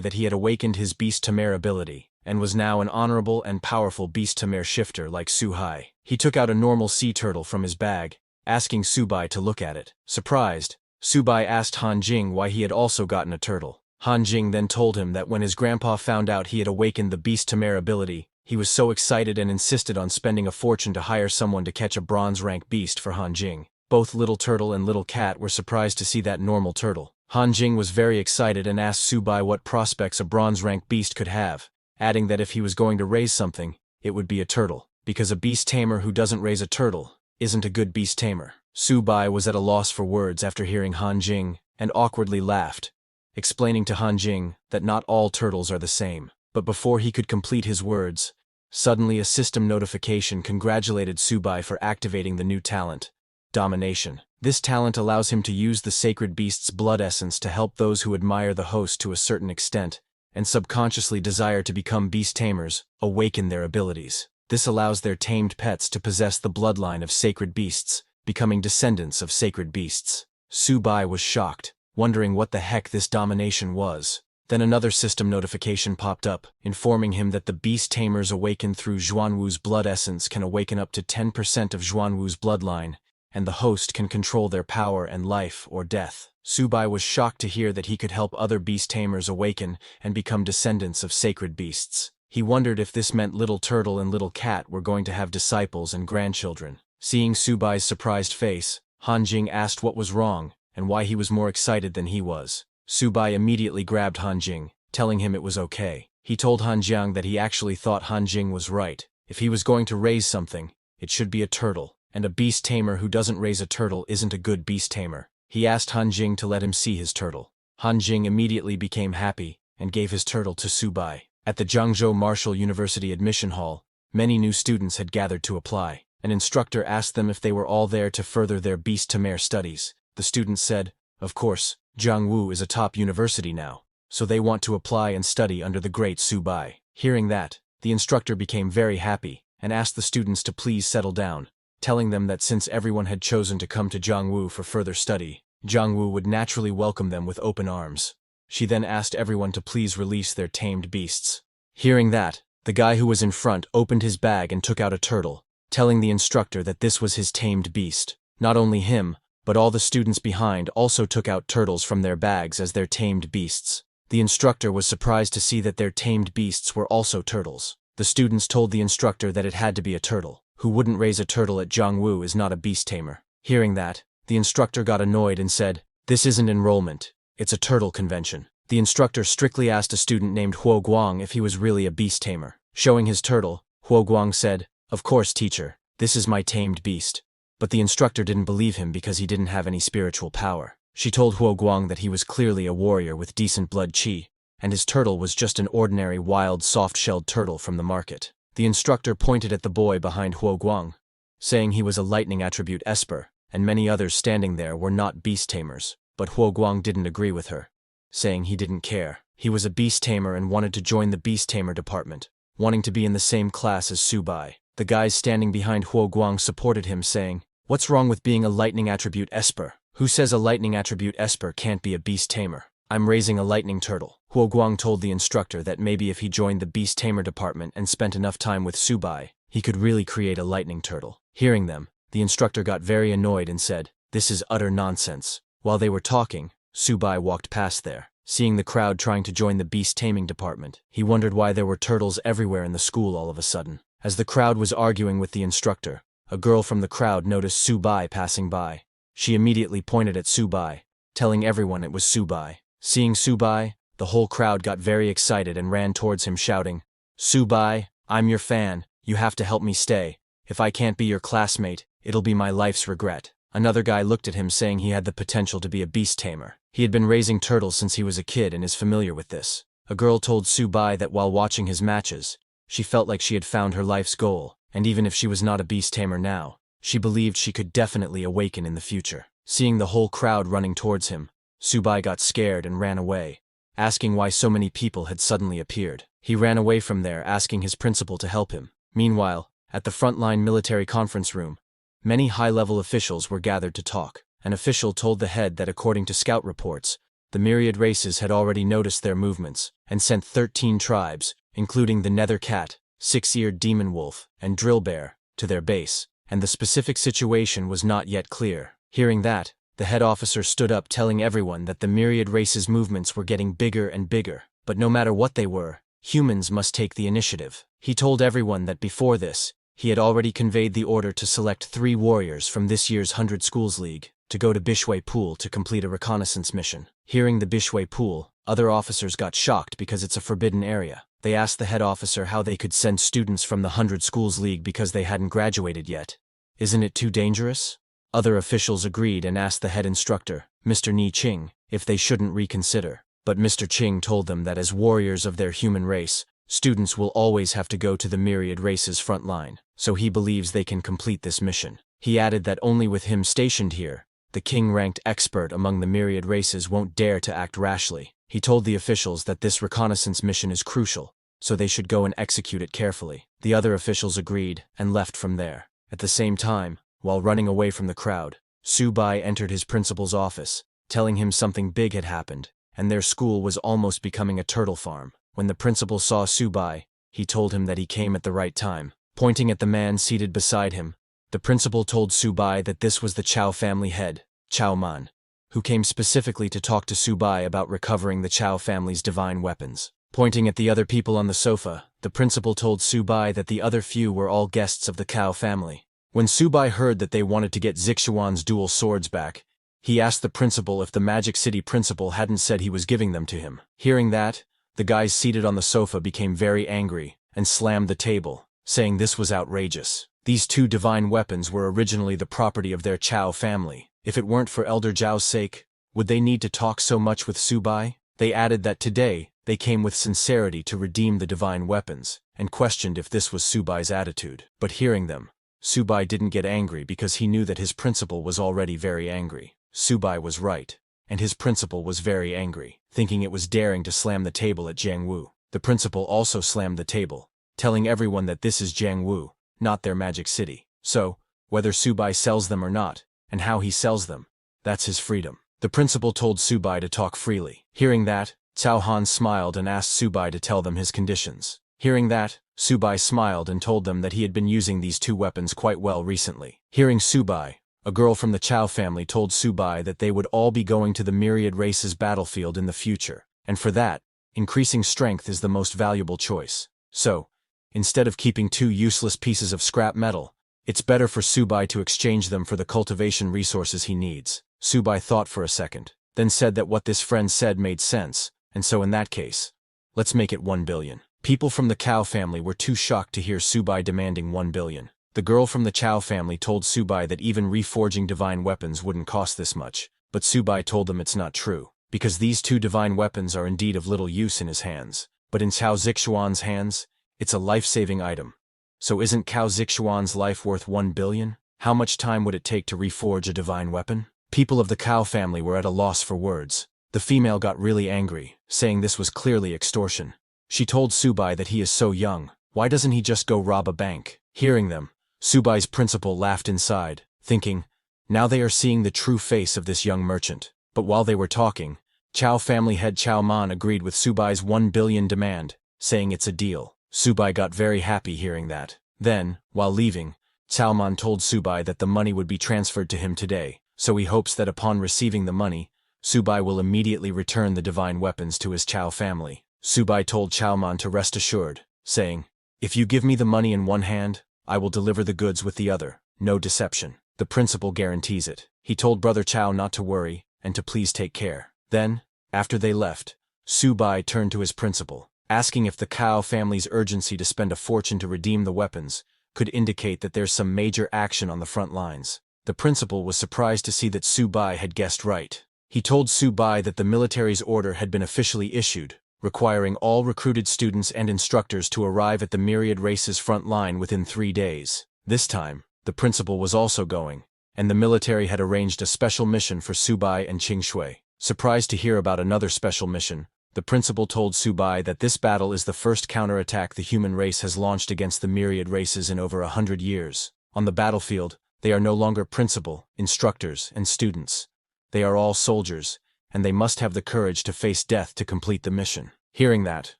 that he had awakened his Beast Tamer ability, and was now an honorable and powerful Beast Tamer shifter like Su Hai. He took out a normal sea turtle from his bag, asking Subai to look at it. Surprised, Subai asked Han Jing why he had also gotten a turtle. Han Jing then told him that when his grandpa found out he had awakened the Beast Tamer ability, he was so excited and insisted on spending a fortune to hire someone to catch a bronze rank beast for Han Jing. Both Little Turtle and Little Cat were surprised to see that normal turtle. Han Jing was very excited and asked Subai what prospects a bronze rank beast could have, adding that if he was going to raise something, it would be a turtle, because a beast tamer who doesn't raise a turtle isn't a good beast tamer. Subai was at a loss for words after hearing Han Jing, and awkwardly laughed, explaining to Han Jing that not all turtles are the same. But before he could complete his words, suddenly a system notification congratulated Subai for activating the new talent, Domination. This talent allows him to use the sacred beast's blood essence to help those who admire the host to a certain extent, and subconsciously desire to become beast tamers, awaken their abilities. This allows their tamed pets to possess the bloodline of sacred beasts, becoming descendants of sacred beasts. Subai was shocked, wondering what the heck this domination was. Then another system notification popped up, informing him that the beast tamers awakened through Xuanwu's blood essence can awaken up to 10% of Xuanwu's bloodline, and the host can control their power and life or death. Subai was shocked to hear that he could help other beast tamers awaken and become descendants of sacred beasts. He wondered if this meant Little Turtle and Little Cat were going to have disciples and grandchildren. Seeing Subai's surprised face, Han Jing asked what was wrong and why he was more excited than he was. Subai immediately grabbed Han Jing, telling him it was okay. He told Han Jiang that he actually thought Han Jing was right. If he was going to raise something, it should be a turtle, and a beast tamer who doesn't raise a turtle isn't a good beast tamer. He asked Han Jing to let him see his turtle. Han Jing immediately became happy and gave his turtle to Subai. At the Zhangzhou Martial University admission hall, many new students had gathered to apply. An instructor asked them if they were all there to further their beast tamer studies. The students said, "Of course, Jiangwu is a top university now, so they want to apply and study under the great Subai." Hearing that, the instructor became very happy and asked the students to please settle down, telling them that since everyone had chosen to come to Jiangwu for further study, Jiangwu would naturally welcome them with open arms. She then asked everyone to please release their tamed beasts. Hearing that, the guy who was in front opened his bag and took out a turtle, telling the instructor that this was his tamed beast. Not only him, but all the students behind also took out turtles from their bags as their tamed beasts. The instructor was surprised to see that their tamed beasts were also turtles. The students told the instructor that it had to be a turtle. Who wouldn't raise a turtle at Jiangwu is not a beast tamer. Hearing that, the instructor got annoyed and said, "This isn't enrollment, it's a turtle convention." The instructor strictly asked a student named Huo Guang if he was really a beast tamer. Showing his turtle, Huo Guang said, "Of course, teacher, this is my tamed beast." But the instructor didn't believe him because he didn't have any spiritual power. She told Huo Guang that he was clearly a warrior with decent blood qi, and his turtle was just an ordinary wild soft-shelled turtle from the market. The instructor pointed at the boy behind Huo Guang, saying he was a lightning attribute esper, and many others standing there were not beast tamers. But Huo Guang didn't agree with her, saying he didn't care. He was a beast tamer and wanted to join the beast tamer department, wanting to be in the same class as Subai. The guys standing behind Huo Guang supported him, saying, "What's wrong with being a lightning attribute esper? Who says a lightning attribute esper can't be a beast tamer? I'm raising a lightning turtle." Huo Guang told the instructor that maybe if he joined the beast tamer department and spent enough time with Subai, he could really create a lightning turtle. Hearing them, the instructor got very annoyed and said, "This is utter nonsense." While they were talking, Subai walked past there. Seeing the crowd trying to join the beast taming department, he wondered why there were turtles everywhere in the school all of a sudden. As the crowd was arguing with the instructor, a girl from the crowd noticed Subai passing by. She immediately pointed at Subai, telling everyone it was Subai. Seeing Subai, the whole crowd got very excited and ran towards him shouting, "Subai, I'm your fan, you have to help me stay. If I can't be your classmate, it'll be my life's regret." Another guy looked at him saying he had the potential to be a beast tamer. He had been raising turtles since he was a kid and is familiar with this. A girl told Subai that while watching his matches, she felt like she had found her life's goal, and even if she was not a beast tamer now, she believed she could definitely awaken in the future. Seeing the whole crowd running towards him, Subai got scared and ran away, asking why so many people had suddenly appeared. He ran away from there asking his principal to help him. Meanwhile, at the frontline military conference room, many high-level officials were gathered to talk. An official told the head that according to scout reports, the myriad races had already noticed their movements and sent 13 tribes, including the Nether Cat, Six-Eared Demon Wolf, and Drill Bear, to their base, and the specific situation was not yet clear. Hearing that, the head officer stood up telling everyone that the myriad races' movements were getting bigger and bigger, but no matter what they were, humans must take the initiative. He told everyone that before this, he had already conveyed the order to select 3 warriors from this year's 100 Schools League to go to Bishui Pool to complete a reconnaissance mission. Hearing the Bishui Pool, other officers got shocked because it's a forbidden area. They asked the head officer how they could send students from the 100 Schools League because they hadn't graduated yet. Isn't it too dangerous? Other officials agreed and asked the head instructor, Mr. Ni Qing, if they shouldn't reconsider. But Mr. Qing told them that as warriors of their human race, students will always have to go to the myriad races front line, so he believes they can complete this mission. He added that only with him stationed here, the king-ranked expert among the myriad races won't dare to act rashly. He told the officials that this reconnaissance mission is crucial, so they should go and execute it carefully. The other officials agreed and left from there. At the same time, while running away from the crowd, Subai entered his principal's office, telling him something big had happened, and their school was almost becoming a turtle farm. When the principal saw Subai, he told him that he came at the right time. Pointing at the man seated beside him, the principal told Subai that this was the Chow family head, Chow Man, who came specifically to talk to Subai about recovering the Chow family's divine weapons. Pointing at the other people on the sofa, the principal told Subai that the other few were all guests of the Chow family. When Subai heard that they wanted to get Zixuan's dual swords back, he asked the principal if the Magic City principal hadn't said he was giving them to him. Hearing that, the guys seated on the sofa became very angry and slammed the table, saying this was outrageous. These two divine weapons were originally the property of their Chow family. If it weren't for Elder Zhao's sake, would they need to talk so much with Subai? They added that today, they came with sincerity to redeem the divine weapons, and questioned if this was Subai's attitude. But hearing them, Subai didn't get angry because he knew that his principal was already very angry. Subai was right, and his principal was very angry, thinking it was daring to slam the table at Jiang Wu. The principal also slammed the table, telling everyone that this is Jiang Wu, not their Magic City. So, whether Subai sells them or not, and how he sells them, that's his freedom. The principal told Subai to talk freely. Hearing that, Cao Han smiled and asked Subai to tell them his conditions. Hearing that, Subai smiled and told them that he had been using these two weapons quite well recently. Hearing Subai, a girl from the Chow family told Subai that they would all be going to the myriad races battlefield in the future, and for that, increasing strength is the most valuable choice. So, instead of keeping two useless pieces of scrap metal, it's better for Subai to exchange them for the cultivation resources he needs. Subai thought for a second, then said that what this friend said made sense, and so in that case, let's make it 1 billion. People from the Chow family were too shocked to hear Subai demanding 1 billion. The girl from the Chow family told Subai that even reforging divine weapons wouldn't cost this much, but Subai told them it's not true, because these two divine weapons are indeed of little use in his hands, but in Cao Zixuan's hands, it's a life-saving item. So isn't Cao Zixuan's life worth 1 billion? How much time would it take to reforge a divine weapon? People of the Chow family were at a loss for words. The female got really angry, saying this was clearly extortion. She told Subai that he is so young, why doesn't he just go rob a bank? Hearing them, Subai's principal laughed inside, thinking, now they are seeing the true face of this young merchant. But while they were talking, Chow family head Chow Man agreed with Subai's 1 billion demand, saying it's a deal. Subai got very happy hearing that. Then, while leaving, Chow Man told Subai that the money would be transferred to him today, so he hopes that upon receiving the money, Subai will immediately return the divine weapons to his Chow family. Subai told Chow Man to rest assured, saying, if you give me the money in one hand, I will deliver the goods with the other, no deception. The principal guarantees it. He told Brother Chow not to worry, and to please take care. Then, after they left, Subai turned to his principal, asking if the Chow family's urgency to spend a fortune to redeem the weapons could indicate that there's some major action on the front lines. The principal was surprised to see that Subai had guessed right. He told Subai that the military's order had been officially issued, requiring all recruited students and instructors to arrive at the myriad races front line within 3 days. This time, the principal was also going, and the military had arranged a special mission for Subai and Qingshui. Surprised to hear about another special mission, the principal told Subai that this battle is the first counterattack the human race has launched against the myriad races in over 100 years. On the battlefield, they are no longer principal, instructors, and students. They are all soldiers, and they must have the courage to face death to complete the mission. Hearing that,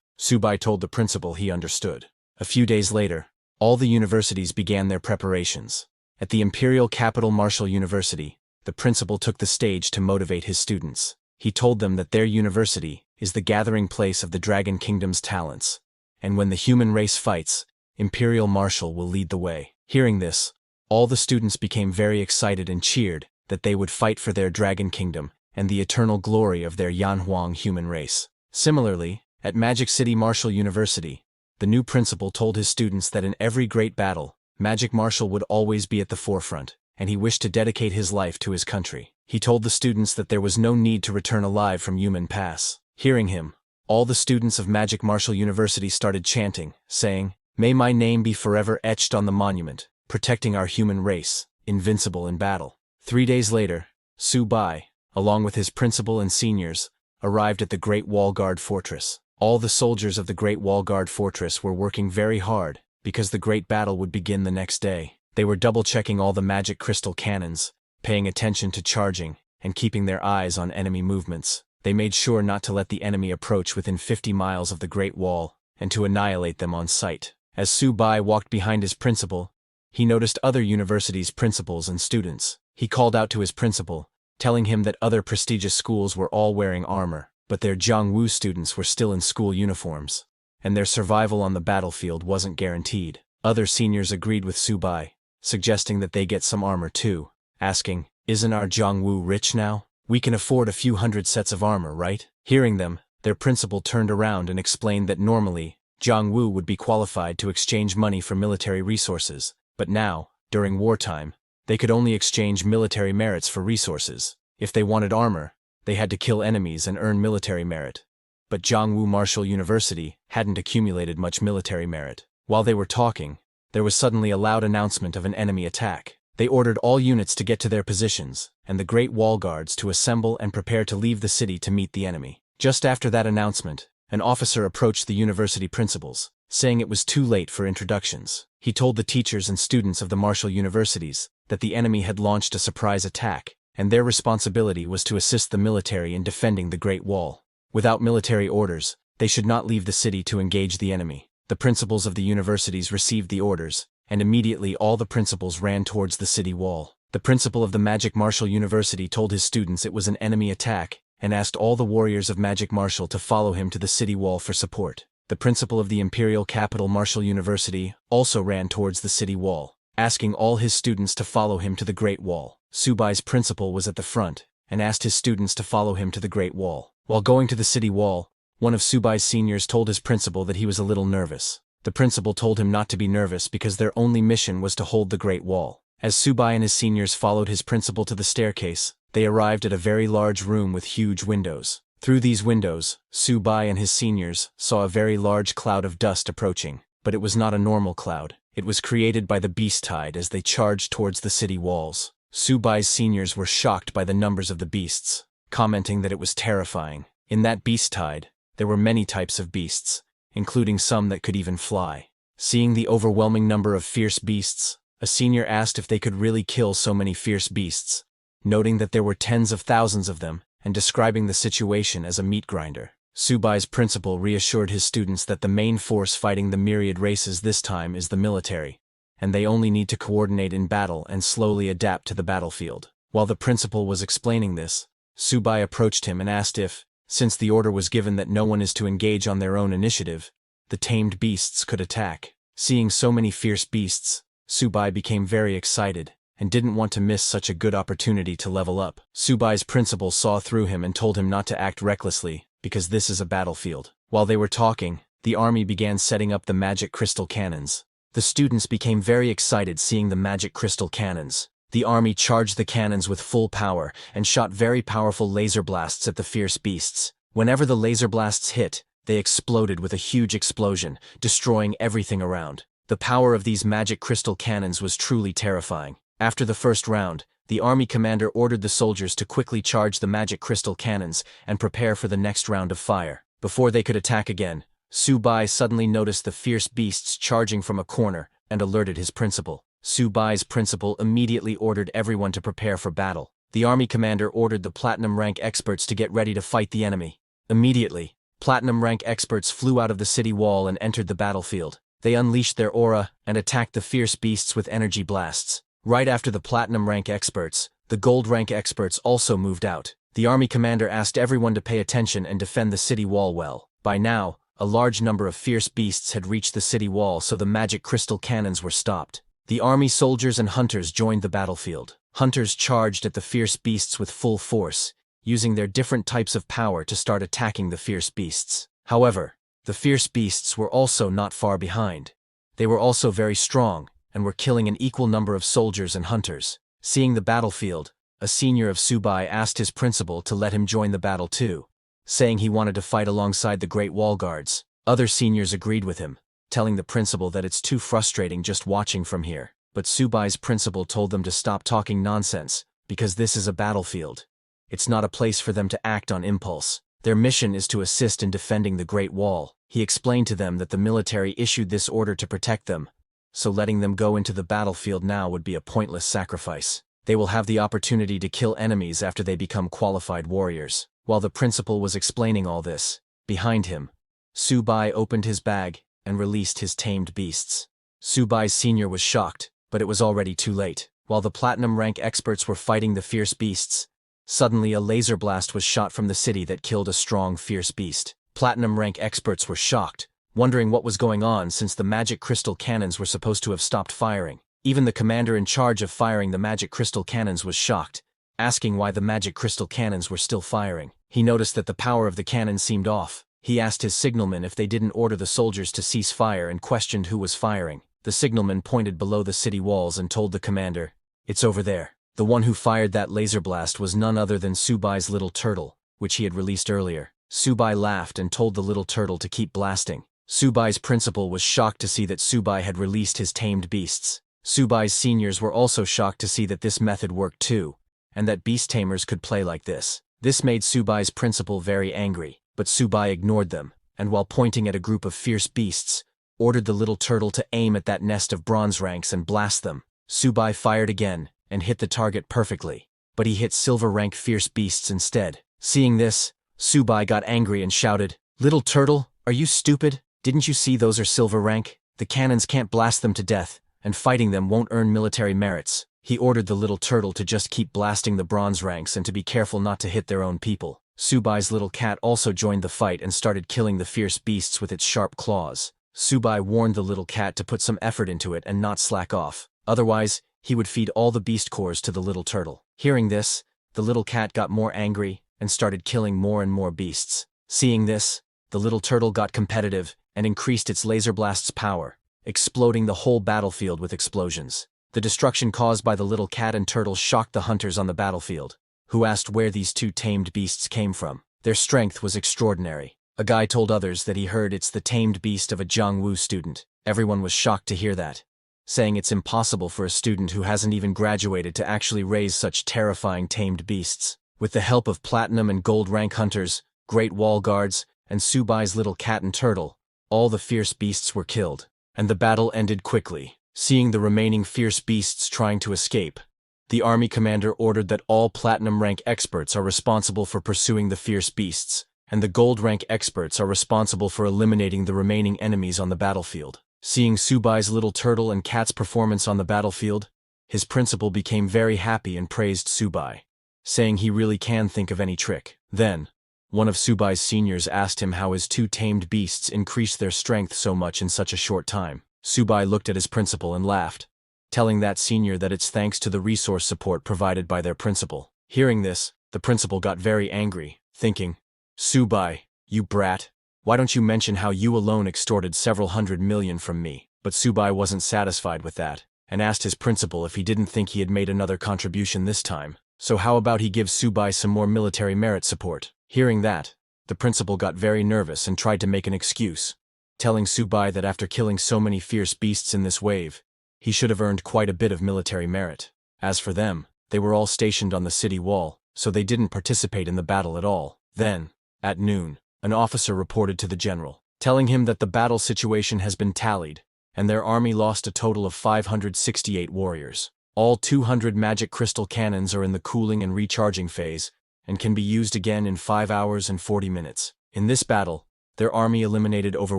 Subai told the principal he understood. A few days later, all the universities began their preparations. At the imperial capital Martial University, the principal took the stage to motivate his students. He told them that their university is the gathering place of the Dragon Kingdom's talents, and when the human race fights, Imperial Martial will lead the way. Hearing this, all the students became very excited and cheered that they would fight for their Dragon Kingdom and the eternal glory of their Yanhuang human race. Similarly, at Magic City Martial University, the new principal told his students that in every great battle, Magic Martial would always be at the forefront, and he wished to dedicate his life to his country. He told the students that there was no need to return alive from Human Pass. Hearing him, all the students of Magic Martial University started chanting, saying, may my name be forever etched on the monument, protecting our human race, invincible in battle. 3 days later, Subai, along with his principal and seniors, arrived at the Great Wall Guard Fortress. All the soldiers of the Great Wall Guard Fortress were working very hard, because the great battle would begin the next day. They were double-checking all the magic crystal cannons, paying attention to charging, and keeping their eyes on enemy movements. They made sure not to let the enemy approach within 50 miles of the Great Wall, and to annihilate them on sight. As Su-bai walked behind his principal, he noticed other universities' principals and students. He called out to his principal, telling him that other prestigious schools were all wearing armor, but their Jiangwu students were still in school uniforms, and their survival on the battlefield wasn't guaranteed. Other seniors agreed with Su-bai, suggesting that they get some armor too, asking, "Isn't our Jiangwu rich now? We can afford a few hundred sets of armor, right?" Hearing them, their principal turned around and explained that normally, Jiangwu would be qualified to exchange money for military resources, but now, during wartime, they could only exchange military merits for resources. If they wanted armor, they had to kill enemies and earn military merit. But Jiangwu Martial University hadn't accumulated much military merit. While they were talking, there was suddenly a loud announcement of an enemy attack. They ordered all units to get to their positions, and the Great Wall Guards to assemble and prepare to leave the city to meet the enemy. Just after that announcement, an officer approached the university principals, saying it was too late for introductions. He told the teachers and students of the martial universities that the enemy had launched a surprise attack, and their responsibility was to assist the military in defending the Great Wall. Without military orders, they should not leave the city to engage the enemy. The principals of the universities received the orders, and immediately all the principals ran towards the city wall. The principal of the Magic Martial University told his students it was an enemy attack, and asked all the warriors of Magic Martial to follow him to the city wall for support. The principal of the Imperial Capital Martial University also ran towards the city wall, asking all his students to follow him to the Great Wall. Su-bai's principal was at the front, and asked his students to follow him to the Great Wall. While going to the city wall, one of Su-bai's seniors told his principal that he was a little nervous. The principal told him not to be nervous because their only mission was to hold the Great Wall. As Su-bai and his seniors followed his principal to the staircase, they arrived at a very large room with huge windows. Through these windows, Su-bai and his seniors saw a very large cloud of dust approaching, but it was not a normal cloud. It was created by the beast tide as they charged towards the city walls. Su-bai's seniors were shocked by the numbers of the beasts, commenting that it was terrifying. In that beast tide, there were many types of beasts, including some that could even fly. Seeing the overwhelming number of fierce beasts, a senior asked if they could really kill so many fierce beasts, noting that there were tens of thousands of them, and describing the situation as a meat grinder. Su-bai's principal reassured his students that the main force fighting the myriad races this time is the military, and they only need to coordinate in battle and slowly adapt to the battlefield. While the principal was explaining this, Su-bai approached him and asked if, since the order was given that no one is to engage on their own initiative, the tamed beasts could attack. Seeing so many fierce beasts, Su-bai became very excited, and didn't want to miss such a good opportunity to level up. Su-bai's principal saw through him and told him not to act recklessly, because this is a battlefield. While they were talking, the army began setting up the magic crystal cannons. The students became very excited seeing the magic crystal cannons. The army charged the cannons with full power and shot very powerful laser blasts at the fierce beasts. Whenever the laser blasts hit, they exploded with a huge explosion, destroying everything around. The power of these magic crystal cannons was truly terrifying. After the first round, the army commander ordered the soldiers to quickly charge the magic crystal cannons and prepare for the next round of fire. Before they could attack again, Su-bai suddenly noticed the fierce beasts charging from a corner and alerted his principal. Su-bai's principal immediately ordered everyone to prepare for battle. The army commander ordered the platinum rank experts to get ready to fight the enemy. Immediately, platinum rank experts flew out of the city wall and entered the battlefield. They unleashed their aura and attacked the fierce beasts with energy blasts. Right after the platinum rank experts, the gold rank experts also moved out. The army commander asked everyone to pay attention and defend the city wall well. By now, a large number of fierce beasts had reached the city wall, so the magic crystal cannons were stopped. The army soldiers and hunters joined the battlefield. Hunters charged at the fierce beasts with full force, using their different types of power to start attacking the fierce beasts. However, the fierce beasts were also not far behind. They were also very strong, and were killing an equal number of soldiers and hunters. Seeing the battlefield, a senior of Su-bai asked his principal to let him join the battle too, saying he wanted to fight alongside the Great Wall Guards. Other seniors agreed with him, telling the principal that it's too frustrating just watching from here. But Su-bai's principal told them to stop talking nonsense, because this is a battlefield. It's not a place for them to act on impulse. Their mission is to assist in defending the Great Wall. He explained to them that the military issued this order to protect them, so letting them go into the battlefield now would be a pointless sacrifice. They will have the opportunity to kill enemies after they become qualified warriors. While the principal was explaining all this, behind him, Subai opened his bag and released his tamed beasts. Subai's senior was shocked, but it was already too late. While the platinum rank experts were fighting the fierce beasts, suddenly a laser blast was shot from the city that killed a strong fierce beast. Platinum rank experts were shocked, wondering what was going on since the magic crystal cannons were supposed to have stopped firing. Even the commander in charge of firing the magic crystal cannons was shocked, asking why the magic crystal cannons were still firing. He noticed that the power of the cannon seemed off. He asked his signalman if they didn't order the soldiers to cease fire and questioned who was firing. The signalman pointed below the city walls and told the commander, "It's over there." The one who fired that laser blast was none other than Subai's little turtle, which he had released earlier. Subai laughed and told the little turtle to keep blasting. Subai's principal was shocked to see that Subai had released his tamed beasts. Subai's seniors were also shocked to see that this method worked too, and that beast tamers could play like this. This made Subai's principal very angry, but Subai ignored them, and while pointing at a group of fierce beasts, ordered the little turtle to aim at that nest of bronze ranks and blast them. Subai fired again, and hit the target perfectly, but he hit silver rank fierce beasts instead. Seeing this, Subai got angry and shouted, "Little turtle, are you stupid? Didn't you see those are silver rank? The cannons can't blast them to death, and fighting them won't earn military merits." He ordered the little turtle to just keep blasting the bronze ranks and to be careful not to hit their own people. Subai's little cat also joined the fight and started killing the fierce beasts with its sharp claws. Subai warned the little cat to put some effort into it and not slack off, otherwise, he would feed all the beast cores to the little turtle. Hearing this, the little cat got more angry and started killing more and more beasts. Seeing this, the little turtle got competitive and increased its laser blast's power, exploding the whole battlefield with explosions. The destruction caused by the little cat and turtle shocked the hunters on the battlefield, who asked where these two tamed beasts came from. Their strength was extraordinary. A guy told others that he heard it's the tamed beast of a Jiangwu student. Everyone was shocked to hear that, saying it's impossible for a student who hasn't even graduated to actually raise such terrifying tamed beasts. With the help of platinum and gold rank hunters, great wall guards, and Subai's little cat and turtle, all the fierce beasts were killed, and the battle ended quickly. Seeing the remaining fierce beasts trying to escape, the army commander ordered that all platinum rank experts are responsible for pursuing the fierce beasts, and the gold rank experts are responsible for eliminating the remaining enemies on the battlefield. Seeing Subai's little turtle and cat's performance on the battlefield, his principal became very happy and praised Subai, saying he really can think of any trick. Then, one of Subai's seniors asked him how his two tamed beasts increased their strength so much in such a short time. Subai looked at his principal and laughed, telling that senior that it's thanks to the resource support provided by their principal. Hearing this, the principal got very angry, thinking, "Subai, you brat, why don't you mention how you alone extorted several hundred million from me?" But Subai wasn't satisfied with that, and asked his principal if he didn't think he had made another contribution this time. So how about he gives Subai some more military merit support? Hearing that, the principal got very nervous and tried to make an excuse, telling Subai that after killing so many fierce beasts in this wave, he should have earned quite a bit of military merit. As for them, they were all stationed on the city wall, so they didn't participate in the battle at all. Then, at noon, an officer reported to the general, telling him that the battle situation has been tallied, and their army lost a total of 568 warriors. All 200 magic crystal cannons are in the cooling and recharging phase, and can be used again in 5 hours and 40 minutes. In this battle, their army eliminated over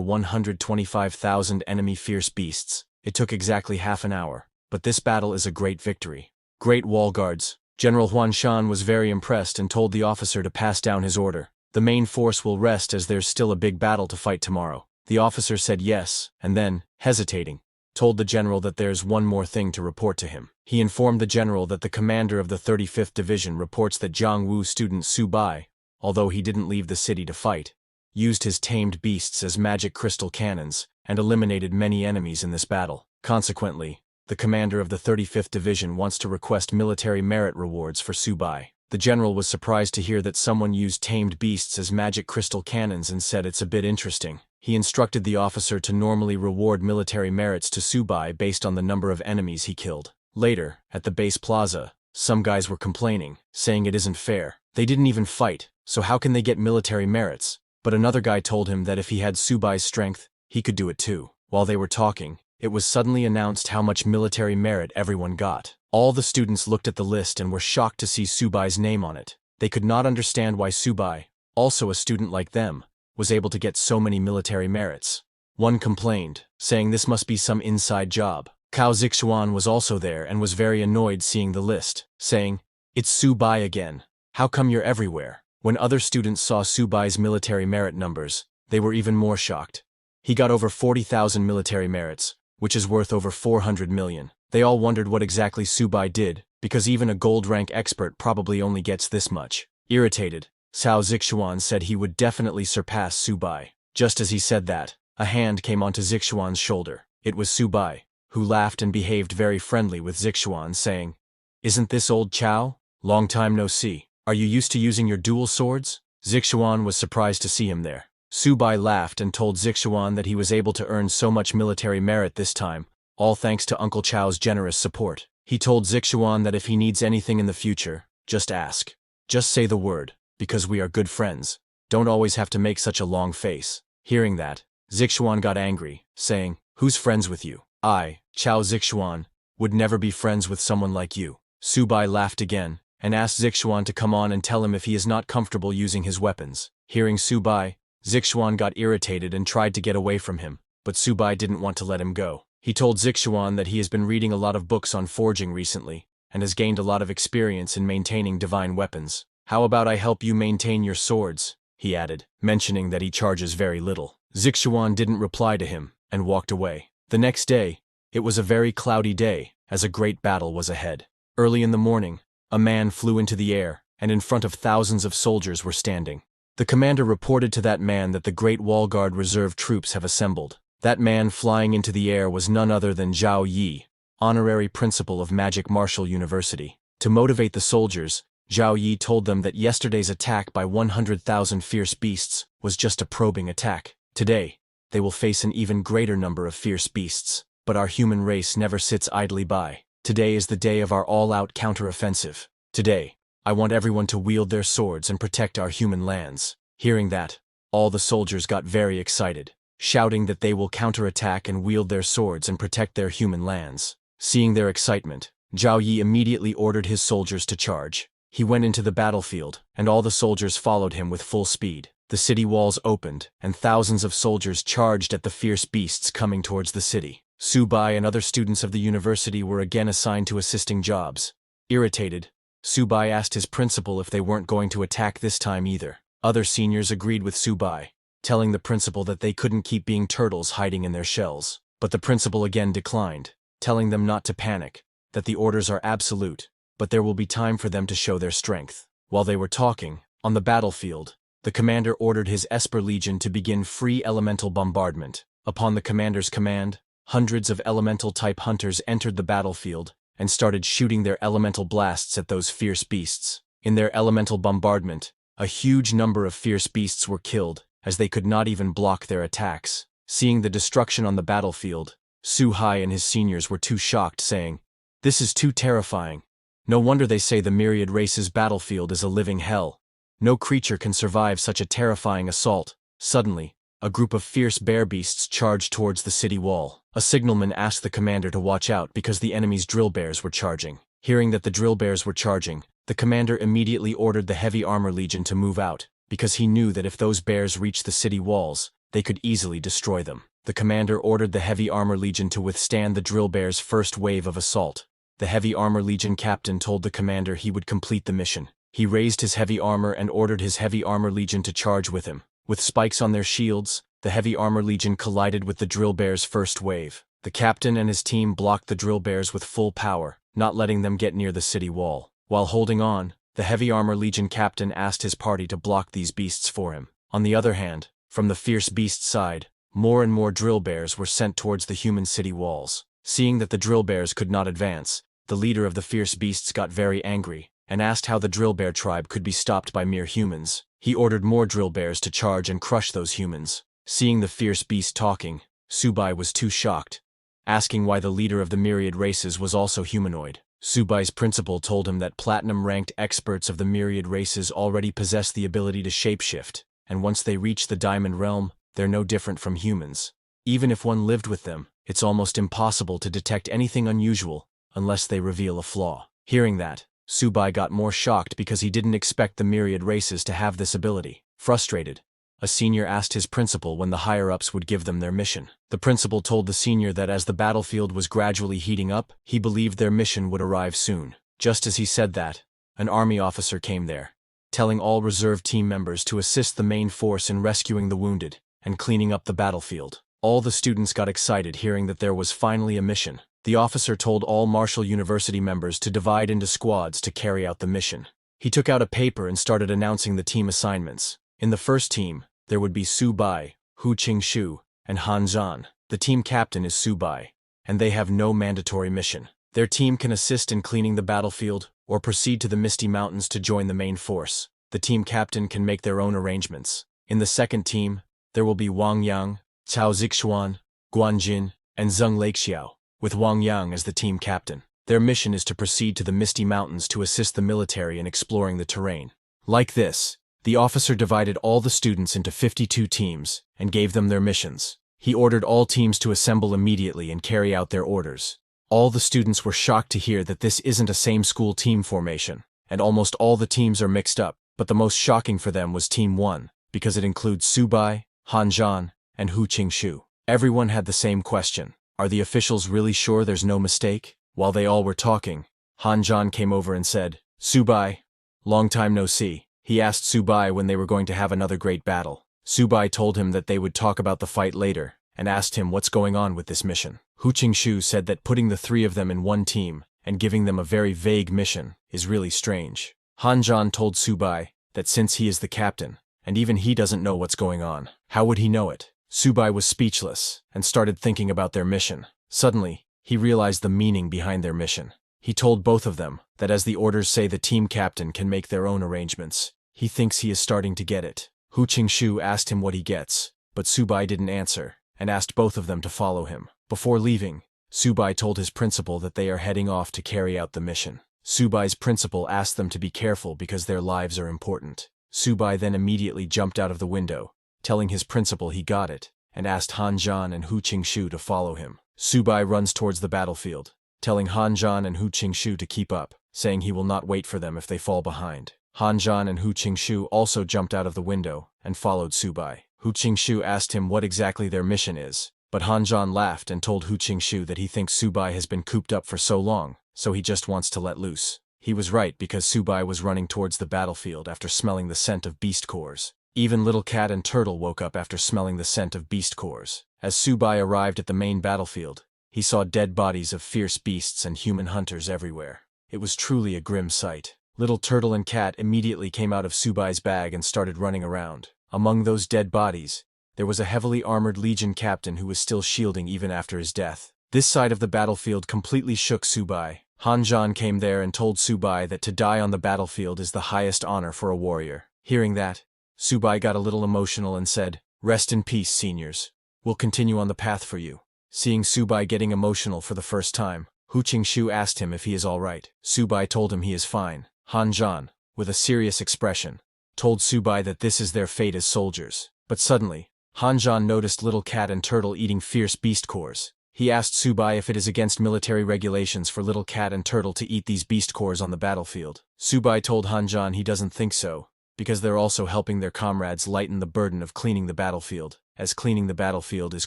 125,000 enemy fierce beasts. It took exactly half an hour, but this battle is a great victory. Great wall guards. General Huanshan was very impressed and told the officer to pass down his order. The main force will rest as there's still a big battle to fight tomorrow. The officer said yes, and then, hesitating, told the general that there's one more thing to report to him. He informed the general that the commander of the 35th Division reports that Jiangwu student Subai, although he didn't leave the city to fight, used his tamed beasts as magic crystal cannons, and eliminated many enemies in this battle. Consequently, the commander of the 35th Division wants to request military merit rewards for Subai. The general was surprised to hear that someone used tamed beasts as magic crystal cannons and said it's a bit interesting. He instructed the officer to normally reward military merits to Subai based on the number of enemies he killed. Later, at the base plaza, some guys were complaining, saying it isn't fair. They didn't even fight, so how can they get military merits? But another guy told him that if he had Subai's strength, he could do it too. While they were talking, it was suddenly announced how much military merit everyone got. All the students looked at the list and were shocked to see Subai's name on it. They could not understand why Subai, also a student like them, was able to get so many military merits. One complained, saying this must be some inside job. Cao Zixuan was also there and was very annoyed seeing the list, saying, "It's Subai again. How come you're everywhere?" When other students saw Subai's military merit numbers, they were even more shocked. He got over 40,000 military merits, which is worth over 400 million. They all wondered what exactly Subai did, because even a gold rank expert probably only gets this much. Irritated, Cao Zixuan said he would definitely surpass Subai. Just as he said that, a hand came onto Zixuan's shoulder. It was Subai, who laughed and behaved very friendly with Zixuan, saying, "Isn't this old Cao? Long time no see. Are you used to using your dual swords?" Zixuan was surprised to see him there. Subai laughed and told Zixuan that he was able to earn so much military merit this time, all thanks to Uncle Chao's generous support. He told Zixuan that if he needs anything in the future, just ask. Just say the word, because we are good friends. Don't always have to make such a long face. Hearing that, Zixuan got angry, saying, "Who's friends with you? I, Chao Zixuan, would never be friends with someone like you." Subai laughed again, and asked Zixuan to come on and tell him if he is not comfortable using his weapons. Hearing Subai, Zixuan got irritated and tried to get away from him, but Subai didn't want to let him go. He told Zixuan that he has been reading a lot of books on forging recently, and has gained a lot of experience in maintaining divine weapons. "How about I help you maintain your swords?" he added, mentioning that he charges very little. Zixuan didn't reply to him, and walked away. The next day, it was a very cloudy day, as a great battle was ahead. Early in the morning, a man flew into the air, and in front of thousands of soldiers were standing. The commander reported to that man that the Great Wall Guard reserve troops have assembled. That man flying into the air was none other than Zhao Yi, honorary principal of Magic Martial University. To motivate the soldiers, Zhao Yi told them that yesterday's attack by 100,000 fierce beasts was just a probing attack. Today, they will face an even greater number of fierce beasts, but our human race never sits idly by. Today is the day of our all-out counter-offensive. Today, I want everyone to wield their swords and protect our human lands. Hearing that, all the soldiers got very excited, shouting that they will counterattack and wield their swords and protect their human lands. Seeing their excitement, Zhao Yi immediately ordered his soldiers to charge. He went into the battlefield, and all the soldiers followed him with full speed. The city walls opened, and thousands of soldiers charged at the fierce beasts coming towards the city. Subai and other students of the university were again assigned to assisting jobs. Irritated, Subai asked his principal if they weren't going to attack this time either. Other seniors agreed with Subai, telling the principal that they couldn't keep being turtles hiding in their shells. But the principal again declined, telling them not to panic, that the orders are absolute, but there will be time for them to show their strength. While they were talking, on the battlefield, the commander ordered his Esper Legion to begin free elemental bombardment. Upon the commander's command, hundreds of elemental-type hunters entered the battlefield and started shooting their elemental blasts at those fierce beasts. In their elemental bombardment, a huge number of fierce beasts were killed, as they could not even block their attacks. Seeing the destruction on the battlefield, Su Hai and his seniors were too shocked, saying, "This is too terrifying. No wonder they say the myriad race's battlefield is a living hell. No creature can survive such a terrifying assault." Suddenly, a group of fierce bear beasts charged towards the city wall. A signalman asked the commander to watch out because the enemy's drill bears were charging. Hearing that the drill bears were charging, the commander immediately ordered the heavy armor legion to move out, because he knew that if those bears reached the city walls, they could easily destroy them. The commander ordered the heavy armor legion to withstand the drill bears' first wave of assault. The heavy armor legion captain told the commander he would complete the mission. He raised his heavy armor and ordered his heavy armor legion to charge with him. With spikes on their shields, the heavy armor legion collided with the drill bears' first wave. The captain and his team blocked the drill bears with full power, not letting them get near the city wall. While holding on, the heavy armor legion captain asked his party to block these beasts for him. On the other hand, from the fierce beast side, more and more drill bears were sent towards the human city walls. Seeing that the drill bears could not advance, the leader of the fierce beasts got very angry, and asked how the drill bear tribe could be stopped by mere humans. He ordered more drill bears to charge and crush those humans. Seeing the fierce beast talking, Subai was too shocked, asking why the leader of the myriad races was also humanoid. Subai's principal told him that platinum-ranked experts of the myriad races already possess the ability to shapeshift, and once they reach the diamond realm, they're no different from humans. Even if one lived with them, it's almost impossible to detect anything unusual unless they reveal a flaw. Hearing that, Subai got more shocked because he didn't expect the myriad races to have this ability. Frustrated, a senior asked his principal when the higher-ups would give them their mission. The principal told the senior that as the battlefield was gradually heating up, he believed their mission would arrive soon. Just as he said that, an army officer came there, telling all reserve team members to assist the main force in rescuing the wounded and cleaning up the battlefield. All the students got excited hearing that there was finally a mission. The officer told all Marshall University members to divide into squads to carry out the mission. He took out a paper and started announcing the team assignments. In the first team, there would be Subai, Hu Qingxu, and Han Zhan. The team captain is Subai, and they have no mandatory mission. Their team can assist in cleaning the battlefield or proceed to the Misty Mountains to join the main force. The team captain can make their own arrangements. In the second team, there will be Wang Yang, Cao Zixuan, Guan Jin, and Zheng Lakexiao, with Wang Yang as the team captain. Their mission is to proceed to the Misty Mountains to assist the military in exploring the terrain. Like this, the officer divided all the students into 52 teams and gave them their missions. He ordered all teams to assemble immediately and carry out their orders. All the students were shocked to hear that this isn't a same-school team formation, and almost all the teams are mixed up, but the most shocking for them was Team 1, because it includes Subai, Han Zhan, and Hu Qingxu. Everyone had the same question. Are the officials really sure there's no mistake? While they all were talking, Han Zhan came over and said, "Subai, long time no see." He asked Subai when they were going to have another great battle. Subai told him that they would talk about the fight later, and asked him what's going on with this mission. Hu Qingxu said that putting the three of them in one team and giving them a very vague mission is really strange. Han Zhan told Subai that since he is the captain, and even he doesn't know what's going on, how would he know it? Subai was speechless and started thinking about their mission. Suddenly, he realized the meaning behind their mission. He told both of them that as the orders say the team captain can make their own arrangements, he thinks he is starting to get it. Hu Qingxu asked him what he gets, but Subai didn't answer, and asked both of them to follow him. Before leaving, Subai told his principal that they are heading off to carry out the mission. Subai's principal asked them to be careful because their lives are important. Subai then immediately jumped out of the window, telling his principal he got it, and asked Han Zhan and Hu Qingxu to follow him. Subai runs towards the battlefield, telling Han Zhan and Hu Qingxu to keep up, saying he will not wait for them if they fall behind. Han Zhan and Hu Qingxu also jumped out of the window and followed Subai. Hu Qingxu asked him what exactly their mission is, but Han Zhan laughed and told Hu Qingxu that he thinks Subai has been cooped up for so long, so he just wants to let loose. He was right because Subai was running towards the battlefield after smelling the scent of beast cores. Even Little Cat and Turtle woke up after smelling the scent of beast cores. As Subai arrived at the main battlefield, he saw dead bodies of fierce beasts and human hunters everywhere. It was truly a grim sight. Little Turtle and Cat immediately came out of Subai's bag and started running around. Among those dead bodies, there was a heavily armored Legion captain who was still shielding even after his death. This side of the battlefield completely shook Subai. Han Zhan came there and told Subai that to die on the battlefield is the highest honor for a warrior. Hearing that, Subai got a little emotional and said, "Rest in peace, seniors. We'll continue on the path for you." Seeing Subai getting emotional for the first time, Hu Qingxu asked him if he is all right. Subai told him he is fine. Han Zhan, with a serious expression, told Subai that this is their fate as soldiers. But suddenly, Han Zhan noticed Little Cat and Turtle eating fierce beast cores. He asked Subai if it is against military regulations for Little Cat and Turtle to eat these beast cores on the battlefield. Subai told Han Zhan he doesn't think so, because they're also helping their comrades lighten the burden of cleaning the battlefield, as cleaning the battlefield is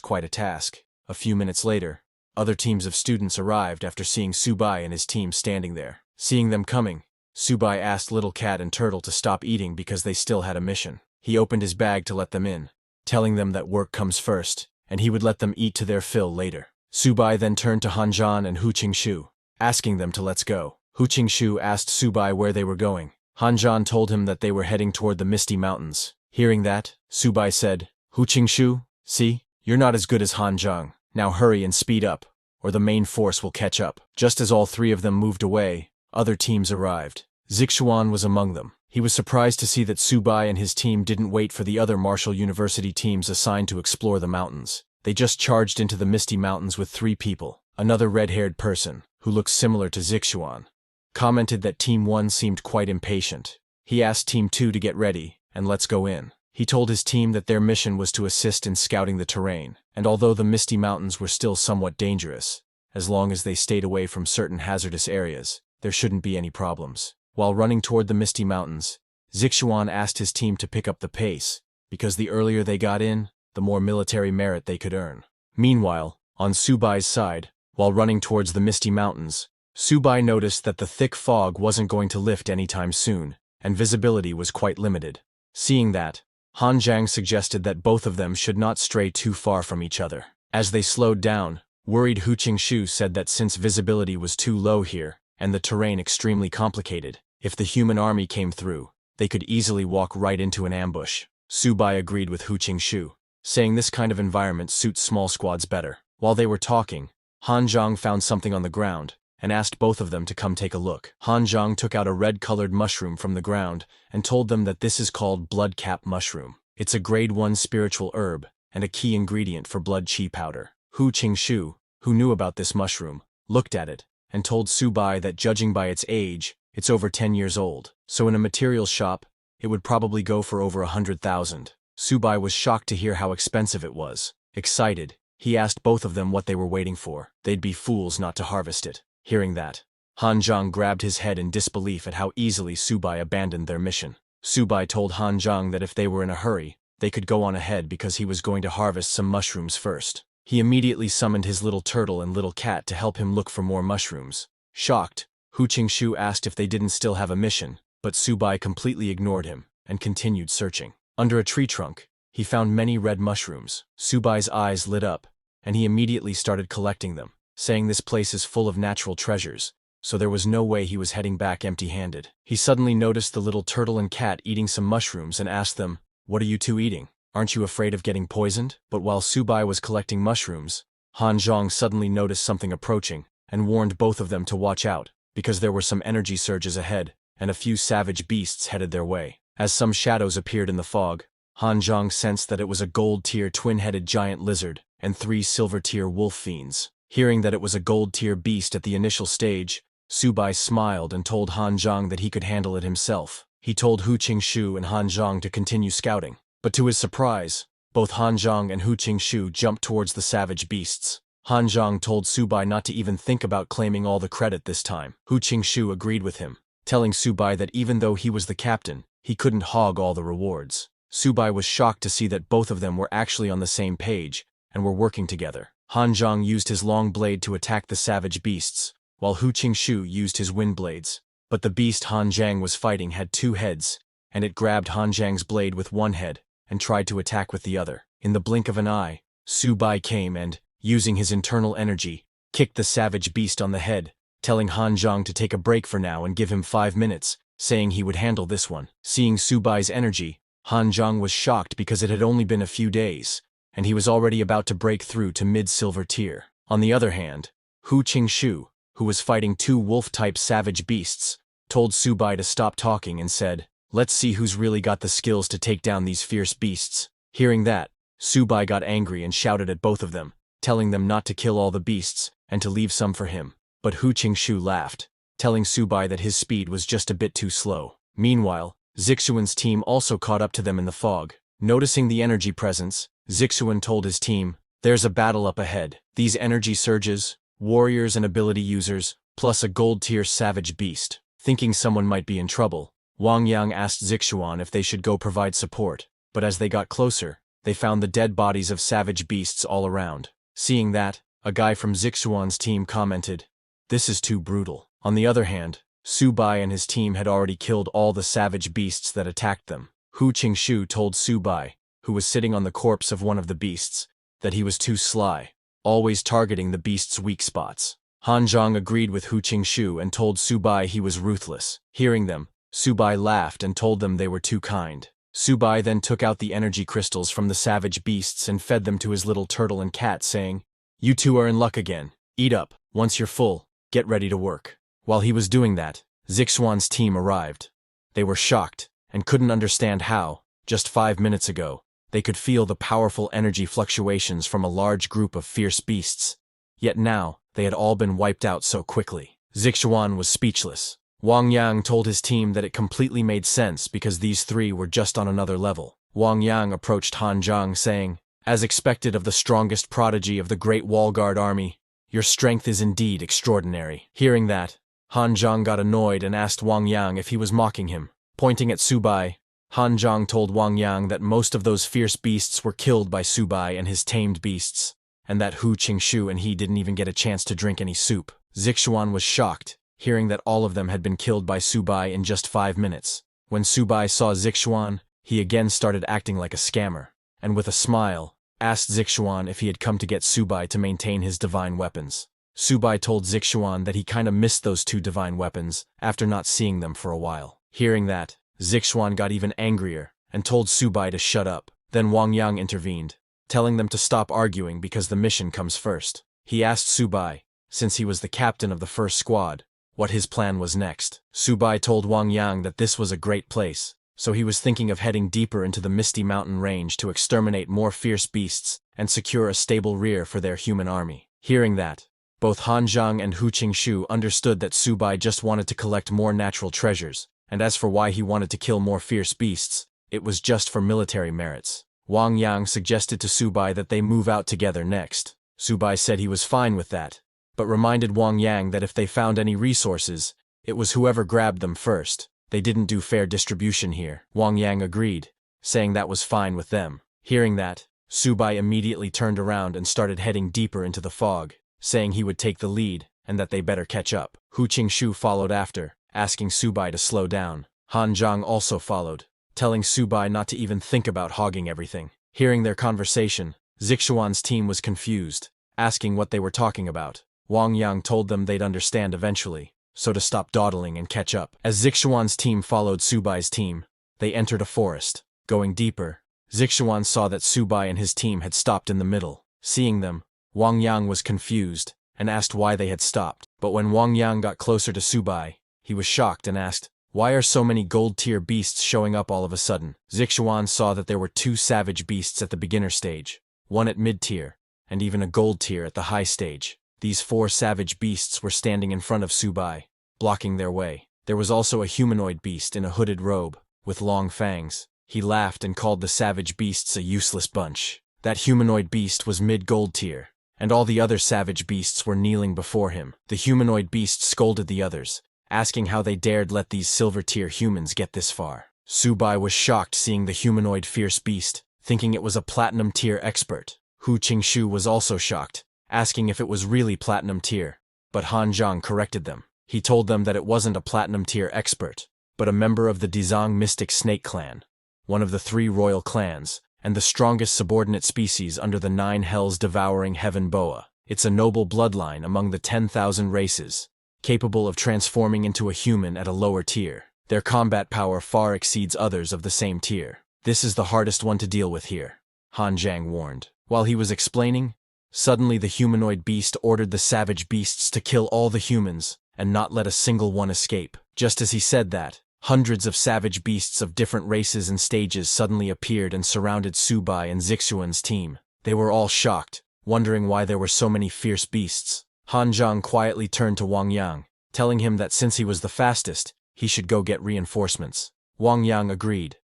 quite a task. A few minutes later, other teams of students arrived after seeing Subai and his team standing there. Seeing them coming, Subai asked Little Cat and Turtle to stop eating because they still had a mission. He opened his bag to let them in, telling them that work comes first, and he would let them eat to their fill later. Subai then turned to Han Zhan and Hu Qingxu, asking them to let's go. Hu Qingxu asked Subai where they were going. Han Zhan told him that they were heading toward the Misty Mountains. Hearing that, Subai said, "Hu Qingxu, see, you're not as good as Han Zhang. Now hurry and speed up, or the main force will catch up." Just as all three of them moved away, other teams arrived. Zixuan was among them. He was surprised to see that Subai and his team didn't wait for the other Marshall University teams assigned to explore the mountains. They just charged into the Misty Mountains with 3 people. Another red-haired person, who looks similar to Zixuan, commented that Team 1 seemed quite impatient. He asked Team 2 to get ready, and let's go in. He told his team that their mission was to assist in scouting the terrain, and although the Misty Mountains were still somewhat dangerous, as long as they stayed away from certain hazardous areas, there shouldn't be any problems. While running toward the Misty Mountains, Zixuan asked his team to pick up the pace, because the earlier they got in, the more military merit they could earn. Meanwhile, on Subai's side, while running towards the Misty Mountains, Subai noticed that the thick fog wasn't going to lift anytime soon, and visibility was quite limited. Seeing that, Han Zhang suggested that both of them should not stray too far from each other. As they slowed down, worried Hu Qingshu said that since visibility was too low here, and the terrain extremely complicated, if the human army came through, they could easily walk right into an ambush. Subai agreed with Hu Qingshu, saying this kind of environment suits small squads better. While they were talking, Han Zhang found something on the ground, and asked both of them to come take a look. Han Zhang took out a red-colored mushroom from the ground and told them that this is called blood cap mushroom. It's a grade 1 spiritual herb and a key ingredient for blood qi powder. Hu Qingshu, who knew about this mushroom, looked at it and told Subai that judging by its age, it's over 10 years old. So in a materials shop, it would probably go for over 100,000. Subai was shocked to hear how expensive it was. Excited, he asked both of them what they were waiting for. They'd be fools not to harvest it. Hearing that, Han Zhang grabbed his head in disbelief at how easily Subai abandoned their mission. Subai told Han Zhang that if they were in a hurry, they could go on ahead because he was going to harvest some mushrooms first. He immediately summoned his little turtle and little cat to help him look for more mushrooms. Shocked, Hu Qingshu asked if they didn't still have a mission, but Subai completely ignored him and continued searching. Under a tree trunk, he found many red mushrooms. Subai's eyes lit up, and he immediately started collecting them, saying this place is full of natural treasures, so there was no way he was heading back empty-handed. He suddenly noticed the little turtle and cat eating some mushrooms and asked them, "What are you two eating? Aren't you afraid of getting poisoned?" But while Subai was collecting mushrooms, Han Zhang suddenly noticed something approaching and warned both of them to watch out, because there were some energy surges ahead, and a few savage beasts headed their way. As some shadows appeared in the fog, Han Zhang sensed that it was a gold-tier twin-headed giant lizard and 3 silver-tier wolf fiends. Hearing that it was a gold-tier beast at the initial stage, Subai smiled and told Han Zhang that he could handle it himself. He told Hu Qingshu and Han Zhang to continue scouting, but to his surprise, both Han Zhang and Hu Qingshu jumped towards the savage beasts. Han Zhang told Subai not to even think about claiming all the credit this time. Hu Qingshu agreed with him, telling Subai that even though he was the captain, he couldn't hog all the rewards. Subai was shocked to see that both of them were actually on the same page and were working together. Han Zhang used his long blade to attack the savage beasts, while Hu Qingshu used his wind blades. But the beast Han Zhang was fighting had 2 heads, and it grabbed Han Zhang's blade with one head and tried to attack with the other. In the blink of an eye, Subai came and, using his internal energy, kicked the savage beast on the head, telling Han Zhang to take a break for now and give him 5 minutes, saying he would handle this one. Seeing Subai's energy, Han Zhang was shocked because it had only been a few days, and he was already about to break through to mid-silver tier. On the other hand, Hu Qingshu, who was fighting 2 wolf-type savage beasts, told Subai to stop talking and said, "Let's see who's really got the skills to take down these fierce beasts." Hearing that, Subai got angry and shouted at both of them, telling them not to kill all the beasts and to leave some for him. But Hu Qingshu laughed, telling Subai that his speed was just a bit too slow. Meanwhile, Zixuan's team also caught up to them in the fog. Noticing the energy presence, Zixuan told his team, "There's a battle up ahead. These energy surges, warriors and ability users, plus a gold-tier savage beast." Thinking someone might be in trouble, Wang Yang asked Zixuan if they should go provide support, but as they got closer, they found the dead bodies of savage beasts all around. Seeing that, a guy from Zixuan's team commented, "This is too brutal." On the other hand, Subai and his team had already killed all the savage beasts that attacked them. Hu Qingshu told Subai, who was sitting on the corpse of one of the beasts, that he was too sly, always targeting the beast's weak spots. Han Zhang agreed with Hu Qingshu and told Subai he was ruthless. Hearing them, Subai laughed and told them they were too kind. Subai then took out the energy crystals from the savage beasts and fed them to his little turtle and cat, saying, "You two are in luck again. Eat up. Once you're full, get ready to work." While he was doing that, Zixuan's team arrived. They were shocked and couldn't understand how, just 5 minutes ago, they could feel the powerful energy fluctuations from a large group of fierce beasts. Yet now, they had all been wiped out so quickly. Zixuan was speechless. Wang Yang told his team that it completely made sense because these 3 were just on another level. Wang Yang approached Han Zhang saying, "As expected of the strongest prodigy of the Great Wall Guard army, your strength is indeed extraordinary." Hearing that, Han Zhang got annoyed and asked Wang Yang if he was mocking him. Pointing at Subai, Han Zhang told Wang Yang that most of those fierce beasts were killed by Subai and his tamed beasts, and that Hu Qingshu and he didn't even get a chance to drink any soup. Zixuan was shocked, hearing that all of them had been killed by Subai in just 5 minutes. When Subai saw Zixuan, he again started acting like a scammer, and with a smile, asked Zixuan if he had come to get Subai to maintain his divine weapons. Subai told Zixuan that he kinda missed those 2 divine weapons after not seeing them for a while. Hearing that, Zixuan got even angrier and told Subai to shut up. Then Wang Yang intervened, telling them to stop arguing because the mission comes first. He asked Subai, since he was the captain of the first squad, what his plan was next. Subai told Wang Yang that this was a great place, so he was thinking of heading deeper into the Misty Mountain range to exterminate more fierce beasts and secure a stable rear for their human army. Hearing that, both Han Zhang and Hu Qingshu understood that Subai just wanted to collect more natural treasures, and as for why he wanted to kill more fierce beasts, it was just for military merits. Wang Yang suggested to Subai that they move out together next. Subai said he was fine with that, but reminded Wang Yang that if they found any resources, it was whoever grabbed them first. They didn't do fair distribution here. Wang Yang agreed, saying that was fine with them. Hearing that, Subai immediately turned around and started heading deeper into the fog, saying he would take the lead and that they better catch up. Hu Qingshu followed after, asking Subai to slow down. Han Zhang also followed, telling Subai not to even think about hogging everything. Hearing their conversation, Zixuan's team was confused, asking what they were talking about. Wang Yang told them they'd understand eventually, so to stop dawdling and catch up. As Zixuan's team followed Subai's team, they entered a forest. Going deeper, Zixuan saw that Subai and his team had stopped in the middle. Seeing them, Wang Yang was confused and asked why they had stopped. But when Wang Yang got closer to Subai, he was shocked and asked, "Why are so many gold-tier beasts showing up all of a sudden?" Zixuan saw that there were 2 savage beasts at the beginner stage, 1 at mid-tier, and even a gold tier at the high stage. These 4 savage beasts were standing in front of Subai, blocking their way. There was also a humanoid beast in a hooded robe, with long fangs. He laughed and called the savage beasts a useless bunch. That humanoid beast was mid-gold tier, and all the other savage beasts were kneeling before him. The humanoid beast scolded the others, asking how they dared let these silver-tier humans get this far. Subai was shocked seeing the humanoid fierce beast, thinking it was a platinum-tier expert. Hu Qingshu was also shocked, asking if it was really platinum tier, but Han Zhang corrected them. He told them that it wasn't a platinum tier expert, but a member of the Dizang Mystic Snake Clan, one of the 3 royal clans, and the strongest subordinate species under the 9 hells devouring heaven boa. It's a noble bloodline among the 10,000 races, capable of transforming into a human at a lower tier. Their combat power far exceeds others of the same tier. This is the hardest one to deal with here, Han Zhang warned. While he was explaining, suddenly the humanoid beast ordered the savage beasts to kill all the humans and not let a single one escape. Just as he said that, hundreds of savage beasts of different races and stages suddenly appeared and surrounded Subai and Zixuan's team. They were all shocked, wondering why there were so many fierce beasts. Han Zhang quietly turned to Wang Yang, telling him that since he was the fastest, he should go get reinforcements. Wang Yang agreed,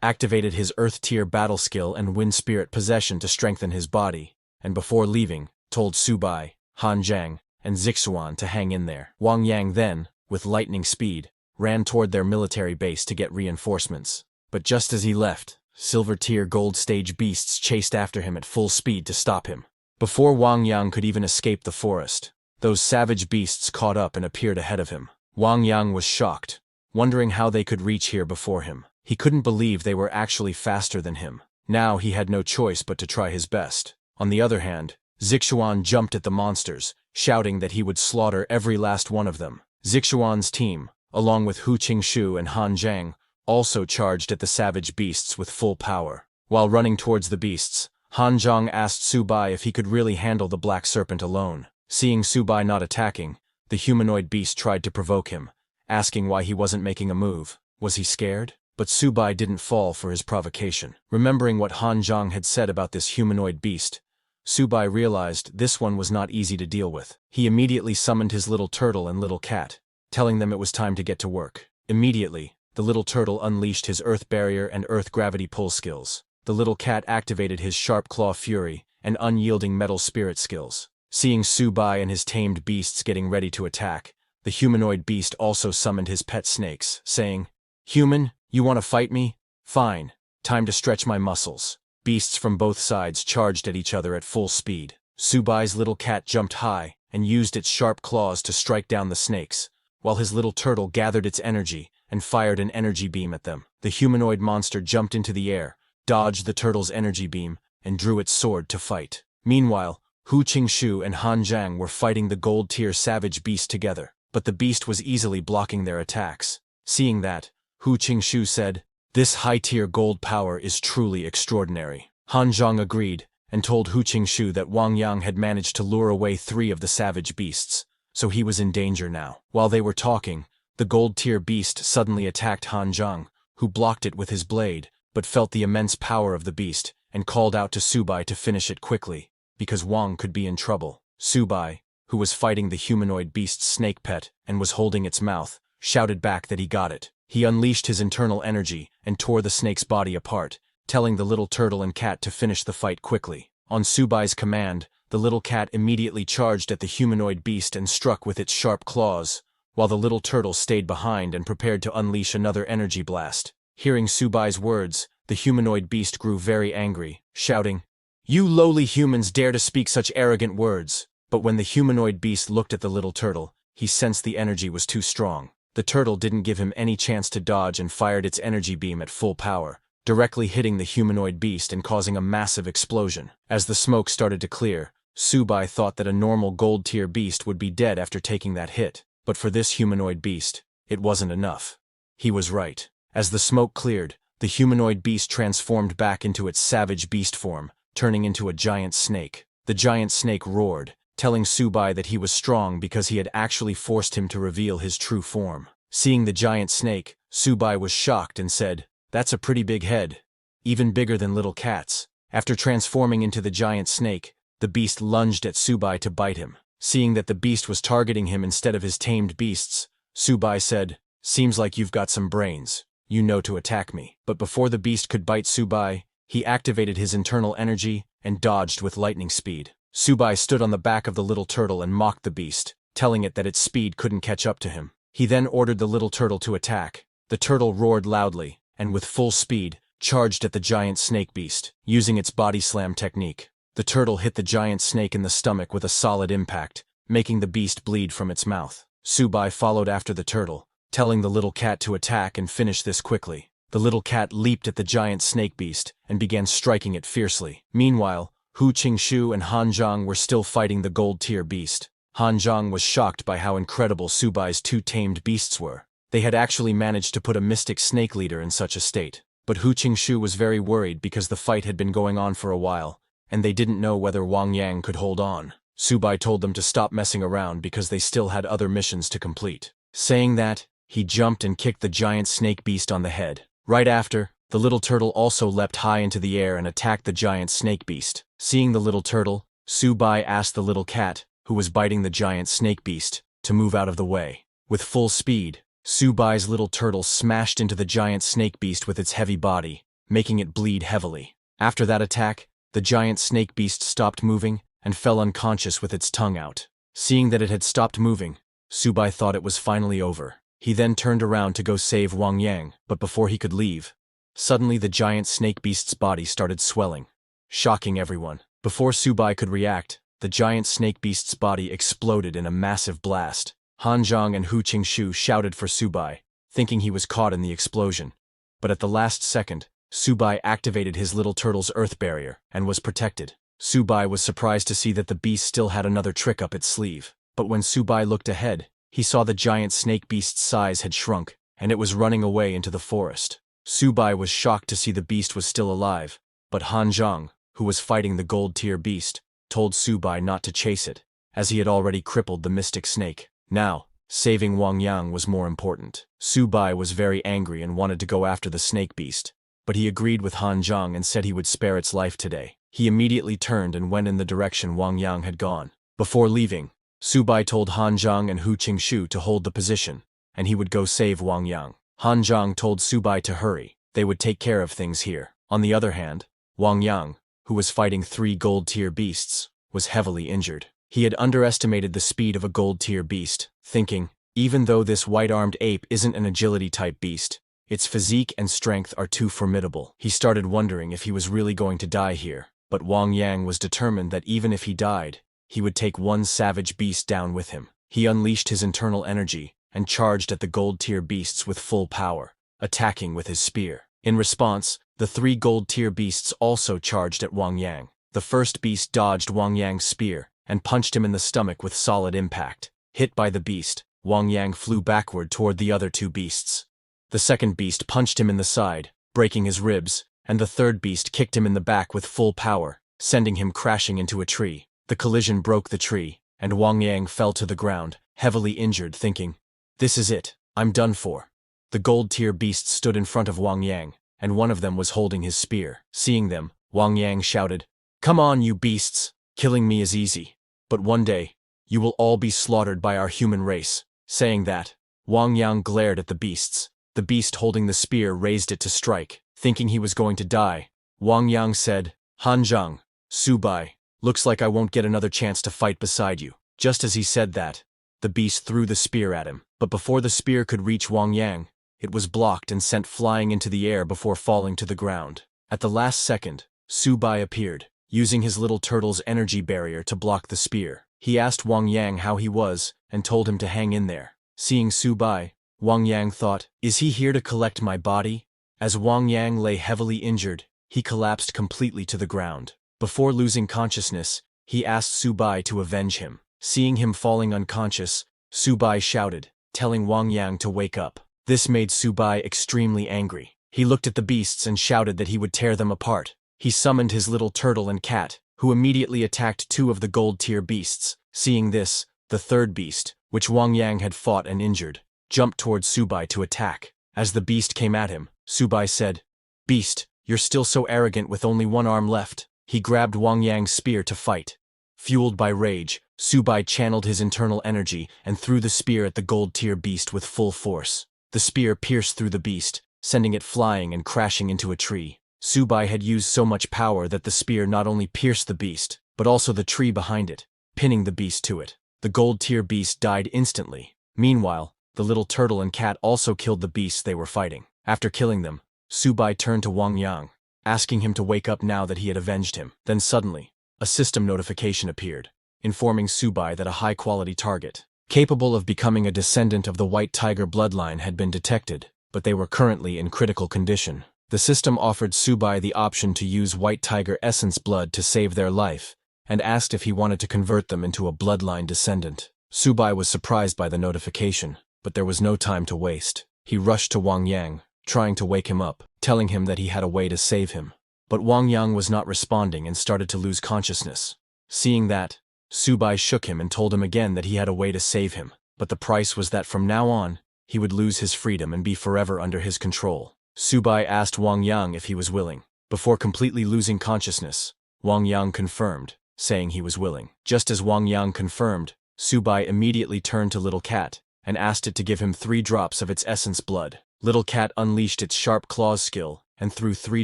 activated his Earth-tier battle skill and Wind Spirit possession to strengthen his body, and before leaving, told Subai, Han Zhang, and Zixuan to hang in there. Wang Yang then, with lightning speed, ran toward their military base to get reinforcements. But just as he left, silver-tier gold-stage beasts chased after him at full speed to stop him. Before Wang Yang could even escape the forest, those savage beasts caught up and appeared ahead of him. Wang Yang was shocked, wondering how they could reach here before him. He couldn't believe they were actually faster than him. Now he had no choice but to try his best. On the other hand, Zixuan jumped at the monsters, shouting that he would slaughter every last one of them. Zixuan's team, along with Hu Qingshu and Han Zhang, also charged at the savage beasts with full power. While running towards the beasts, Han Zhang asked Subai if he could really handle the black serpent alone. Seeing Subai not attacking, the humanoid beast tried to provoke him, asking why he wasn't making a move. Was he scared? But Subai didn't fall for his provocation. Remembering what Han Zhang had said about this humanoid beast, Subai realized this one was not easy to deal with. He immediately summoned his little turtle and little cat, telling them it was time to get to work. Immediately, the little turtle unleashed his earth barrier and earth gravity pull skills. The little cat activated his sharp claw fury and unyielding metal spirit skills. Seeing Subai and his tamed beasts getting ready to attack, the humanoid beast also summoned his pet snakes, saying, "Human, you want to fight me? Fine. Time to stretch my muscles." Beasts from both sides charged at each other at full speed. Subai's little cat jumped high and used its sharp claws to strike down the snakes, while his little turtle gathered its energy and fired an energy beam at them. The humanoid monster jumped into the air, dodged the turtle's energy beam, and drew its sword to fight. Meanwhile, Hu Qingshu and Han Zhang were fighting the gold-tier savage beast together, but the beast was easily blocking their attacks. Seeing that, Hu Qingshu said, "This high-tier gold power is truly extraordinary." Han Zhang agreed, and told Hu Qingshu that Wang Yang had managed to lure away 3 of the savage beasts, so he was in danger now. While they were talking, the gold-tier beast suddenly attacked Han Zhang, who blocked it with his blade, but felt the immense power of the beast, and called out to Subai to finish it quickly, because Wang could be in trouble. Subai, who was fighting the humanoid beast's snake pet and was holding its mouth, shouted back that he got it. He unleashed his internal energy and tore the snake's body apart, telling the little turtle and cat to finish the fight quickly. On Subai's command, the little cat immediately charged at the humanoid beast and struck with its sharp claws, while the little turtle stayed behind and prepared to unleash another energy blast. Hearing Subai's words, the humanoid beast grew very angry, shouting, "You lowly humans dare to speak such arrogant words!" But when the humanoid beast looked at the little turtle, he sensed the energy was too strong. The turtle didn't give him any chance to dodge and fired its energy beam at full power, directly hitting the humanoid beast and causing a massive explosion. As the smoke started to clear, Subai thought that a normal gold-tier beast would be dead after taking that hit, but for this humanoid beast, it wasn't enough. He was right. As the smoke cleared, the humanoid beast transformed back into its savage beast form, turning into a giant snake. The giant snake roared, telling Subai that he was strong because he had actually forced him to reveal his true form. Seeing the giant snake, Subai was shocked and said, "That's a pretty big head. Even bigger than little cats." After transforming into the giant snake, the beast lunged at Subai to bite him. Seeing that the beast was targeting him instead of his tamed beasts, Subai said, "Seems like you've got some brains. You know to attack me." But before the beast could bite Subai, he activated his internal energy and dodged with lightning speed. Subai stood on the back of the little turtle and mocked the beast, telling it that its speed couldn't catch up to him. He then ordered the little turtle to attack. The turtle roared loudly, and with full speed, charged at the giant snake beast, using its body slam technique. The turtle hit the giant snake in the stomach with a solid impact, making the beast bleed from its mouth. Subai followed after the turtle, telling the little cat to attack and finish this quickly. The little cat leaped at the giant snake beast and began striking it fiercely. Meanwhile, Hu Qingshu and Han Zhang were still fighting the gold-tier beast. Han Zhang was shocked by how incredible Subai's 2 tamed beasts were. They had actually managed to put a mystic snake leader in such a state. But Hu Qingshu was very worried because the fight had been going on for a while, and they didn't know whether Wang Yang could hold on. Subai told them to stop messing around because they still had other missions to complete. Saying that, he jumped and kicked the giant snake beast on the head. Right after, the little turtle also leapt high into the air and attacked the giant snake beast. Seeing the little turtle, Subai asked the little cat, who was biting the giant snake beast, to move out of the way. With full speed, Subai's little turtle smashed into the giant snake beast with its heavy body, making it bleed heavily. After that attack, the giant snake beast stopped moving and fell unconscious with its tongue out. Seeing that it had stopped moving, Subai thought it was finally over. He then turned around to go save Wang Yang, but before he could leave, suddenly the giant snake beast's body started swelling, shocking everyone. Before Subai could react, the giant snake beast's body exploded in a massive blast. Han Zhang and Hu Qingshu shouted for Subai, thinking he was caught in the explosion. But at the last second, Subai activated his little turtle's earth barrier and was protected. Subai was surprised to see that the beast still had another trick up its sleeve. But when Subai looked ahead, he saw the giant snake beast's size had shrunk, and it was running away into the forest. Subai was shocked to see the beast was still alive, but Han Zhang, who was fighting the gold-tier beast, told Subai not to chase it, as he had already crippled the mystic snake. Now, saving Wang Yang was more important. Subai was very angry and wanted to go after the snake beast, but he agreed with Han Zhang and said he would spare its life today. He immediately turned and went in the direction Wang Yang had gone. Before leaving, Subai told Han Zhang and Hu Qingshu to hold the position, and he would go save Wang Yang. Han Zhang told Subai to hurry. They would take care of things here. On the other hand, Wang Yang, who was fighting 3 gold-tier beasts, was heavily injured. He had underestimated the speed of a gold-tier beast, thinking, Even though this white-armed ape isn't an agility-type beast, its physique and strength are too formidable. He started wondering if he was really going to die here, but Wang Yang was determined that even if he died, he would take one savage beast down with him. He unleashed his internal energy and charged at the gold-tier beasts with full power, attacking with his spear. In response, the 3 gold-tier beasts also charged at Wang Yang. The first beast dodged Wang Yang's spear and punched him in the stomach with solid impact. Hit by the beast, Wang Yang flew backward toward the other 2 beasts. The second beast punched him in the side, breaking his ribs, and the third beast kicked him in the back with full power, sending him crashing into a tree. The collision broke the tree, and Wang Yang fell to the ground, heavily injured, thinking, "This is it, I'm done for." The gold-tier beasts stood in front of Wang Yang, and one of them was holding his spear. Seeing them, Wang Yang shouted, "Come on, you beasts! Killing me is easy. But one day, you will all be slaughtered by our human race." Saying that, Wang Yang glared at the beasts. The beast holding the spear raised it to strike. Thinking he was going to die, Wang Yang said, "Hanzhang, Subai, looks like I won't get another chance to fight beside you." Just as he said that, the beast threw the spear at him. But before the spear could reach Wang Yang, it was blocked and sent flying into the air before falling to the ground. At the last second, Subai appeared, using his little turtle's energy barrier to block the spear. He asked Wang Yang how he was and told him to hang in there. Seeing Subai, Wang Yang thought, "Is he here to collect my body?" As Wang Yang lay heavily injured, he collapsed completely to the ground. Before losing consciousness, he asked Subai to avenge him. Seeing him falling unconscious, Subai shouted, telling Wang Yang to wake up. This made Subai extremely angry. He looked at the beasts and shouted that he would tear them apart. He summoned his little turtle and cat, who immediately attacked 2 of the gold-tier beasts. Seeing this, the third beast, which Wang Yang had fought and injured, jumped towards Subai to attack. As the beast came at him, Subai said, "Beast, you're still so arrogant with only 1 arm left." He grabbed Wang Yang's spear to fight. Fueled by rage, Subai channeled his internal energy and threw the spear at the gold-tier beast with full force. The spear pierced through the beast, sending it flying and crashing into a tree. Subai had used so much power that the spear not only pierced the beast, but also the tree behind it, pinning the beast to it. The gold-tier beast died instantly. Meanwhile, the little turtle and cat also killed the beasts they were fighting. After killing them, Subai turned to Wang Yang, asking him to wake up now that he had avenged him. Then suddenly, a system notification appeared, informing Subai that a high-quality target, capable of becoming a descendant of the White Tiger bloodline, had been detected, but they were currently in critical condition. The system offered Subai the option to use White Tiger essence blood to save their life, and asked if he wanted to convert them into a bloodline descendant. Subai was surprised by the notification, but there was no time to waste. He rushed to Wang Yang, trying to wake him up, telling him that he had a way to save him. But Wang Yang was not responding and started to lose consciousness. Seeing that, Subai shook him and told him again that he had a way to save him, but the price was that from now on, he would lose his freedom and be forever under his control. Subai asked Wang Yang if he was willing. Before completely losing consciousness, Wang Yang confirmed, saying he was willing. Just as Wang Yang confirmed, Subai immediately turned to Little Cat and asked it to give him 3 drops of its essence blood. Little Cat unleashed its sharp claws skill and threw 3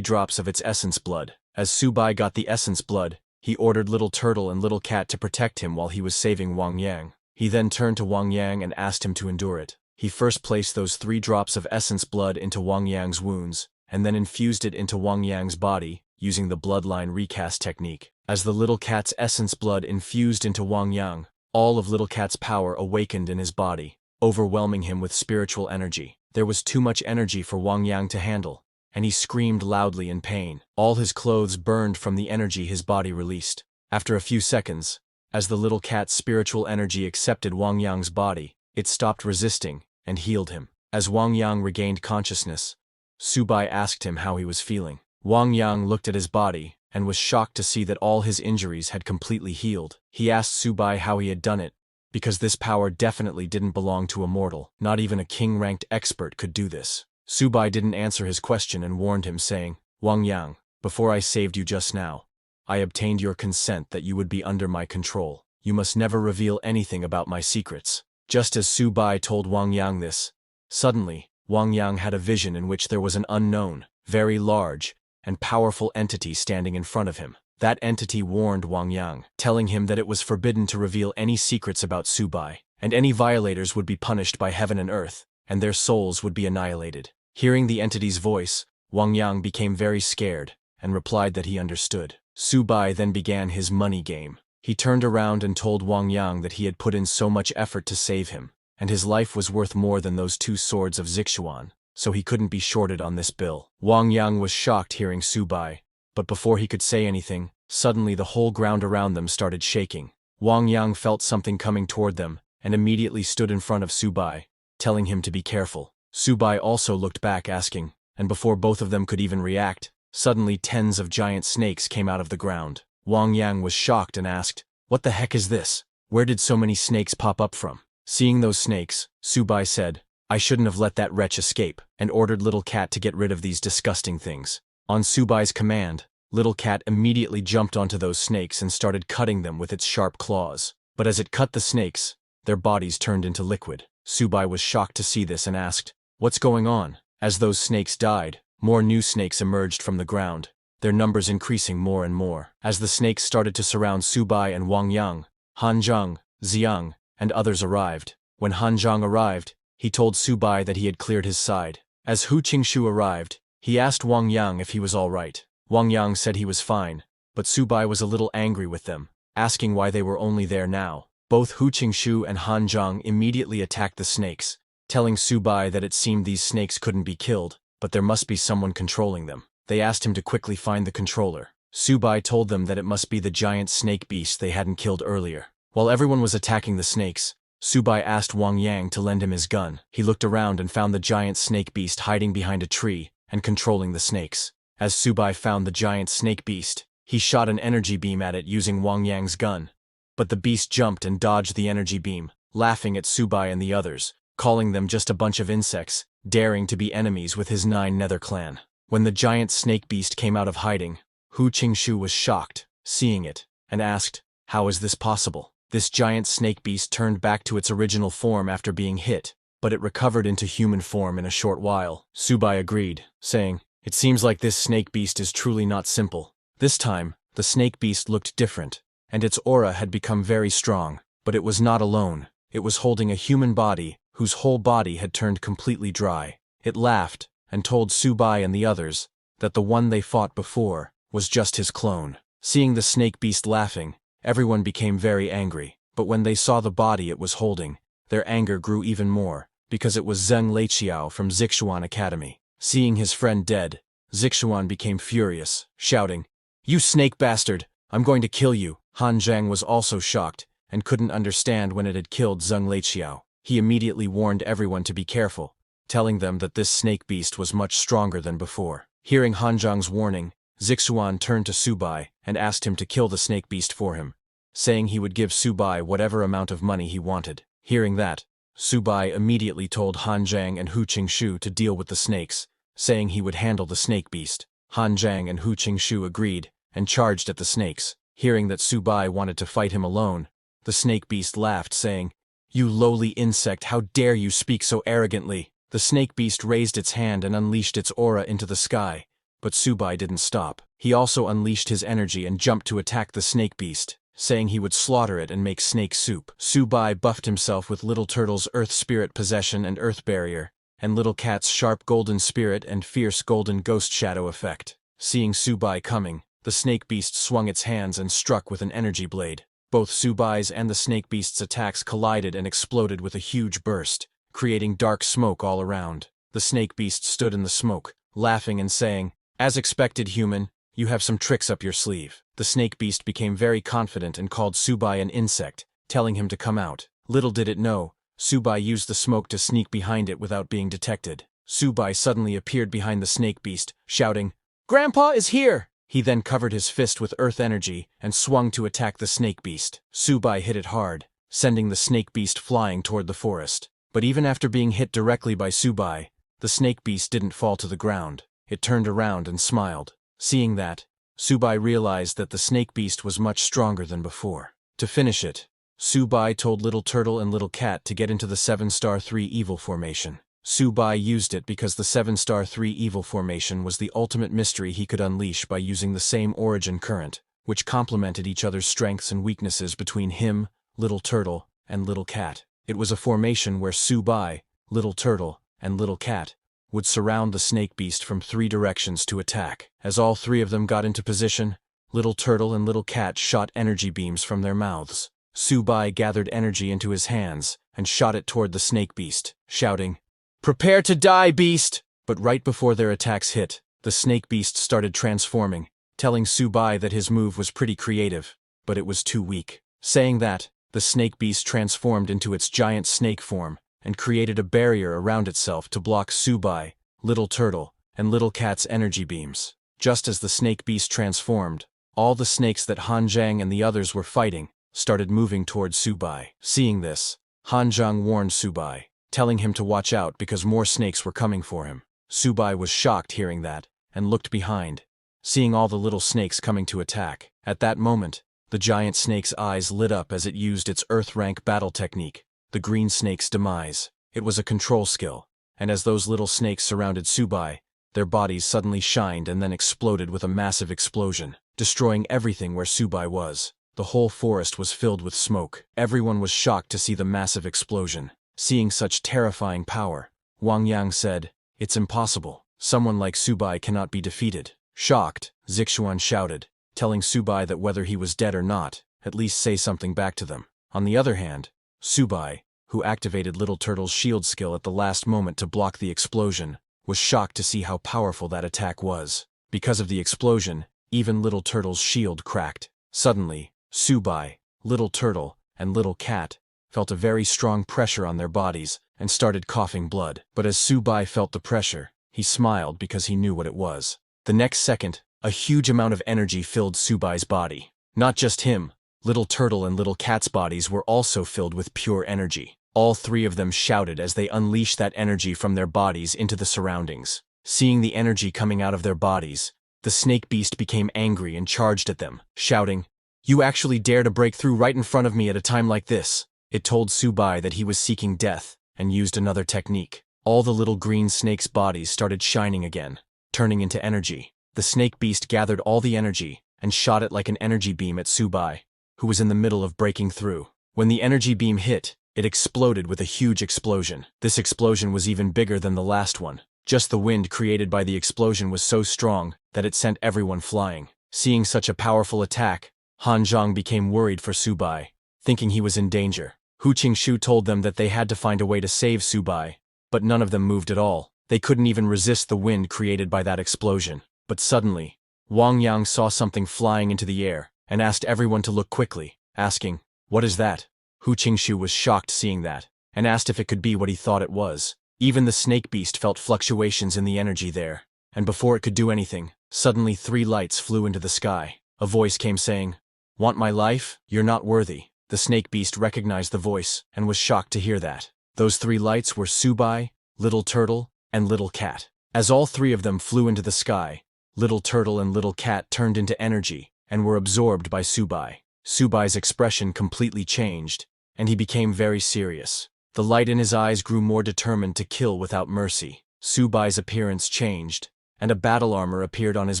drops of its essence blood. As Subai got the essence blood, he ordered Little Turtle and Little Cat to protect him while he was saving Wang Yang. He then turned to Wang Yang and asked him to endure it. He first placed those 3 drops of essence blood into Wang Yang's wounds, and then infused it into Wang Yang's body, using the bloodline recast technique. As the Little Cat's essence blood infused into Wang Yang, all of Little Cat's power awakened in his body, overwhelming him with spiritual energy. There was too much energy for Wang Yang to handle, and he screamed loudly in pain. All his clothes burned from the energy his body released. After a few seconds, as the Little Cat's spiritual energy accepted Wang Yang's body, it stopped resisting and healed him. As Wang Yang regained consciousness, Subai asked him how he was feeling. Wang Yang looked at his body and was shocked to see that all his injuries had completely healed. He asked Subai how he had done it, because this power definitely didn't belong to a mortal. Not even a king-ranked expert could do this. Subai didn't answer his question and warned him, saying, "Wang Yang, before I saved you just now, I obtained your consent that you would be under my control. You must never reveal anything about my secrets." Just as Subai told Wang Yang this, suddenly, Wang Yang had a vision in which there was an unknown, very large, and powerful entity standing in front of him. That entity warned Wang Yang, telling him that it was forbidden to reveal any secrets about Subai. and any violators would be punished by heaven and earth, and their souls would be annihilated. Hearing the entity's voice, Wang Yang became very scared, and replied that he understood. Su Bai then began his money game. He turned around and told Wang Yang that he had put in so much effort to save him, and his life was worth more than those 2 swords of Zixuan, so he couldn't be shorted on this bill. Wang Yang was shocked hearing Su Bai, but before he could say anything, suddenly the whole ground around them started shaking. Wang Yang felt something coming toward them, and immediately stood in front of Su Bai, telling him to be careful. Su Bai also looked back asking, and before both of them could even react, suddenly tens of giant snakes came out of the ground. Wang Yang was shocked and asked, "What the heck is this? Where did so many snakes pop up from?" Seeing those snakes, Su Bai said, "I shouldn't have let that wretch escape," and ordered Little Cat to get rid of these disgusting things. On Su Bai's command, Little Cat immediately jumped onto those snakes and started cutting them with its sharp claws. But as it cut the snakes, their bodies turned into liquid. Su Bai was shocked to see this and asked, "What's going on?" As those snakes died, more new snakes emerged from the ground, their numbers increasing more and more. As the snakes started to surround Su Bai and Wang Yang, Han Zheng, Xiang, and others arrived. When Han Zheng arrived, he told Su Bai that he had cleared his side. As Hu Qingshu arrived, he asked Wang Yang if he was all right. Wang Yang said he was fine, but Su Bai was a little angry with them, asking why they were only there now. Both Hu Qingshu and Han Zheng immediately attacked the snakes, telling Su Bai that it seemed these snakes couldn't be killed, but there must be someone controlling them. They asked him to quickly find the controller. Su Bai told them that it must be the giant snake beast they hadn't killed earlier. While everyone was attacking the snakes, Su Bai asked Wang Yang to lend him his gun. He looked around and found the giant snake beast hiding behind a tree and controlling the snakes. As Su Bai found the giant snake beast, he shot an energy beam at it using Wang Yang's gun. But the beast jumped and dodged the energy beam, laughing at Su Bai and the others, calling them just a bunch of insects, daring to be enemies with his 9 nether clan. When the giant snake beast came out of hiding, Hu Qingshu was shocked, seeing it, and asked, "How is this possible?" This giant snake beast turned back to its original form after being hit, but it recovered into human form in a short while. Su Bai agreed, saying, "It seems like this snake beast is truly not simple." This time, the snake beast looked different, and its aura had become very strong, but it was not alone. It was holding a human body, whose whole body had turned completely dry. It laughed, and told Su Bai and the others that the one they fought before was just his clone. Seeing the snake beast laughing, everyone became very angry, but when they saw the body it was holding, their anger grew even more, because it was Zheng Leiqiao from Zixuan Academy. Seeing his friend dead, Zixuan became furious, shouting, "You snake bastard, I'm going to kill you." Han Zheng was also shocked, and couldn't understand when it had killed Zheng Leiqiao. He immediately warned everyone to be careful, telling them that this snake beast was much stronger than before. Hearing Han Zheng's warning, Zixuan turned to Su Bai and asked him to kill the snake beast for him, saying he would give Su Bai whatever amount of money he wanted. Hearing that, Su Bai immediately told Han Zheng and Hu Qingshu to deal with the snakes, saying he would handle the snake beast. Han Zheng and Hu Qingshu agreed and charged at the snakes. Hearing that Su Bai wanted to fight him alone, the snake beast laughed, saying, "You lowly insect, how dare you speak so arrogantly?" The snake beast raised its hand and unleashed its aura into the sky, but Su Bai didn't stop. He also unleashed his energy and jumped to attack the snake beast, saying he would slaughter it and make snake soup. Su Bai buffed himself with Little Turtle's Earth Spirit Possession and Earth Barrier, and Little Cat's Sharp Golden Spirit and Fierce Golden Ghost Shadow effect. Seeing Su Bai coming, the snake beast swung its hands and struck with an energy blade. Both Su Bai's and the snake beast's attacks collided and exploded with a huge burst, creating dark smoke all around. The snake beast stood in the smoke, laughing and saying, "As expected, human, you have some tricks up your sleeve." The snake beast became very confident and called Su Bai an insect, telling him to come out. Little did it know, Su Bai used the smoke to sneak behind it without being detected. Su Bai suddenly appeared behind the snake beast, shouting, "Grandpa is here!" He then covered his fist with earth energy and swung to attack the snake beast. Su Bai hit it hard, sending the snake beast flying toward the forest. But even after being hit directly by Su Bai, the snake beast didn't fall to the ground. It turned around and smiled. Seeing that, Su Bai realized that the snake beast was much stronger than before. To finish it, Su Bai told Little Turtle and Little Cat to get into the 7-star 3 evil formation. Su Bai used it because the 7-star 3 evil formation was the ultimate mystery he could unleash by using the same origin current, which complemented each other's strengths and weaknesses between him, Little Turtle, and Little Cat. It was a formation where Subai, Little Turtle, and Little Cat would surround the snake beast from 3 directions to attack. As all 3 of them got into position, Little Turtle and Little Cat shot energy beams from their mouths. Subai gathered energy into his hands and shot it toward the snake beast, shouting, "Prepare to die, beast!" But right before their attacks hit, the snake beast started transforming, telling Subai that his move was pretty creative, but it was too weak. Saying that, the snake beast transformed into its giant snake form and created a barrier around itself to block Subai, Little Turtle, and Little Cat's energy beams. Just as the snake beast transformed, all the snakes that Hanjiang and the others were fighting started moving towards Subai. Seeing this, Hanjiang warned Subai, telling him to watch out because more snakes were coming for him. Subai was shocked hearing that, and looked behind, seeing all the little snakes coming to attack. At that moment, the giant snake's eyes lit up as it used its Earth-rank battle technique, the green snake's demise. It was a control skill, and as those little snakes surrounded Subai, their bodies suddenly shined and then exploded with a massive explosion, destroying everything where Subai was. The whole forest was filled with smoke. Everyone was shocked to see the massive explosion. Seeing such terrifying power, Wang Yang said, "It's impossible. Someone like Subai cannot be defeated." Shocked, Zixuan shouted, telling Subai that whether he was dead or not, at least say something back to them. On the other hand, Subai, who activated Little Turtle's shield skill at the last moment to block the explosion, was shocked to see how powerful that attack was. Because of the explosion, even Little Turtle's shield cracked. Suddenly, Subai, Little Turtle, and Little Cat felt a very strong pressure on their bodies and started coughing blood. But as Subai felt the pressure, he smiled because he knew what it was. The next second, a huge amount of energy filled Subai's body. Not just him, Little Turtle and Little Cat's bodies were also filled with pure energy. All 3 of them shouted as they unleashed that energy from their bodies into the surroundings. Seeing the energy coming out of their bodies, the snake beast became angry and charged at them, shouting, "You actually dare to break through right in front of me at a time like this?" It told Subai that he was seeking death and used another technique. All the little green snakes' bodies started shining again, turning into energy. The snake beast gathered all the energy and shot it like an energy beam at Subai, who was in the middle of breaking through. When the energy beam hit, it exploded with a huge explosion. This explosion was even bigger than the last one. Just the wind created by the explosion was so strong that it sent everyone flying. Seeing such a powerful attack, Han Zhang became worried for Subai, thinking he was in danger. Hu Qingshu told them that they had to find a way to save Subai, but none of them moved at all. They couldn't even resist the wind created by that explosion. But suddenly, Wang Yang saw something flying into the air and asked everyone to look quickly, asking, "What is that?" Hu Qingshu was shocked seeing that, and asked if it could be what he thought it was. Even the snake beast felt fluctuations in the energy there, and before it could do anything, suddenly 3 lights flew into the sky. A voice came saying, "Want my life? You're not worthy." The snake beast recognized the voice and was shocked to hear that. Those 3 lights were Subai, Little Turtle, and Little Cat. As all 3 of them flew into the sky, Little Turtle and Little Cat turned into energy and were absorbed by Subai. Subai's expression completely changed, and he became very serious. The light in his eyes grew more determined to kill without mercy. Subai's appearance changed, and a battle armor appeared on his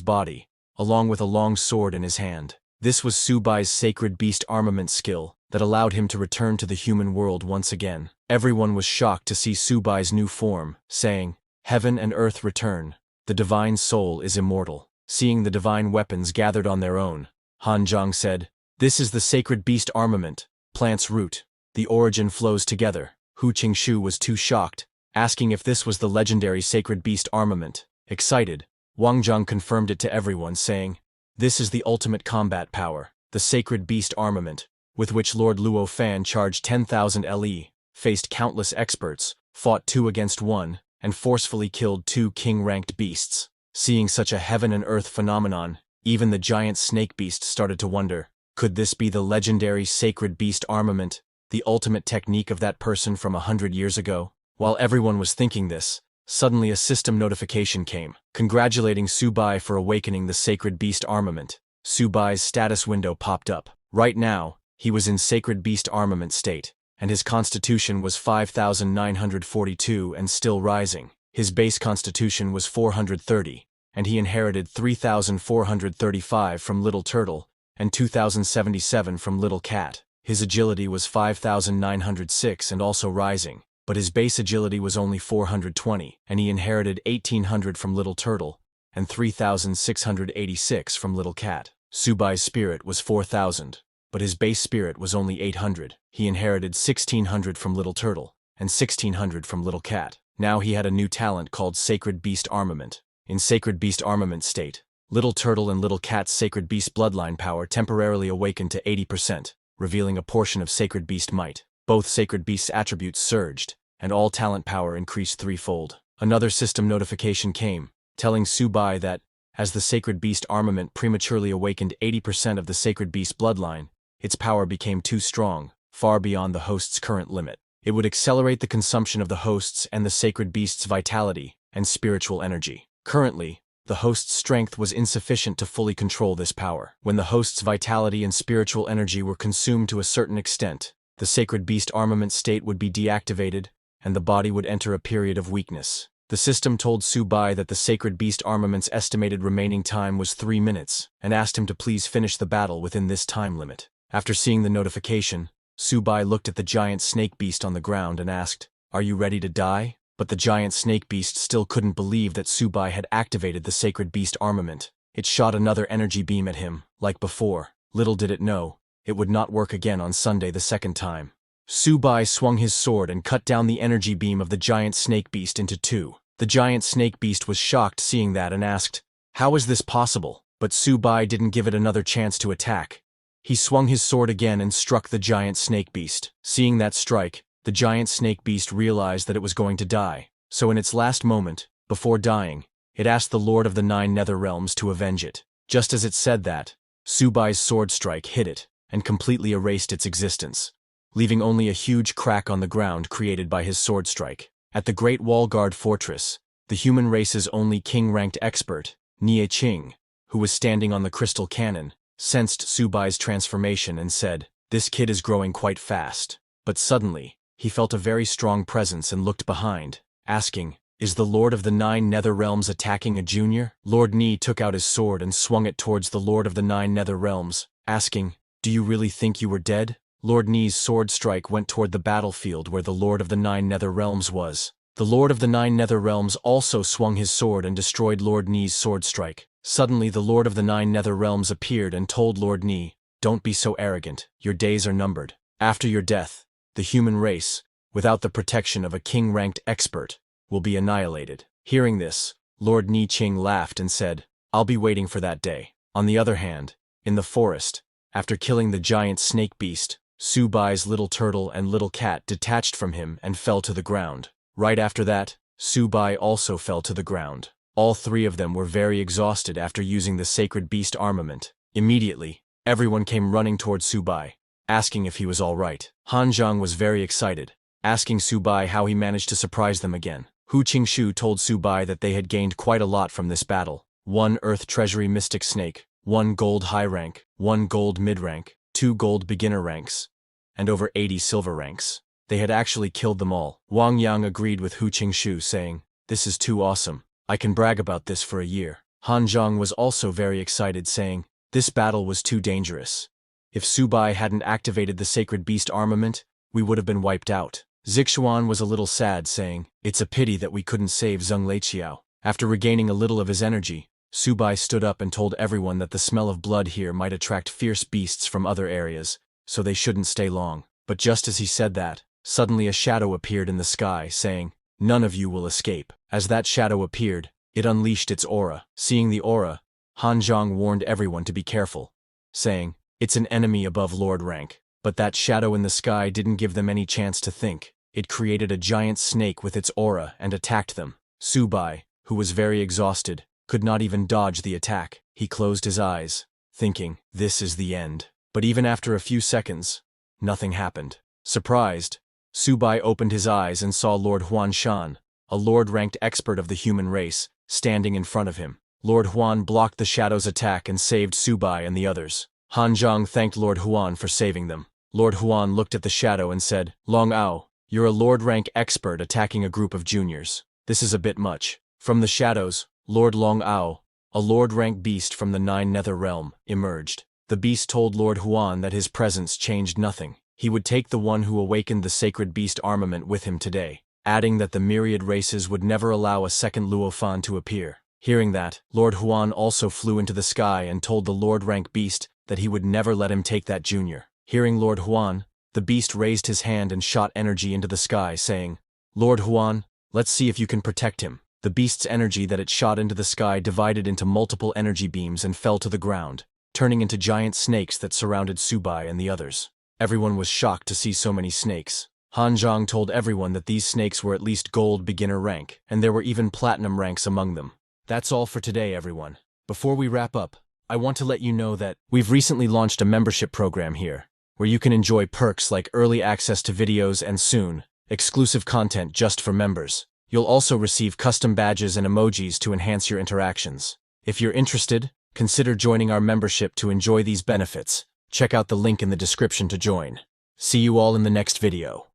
body, along with a long sword in his hand. This was Subai's sacred beast armament skill that allowed him to return to the human world once again. Everyone was shocked to see Subai's new form, saying, "Heaven and earth return. The divine soul is immortal." Seeing the divine weapons gathered on their own, Han Zhang said, "This is the sacred beast armament, plant's root. The origin flows together." Hu Qingshu was too shocked, asking if this was the legendary sacred beast armament. Excited, Wang Zhang confirmed it to everyone, saying, "This is the ultimate combat power, the sacred beast armament, with which Lord Luo Fan charged 10,000 LE, faced countless experts, fought 2 against 1, and forcefully killed 2 king-ranked beasts." Seeing such a heaven and earth phenomenon, even the giant snake beast started to wonder, could this be the legendary sacred beast armament, the ultimate technique of that person from 100 years ago? While everyone was thinking this, suddenly a system notification came, congratulating Subai for awakening the sacred beast armament. Subai's status window popped up. Right now, he was in sacred beast armament state, and his constitution was 5,942 and still rising. His base constitution was 430, and he inherited 3,435 from Little Turtle and 2,077 from Little Cat. His agility was 5,906 and also rising, but his base agility was only 420, and he inherited 1,800 from Little Turtle and 3,686 from Little Cat. Subai's spirit was 4,000, but his base spirit was only 800. He inherited 1,600 from Little Turtle and 1,600 from Little Cat. Now he had a new talent called Sacred Beast Armament. In Sacred Beast Armament state, Little Turtle and Little Cat's Sacred Beast bloodline power temporarily awakened to 80%, revealing a portion of Sacred Beast might. Both Sacred Beast's attributes surged, and all talent power increased threefold. Another system notification came, telling Subai that, as the Sacred Beast Armament prematurely awakened 80% of the Sacred Beast bloodline, its power became too strong, far beyond the host's current limit. It would accelerate the consumption of the host's and the Sacred Beast's vitality and spiritual energy. Currently, the host's strength was insufficient to fully control this power. When the host's vitality and spiritual energy were consumed to a certain extent, the Sacred Beast Armament state would be deactivated, and the body would enter a period of weakness. The system told Subai that the Sacred Beast Armament's estimated remaining time was 3 minutes, and asked him to please finish the battle within this time limit. After seeing the notification, Subai looked at the giant snake beast on the ground and asked, "Are you ready to die?" But the giant snake beast still couldn't believe that Subai had activated the Sacred Beast Armament. It shot another energy beam at him, like before. Little did it know, it would not work again on Sunday the second time. Subai swung his sword and cut down the energy beam of the giant snake beast into two. The giant snake beast was shocked seeing that and asked, "How is this possible?" But Subai didn't give it another chance to attack. He swung his sword again and struck the giant snake beast. Seeing that strike, the giant snake beast realized that it was going to die. So in its last moment, before dying, it asked the Lord of the 9 Nether Realms to avenge it. Just as it said that, Subai's sword strike hit it and completely erased its existence, leaving only a huge crack on the ground created by his sword strike. At the Great Wall Guard Fortress, the human race's only king-ranked expert, Nie Ching, who was standing on the crystal cannon, sensed Subai's transformation and said, "This kid is growing quite fast." But suddenly, he felt a very strong presence and looked behind, asking, "Is the Lord of the 9 Nether Realms attacking a junior?" Lord Nie took out his sword and swung it towards the Lord of the 9 Nether Realms, asking, "Do you really think you were dead?" Lord Nie's sword strike went toward the battlefield where the Lord of the 9 Nether Realms was. The Lord of the 9 Nether Realms also swung his sword and destroyed Lord Nie's sword strike. Suddenly the Lord of the 9 Nether Realms appeared and told Lord Nie, "Don't be so arrogant, your days are numbered. After your death, the human race, without the protection of a king-ranked expert, will be annihilated." Hearing this, Lord Nie Ching laughed and said, "I'll be waiting for that day." On the other hand, in the forest, after killing the giant snake beast, Subai's Little Turtle and Little Cat detached from him and fell to the ground. Right after that, Subai also fell to the ground. All three of them were very exhausted after using the Sacred Beast Armament. Immediately, everyone came running towards Subai, asking if he was all right. Han Zhang was very excited, asking Subai how he managed to surprise them again. Hu Qingshu told Subai that they had gained quite a lot from this battle. 1 Earth Treasury Mystic Snake, 1 Gold High Rank, 1 Gold Mid Rank, 2 Gold Beginner Ranks, and over 80 Silver Ranks. They had actually killed them all. Wang Yang agreed with Hu Qingshu, saying, "This is too awesome. I can brag about this for a year." Han Zhang was also very excited, saying, "This battle was too dangerous. If Subai hadn't activated the Sacred Beast Armament, we would have been wiped out." Zixuan was a little sad, saying, "It's a pity that we couldn't save Zheng Leiqiao." After regaining a little of his energy, Subai stood up and told everyone that the smell of blood here might attract fierce beasts from other areas, so they shouldn't stay long. But just as he said that, suddenly a shadow appeared in the sky, saying, "None of you will escape." As that shadow appeared, it unleashed its aura. Seeing the aura, Han Zhang warned everyone to be careful, saying, "It's an enemy above Lord rank." But that shadow in the sky didn't give them any chance to think. It created a giant snake with its aura and attacked them. Subai, who was very exhausted, could not even dodge the attack. He closed his eyes, thinking, "This is the end." But even after a few seconds, nothing happened. Surprised, Subai opened his eyes and saw Lord Huan Shan, a Lord-ranked expert of the human race, standing in front of him. Lord Huan blocked the shadow's attack and saved Subai and the others. Han Zhang thanked Lord Huan for saving them. Lord Huan looked at the shadow and said, "Long Ao, you're a Lord-rank expert attacking a group of juniors. This is a bit much." From the shadows, Lord Long Ao, a Lord-rank beast from the 9 Nether Realm, emerged. The beast told Lord Huan that his presence changed nothing. He would take the one who awakened the sacred beast armament with him today, adding that the myriad races would never allow a second Luofan to appear. Hearing that, Lord Huan also flew into the sky and told the Lord rank beast that he would never let him take that junior. Hearing Lord Huan, the beast raised his hand and shot energy into the sky, saying, "Lord Huan, let's see if you can protect him." The beast's energy that it shot into the sky divided into multiple energy beams and fell to the ground, turning into giant snakes that surrounded Subai and the others. Everyone was shocked to see so many snakes. Han Zhang told everyone that these snakes were at least gold beginner rank, and there were even platinum ranks among them. That's all for today, everyone. Before we wrap up, I want to let you know that we've recently launched a membership program here, where you can enjoy perks like early access to videos and soon, exclusive content just for members. You'll also receive custom badges and emojis to enhance your interactions. If you're interested, consider joining our membership to enjoy these benefits. Check out the link in the description to join. See you all in the next video.